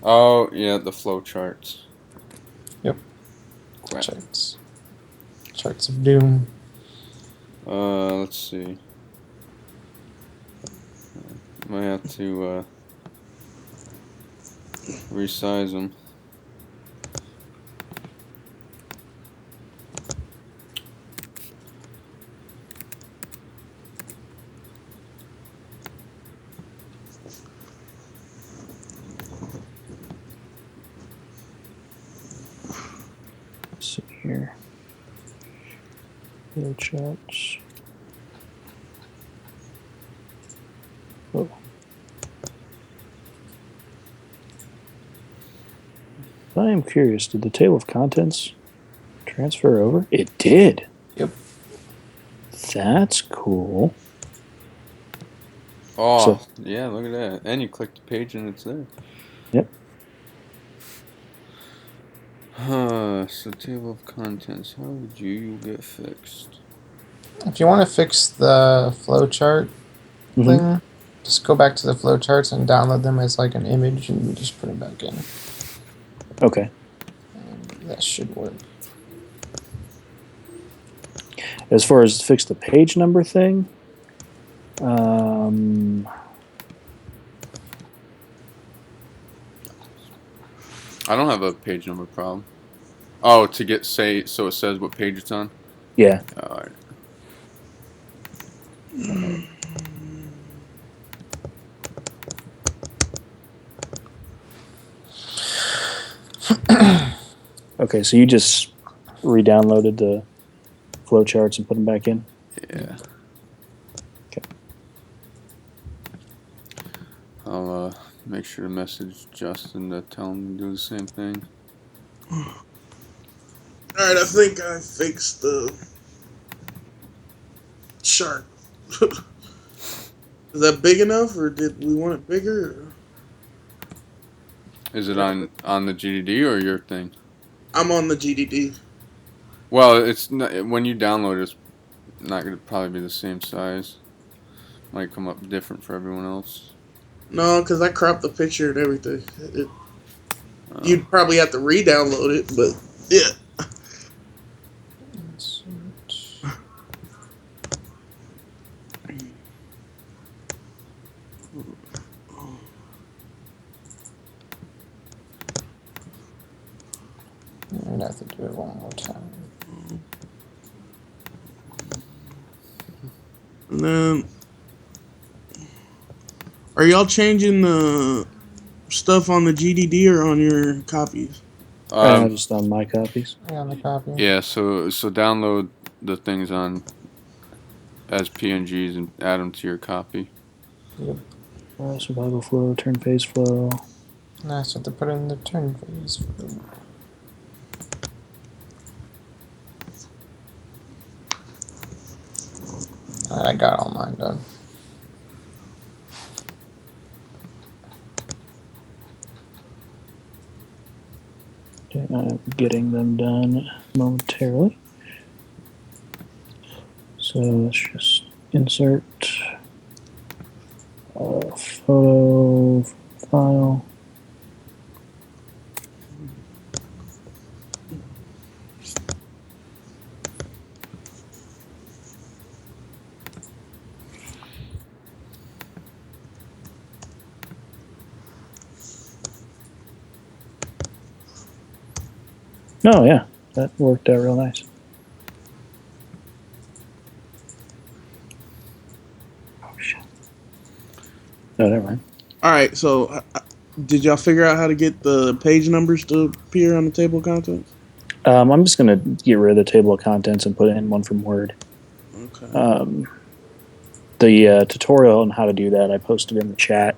Speaker 8: Oh, yeah, the flow charts.
Speaker 3: Yep.
Speaker 8: Crap.
Speaker 3: Charts of doom.
Speaker 8: Let's see. Might have to resize them.
Speaker 6: Let's see here. Flow charts. Oh. I am curious, did the table of contents transfer over? It did.
Speaker 3: Yep.
Speaker 6: That's cool.
Speaker 8: Oh,
Speaker 6: So-
Speaker 8: yeah, look at that. And you click the page and it's there.
Speaker 6: Yep.
Speaker 8: So table of contents, how would you get fixed?
Speaker 3: If you want to fix the flowchart
Speaker 6: Mhm.
Speaker 3: thing, just go back to the flowcharts and download them as like an image and just put them back in.
Speaker 6: Okay.
Speaker 3: That should work.
Speaker 6: As far as fix the page number thing,
Speaker 8: I don't have a page number problem. Oh, to get so it says what page it's on?
Speaker 6: yeah.
Speaker 8: Alright.
Speaker 6: Okay, so you just re-downloaded the flowcharts and put them back in?
Speaker 8: Yeah.
Speaker 6: Okay.
Speaker 8: I'll make sure to message Justin to tell him to do the same thing.
Speaker 4: Alright, I think I fixed the shark. Is that big enough, or did we want it bigger? Or?
Speaker 8: Is it on the GDD or your thing?
Speaker 4: I'm on the GDD.
Speaker 8: Well, it's not, when you download it, it's not going to probably be the same size. Might come up different for everyone else.
Speaker 4: No, because I cropped the picture and everything. You'd probably have to re-download it, but yeah.
Speaker 3: I'm gonna have to do it one more time.
Speaker 4: And then, are y'all changing the stuff on the GDD or on your copies?
Speaker 6: Just on my copies.
Speaker 3: Yeah, on the copy.
Speaker 8: Yeah, so download the things on as PNGs and add them to your copy.
Speaker 6: Survival flow, turn phase flow.
Speaker 3: Nice, have to put in the turn phase. Alright, I got all mine done.
Speaker 6: Okay, I'm getting them done momentarily. So let's just insert photo file. Oh yeah, that worked out real nice. Oh shit. No, never mind.
Speaker 4: All right. So, did y'all figure out how to get the page numbers to appear on the table of contents?
Speaker 6: I'm just gonna get rid of the table of contents and put in one from Word.
Speaker 4: Okay.
Speaker 6: The tutorial on how to do that I posted in the chat.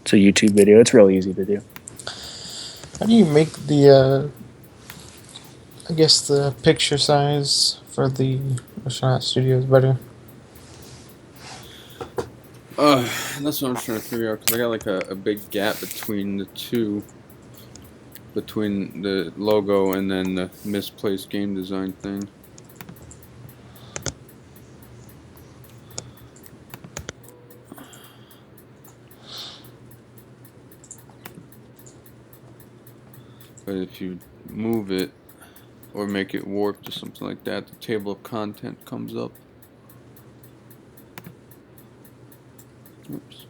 Speaker 6: It's a YouTube video. It's real easy to do.
Speaker 3: How do you make the, I guess the picture size for the Astronaut Studios better?
Speaker 8: That's what I'm trying to figure out, because I got like a big gap between the two. Between the logo and then the misplaced game design thing. But if you move it or make it warped or something like that, the table of content comes up. Oops.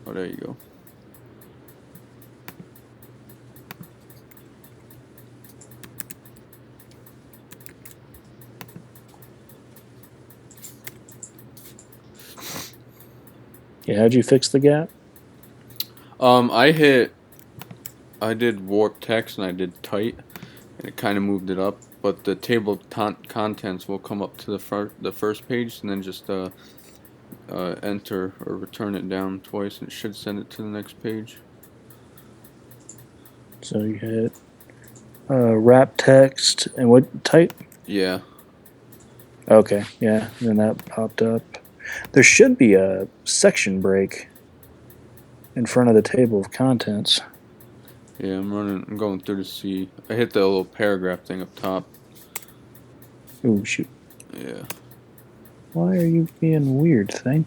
Speaker 8: Oh, there you go.
Speaker 6: Yeah, how'd you fix the gap?
Speaker 8: I did warp text and I did tight, and it kind of moved it up. But the table of contents will come up to the first page, and then just enter or return it down twice, and it should send it to the next page.
Speaker 6: So you hit wrap text and what type?
Speaker 8: Yeah.
Speaker 6: Okay, yeah, and then that popped up. There should be a section break in front of the table of contents.
Speaker 8: Yeah, I'm going through to see. I hit the little paragraph thing up top.
Speaker 6: Oh shoot.
Speaker 8: Yeah.
Speaker 6: Why are you being weird, thing?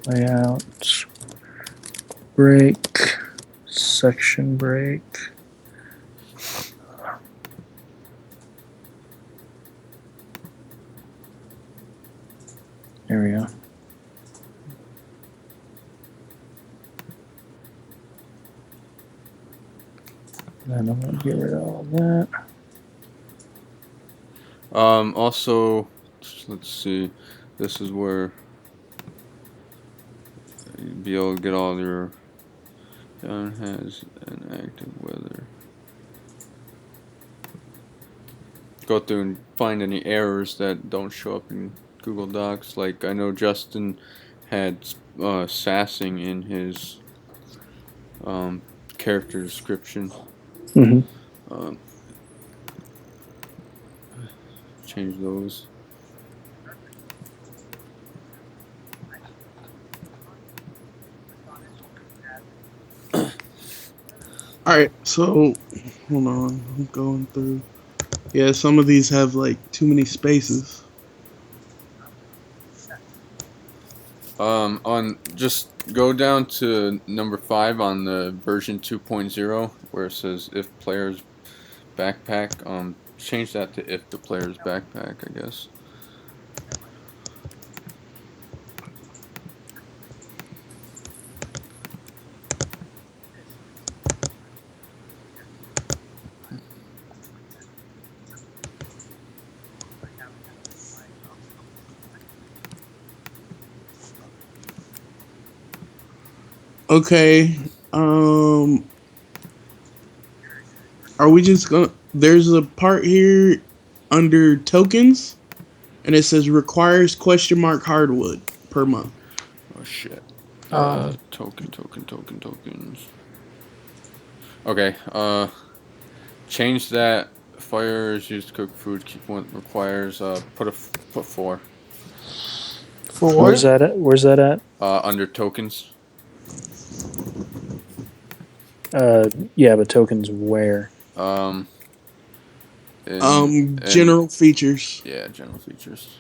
Speaker 6: Layout, break, section break. There we go. Then I'm gonna get rid of all that.
Speaker 8: Also, let's see. This is where you'll be able to get all your. John has an active weather. Go through and find any errors that don't show up in Google Docs. Like I know Justin had sassing in his character description.
Speaker 6: Mm-hmm.
Speaker 8: Change those.
Speaker 4: Alright, so hold on, I'm going through. Yeah, some of these have like too many spaces.
Speaker 8: Just go down to number 5 on the version 2.0 where it says if player's backpack. Change that to if the player's backpack, I guess.
Speaker 4: Okay, are we just gonna... There's a part here under tokens, and it says requires question mark hardwood per month.
Speaker 8: Oh shit. Tokens. Okay, change that. Fire is used to cook food. Keep one requires, put 4.
Speaker 6: Where's that at? Where's that at?
Speaker 8: Under tokens.
Speaker 6: Yeah, but tokens where?
Speaker 4: General features.
Speaker 8: Yeah, general features.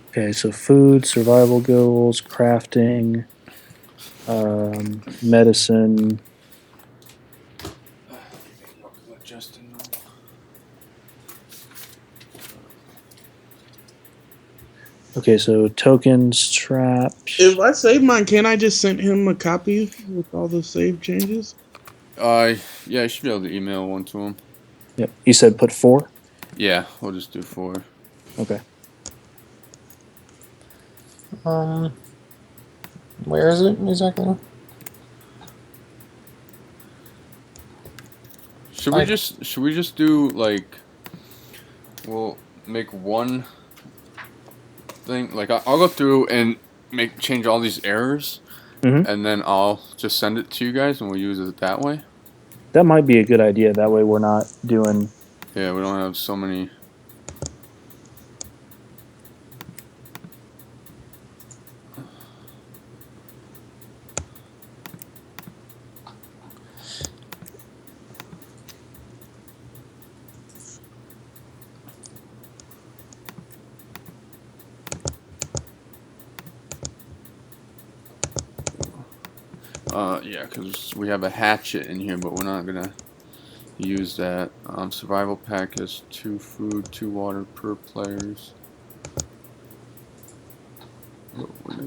Speaker 6: Okay, so food, survival goals, crafting, medicine. Okay, so tokens, traps.
Speaker 4: If I save mine, can I just send him a copy with all the save changes?
Speaker 8: Yeah, you should be able to email one to him.
Speaker 6: Yep. You said put 4?
Speaker 8: Yeah, we'll just do 4.
Speaker 6: Okay.
Speaker 3: Where is it exactly?
Speaker 8: Should we just do like, we'll make one thing, like I'll go through and change all these errors, and then I'll just send it to you guys and we'll use it that way.
Speaker 6: That might be a good idea. That way we're not doing...
Speaker 8: Yeah, we don't have so many... Yeah, because we have a hatchet in here, but we're not gonna use that. Survival pack is 2 food, 2 water per players. Oh, where'd they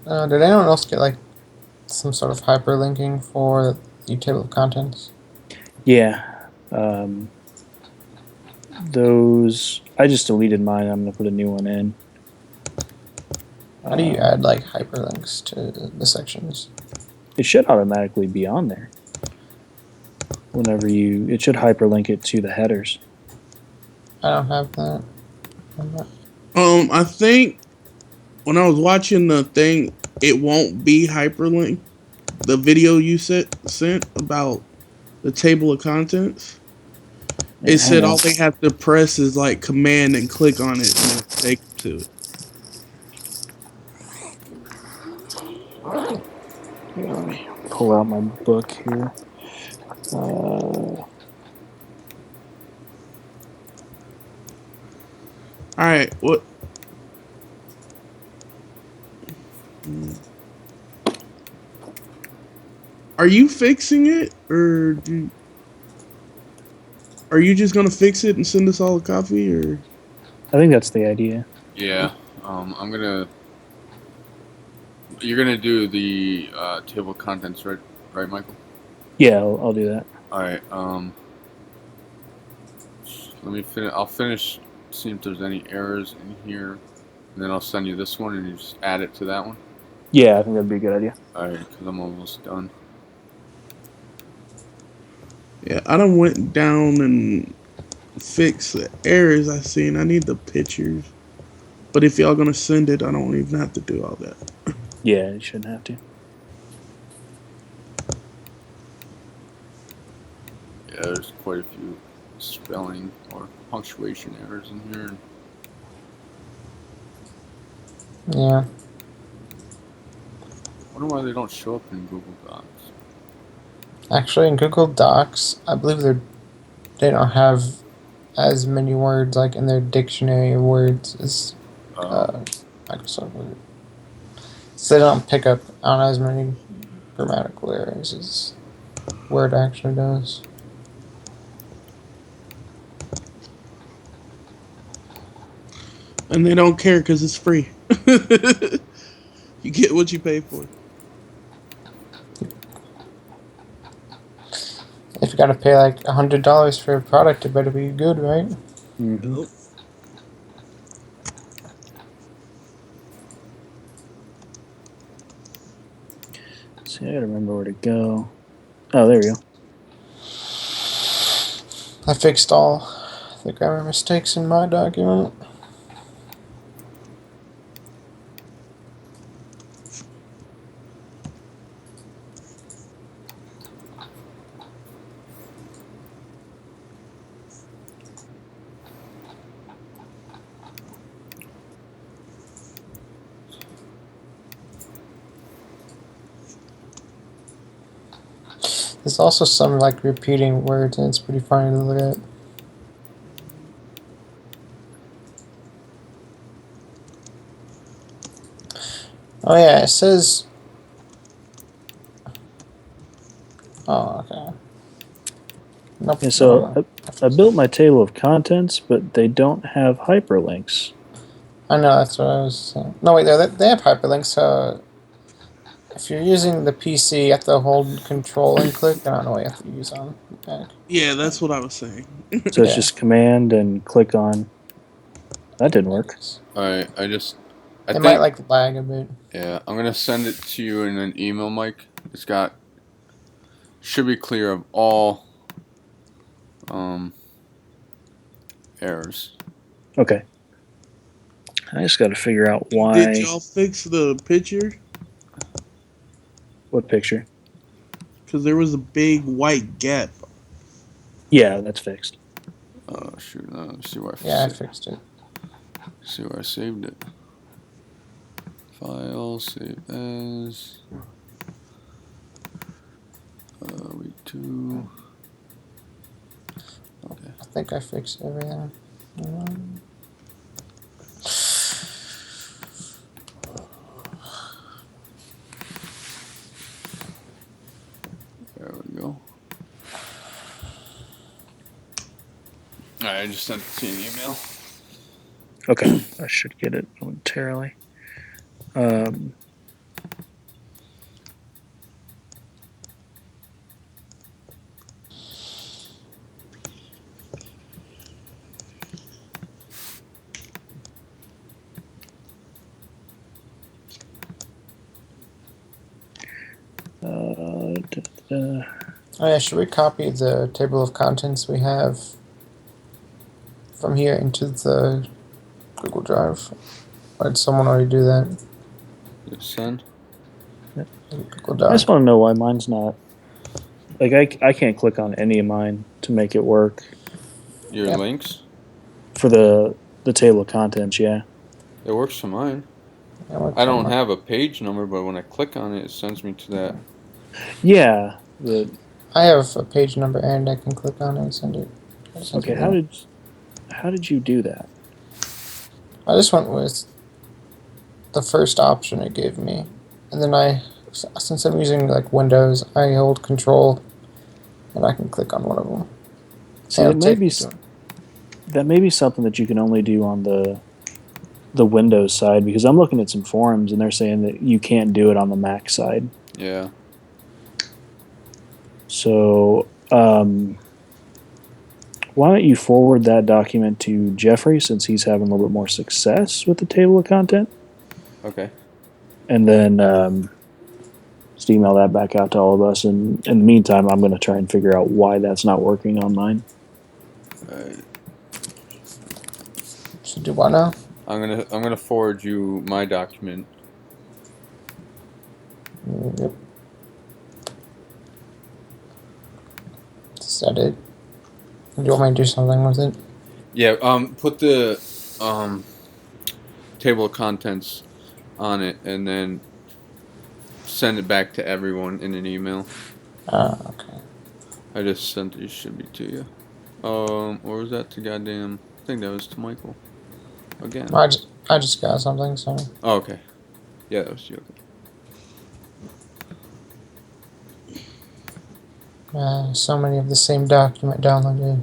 Speaker 8: go?
Speaker 3: Did anyone else get like some sort of hyperlinking for the table of contents?
Speaker 6: Yeah. Those... I just deleted mine. I'm going to put a new one in.
Speaker 3: How do you add like hyperlinks to the sections?
Speaker 6: It should automatically be on there. Whenever you... It should hyperlink it to the headers.
Speaker 3: I don't have that.
Speaker 4: I think when I was watching the thing, it won't be hyperlinked. The video you sent about the table of contents. It said all they have to press is like command and click on it and it'll take them to it.
Speaker 6: Let me pull out my book here.
Speaker 4: Alright, what? Are you fixing it, or are you just gonna fix it and send us all a copy, or?
Speaker 6: I think that's the idea.
Speaker 8: Yeah, I'm gonna... You're gonna do the table of contents, right, Michael?
Speaker 6: Yeah, I'll do that.
Speaker 8: Alright, let me finish. I'll finish, see if there's any errors in here, and then I'll send you this one and you just add it to that one.
Speaker 6: Yeah, I think that'd be a good idea.
Speaker 8: Alright, because I'm almost done.
Speaker 4: Yeah, I done went down and fixed the errors I seen. I need the pictures. But if y'all gonna send it, I don't even have to do all that.
Speaker 6: Yeah, you shouldn't have to.
Speaker 8: Yeah, there's quite a few spelling or punctuation errors in here.
Speaker 3: Yeah.
Speaker 8: I wonder why they don't show up in Google Docs.
Speaker 3: Actually, in Google Docs, I believe they don't have as many words like in their dictionary of words as Microsoft Word. So they don't pick up on as many grammatical errors as Word actually does.
Speaker 4: And they don't care because it's free. You get what you pay for.
Speaker 3: If you gotta pay like $100 for a product, it better be good, right?
Speaker 6: Mm-hmm. See, I gotta remember where to go. Oh, there we go.
Speaker 3: I fixed all the grammar mistakes in my document. There's also some like repeating words, and it's pretty funny to look at. Oh yeah, it says. Oh, okay. Nope.
Speaker 6: And so I built my table of contents, but they don't have hyperlinks.
Speaker 3: I know, that's what I was saying. No, wait, they have hyperlinks. So if you're using the PC, you have to hold Control and click. I don't know what you have to use on Mac.
Speaker 4: Yeah, that's what I was saying.
Speaker 6: So it's
Speaker 3: Yeah.
Speaker 6: just Command and click on. That didn't work.
Speaker 1: Alright, I
Speaker 3: It
Speaker 1: think,
Speaker 3: might like lag a bit.
Speaker 1: yeah, I'm gonna send it to you in an email, Mike. It's got, should be clear of all errors.
Speaker 6: Okay. I just got to figure out why.
Speaker 4: Did y'all fix the picture?
Speaker 6: What picture?
Speaker 4: Because there was a big white gap.
Speaker 6: Yeah, that's fixed.
Speaker 1: Oh shoot, let's see where
Speaker 3: Yeah, I fixed it.
Speaker 1: see where I saved it. File, save as. Week 2. Okay.
Speaker 3: I think I fixed everything.
Speaker 1: There we go. Alright, I just sent it to you in the email.
Speaker 6: Okay, I should get it momentarily.
Speaker 3: Oh yeah, should we copy the table of contents we have from here into the Google Drive? Or did someone already do that?
Speaker 1: Just send.
Speaker 3: Google
Speaker 6: I
Speaker 3: Drive.
Speaker 6: just want to know why mine's not. Like, I can't click on any of mine to make it work.
Speaker 1: Your
Speaker 3: Yep.
Speaker 1: links?
Speaker 6: For the table of contents, yeah.
Speaker 1: It works for mine.
Speaker 3: Yeah,
Speaker 1: I don't have a page number, but when I click on it, it sends me to that.
Speaker 6: Yeah.
Speaker 3: I have a page number and I can click on it and send it.
Speaker 6: Okay, how did you do that?
Speaker 3: I just went with the first option it gave me. And then since I'm using like Windows, I hold Control and I can click on one of them.
Speaker 6: See, that may be something that you can only do on the Windows side, because I'm looking at some forums and they're saying that you can't do it on the Mac side.
Speaker 1: Yeah.
Speaker 6: So, why don't you forward that document to Jeffrey, since he's having a little bit more success with the table of content?
Speaker 1: Okay.
Speaker 6: And then just email that back out to all of us. And in the meantime, I'm going to try and figure out why that's not working on mine.
Speaker 3: Should do what now?
Speaker 1: I'm gonna forward you my document.
Speaker 3: Yep. Is that it? Do you want me to do something with it?
Speaker 1: Yeah. Put the table of contents on it, and then send it back to everyone in an email.
Speaker 3: Okay.
Speaker 1: I just sent it. It should be to you. Or was that to goddamn? I think that was to Michael. Again.
Speaker 3: I just got something, so.
Speaker 1: Oh, okay. Yeah, that was you. Okay.
Speaker 3: So many of the same document downloaded.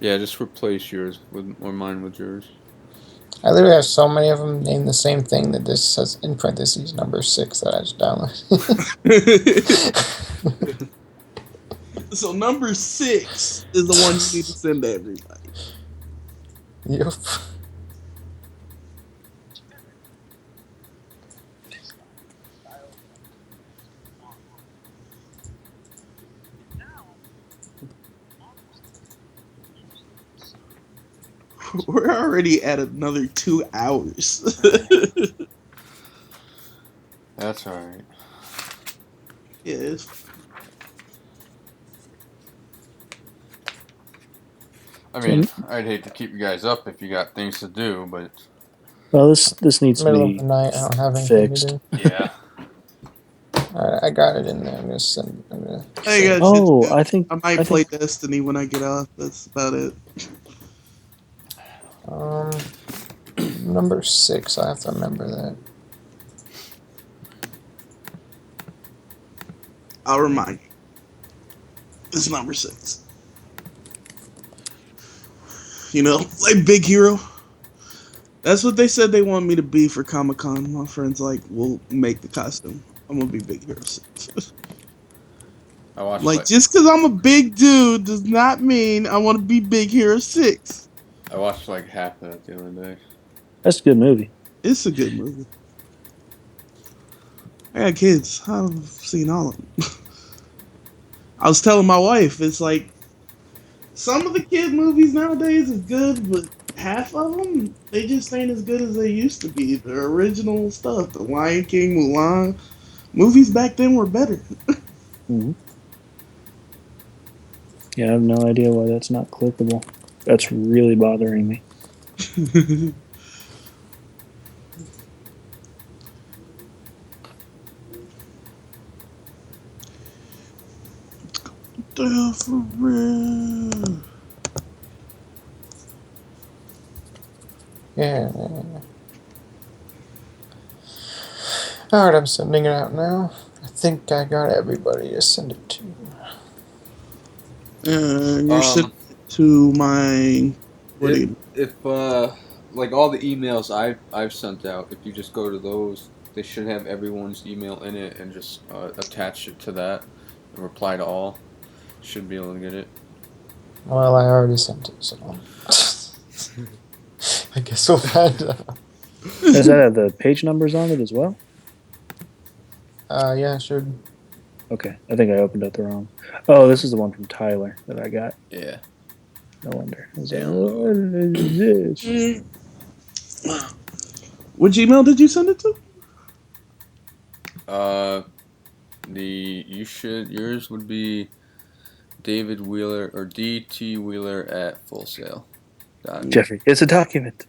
Speaker 1: Yeah, just replace yours with or mine with yours.
Speaker 3: I literally have so many of them named the same thing that this says in parentheses number 6 that I just downloaded.
Speaker 4: So number 6 is the one you need to send to everybody.
Speaker 3: Yep.
Speaker 4: We're already at another 2 hours.
Speaker 1: That's alright.
Speaker 4: Yes.
Speaker 1: I mean, I'd hate to keep you guys up if you got things to do, but
Speaker 6: Well, this needs to
Speaker 3: Middle
Speaker 6: be
Speaker 3: of the night, I don't have anything
Speaker 6: fixed.
Speaker 3: to do.
Speaker 1: yeah.
Speaker 3: Alright, I got it in there. I'm gonna send.
Speaker 4: I got
Speaker 6: Oh,
Speaker 4: shit to do.
Speaker 6: I think
Speaker 4: I might play Destiny when I get off. That's about it.
Speaker 3: Number 6. I have to remember that.
Speaker 4: I'll remind you. It's number 6. You know, like Big Hero. That's what they said they want me to be for Comic-Con. My friends like, we'll make the costume. I'm gonna be Big Hero 6.
Speaker 8: I watched
Speaker 4: Like, just because I'm a big dude does not mean I want to be Big Hero 6.
Speaker 8: I watched like half of that the other day.
Speaker 6: That's a good movie.
Speaker 4: It's a good movie. I got kids. I've seen all of them. I was telling my wife, it's like, some of the kid movies nowadays is good, but half of them, they just ain't as good as they used to be. The original stuff, The Lion King, Mulan, movies back then were better.
Speaker 6: Mm-hmm. Yeah, I have no idea why that's not clickable. That's really bothering me.
Speaker 4: For real.
Speaker 3: Yeah. Alright, I'm sending it out now. I think I got everybody to send it to.
Speaker 4: You're sent to my.
Speaker 9: If like all the emails I've sent out, if you just go to those, they should have everyone's email in it and just attach it to that and reply to all. Should be able to get it.
Speaker 3: Well, I already sent it, so I guess we'll find out.
Speaker 6: Does that have the page numbers on it as well?
Speaker 3: Yeah, sure.
Speaker 6: Okay, I think I opened up the wrong. Oh, this is the one from Tyler that I got.
Speaker 9: Yeah.
Speaker 6: No wonder. I was like, what is this?
Speaker 4: Which email did you send it to?
Speaker 9: Yours would be David Wheeler or DT Wheeler at Full Sail.
Speaker 6: Jeffrey, it's a document.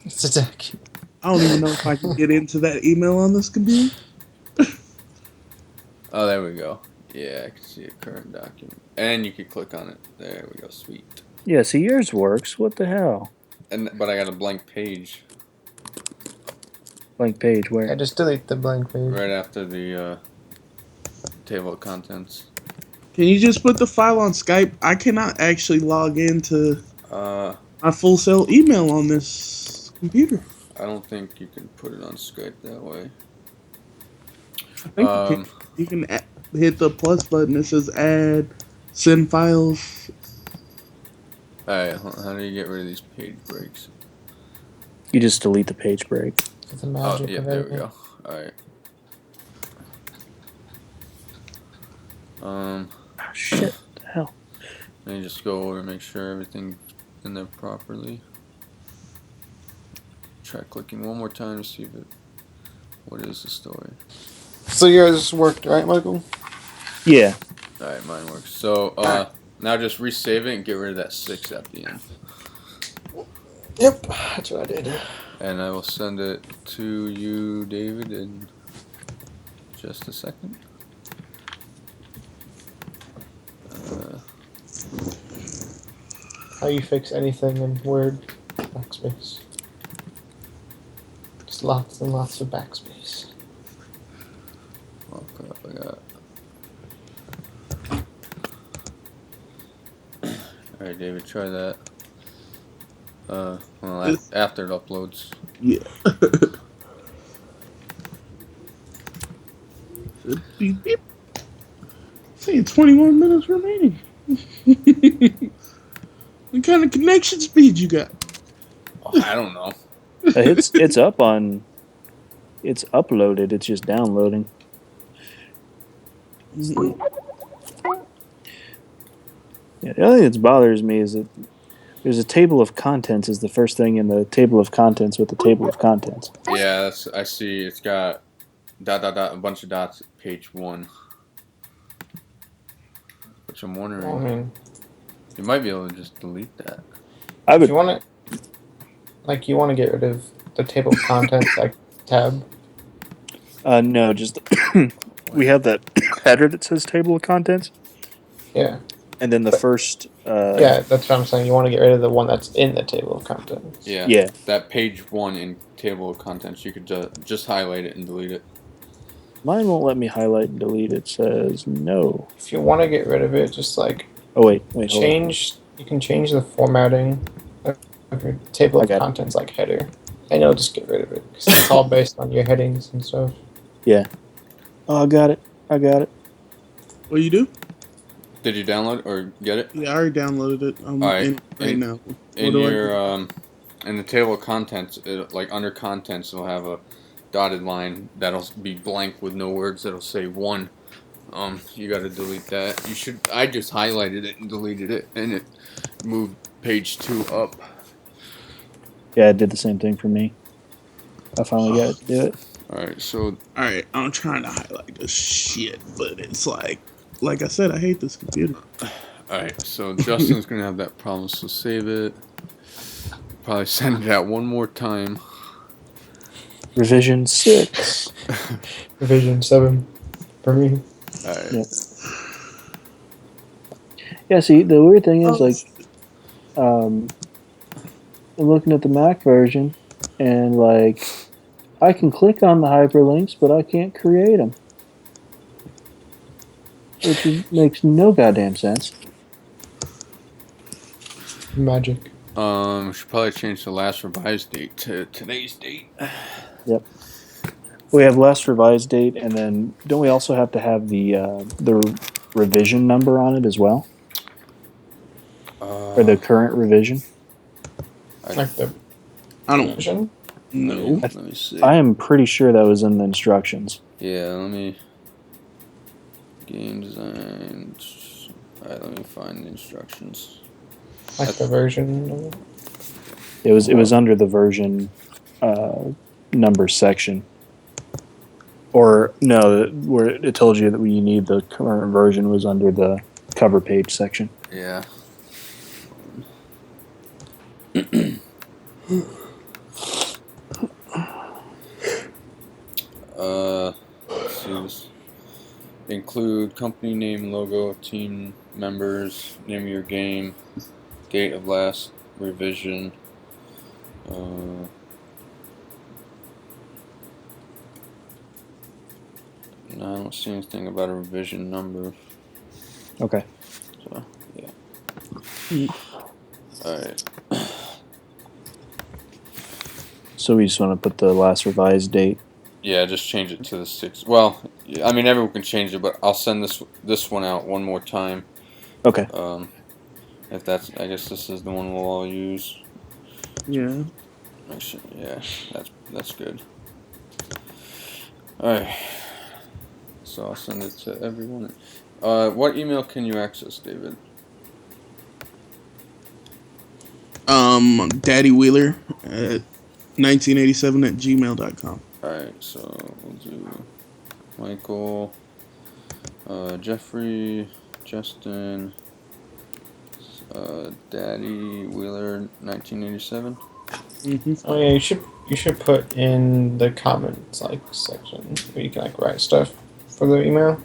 Speaker 3: It's a document.
Speaker 4: I don't even know if I can get into that email on this computer.
Speaker 9: Oh, there we go. Yeah, I can see a current document. And you can click on it. There we go. Sweet.
Speaker 6: Yeah, see, yours works. What the hell?
Speaker 9: But I got a blank page.
Speaker 6: Blank page where?
Speaker 3: Yeah, just delete the blank page.
Speaker 9: Right after the table of contents.
Speaker 4: Can you just put the file on Skype? I cannot actually log into my Full Sail email on this computer.
Speaker 9: I don't think you can put it on Skype that way.
Speaker 4: I think you can hit the plus button that says add, send files.
Speaker 9: Alright, how do you get rid of these page breaks?
Speaker 6: You just delete the page break.
Speaker 3: The magic
Speaker 9: yeah,
Speaker 3: of
Speaker 9: there we
Speaker 3: everything.
Speaker 9: go. Alright.
Speaker 6: Shit, the hell.
Speaker 9: Let me just go over and make sure everything's in there properly. Try clicking one more time to see what is the story.
Speaker 3: So yours worked, right, Michael?
Speaker 6: Yeah.
Speaker 9: Alright, mine works. So, now just resave it and get rid of that 6 at the end.
Speaker 3: Yep, that's what I did.
Speaker 9: And I will send it to you, David, in just a second.
Speaker 3: How you fix anything in Word backspace? Just lots and lots of backspace.
Speaker 9: Oh crap, I got. Alright, David, try that. Well, after it uploads.
Speaker 4: Yeah. Beep, beep. Saying 21 minutes remaining. What kind of connection speed you got?
Speaker 9: Oh, I don't know.
Speaker 6: It's up on. It's uploaded. It's just downloading. Yeah, the other thing that bothers me is that there's a table of contents is the first thing in the table of contents with the table of contents.
Speaker 9: Yeah, I see. It's got dot dot dot a bunch of dots at page 1. Which I'm wondering.
Speaker 3: I mean,
Speaker 9: you might be able to just delete that.
Speaker 3: if you want to, like, you want to get rid of the table of contents, like tab.
Speaker 6: No, just we have that header that says table of contents.
Speaker 3: Yeah.
Speaker 6: And then the first.
Speaker 3: Yeah, that's what I'm saying. You want to get rid of the one that's in the table of contents.
Speaker 9: Yeah.
Speaker 6: Yeah.
Speaker 9: That page 1 in table of contents, you could just highlight it and delete it.
Speaker 6: Mine won't let me highlight and delete. It says no.
Speaker 3: If you want to get rid of it, just like
Speaker 6: Oh wait, hold on.
Speaker 3: change. You can change the formatting of your table
Speaker 6: I
Speaker 3: of
Speaker 6: got it.
Speaker 3: contents, like header, and it'll just get rid of it because it's all based on your headings and stuff.
Speaker 6: Oh, I got it.
Speaker 4: What you do?
Speaker 8: Did you download or get it?
Speaker 4: Yeah, I already downloaded it. I'm
Speaker 8: Alright,
Speaker 4: in it right now.
Speaker 8: In
Speaker 4: What do I
Speaker 8: your
Speaker 4: do?
Speaker 8: in the table of contents, like under contents, it'll have a dotted line that'll be blank with no words. That'll say 1. You got to delete that. You should. I just highlighted it and deleted it, and it moved page 2 up.
Speaker 6: Yeah, it did the same thing for me. I finally got it to do it.
Speaker 8: All right, so
Speaker 4: Alright, I'm trying to highlight this shit, but it's like I said, I hate this computer.
Speaker 8: Alright, so Justin's gonna have that problem, so save it. Probably send it out one more time.
Speaker 6: Revision 6.
Speaker 3: Revision 7 for me.
Speaker 8: Alright.
Speaker 6: Yep. Yeah, see, the weird thing is, I'm looking at the Mac version, and, I can click on the hyperlinks, but I can't create them. Which makes no goddamn sense.
Speaker 3: Magic.
Speaker 8: We should probably change the last revised date to today's date.
Speaker 6: Yep. We have last revised date, and then don't we also have to have the revision number on it as well, or the current revision?
Speaker 3: Like the
Speaker 4: I don't
Speaker 3: version.
Speaker 4: know.
Speaker 8: Let me see.
Speaker 6: I am pretty sure that was in the instructions.
Speaker 8: Yeah, let me. Game design. Alright, let me find the instructions.
Speaker 3: Like the version.
Speaker 6: It was under the version number section. Or no, where it told you that you need the current version was under the cover page section.
Speaker 8: Yeah. Let's see this. Include company name, logo, team members, name of your game, date of last revision. No, I don't see anything about a revision number.
Speaker 6: Okay.
Speaker 8: So, yeah. Alright.
Speaker 6: So we just want to put the last revised date.
Speaker 8: Yeah, just change it to the 6th. Well, I mean, everyone can change it, but I'll send this one out one more time.
Speaker 6: Okay.
Speaker 8: If that's, I guess this is the one we'll all use.
Speaker 4: Yeah.
Speaker 8: Actually, yeah, that's good. All right. So I'll send it to everyone. What email can you access, David?
Speaker 4: Daddy Wheeler at 1987@gmail.com.
Speaker 8: Alright, so we'll do Michael, Jeffrey, Justin, Daddy Wheeler 1987.
Speaker 3: Oh yeah, you should put in the comments section where you can write stuff for the email.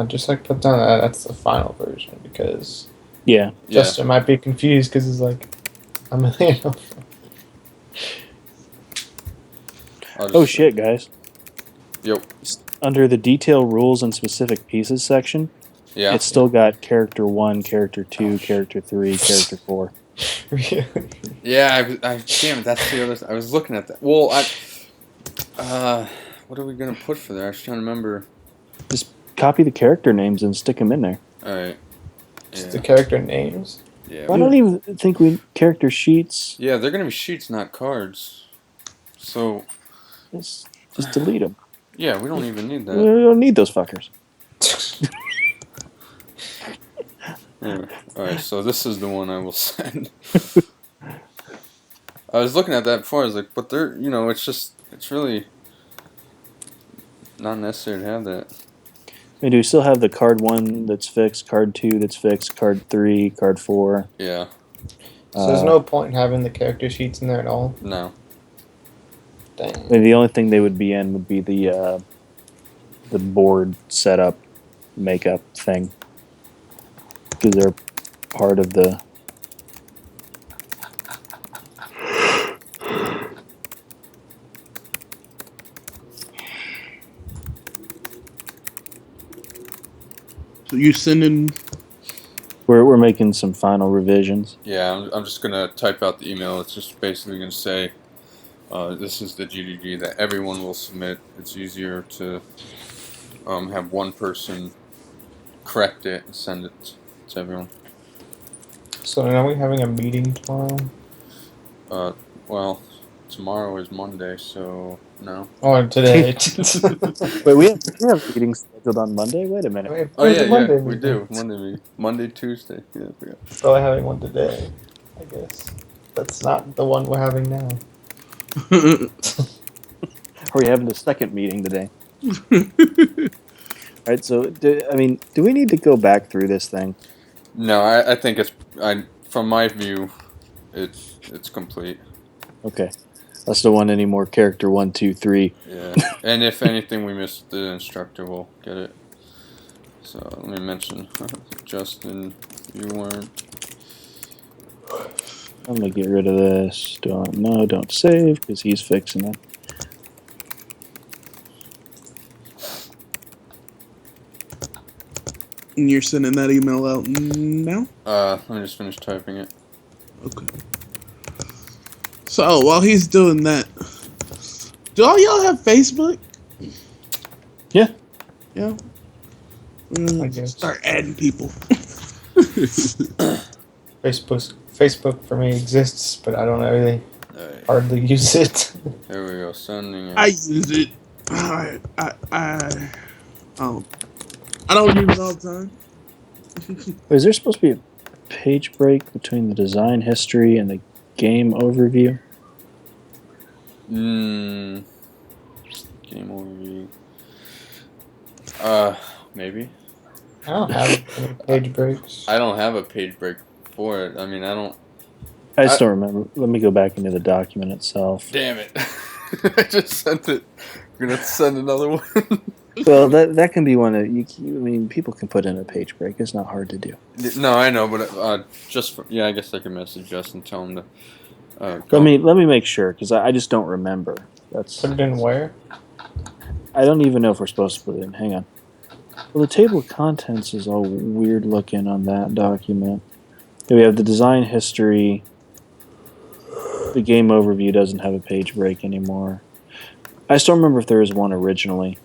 Speaker 3: Just put down that's the final version because
Speaker 6: Yeah.
Speaker 3: Justin might be confused because it's a million of them.
Speaker 6: Oh shit, guys.
Speaker 8: Yep.
Speaker 6: Under the detail rules and specific pieces section,
Speaker 8: Yeah.
Speaker 6: it's still got character 1, character 2, character 3, character 4.
Speaker 3: Really?
Speaker 8: Yeah, damn it, that's the other. I was looking at that. Well, what are we gonna put for there? I was trying to remember.
Speaker 6: Just copy the character names and stick them in there.
Speaker 8: All right.
Speaker 3: Just the character names.
Speaker 8: Yeah.
Speaker 6: I don't even think we character sheets.
Speaker 8: Yeah, they're gonna be sheets, not cards. So.
Speaker 6: Just delete them.
Speaker 8: Yeah, we don't even need
Speaker 6: We
Speaker 8: that.
Speaker 6: don't need those fuckers.
Speaker 8: Anyway, all right, so this is the one I will send. I was looking at that before. I was like, but they're, it's really not necessary to have that.
Speaker 6: We do still have the card 1 that's fixed, card 2 that's fixed, card 3, card 4.
Speaker 8: Yeah.
Speaker 3: So there's no point in having the character sheets in there at all.
Speaker 8: No.
Speaker 3: Dang.
Speaker 6: The only thing they would be in would be the board setup makeup thing, because they're part of the.
Speaker 4: You sending?
Speaker 6: We're making some final revisions.
Speaker 8: Yeah, I'm just gonna type out the email. It's just basically gonna say, this is the GDG that everyone will submit. It's easier to have one person correct it and send it to everyone.
Speaker 3: So are we having a meeting tomorrow?
Speaker 8: Well, tomorrow is Monday, so no.
Speaker 3: Oh, today.
Speaker 6: Wait, we have meetings scheduled on Monday? Wait a minute.
Speaker 8: Oh yeah,
Speaker 3: Monday
Speaker 8: we do. Monday, Tuesday. Yeah, I forgot.
Speaker 3: Probably having one today, I guess. That's not the one we're having now.
Speaker 6: Are we having the second meeting today? All right, so, do we need to go back through this thing?
Speaker 8: No, I think from my view, it's complete.
Speaker 6: Okay. I just don't want any more character 1, 2, 3.
Speaker 8: Yeah, and if anything we missed, the instructor will get it. So let me mention, Justin, you weren't.
Speaker 6: I'm gonna get rid of this. Don't save, because he's fixing it.
Speaker 4: And you're sending that email out now?
Speaker 8: Let me just finish typing it.
Speaker 4: Okay. So while he's doing that, do all y'all have Facebook?
Speaker 6: Yeah.
Speaker 4: Yeah.
Speaker 3: I guess.
Speaker 4: Start adding people.
Speaker 3: Facebook for me exists, but I don't really hardly use it.
Speaker 8: There we go. Sending it.
Speaker 4: I use it. I don't use it all the time.
Speaker 6: Is there supposed to be a page break between the design history and the game overview?
Speaker 8: Game overview. Maybe.
Speaker 3: I don't have any page breaks.
Speaker 8: I don't have a page break for it. I mean, I don't.
Speaker 6: I just don't remember. Let me go back into the document itself.
Speaker 8: Damn it! I just sent it. We're gonna have to send another one.
Speaker 6: Well, that can be one of people can put in a page break. It's not hard to do.
Speaker 8: No, I know, but I guess I can message Justin and tell him to.
Speaker 6: Let me make sure, because I just don't remember.
Speaker 3: Put it in where?
Speaker 6: I don't even know if we're supposed to put it in. Hang on. Well, the table of contents is all weird looking on that document. We have the design history. The game overview doesn't have a page break anymore. I still remember if there was one originally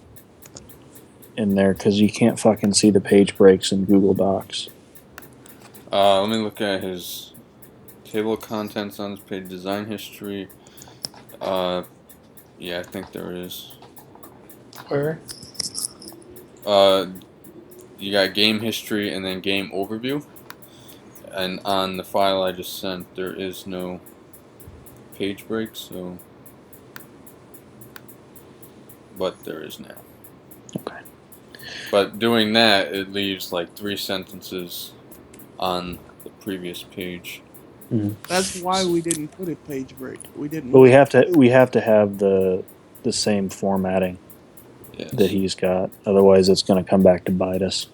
Speaker 6: in there, because you can't fucking see the page breaks in Google Docs.
Speaker 8: Let me look at his table of contents on his page. Design history. Yeah, I think there is.
Speaker 3: Where?
Speaker 8: You got game history and then game overview. And on the file I just sent, there is no page break, so. But there is now.
Speaker 6: Okay.
Speaker 8: But doing that, it leaves like 3 sentences on the previous page.
Speaker 6: Mm-hmm.
Speaker 4: That's why we didn't put a page break. We didn't.
Speaker 6: But we have to have the same formatting that he's got. Otherwise, it's going to come back to bite us.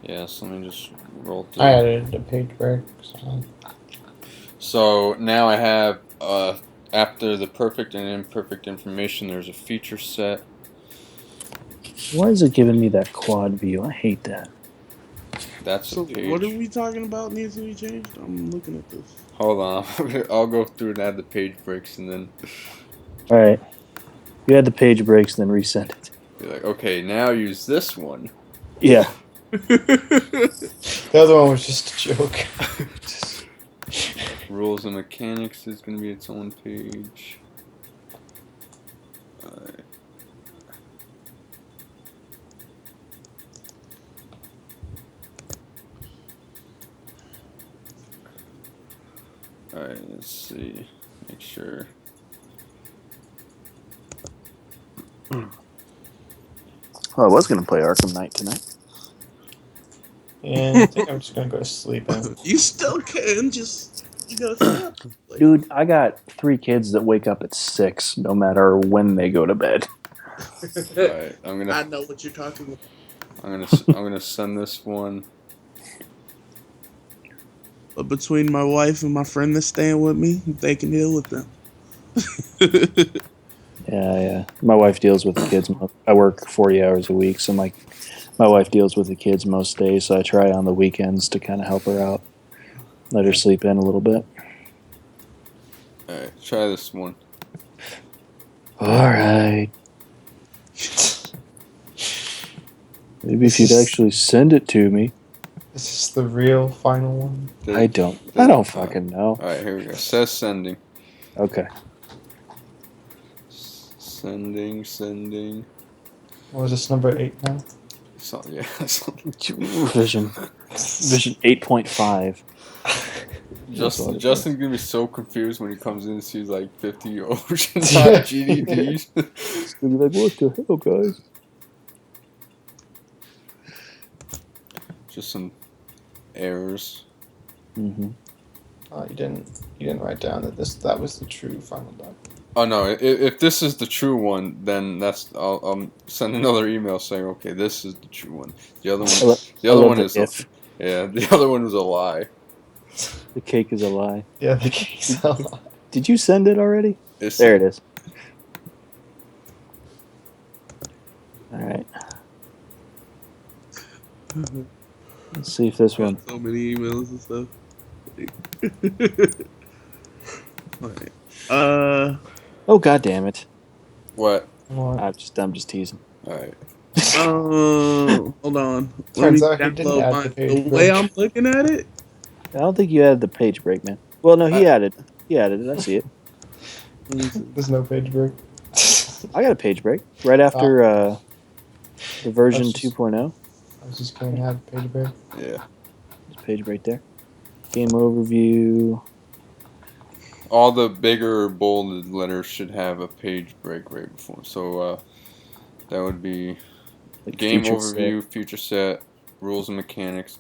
Speaker 8: Yes, let me just roll through.
Speaker 3: I added a page break.
Speaker 8: So now I have after the perfect and imperfect information, there's a feature set.
Speaker 6: Why is it giving me that quad view? I hate that.
Speaker 8: That's
Speaker 4: So
Speaker 8: a page.
Speaker 4: what are we talking about needs to be changed? I'm looking at this.
Speaker 8: Hold on, I'll go through and add the page breaks and then.
Speaker 6: All right. You add the page breaks, then resend it.
Speaker 8: Be like, okay, now use this one.
Speaker 6: Yeah.
Speaker 3: The other one was just a joke.
Speaker 8: Rules and mechanics is going to be its own page. Alright, let's see. Make sure.
Speaker 6: Well, I was going to play Arkham Knight tonight.
Speaker 3: And I think I'm just going to go to sleep.
Speaker 4: You still can, you gotta stop.
Speaker 6: Dude, I got 3 kids that wake up at 6 no matter when they go to bed.
Speaker 8: Alright,
Speaker 4: I know what you're talking about.
Speaker 8: I'm gonna send this one.
Speaker 4: But between my wife and my friend that's staying with me, they can deal with them.
Speaker 6: Yeah. My wife deals with the kids. I work 40 hours a week, so My wife deals with the kids most days, so I try on the weekends to kind of help her out, let her sleep in a little bit.
Speaker 8: All right, try this one.
Speaker 6: All right. Maybe if you'd actually send it to me.
Speaker 3: Is this the real final one?
Speaker 6: I don't fucking know.
Speaker 8: All right, here we go. Says sending.
Speaker 6: Okay.
Speaker 8: Sending.
Speaker 3: What was this, number 8 now?
Speaker 8: So, yeah.
Speaker 6: Vision 8.5.
Speaker 8: Justin's gonna be so confused when he comes in and sees like 50 Oceanside GDPs.
Speaker 6: He's gonna be like, what the hell, guys?
Speaker 8: Just some errors.
Speaker 6: Mm-hmm.
Speaker 3: Oh, you didn't write down that was the true final document.
Speaker 8: Oh no! If this is the true one, then I'll send another email saying, okay, this is the true one. The other one is the other one was a lie.
Speaker 6: The cake is a lie.
Speaker 3: Yeah, the cake's a lie.
Speaker 6: Did you send it already? There it is. All right. Let's see if this one.
Speaker 4: So many emails and stuff. Alright.
Speaker 6: Oh, god damn it!
Speaker 8: What?
Speaker 6: I'm just teasing.
Speaker 8: All right.
Speaker 4: Hold on.
Speaker 3: Turns out he didn't add the page
Speaker 4: the way
Speaker 3: break.
Speaker 4: I'm looking at it.
Speaker 6: I don't think you added the page break, man. Well, no, he added it. I see it.
Speaker 3: There's no page break.
Speaker 6: I got a page break right after the version 2.0.
Speaker 3: I was just going to have page break.
Speaker 8: Yeah.
Speaker 6: There's a page break there. Game overview.
Speaker 8: All the bigger bolded letters should have a page break right before. So that would be
Speaker 6: Like
Speaker 8: game
Speaker 6: feature
Speaker 8: overview,
Speaker 6: set.
Speaker 8: feature set, rules and mechanics.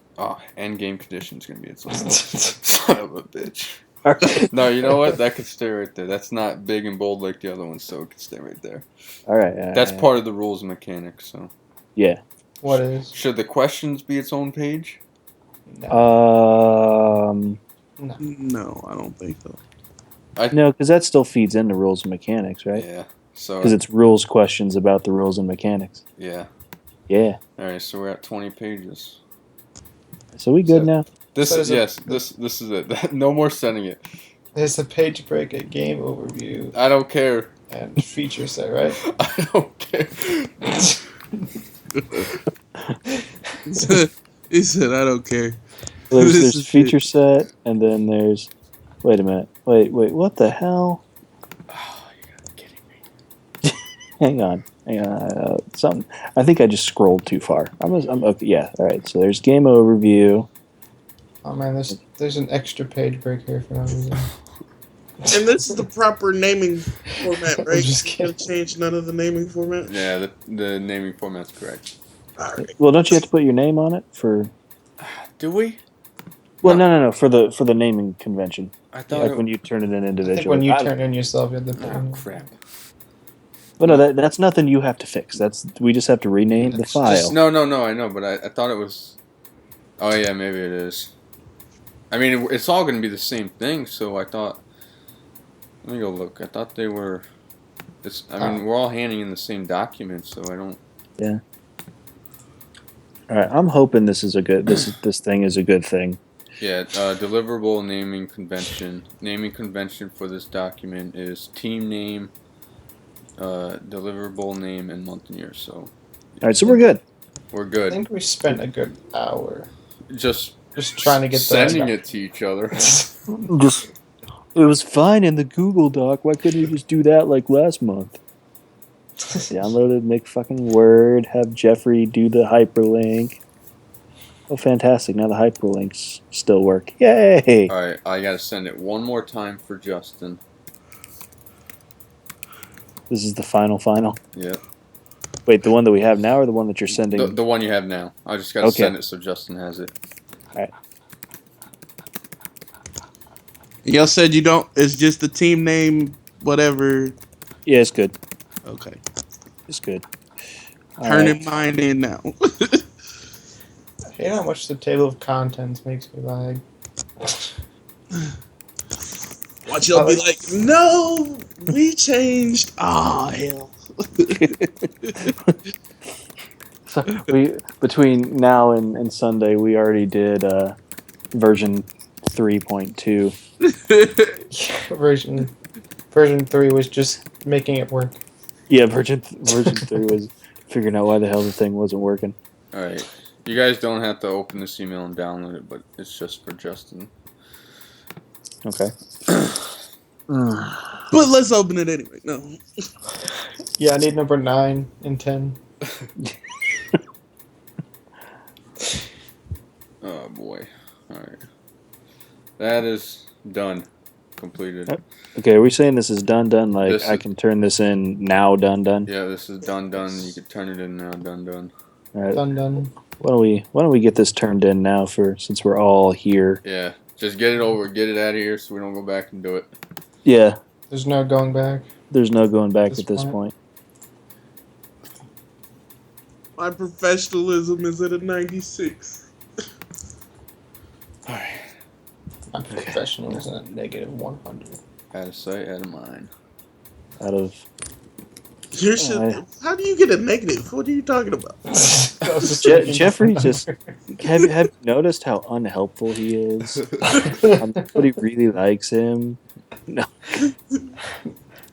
Speaker 8: End game conditions gonna be its own. Son of a bitch.
Speaker 6: Alright.
Speaker 8: No, you know what? That could stay right there. That's not big and bold like the other ones, so it could stay right there.
Speaker 6: Alright.
Speaker 8: That's part of the rules and mechanics. So
Speaker 6: Yeah.
Speaker 3: What is?
Speaker 8: should the questions be its own page?
Speaker 3: No.
Speaker 4: No, I don't think so.
Speaker 6: No, because that still feeds into rules and mechanics, right?
Speaker 8: Yeah. So
Speaker 6: Because it's rules questions about the rules and mechanics.
Speaker 8: yeah.
Speaker 6: Yeah.
Speaker 8: All right. So we're at 20 pages.
Speaker 6: So we good now?
Speaker 8: This
Speaker 3: So
Speaker 8: is
Speaker 3: is
Speaker 8: this is it. No more sending it.
Speaker 3: There's a page break at game overview
Speaker 8: I don't care.
Speaker 3: and feature set, right?
Speaker 8: I don't care.
Speaker 4: He said, "I don't care."
Speaker 6: There's
Speaker 4: This is
Speaker 6: feature set, and then there's. Wait a minute. Wait. What the hell?
Speaker 8: Oh, you gotta be kidding me.
Speaker 6: Hang on. Something. I think I just scrolled too far. I'm okay. Yeah. All right. So there's game overview.
Speaker 3: Oh man, there's an extra page break here for no reason.
Speaker 4: And this is the proper naming format, right?
Speaker 3: Just
Speaker 4: You
Speaker 3: kidding.
Speaker 4: can't change none of the naming format.
Speaker 8: Yeah, the naming format's correct.
Speaker 4: All right.
Speaker 6: Well, don't you have to put your name on it for?
Speaker 8: Do we?
Speaker 6: Well, no. For the naming convention,
Speaker 8: I thought
Speaker 6: like
Speaker 8: it,
Speaker 6: when you turn it in
Speaker 3: I think
Speaker 6: individually.
Speaker 3: when you turn in yourself, you have to put
Speaker 8: oh
Speaker 3: in.
Speaker 8: crap.
Speaker 6: But no, that's nothing you have to fix. We just have to rename the file.
Speaker 8: No, I know, but I thought it was. Oh yeah, maybe it is. I mean, it's all gonna be the same thing, so I thought. Let me go look. I thought they were. We're all handing in the same document, so I don't.
Speaker 6: Yeah. All right, I'm hoping this is a good. This thing is a good thing.
Speaker 8: Yeah, deliverable naming convention. Naming convention for this document is team name, deliverable name, and month and year. So.
Speaker 6: All right, so we're good.
Speaker 8: We're
Speaker 3: I
Speaker 8: good.
Speaker 3: think we spent a good hour
Speaker 8: Just
Speaker 3: trying to get
Speaker 8: sending it to each other.
Speaker 6: It was fine in the Google Doc. Why couldn't you just do that like last month? Download it, make fucking Word, have Jeffrey do the hyperlink. Oh, fantastic. Now the hyperlinks still work. Yay!
Speaker 8: Alright, I gotta send it one more time for Justin.
Speaker 6: This is the final.
Speaker 8: Yep.
Speaker 6: Wait, the one that we have now or the one that you're sending?
Speaker 8: The one you have now. I just gotta
Speaker 6: Okay.
Speaker 8: send it so Justin has it.
Speaker 6: Alright.
Speaker 4: Y'all said you don't. It's just the team name, whatever.
Speaker 6: Yeah, it's good.
Speaker 4: Okay.
Speaker 6: It's good.
Speaker 4: Turning mine in now.
Speaker 3: I hate how much the table of contents makes me lag.
Speaker 4: Watch y'all be like, no, we changed. Ah, hell.
Speaker 6: So between now and Sunday, we already did version 3.2.
Speaker 3: Version 3 was just making it work.
Speaker 6: Yeah, version 3 was figuring out why the hell the thing wasn't working.
Speaker 8: All right, you guys don't have to open this email and download it, but it's just for Justin.
Speaker 6: Okay.
Speaker 4: But let's open it anyway. No.
Speaker 3: Yeah, I need number 9 and 10.
Speaker 8: Oh boy! All right, that is done, completed.
Speaker 6: Okay, are we saying this is done? Like
Speaker 8: This
Speaker 6: I
Speaker 8: is-
Speaker 6: can turn this in now? Done.
Speaker 8: Yeah, this is done. You can turn it in now. Done.
Speaker 6: All right.
Speaker 3: Done.
Speaker 6: Why don't we get this turned in now since we're all here?
Speaker 8: Yeah, just get it over, get it out of here, so we don't go back and do it.
Speaker 6: Yeah.
Speaker 3: There's no going back.
Speaker 6: There's no going back at this point.
Speaker 4: My professionalism is at a 96.
Speaker 8: All right.
Speaker 3: My professional is a negative 100.
Speaker 8: Out of sight, out of mind.
Speaker 6: Out of.
Speaker 4: Your shit. How do you get a negative? What are you talking about?
Speaker 6: Jeffrey just have you noticed how unhelpful he is? Nobody really likes him. No,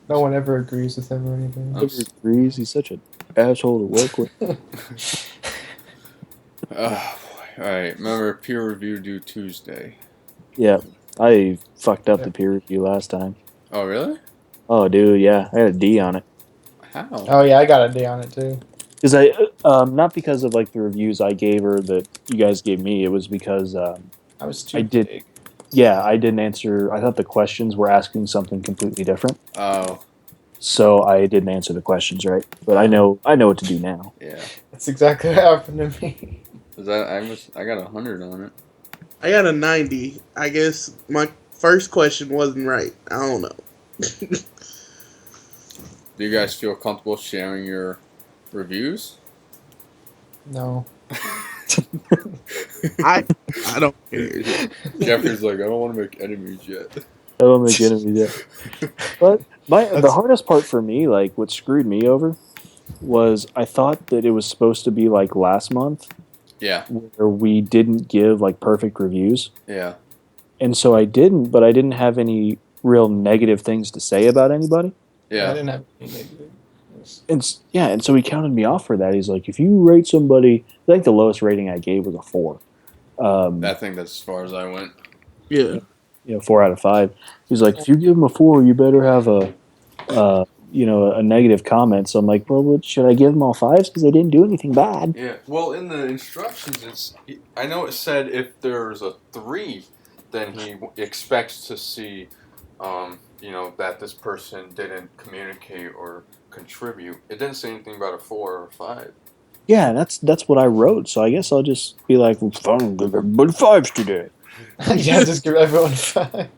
Speaker 3: No one ever agrees with him or anything.
Speaker 6: nobody agrees. He's such an asshole to work with.
Speaker 8: Oh boy! All right, remember peer review due Tuesday.
Speaker 6: Yeah, I fucked up the peer review last time.
Speaker 8: Oh really?
Speaker 6: Oh, dude, yeah, I had a D on it.
Speaker 8: How?
Speaker 3: Oh yeah, I got a D on it too.
Speaker 6: Because not because of like the reviews I gave her that you guys gave me. It was because
Speaker 3: I was too
Speaker 6: I did.
Speaker 3: big.
Speaker 6: Yeah, I didn't answer. I thought the questions were asking something completely different,
Speaker 8: Oh
Speaker 6: so I didn't answer the questions right. But I know what to do now.
Speaker 8: yeah.
Speaker 3: That's exactly what happened to me.
Speaker 8: Is that I got 100 on it.
Speaker 4: I got a 90. I guess my first question wasn't right. I don't know.
Speaker 8: Do you guys feel comfortable sharing your reviews?
Speaker 3: No.
Speaker 4: I don't care.
Speaker 8: Jeffrey's like, I don't want to make enemies yet.
Speaker 6: I don't make enemies yet. But the hardest part for me, like what screwed me over, was I thought that it was supposed to be like last month,
Speaker 8: Yeah,
Speaker 6: where we didn't give like perfect reviews,
Speaker 8: yeah.
Speaker 6: and so I didn't. But I didn't have any real negative things to say about anybody.
Speaker 3: I
Speaker 8: Yeah,
Speaker 3: didn't have any negative.
Speaker 6: And so he counted me off for that. He's like, if you rate somebody, I think the lowest rating I gave was a 4.
Speaker 8: I think that's as far as I went.
Speaker 4: Yeah.
Speaker 6: 4 out of 5. He's like, if you give him a 4, you better have a negative comment. So I'm like, well, should I give them all 5s because they didn't do anything bad?
Speaker 8: Yeah. Well, in the instructions, I know it said if there's a 3, then he expects to see, that this person didn't communicate or contribute. It didn't say anything about a 4 or a 5.
Speaker 6: Yeah, that's what I wrote. So I guess I'll just be like, well, fine, give everybody 5s today.
Speaker 3: Yeah, just give everyone 5.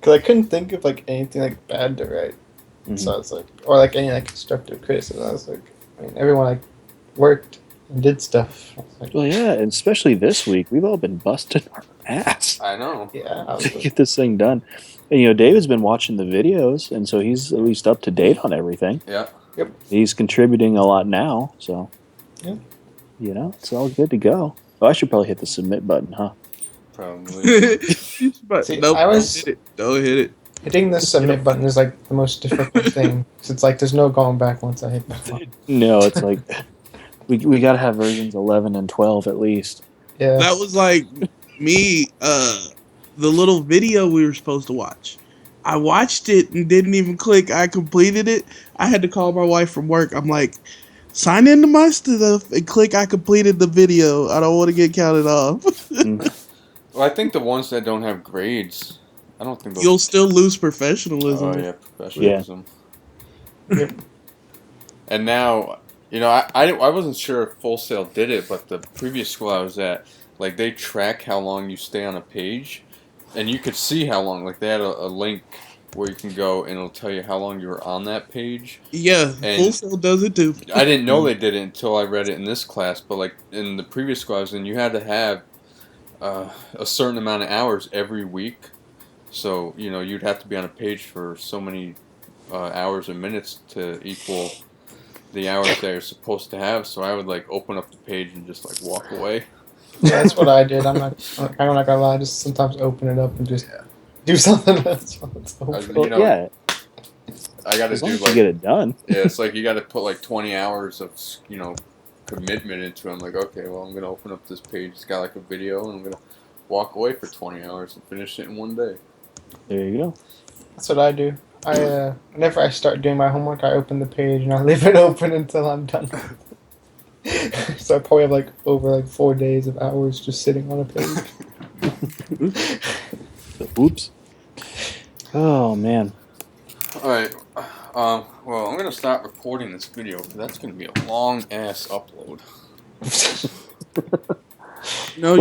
Speaker 3: Because I couldn't think of like anything like bad to write.
Speaker 6: Mhm.
Speaker 3: So I was like, or like any like constructive criticism. I was like, everyone like worked and did stuff. I was like,
Speaker 6: Well, yeah, and especially this week, we've all been busting our ass
Speaker 8: I know.
Speaker 3: yeah, I was
Speaker 6: to
Speaker 3: like,
Speaker 6: get this thing done. And David's been watching the videos, and so he's at least up to date on everything.
Speaker 8: Yeah.
Speaker 6: He's contributing a lot now, so
Speaker 3: Yeah.
Speaker 6: It's all good to go. Oh, I should probably hit the submit button, huh?
Speaker 8: Probably.
Speaker 4: But
Speaker 3: See,
Speaker 4: nope,
Speaker 3: I was-
Speaker 4: don't hit it.
Speaker 3: hitting the submit button is like the most difficult thing. 'Cause it's like there's no going back once I hit that button.
Speaker 6: No, it's like we got to have versions 11 and 12 at least.
Speaker 3: Yeah.
Speaker 4: That was like me, the little video we were supposed to watch. I watched it and didn't even click. I completed it. I had to call my wife from work. I'm like, sign into my stuff and click I completed the video. I don't want to get counted off.
Speaker 8: Well, I think the ones that don't have grades, I don't think those.
Speaker 4: You'll still lose professionalism.
Speaker 8: Oh yeah, professionalism.
Speaker 3: Yep.
Speaker 8: And now, I wasn't sure if Full Sail did it, but the previous school I was at, like they track how long you stay on a page, and you could see how long. Like they had a link where you can go and it'll tell you how long you were on that page.
Speaker 4: Yeah,
Speaker 8: And-
Speaker 4: Full Sail does it too.
Speaker 8: I didn't know they did it until I read it in this class, but like in the previous school I was in, you had to have a certain amount of hours every week. So, you'd have to be on a page for so many hours and minutes to equal the hours they're supposed to have. So I would like open up the page and just like walk away.
Speaker 3: Yeah, that's what I did. I'm not gonna lie. I just sometimes open it up and just do something else. While it's open.
Speaker 8: You know,
Speaker 10: yeah.
Speaker 8: I got to
Speaker 10: As long
Speaker 8: do
Speaker 10: as you
Speaker 8: like
Speaker 10: get it done.
Speaker 8: yeah, it's like you got to put like 20 hours of commitment into it. I'm like, okay, well, I'm gonna open up this page. It's got like a video, and I'm gonna walk away for 20 hours and finish it in one day.
Speaker 10: There you go.
Speaker 3: That's what I do. Whenever I start doing my homework, I open the page and I leave it open until I'm done. So I probably have like over 4 days of hours just sitting on a page.
Speaker 10: Oops. Oh man.
Speaker 8: All right. Well, I'm gonna stop recording this video because that's gonna be a long ass upload.
Speaker 4: No,